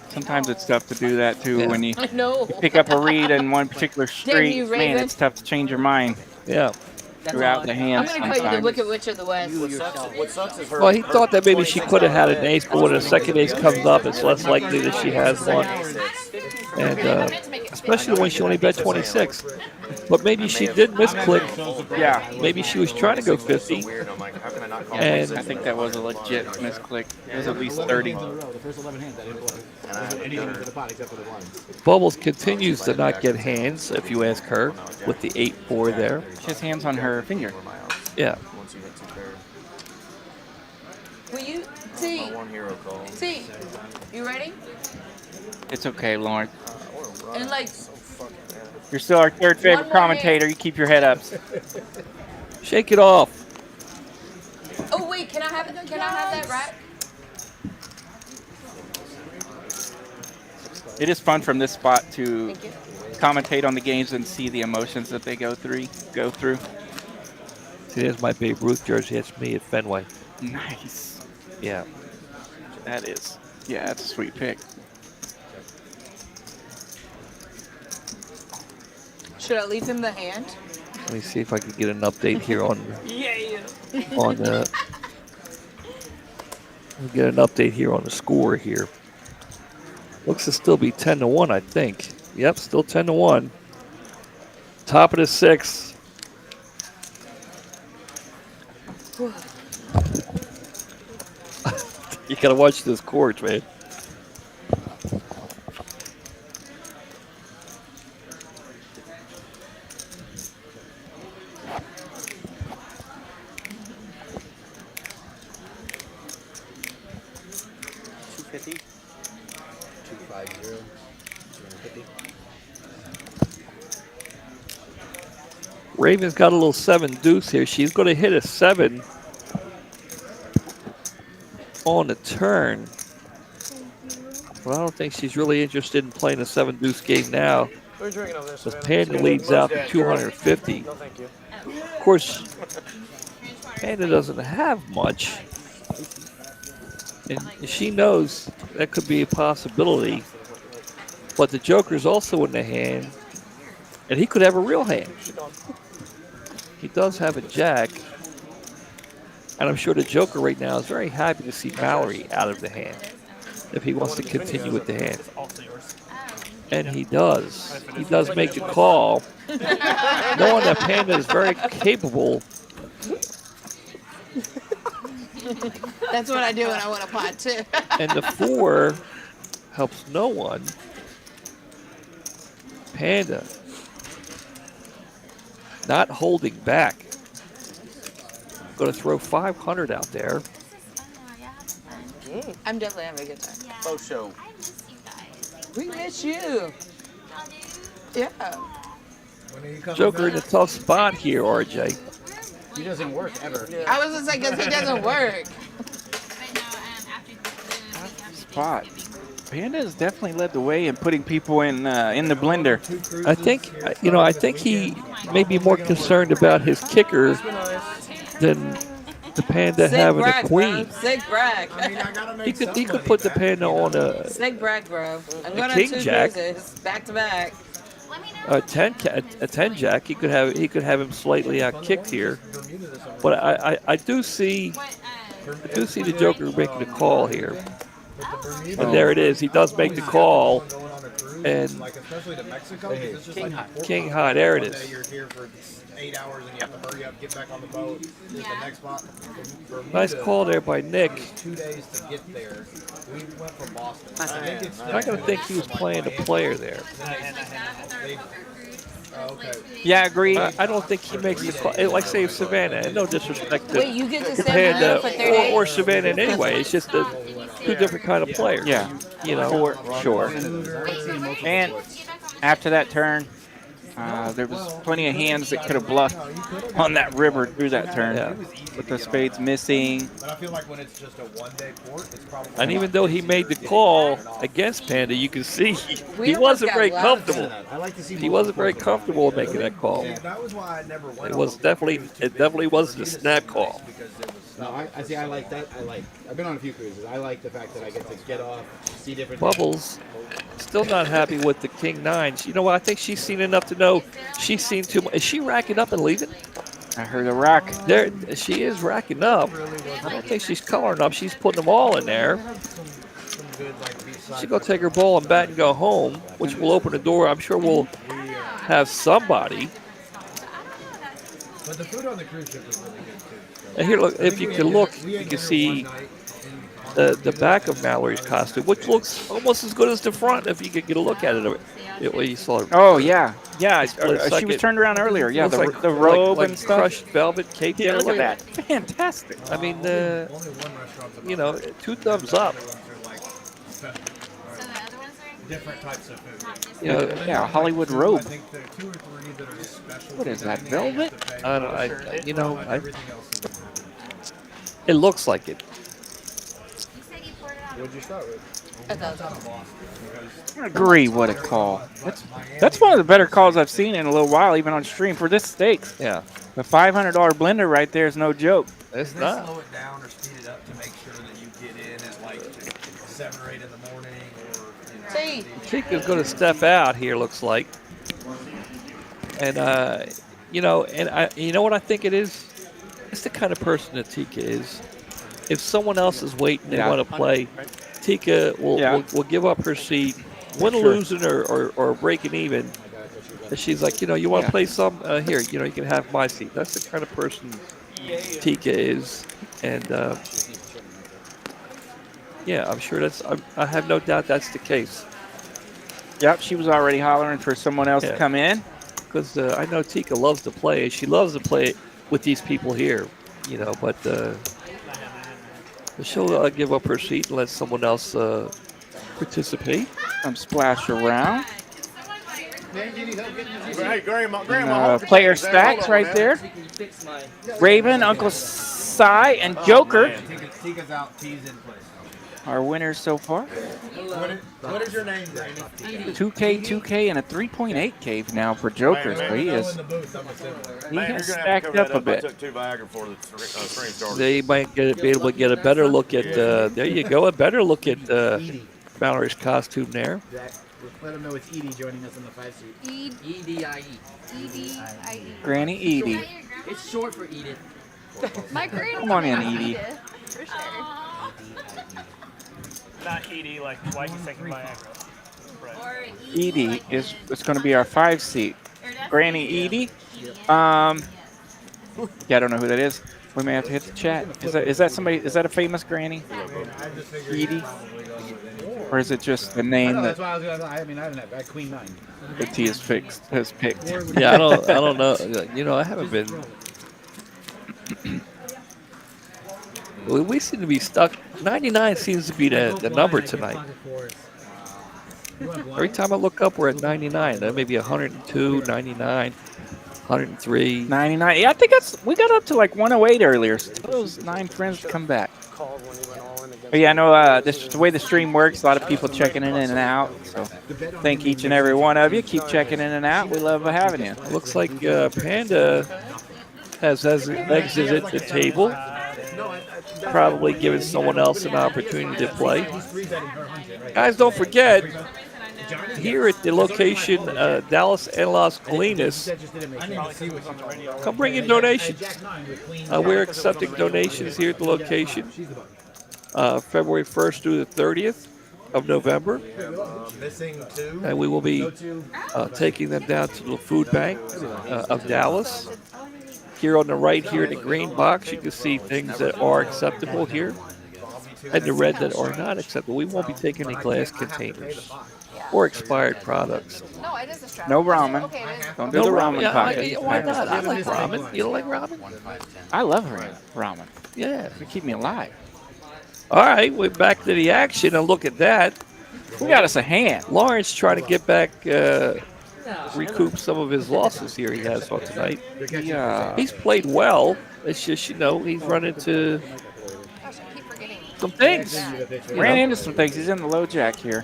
S5: Sometimes it's tough to do that too when you
S10: I know.
S5: pick up a read in one particular street.
S10: you,
S5: Man,
S10: Raven.
S5: it's tough to change your mind
S1: Yeah.
S5: throughout the
S10: I'm
S5: hand.
S10: gonna call you the
S5: sometimes.
S10: Wicked Witch of the West.
S6: What sucks is her.
S1: Well, he thought that maybe she could have had an ace, but when a second ace comes up, it's less likely that she has one. And especially when she only bet 26. But maybe she did misclick.
S5: Yeah,
S1: Maybe she was trying to go 50. And
S5: I think that was a legit misclick. It was at least 30.
S4: The first 11 hands I didn't play. Anything into the pot except for the blinds.
S1: Bubbles continues to not get hands, if you ask her, with the 8-4 there.
S5: She has hands on her finger.
S1: Yeah.
S10: Will you, T?
S6: One hero call.
S10: T, you ready?
S5: It's okay, Lauren.
S10: And like,
S5: You're still our third favorite
S10: One more
S5: commentator. You keep your head up.
S1: Shake it off.
S10: oh wait, can I have it? Can I have that rack?
S5: It is fun from this spot to
S10: Thank you.
S5: commentate on the games and see the emotions that they go through.
S1: See, there's my Babe Ruth jersey. It's me at Fenway.
S5: Nice.
S1: Yeah.
S5: That is. Yeah, that's a sweet pick.
S2: Should I leave him the hand?
S1: Let me see if I can get an update here on we'll get an update here on the score here. Looks to still be 10-1, I think. Yep, still 10-1. Top of the 6th. You gotta watch this court, man. Raven's got a little 7 deuce here. She's going to hit a 7 on the turn. Well, I don't think she's really interested in playing a 7 deuce game now.
S8: We're drinking over this.
S1: The Panda leads out to 250.
S8: No, thank you.
S1: Of course, Panda doesn't have much. And she knows that could be a possibility. But the Joker's also in the hand. And he could have a real hand. He does have a jack. And I'm sure the Joker right now is very happy to see Mallory out of the hand if he wants to continue with the hand. And he does. He does make the call, knowing that Panda is very capable.
S10: That's what I do when I want a pot too.
S1: And the 4 helps no one. Panda not holding back. Going to throw 500 out there.
S2: I'm definitely having a good time.
S6: Faux show.
S2: We miss you. Yeah.
S1: Joker in a tough spot here, RJ.
S7: He doesn't work ever.
S2: I was just like, because he doesn't work.
S5: Spot. Panda has definitely led the way in putting people in the blender.
S1: I think, I think he may be more concerned about his kicker than the Panda
S2: Sick
S1: having
S2: brag,
S1: a queen.
S2: bro. Sick brag.
S1: He could put the Panda on
S2: Sick brag, bro. I'm going
S1: king
S2: on 2
S1: jack.
S2: cruises back to back.
S1: a 10 jack. He could have him slightly out kicked here, but I do see the Joker making a call here. And there it is. He does make the call. And King High, there it is.
S11: You're here for 8 hours and you have to hurry up, get back on the boat. The next spot.
S1: Nice call there by Nick.
S11: 2 days to get there. We went from Boston.
S1: I gotta think he was playing a player there.
S5: Yeah, agreed.
S1: I don't think he makes the call. Like say Savannah, and no disrespect to
S2: Wait, you get to
S1: to
S2: send her
S1: Panda
S2: for 30
S1: or Savannah in any way. It's just that two different kind of players.
S5: Yeah,
S1: you know,
S5: for sure. And after that turn, there was plenty of hands that could have bluffed on that river through that turn.
S1: Yeah.
S5: With the spades missing.
S11: But I feel like when it's just a one-day port, it's probably.
S1: And even though he made the call against Panda, you can see he wasn't very comfortable.
S4: I like to see
S1: He wasn't very comfortable in making that call.
S11: That was why I never went.
S1: It definitely wasn't a snap call.
S4: No, I see. I like that. I've been on a few cruises. I like the fact that I get to get off, see different.
S1: Bubbles still not happy with the King 9. You know what? I think she's seen enough to know she's seen too much. Is she racking up and leaving?
S5: I heard a rack.
S1: There, she is racking up. I don't think she's coloring up. She's putting them all in there. She's gonna take her ball and bat and go home, which will open the door. I'm sure we'll have somebody.
S11: But the food on the cruise ship was really good too.
S1: And here, look. If you can look, you can see the back of Mallory's costume, which looks almost as good as the front. If you could get a look at it, you saw.
S5: Oh yeah, yeah. She was turned around earlier. Yeah, the robe and stuff.
S1: Crushed velvet cape.
S5: Yeah, look at that. Fantastic.
S1: I mean, you know, 2 thumbs up.
S11: Different types of food.
S1: You know,
S5: yeah, Hollywood robe.
S11: I think there are 2 or 3 that are special.
S5: What is that, velvet?
S1: I don't. You know, it looks like it.
S4: What'd you start with?
S5: I agree. What a call. That's one of the better calls I've seen in a little while, even on stream for this stakes.
S1: Yeah.
S5: The $500 blender right there is no joke.
S1: It's
S11: They
S1: not.
S11: slow it down or speed it up to make sure that you get in at like 7 or 8 in the morning, or you know.
S1: Tika's going to step out here. Looks like. And you know, you know what I think it is. It's the kind of person that Tika is. If someone else is waiting, they want to play. Tika will give up her seat, win, losing, or breaking even. And she's like, you know, you want to play some? Here, you know, you can have my seat. That's the kind of person Tika is. And, yeah, I'm sure I have no doubt that's the case.
S5: Yep, she was already hollering for someone else to come in.
S1: Because I know Tika loves to play. She loves to play with these people here, you know, but she'll give up her seat and let someone else participate.
S5: Splash around.
S11: Hey, Grandma.
S5: Player stacks right there. Raven, Uncle Cy, and Joker
S11: Tika's out. T's in place.
S5: are winners so far.
S11: What is your name, Granny?
S5: 2K, and a 3.8 cave now for Joker. So he has stacked up a bit.
S1: They might be able to get a better look at, there you go, a better look at Mallory's costume there.
S4: Let them know it's Edie joining us in the 5 seat.
S3: E-D-I-E. E-D-I-E.
S5: Granny Edie.
S12: It's short for Edith.
S3: My grandma.
S5: Come on in, Edie.
S3: For sure.
S8: Not Edie, like why you taking Viagra. Right.
S5: Edie is going to be our 5 seat. Granny Edie. Yeah, I don't know who that is. We may have to hit the chat. Is that somebody? Is that a famous granny? Edie. Or is it just the name that
S4: That's why I was gonna. I mean, I don't know. Queen 9.
S5: the T has picked?
S1: Yeah, I don't know. You know, I haven't been. We seem to be stuck. 99 seems to be the number tonight. Every time I look up, we're at 99. That may be 102, 99, 103.
S5: 99. Yeah, I think we got up to like 108 earlier. So those 9 friends come back. But yeah, I know the way the stream works, a lot of people checking in and out. So thank each and every one of you. Keep checking in and out. We love having you.
S1: Looks like Panda has exited the table. Probably giving someone else an opportunity to play. Guys, don't forget, here at the location, Dallas and Las Colinas, come bring in donations. We're accepting donations here at the location. February 1st through the 30th of November. And we will be taking them down to the food bank of Dallas. Here on the right, here in the green box, you can see things that are acceptable here, and the red that are not acceptable. We won't be taking any glass containers or expired products.
S5: No ramen. Don't do the ramen pocket.
S1: Why not? I like ramen. You don't like ramen?
S5: I love ramen.
S1: Yeah.
S5: They keep me alive.
S1: All right, we're back to the action, and look at that.
S5: We got us a hand.
S1: Lawrence trying to get back, recoup some of his losses here he has on tonight.
S5: Yeah.
S1: He's played well. It's just, he's run into some things.
S5: Ran into some things. He's in the low jack here,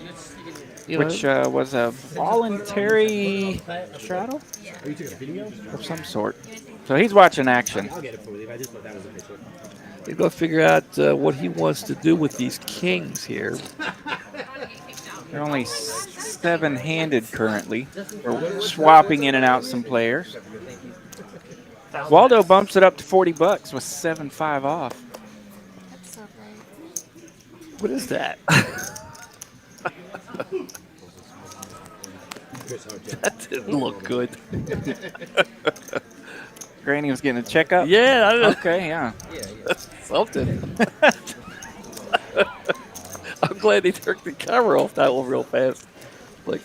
S5: which was a voluntary straddle of some sort. So he's watching action.
S4: I'll get it for you. I just thought that was a picture.
S1: He's going to figure out what he wants to do with these kings here.
S5: They're only 7-handed currently. We're swapping in and out some players. Waldo bumps it up to $40 with 7-5 off.
S3: That's so great.
S1: What is that? That didn't look good.
S5: Granny was getting a checkup?
S1: Yeah.
S5: Okay, yeah.
S1: Something. I'm glad he took the camera off that one real fast. Like,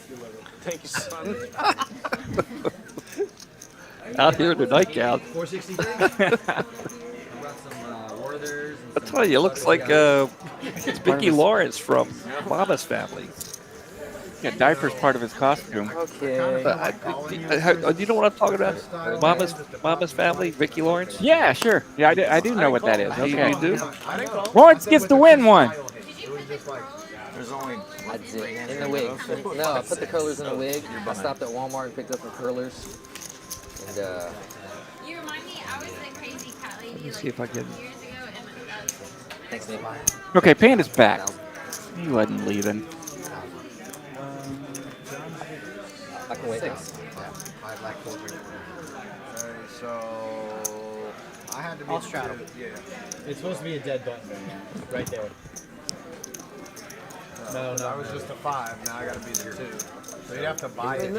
S8: Thank you, son.
S1: out here in the nightgown.
S4: 463.
S1: I tell you, it looks like it's Vicki Lawrence from Mama's Family.
S5: Yeah, diaper's part of his costume.
S9: Okay.
S1: Do you know what I'm talking about? Mama's Family, Vicki Lawrence?
S5: Yeah, sure. Yeah, I do know what that is. Okay.
S1: You do?
S5: Lawrence gets to win one.
S6: There's only
S9: In the wig. No, I put the curlers in a wig. I stopped at Walmart and picked up some curlers. And
S3: You remind me, I was a crazy cat lady.
S1: Let me see if I can.
S3: Years ago, and
S9: thanks, Nick.
S5: Okay, Panda's back. He wasn't leaving.
S9: I can wait now.
S11: So I had to be.
S9: I'll straddle.
S11: Yeah.
S4: It's supposed to be a dead button right there. No,
S11: I was just a 5. Now I got to be the 2. So you'd have to buy it.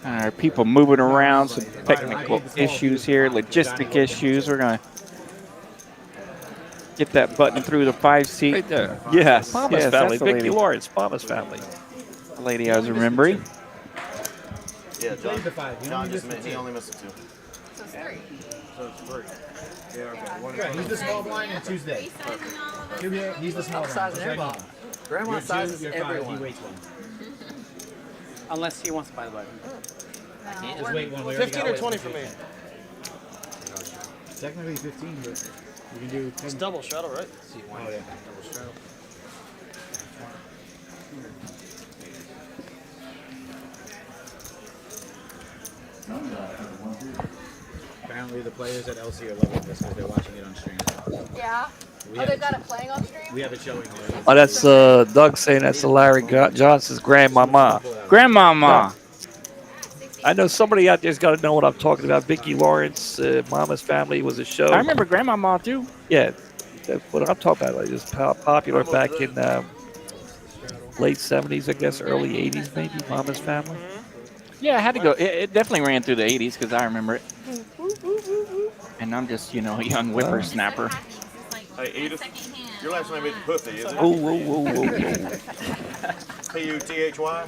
S5: All right, people moving around, some technical issues here, logistic issues. We're going to get that button through the 5 seat.
S1: Right there.
S5: Yes.
S1: Mama's
S5: yes,
S1: Family,
S5: that's the
S1: Vicki
S5: lady.
S1: Lawrence, Mama's Family.
S5: The lady I was remembering.
S6: Yeah,
S4: played the 5. You
S6: John
S4: only
S6: just
S4: missed the
S6: he
S4: 2.
S6: only missed the 2.
S3: so it's 3.
S11: So it's 3. Yeah, okay.
S4: Right, he's the small blind and Tuesday. He's the small blind. Just like me.
S9: Grandma
S4: You're 2,
S9: sizes
S4: you're 5, he
S9: everyone.
S4: waits 1.
S9: Unless he wants to buy the button.
S4: Just wait 1.
S8: 15 or 20 for me.
S4: Technically 15, but you can do 10.
S8: It's double straddle, right?
S4: Oh, yeah.
S11: Double straddle.
S4: Apparently the players at LC are loving this because they're watching it on stream.
S3: Yeah.
S4: Oh,
S3: they got it playing on stream?
S4: We have it showing there.
S1: Oh, that's Doug saying that's Larry Johnson's grandmama.
S5: Grandmama.
S1: I know somebody out there's got to know what I'm talking about. Vicki Lawrence, Mama's Family was a show.
S5: I remember Grandmama too.
S1: Yeah, that's what I'm talking about. Like, it was popular back in late 70s, I guess, early 80s, maybe. Mama's Family.
S5: Yeah, I had to go. It definitely ran through the 80s because I remember it. And I'm just, a young whippersnapper.
S6: Hey, Edith, your last name isn't Puffy, is it?
S1: Oh.
S6: P-U-T-H-Y?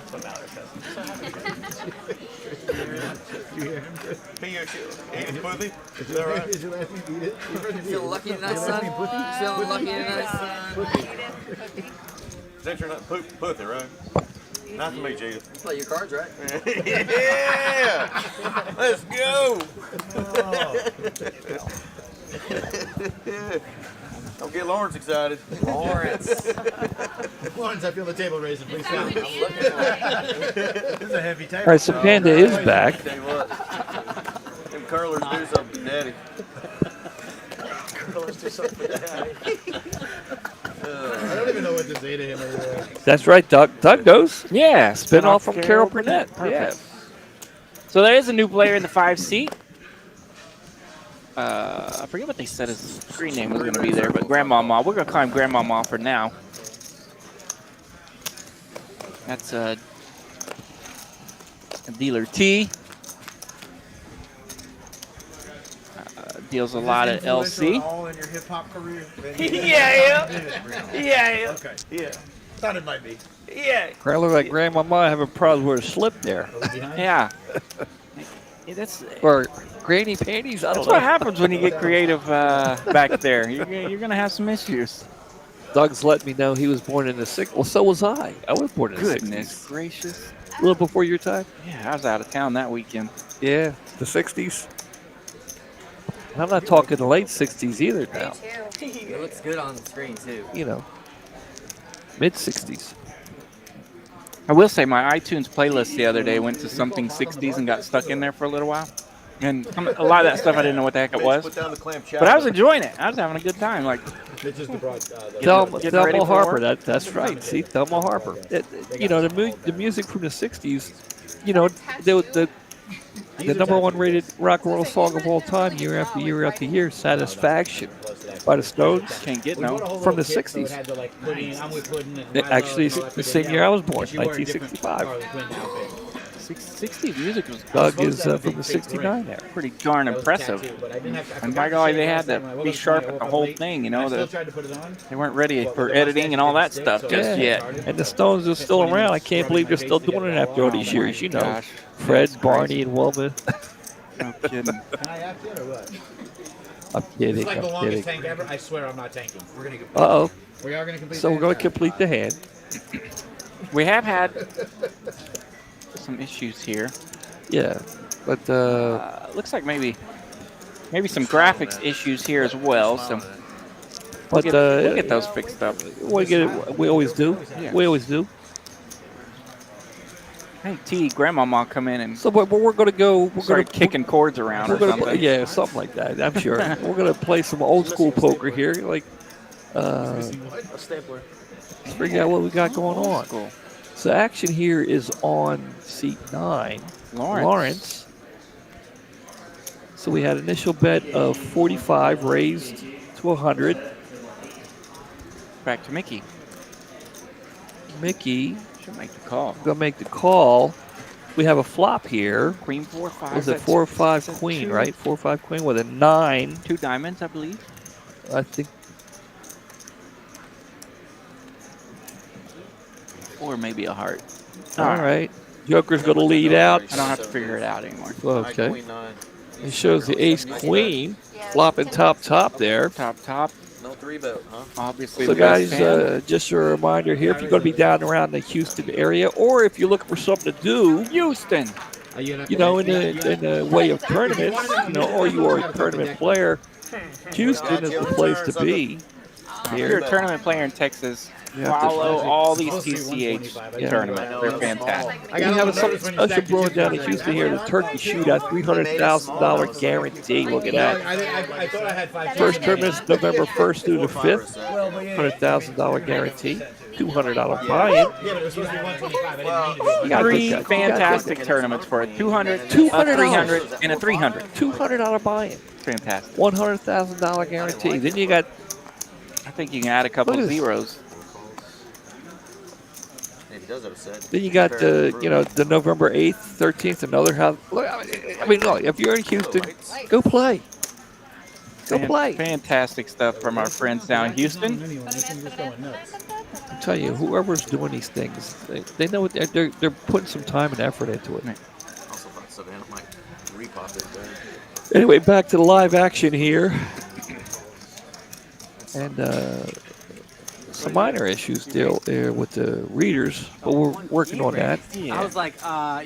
S6: P-U-T-H-Y. Edith Puffy? Is that right?
S4: Is your last name Edith?
S9: Feeling lucky tonight, son? Feeling lucky tonight, son?
S6: Is that your name? Puffy, right? Nice to meet you, Edith.
S9: Play your cards, right?
S6: Yeah! Let's go! Don't get Lawrence excited.
S9: Lawrence.
S4: Lawrence, I feel the table raising. Please stop.
S11: This is a heavy table.
S1: All right, so Panda is back.
S6: Tell you what, them curlers do something, Daddy.
S8: Curlers do something for daddy.
S4: I don't even know what to say to him anymore.
S1: That's right, Doug. Doug goes.
S5: Yeah,
S1: Spin off from Carol Burnett. Yeah.
S5: So there is a new player in the 5 seat. I forget what they said his screen name was going to be there, but Grandmama. We're going to call him Grandmama for now. That's a dealer T. Deals a lot at LC.
S11: All in your hip hop career?
S8: Yeah.
S11: Okay. Yeah. Thought it might be.
S8: Yeah.
S1: Probably like Grandmama having problems with a slip there.
S5: Yeah.
S1: or granny panties. I don't
S5: That's
S1: know.
S5: what happens when you get creative back there. You're gonna have some issues.
S1: Doug's let me know he was born in the 60s. Well, so was I. I was born in the 60s.
S5: Goodness gracious.
S1: A little before your time.
S5: Yeah, I was out of town that weekend.
S1: Yeah, the 60s. I'm not talking the late 60s either now.
S9: It looks good on the screen too.
S1: You know, mid 60s.
S5: I will say my iTunes playlist the other day went to something 60s and got stuck in there for a little while. And a lot of that stuff I didn't know what the heck it was. But I was enjoying it. I was having a good time. Like,
S1: Thelma Harper. That's right. See, Thelma Harper. You know, the music from the 60s, you know, the number one rated rock and roll song of all time, year after year after year, Satisfaction by the Stones.
S5: Can't get no.
S1: From the 60s. Actually, the same year I was born, 1965.
S5: 60s music was
S1: Doug is from the 69 there.
S5: Pretty darn impressive. And by golly, they had to be sharp at the whole thing, you know. They weren't ready for editing and all that stuff just yet.
S1: And the Stones are still around. I can't believe they're still doing it after all these years. You know, Fred, Barney, and Wilma.
S5: No kidding.
S1: I'm kidding.
S4: It's like the
S1: I'm
S4: longest
S1: kidding.
S4: tank ever. I swear I'm not tanking. We're gonna go.
S1: Uh-oh.
S4: We are gonna complete.
S1: So we're going to complete the hand.
S5: We have had some issues here.
S1: Yeah, but
S5: looks like maybe some graphics issues here as well. So
S1: but
S5: we'll get those fixed up.
S1: We always do.
S5: Yeah.
S1: We always do.
S5: Hey, T, Grandmama come in and
S1: So, but we're going to go. We're
S5: start
S1: going to
S5: kicking cords around or something.
S1: Yeah, something like that. I'm sure. We're going to play some old school poker here, like.
S6: A stapler.
S1: Let's figure out what we got going on.
S5: Cool.
S1: So action here is on seat 9. Lawrence. So we had initial bet of 45 raised to 100.
S5: Back to Mickey.
S1: Mickey
S5: should make the call.
S1: Gonna make the call. We have a flop here.
S5: Queen 4-5.
S1: Was it 4-5 queen, right? 4-5 queen with a 9.
S5: 2 diamonds, I believe.
S1: I think.
S5: Or maybe a heart.
S1: All right. Joker's going to lead out.
S5: I don't have to figure it out anymore.
S1: Okay. It shows the ace queen flopping top there.
S5: Top.
S6: No 3-bet, huh?
S5: Obviously.
S1: So guys, just a reminder here, if you're going to be down around the Houston area, or if you're looking for something to do,
S5: Houston,
S1: you know, in the way of tournaments, you know, or you are a tournament player, Houston is the place to be.
S5: If you're a tournament player in Texas, follow all these TCH tournaments. They're fantastic.
S1: We have something brewing down in Houston here, the Turkey Shootout, $300,000 guarantee. Look at that.
S4: I thought I had 5.
S1: First tournament is November 1st through the 5th. $100,000 guarantee. $200 buy-in.
S4: Yeah, but it was supposed to be 125.
S5: 3 fantastic tournaments for a $200, a $300, and a $300.
S1: $200 buy-in.
S5: Fantastic.
S1: $100,000 guarantee. Then you got.
S5: I think you can add a couple of zeros.
S1: Then you got the November 8th, 13th, another house. I mean, look, if you're in Houston, go play. Go play.
S5: Fantastic stuff from our friends down in Houston.
S1: I'm telling you, whoever's doing these things, they know what they're putting some time and effort into it. Anyway, back to the live action here. And some minor issues still there with the readers, but we're working on that.
S9: I was like,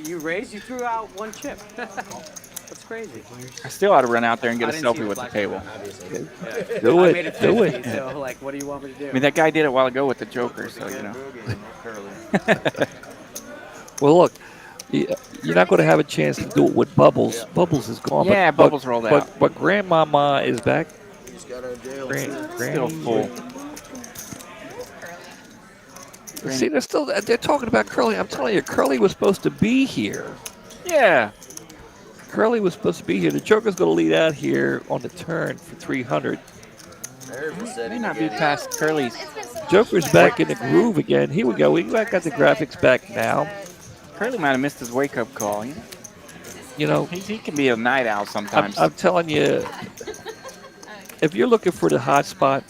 S9: you threw out 1 chip. That's crazy.
S5: I still ought to run out there and get a selfie with the table.
S1: Do it. Do it.
S9: So, like, what do you want me to do?
S5: I mean, that guy did it a while ago with the Joker, so, you know.
S1: Well, look, you're not going to have a chance to do it with Bubbles. Bubbles is gone.
S5: Yeah, Bubbles rolled out.
S1: But Grandmama is back.
S5: Still full.
S1: See, they're talking about Curly. I'm telling you, Curly was supposed to be here.
S5: Yeah.
S1: Curly was supposed to be here. The Joker's going to lead out here on the turn for 300.
S5: May not be past Curly's.
S1: Joker's back in the groove again. Here we go. We got the graphics back now.
S5: Curly might have missed his wake-up call.
S1: You know,
S5: he can be a night owl sometimes.
S1: I'm telling you, if you're looking for the hot spot,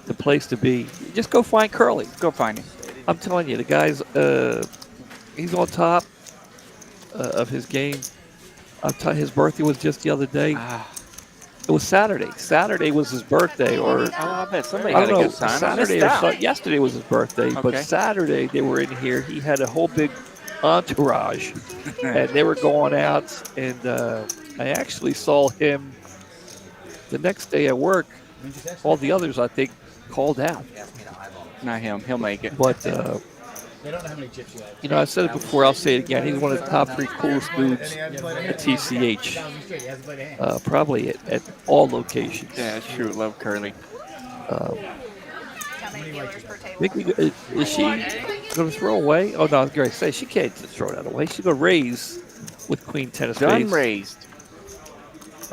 S1: the place to be, just go find Curly.
S5: Go find him.
S1: I'm telling you, the guy's he's on top of his game. I'll tell you, his birthday was just the other day. It was Saturday. Saturday was his birthday, or
S5: I bet somebody
S1: I
S5: had
S1: don't
S5: a
S1: know,
S5: good time.
S1: Saturday or so. Yesterday was his birthday, but
S5: Okay.
S1: Saturday they were in here. He had a whole big entourage, and they were going out. And I actually saw him the next day at work. All the others, I think, called out.
S5: Not him. He'll make it.
S1: But
S7: They don't know how many chips you have.
S1: you know, I said it before. I'll say it again. He's one of the top 3 coolest dudes at TCH. Probably at all locations.
S5: Yeah, that's true. Love Curly.
S1: Vicky, is she going to throw away? Oh, no, I was going to say, she can't throw that away. She's going to raise with Queen 10 of
S5: Done
S1: Spades.
S5: raised.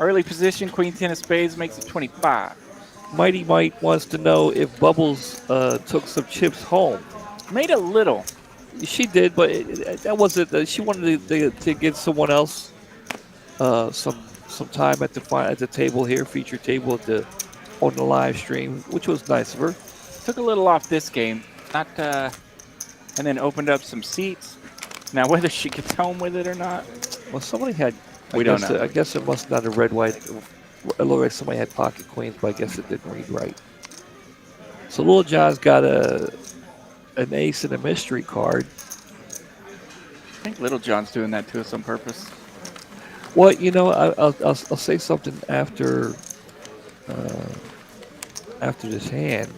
S5: Early position, Queen 10 of Spades makes it 25.
S1: Mighty Mike wants to know if Bubbles took some chips home.
S5: Made a little.
S1: She did, but that wasn't. She wanted to give someone else some time at the table here, feature table on the live stream, which was nice of her.
S5: Took a little off this game, and then opened up some seats. Now, whether she gets home with it or not,
S1: well, somebody had.
S5: We don't know.
S1: I guess it must not have read white. It looked like somebody had pocket queens, but I guess it didn't read right. So Little John's got an ace and a mystery card.
S5: I think Little John's doing that to us on purpose.
S1: Well, you know, I'll say something after this hand.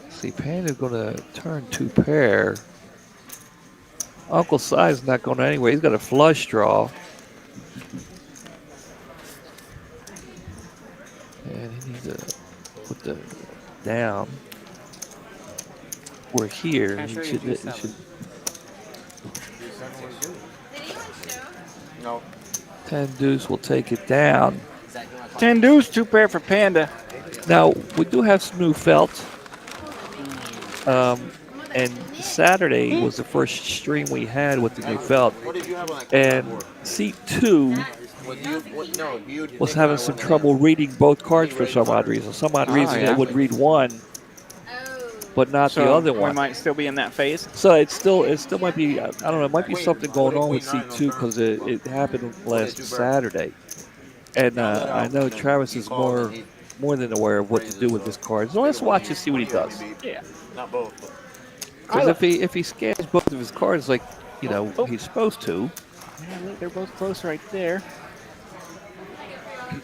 S1: See, Panda's going to turn 2 pair. Uncle Si's not going anywhere. He's got a flush draw. And he needs to put the down. We're here. He should.
S6: No.
S1: 10 deuce will take it down.
S5: 10 deuce, 2 pair for Panda.
S1: Now, we do have some new felt. And Saturday was the first stream we had with the new felt. And seat 2 was having some trouble reading both cards for some odd reason. Some odd reason it would read one, but not the other one.
S5: We might still be in that phase.
S1: So it still might be, I don't know, it might be something going on with seat 2 because it happened last Saturday. And I know Travis is more than aware of what to do with this card. So let's watch and see what he does.
S5: Yeah.
S6: Not both.
S1: Because if he scans both of his cards like, you know, he's supposed to.
S5: Yeah, look, they're both close right there.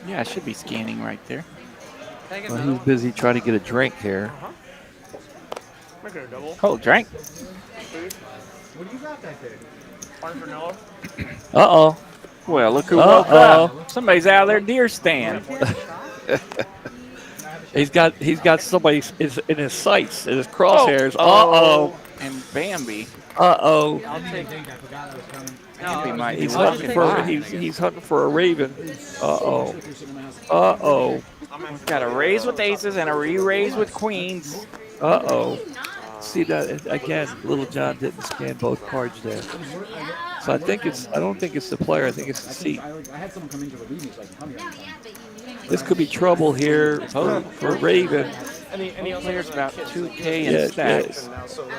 S5: Yeah, I should be scanning right there.
S1: Well, he's busy trying to get a drink here.
S5: Oh, drink.
S7: What do you got back there?
S1: Uh-oh.
S5: Well, look who woke up. Somebody's out of their deer stand.
S1: He's got somebody in his sights, in his crosshairs. Uh-oh.
S5: And Bambi.
S1: Uh-oh.
S5: Bambi might be
S1: He's hunting for a raven. Uh-oh. Uh-oh.
S5: We've got a raise with aces and a re-raise with queens.
S1: Uh-oh. See that again, Little John didn't scan both cards there. So I don't think it's the player, I think it's the seat.
S7: I had someone come in to relieve me so I can come here.
S1: This could be trouble here for Raven.
S5: Any players about 2K in stacks.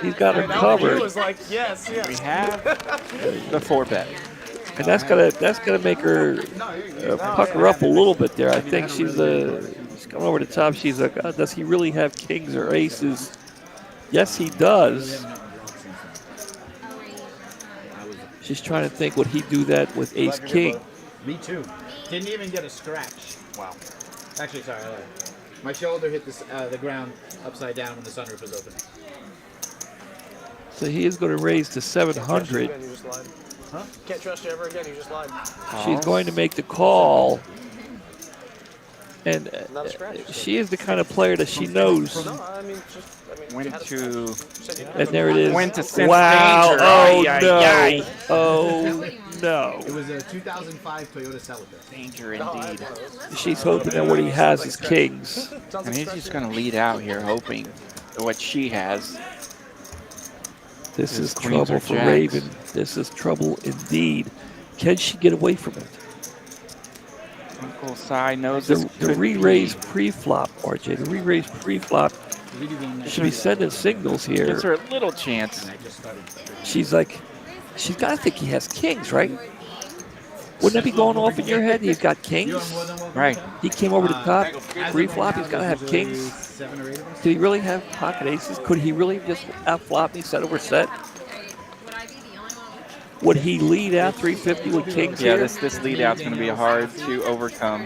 S1: He's got him covered.
S5: We have the 4-bet.
S1: And that's gonna make her pucker up a little bit there. I think she's coming over the top. She's like, does he really have kings or aces? Yes, he does. She's trying to think, would he do that with ace king?
S7: Me too. Didn't even get a scratch. Wow. Actually, sorry, I lied. My shoulder hit the ground upside down when the sunroof was open.
S1: So he is going to raise to 700.
S8: Huh? Can't trust you ever again. You just lied.
S1: She's going to make the call. And she is the kind of player that she knows.
S5: Went to.
S1: And there it is.
S5: Went to sense
S1: wow.
S5: danger.
S1: Oh, no. Oh, no.
S7: It was a 2005 Toyota Celica.
S5: Danger indeed.
S1: She's hoping that what he has is kings.
S5: And he's just going to lead out here, hoping what she has.
S1: This is trouble for Raven. This is trouble indeed. Can she get away from it?
S5: Uncle Si knows
S1: The,
S5: this
S1: the
S5: could
S1: re-raise
S5: be.
S1: pre-flop, RJ. The re-raise pre-flop should be sending signals here.
S5: Gives her a little chance.
S1: She's like, she's got to think he has kings, right? Wouldn't that be going off in your head? He's got kings.
S5: Right.
S1: He came over the top. Pre-flop, he's got to have kings. Did he really have pocket aces? Could he really just outflop me set over set? Would he lead out 350 with kings
S5: Yeah,
S1: here?
S5: this lead out's going to be hard to overcome.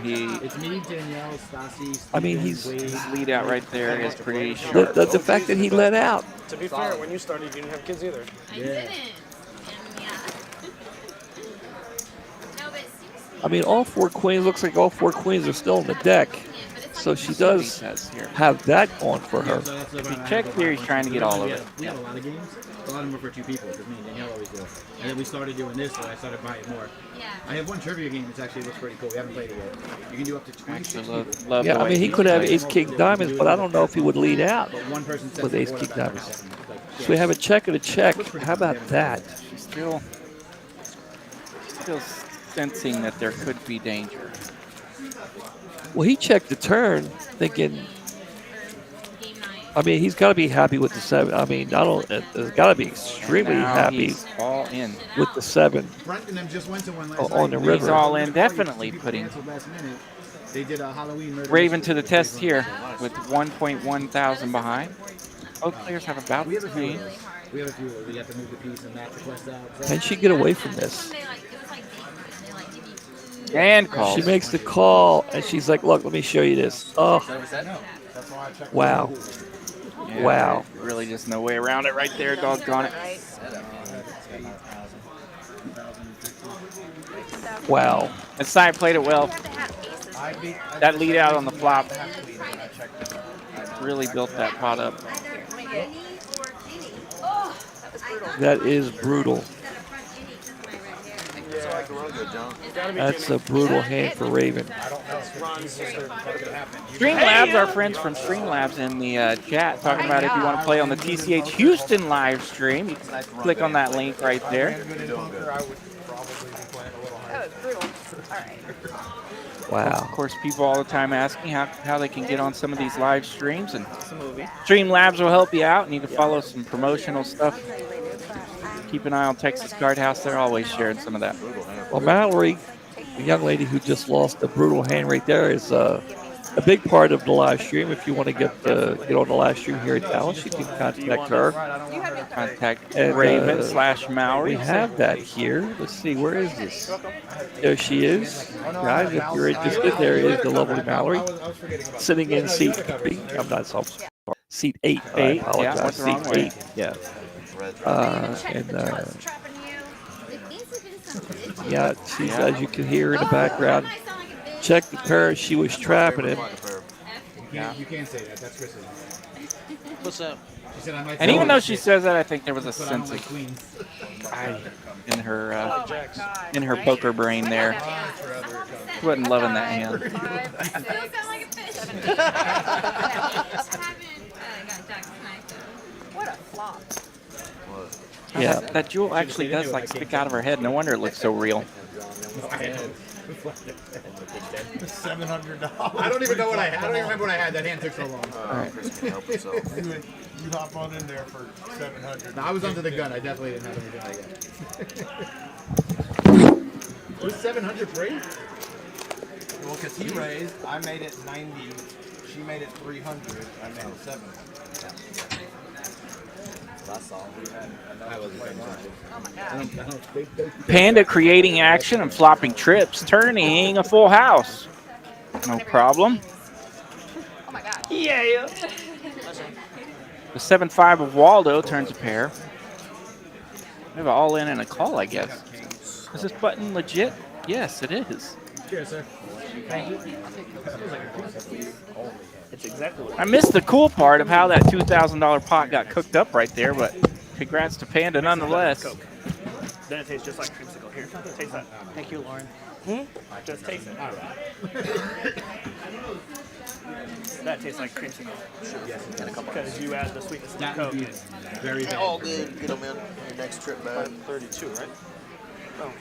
S1: I mean, his
S5: lead out right there is pretty sharp.
S1: The fact that he let out.
S8: To be fair, when you started, you didn't have kids either.
S1: I mean, all 4 queens, looks like all 4 queens are still in the deck. So she does have that on for her.
S5: If you check here, he's trying to get all of it.
S7: We had a lot of games. A lot of them were for 2 people, because me and Danielle always do. And then we started doing this, so I started buying more. I have one trivia game that actually looks pretty cool. We haven't played it yet. You can do up to 26 people.
S1: Yeah, I mean, he could have ace king diamonds, but I don't know if he would lead out
S7: But one person says
S1: with ace
S7: more
S1: king
S7: than
S1: diamonds. So we have a check and a check. How about that?
S5: She's still sensing that there could be danger.
S1: Well, he checked the turn, thinking. I mean, he's got to be happy with the 7. I mean, there's got to be extremely happy
S5: all in
S1: with the 7
S7: just went to one last
S1: on the
S7: night.
S1: river.
S5: He's all in, definitely putting
S7: They did a Halloween murder
S5: Raven to the test here with 1.1 thousand behind. Both players have about the same.
S7: We have a few. We have to move the piece and match the quest out.
S1: Can she get away from this?
S5: And call.
S1: She makes the call, and she's like, "Look, let me show you this." Oh, wow,
S5: Yeah,
S1: wow.
S5: Really, just no way around it right there. Doggone it.
S1: Wow.
S5: The side played it well. That lead out on the flop really built that pot up.
S1: That is brutal. That's a brutal hand for Raven.
S5: Streamlabs, our friends from Streamlabs in the chat, talking about if you want to play on the TCH Houston live stream, you can click on that link right there.
S1: Wow.
S5: Of course, people all the time asking how they can get on some of these live streams, and Streamlabs will help you out, and you can follow some promotional stuff. Keep an eye on Texas Card House. They're always sharing some of that.
S1: Well, Mallory, the young lady who just lost a brutal hand right there, is a big part of the live stream. If you want to get on the live stream here in Dallas, you can contact her.
S5: Contact
S1: And,
S5: Raven/Mallory.
S1: We have that here. Let's see, where is this? There she is. Guys, if you're interested, there is the lovely Mallory sitting in seat 3. I'm not so sorry. Seat 8. I apologize. Seat 8. Yeah. Yeah, she's, as you can hear in the background, check the pair. She was trapping him.
S7: You can't say that. That's Chris's.
S9: What's up?
S7: She said I might.
S5: And even though she says that, I think there was a sense of pride in her poker brain there. She wasn't loving that hand.
S2: What a flop.
S1: Yeah.
S5: That jewel actually does like stick out of her head. No wonder it looks so real.
S11: $700.
S7: I don't even know what I had. I don't even remember what I had. That hand took so long.
S11: Chris can help himself. You hop on in there for $700.
S7: No, I was under the gun. I definitely didn't have anything like that. Was 700 free?
S11: Well, because he raised, I made it 90. She made it 300. I made it 7. That's all.
S5: Panda creating action and flopping trips, turning a full house. No problem.
S2: Oh my god.
S8: Yeah.
S5: The 7-5 of Waldo turns a pair. We have an all-in and a call, I guess. Is this button legit? Yes, it is.
S7: Cheers, sir.
S8: It's exactly what
S5: I missed the cool part of how that $2,000 pot got cooked up right there, but congrats to Panda nonetheless.
S8: Then it tastes just like creamsicle. Here, taste that.
S9: Thank you, Lauren.
S8: Just taste it. That tastes like creamsicle. Because you add the sweetness of the Coke.
S7: Very bad.
S6: All good. Get them in your next trip, man.
S8: 32, right? Oh,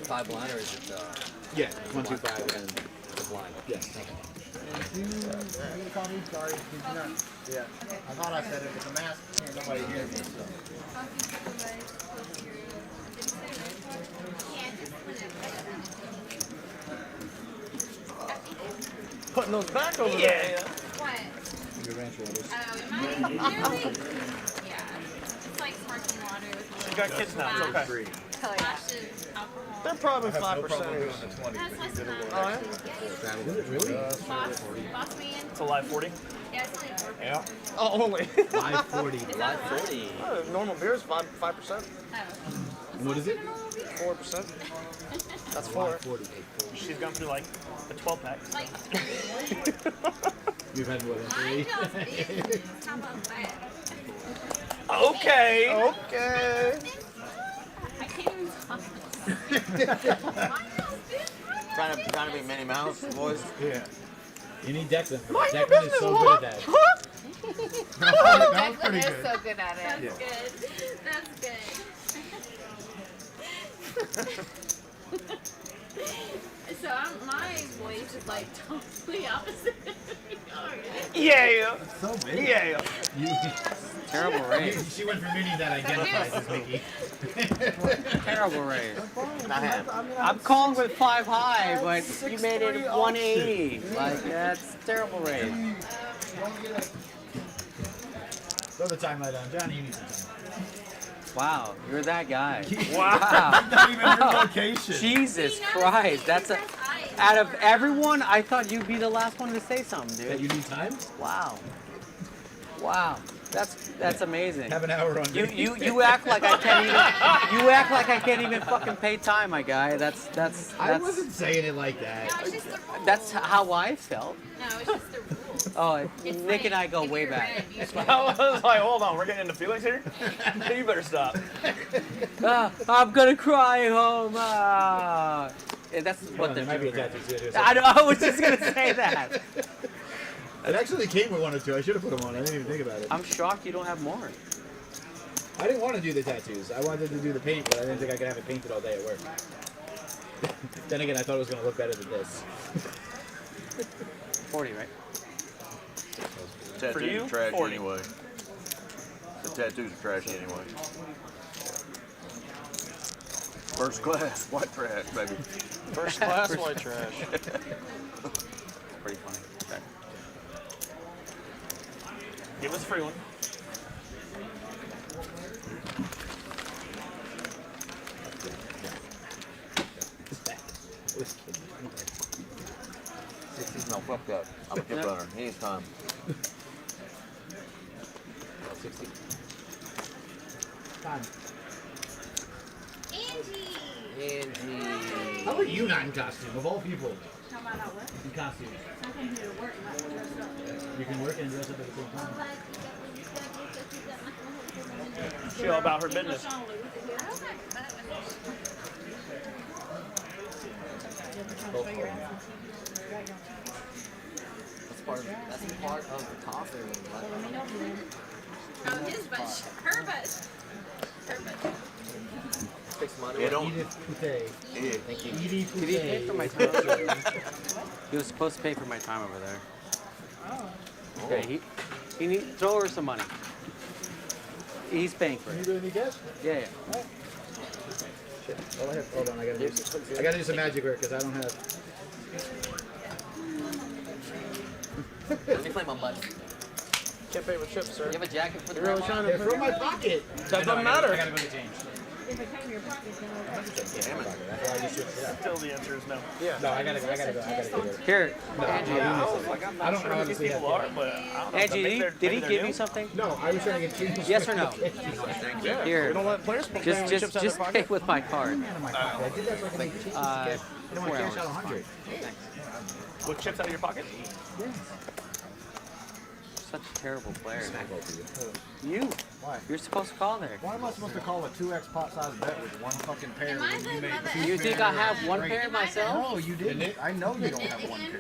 S9: 5 blind or is it?
S7: Yeah, 1, 2, 5, and the blind. Yes.
S4: Sorry, did you not? Yeah. I thought I said it, but the mask, can't nobody hear me. So.
S8: Putting those back over there.
S3: What?
S7: Your ranch waters.
S3: Yeah. It's like sparkling water with
S8: You got kids now. It's okay.
S2: Hell yeah.
S3: splashes alcohol.
S8: They're probably
S11: I have
S8: 5%.
S11: no problem doing the 20,
S3: That's
S11: but
S3: less
S11: you did a
S3: than
S11: little
S8: Oh,
S11: extra.
S8: yeah?
S7: Is it really?
S3: Boss man.
S8: It's a live 40.
S3: Yeah, it's only 4%.
S8: Yeah. Oh, only.
S7: 540.
S9: Live 40.
S8: Normal beer is 5%.
S3: Oh.
S7: What is it?
S8: 4%. That's 4.
S7: 540.
S8: She's gone through like a 12 pack.
S3: Like,
S7: You've had more than
S3: mine
S7: 3.
S3: feels business. How about that?
S8: Okay. Okay.
S3: I can't even talk.
S6: Trying to be Minnie Mouse, boys.
S7: Yeah. You need Declan. Declan is so good at that.
S2: Declan is so good at it.
S3: That's good. That's good. So my voice is like totally opposite.
S8: Yeah.
S4: So big.
S8: Yeah.
S9: Terrible raise.
S7: She went for Minnie that identifies as Mickey.
S9: Terrible raise. I'm calling with 5 high, but you made it 180. Like, that's terrible raise.
S7: Throw the time light on. Johnny, you need some time.
S9: Wow, you're that guy.
S11: Wow. Not even your location.
S9: Jesus Christ, that's a. Out of everyone, I thought you'd be the last one to say something,
S7: That
S9: dude.
S7: you need time?
S9: Wow. Wow. That's amazing.
S7: Have an hour on
S9: You act like I can't even. You act like I can't even fucking pay time, my guy. That's.
S7: I wasn't saying it like that.
S3: No, it's just the rules.
S9: That's how I felt.
S3: No, it's just the rules.
S9: Oh,
S3: It's
S9: Nick and
S3: like,
S9: I go
S3: if
S9: way
S3: you're
S9: back.
S3: red, you should-
S8: I was like, hold on, we're getting into feelings here? You better stop.
S9: I'm gonna cry home. Yeah, that's what
S7: there
S9: they're
S7: might be a
S9: doing.
S7: tattoo too.
S9: I know. I was just gonna say that.
S7: It actually came with 1 or 2. I should have put them on. I didn't even think about it.
S9: I'm shocked you don't have more.
S7: I didn't want to do the tattoos. I wanted to do the paint, but I didn't think I could have it painted all day at work. Then again, I thought it was going to look better than this.
S9: 40, right?
S6: Tattoos
S8: For you,
S6: are trash
S8: 40.
S6: anyway. The tattoos are trash anyway. First class, white trash, baby.
S8: First class white trash.
S9: Pretty funny. Okay.
S8: Give us a free one.
S6: No, fuck that. I'm a chip runner. He needs time.
S7: 60.
S4: Time.
S3: Angie.
S4: How are you not in costume, of all people?
S3: How about I what?
S4: In costume.
S3: I come here to work, not dress up.
S4: You can work and dress up at the same time.
S8: She all about her business.
S9: That's part of the costume.
S3: Oh, his butt. Her butt. Her butt.
S9: Fix money.
S6: Yeah, don't.
S4: Edith Poutet.
S6: Yeah.
S9: Thank you.
S4: Edith
S9: Did he pay for my time?
S4: Poutet.
S9: He was supposed to pay for my time over there.
S3: Oh.
S9: Okay, he need throw her some money. He's paying for
S4: You
S9: it.
S4: doing any guess?
S9: Yeah.
S4: Shit. Well, hold on, I gotta do some magic work because I don't have.
S9: Let me play my butt.
S8: Can't pay with chips, sir.
S9: You have a jacket for the
S8: You're really
S9: grandma?
S8: trying to
S4: They're from my pocket.
S8: That doesn't matter.
S7: I gotta go get changed.
S10: If it came in your pocket, then
S4: Damn it. That's why I just switched it up.
S8: Still the answer is no.
S4: Yeah. No, I gotta go.
S9: Here,
S8: Yeah, I was like, I'm
S4: I
S8: not
S4: don't
S8: sure
S4: know
S8: who
S4: how
S8: these
S4: to see
S8: people
S4: that.
S8: are, but I don't know.
S9: Angie,
S8: Maybe they're-
S9: did
S8: maybe
S9: he
S8: they're
S9: give
S8: new?
S9: you something?
S4: No, I was trying to get changed.
S9: Yes or no?
S8: Yeah.
S9: Here.
S8: We don't let players pay with chips out of
S9: Just
S8: their
S9: pay
S8: pocket.
S9: with my card.
S4: I did that so I can make changes. I don't want to
S9: 4
S4: cash out
S9: hours.
S4: 100.
S8: With chips out of your pocket?
S4: Yes.
S9: Such a terrible player.
S4: Smack both of you.
S9: You.
S11: Why?
S9: You're supposed to call there.
S11: Why am I supposed to call a 2x pot size bet with one fucking pair
S3: Am I
S11: when you
S3: the
S11: made
S3: mother?
S11: two
S9: You think I
S11: pairs
S9: have one
S11: straight?
S9: pair myself?
S11: No, you didn't. I know you don't have one pair.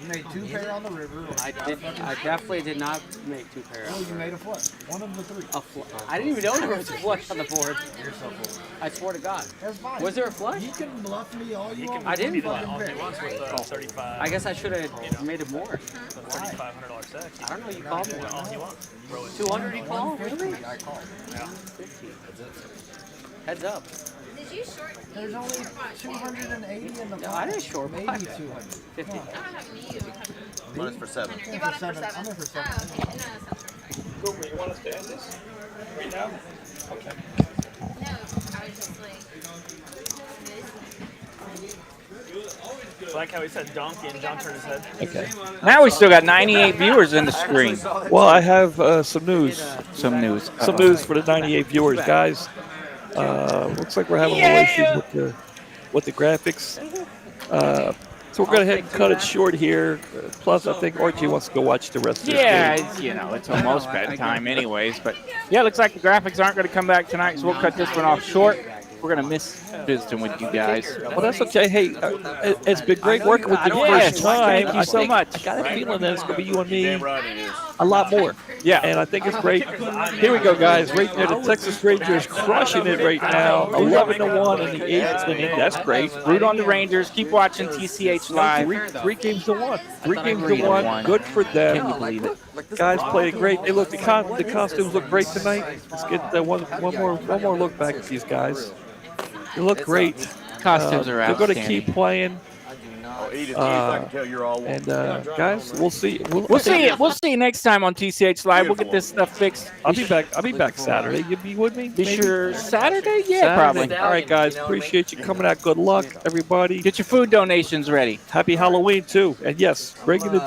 S11: You made 2 pair on the river.
S9: I definitely did not make 2 pair.
S11: Oh, you made a flush. One of the 3.
S9: A I didn't even know there was a flush on the board.
S11: You're so full.
S9: I swear to God.
S11: That's fine.
S9: Was there a flush?
S11: You can bluff me all you want.
S9: I didn't
S8: All
S9: bluff.
S8: he wants with 35.
S9: I guess I should have made it more.
S8: $3,500 stack.
S9: I don't know. You called more.
S8: All he wants.
S9: 200 he called? Really?
S11: I called.
S8: Yeah.
S9: 50. Heads up.
S3: Did you short?
S11: There's only 280 in the
S9: No, I didn't short.
S11: Maybe
S9: 200.
S11: 50.
S3: I don't have me.
S6: I bought it for 7.
S3: You bought it for 7.
S11: I'm in for 7.
S3: Oh, okay. No, that sounds perfect.
S1: Google, you want us to end this right now? Okay.
S3: No, I was just like.
S8: I like how he said donkey and John turned his head.
S1: Okay.
S5: Now we still got 98 viewers in the screen.
S1: Well, I have some news.
S5: Some news.
S1: Some news for the 98 viewers, guys. Looks like we're having a little issues with the graphics. So we're going to cut it short here. Plus, I think Archie wants to go watch the rest of this
S5: Yeah,
S1: game.
S5: it's, you know, it's almost bedtime anyways. But yeah, it looks like the graphics aren't going to come back tonight, so we'll cut this one off short. We're going to miss visiting with you guys.
S1: Well, that's okay. Hey, it's been great working with you the
S5: Yes,
S1: first time.
S5: thank you so much.
S1: I got a feeling that it's going to be you and me a lot more.
S5: Yeah.
S1: And I think it's great. Here we go, guys. Right there, the Texas Rangers crushing it right now. 11-1 in the 8th inning. That's great.
S5: Root on the Rangers. Keep watching TCH Live.
S1: Three games to 1. 3 games to 1. Good for them.
S5: Can you believe it?
S1: Guys played great. Hey, look, the costumes look great tonight. Let's get one more look back at these guys. They look great.
S5: Costumes are
S1: They're going to
S5: outstanding.
S1: keep playing. And guys, we'll see.
S5: We'll see you next time on TCH Live. We'll get this stuff fixed.
S1: I'll be back Saturday. You be with me?
S5: Be sure Saturday? Yeah,
S1: Saturday.
S5: probably.
S1: All right, guys. Appreciate you coming out. Good luck, everybody.
S5: Get your food donations ready.
S1: Happy Halloween too. And yes, bring in the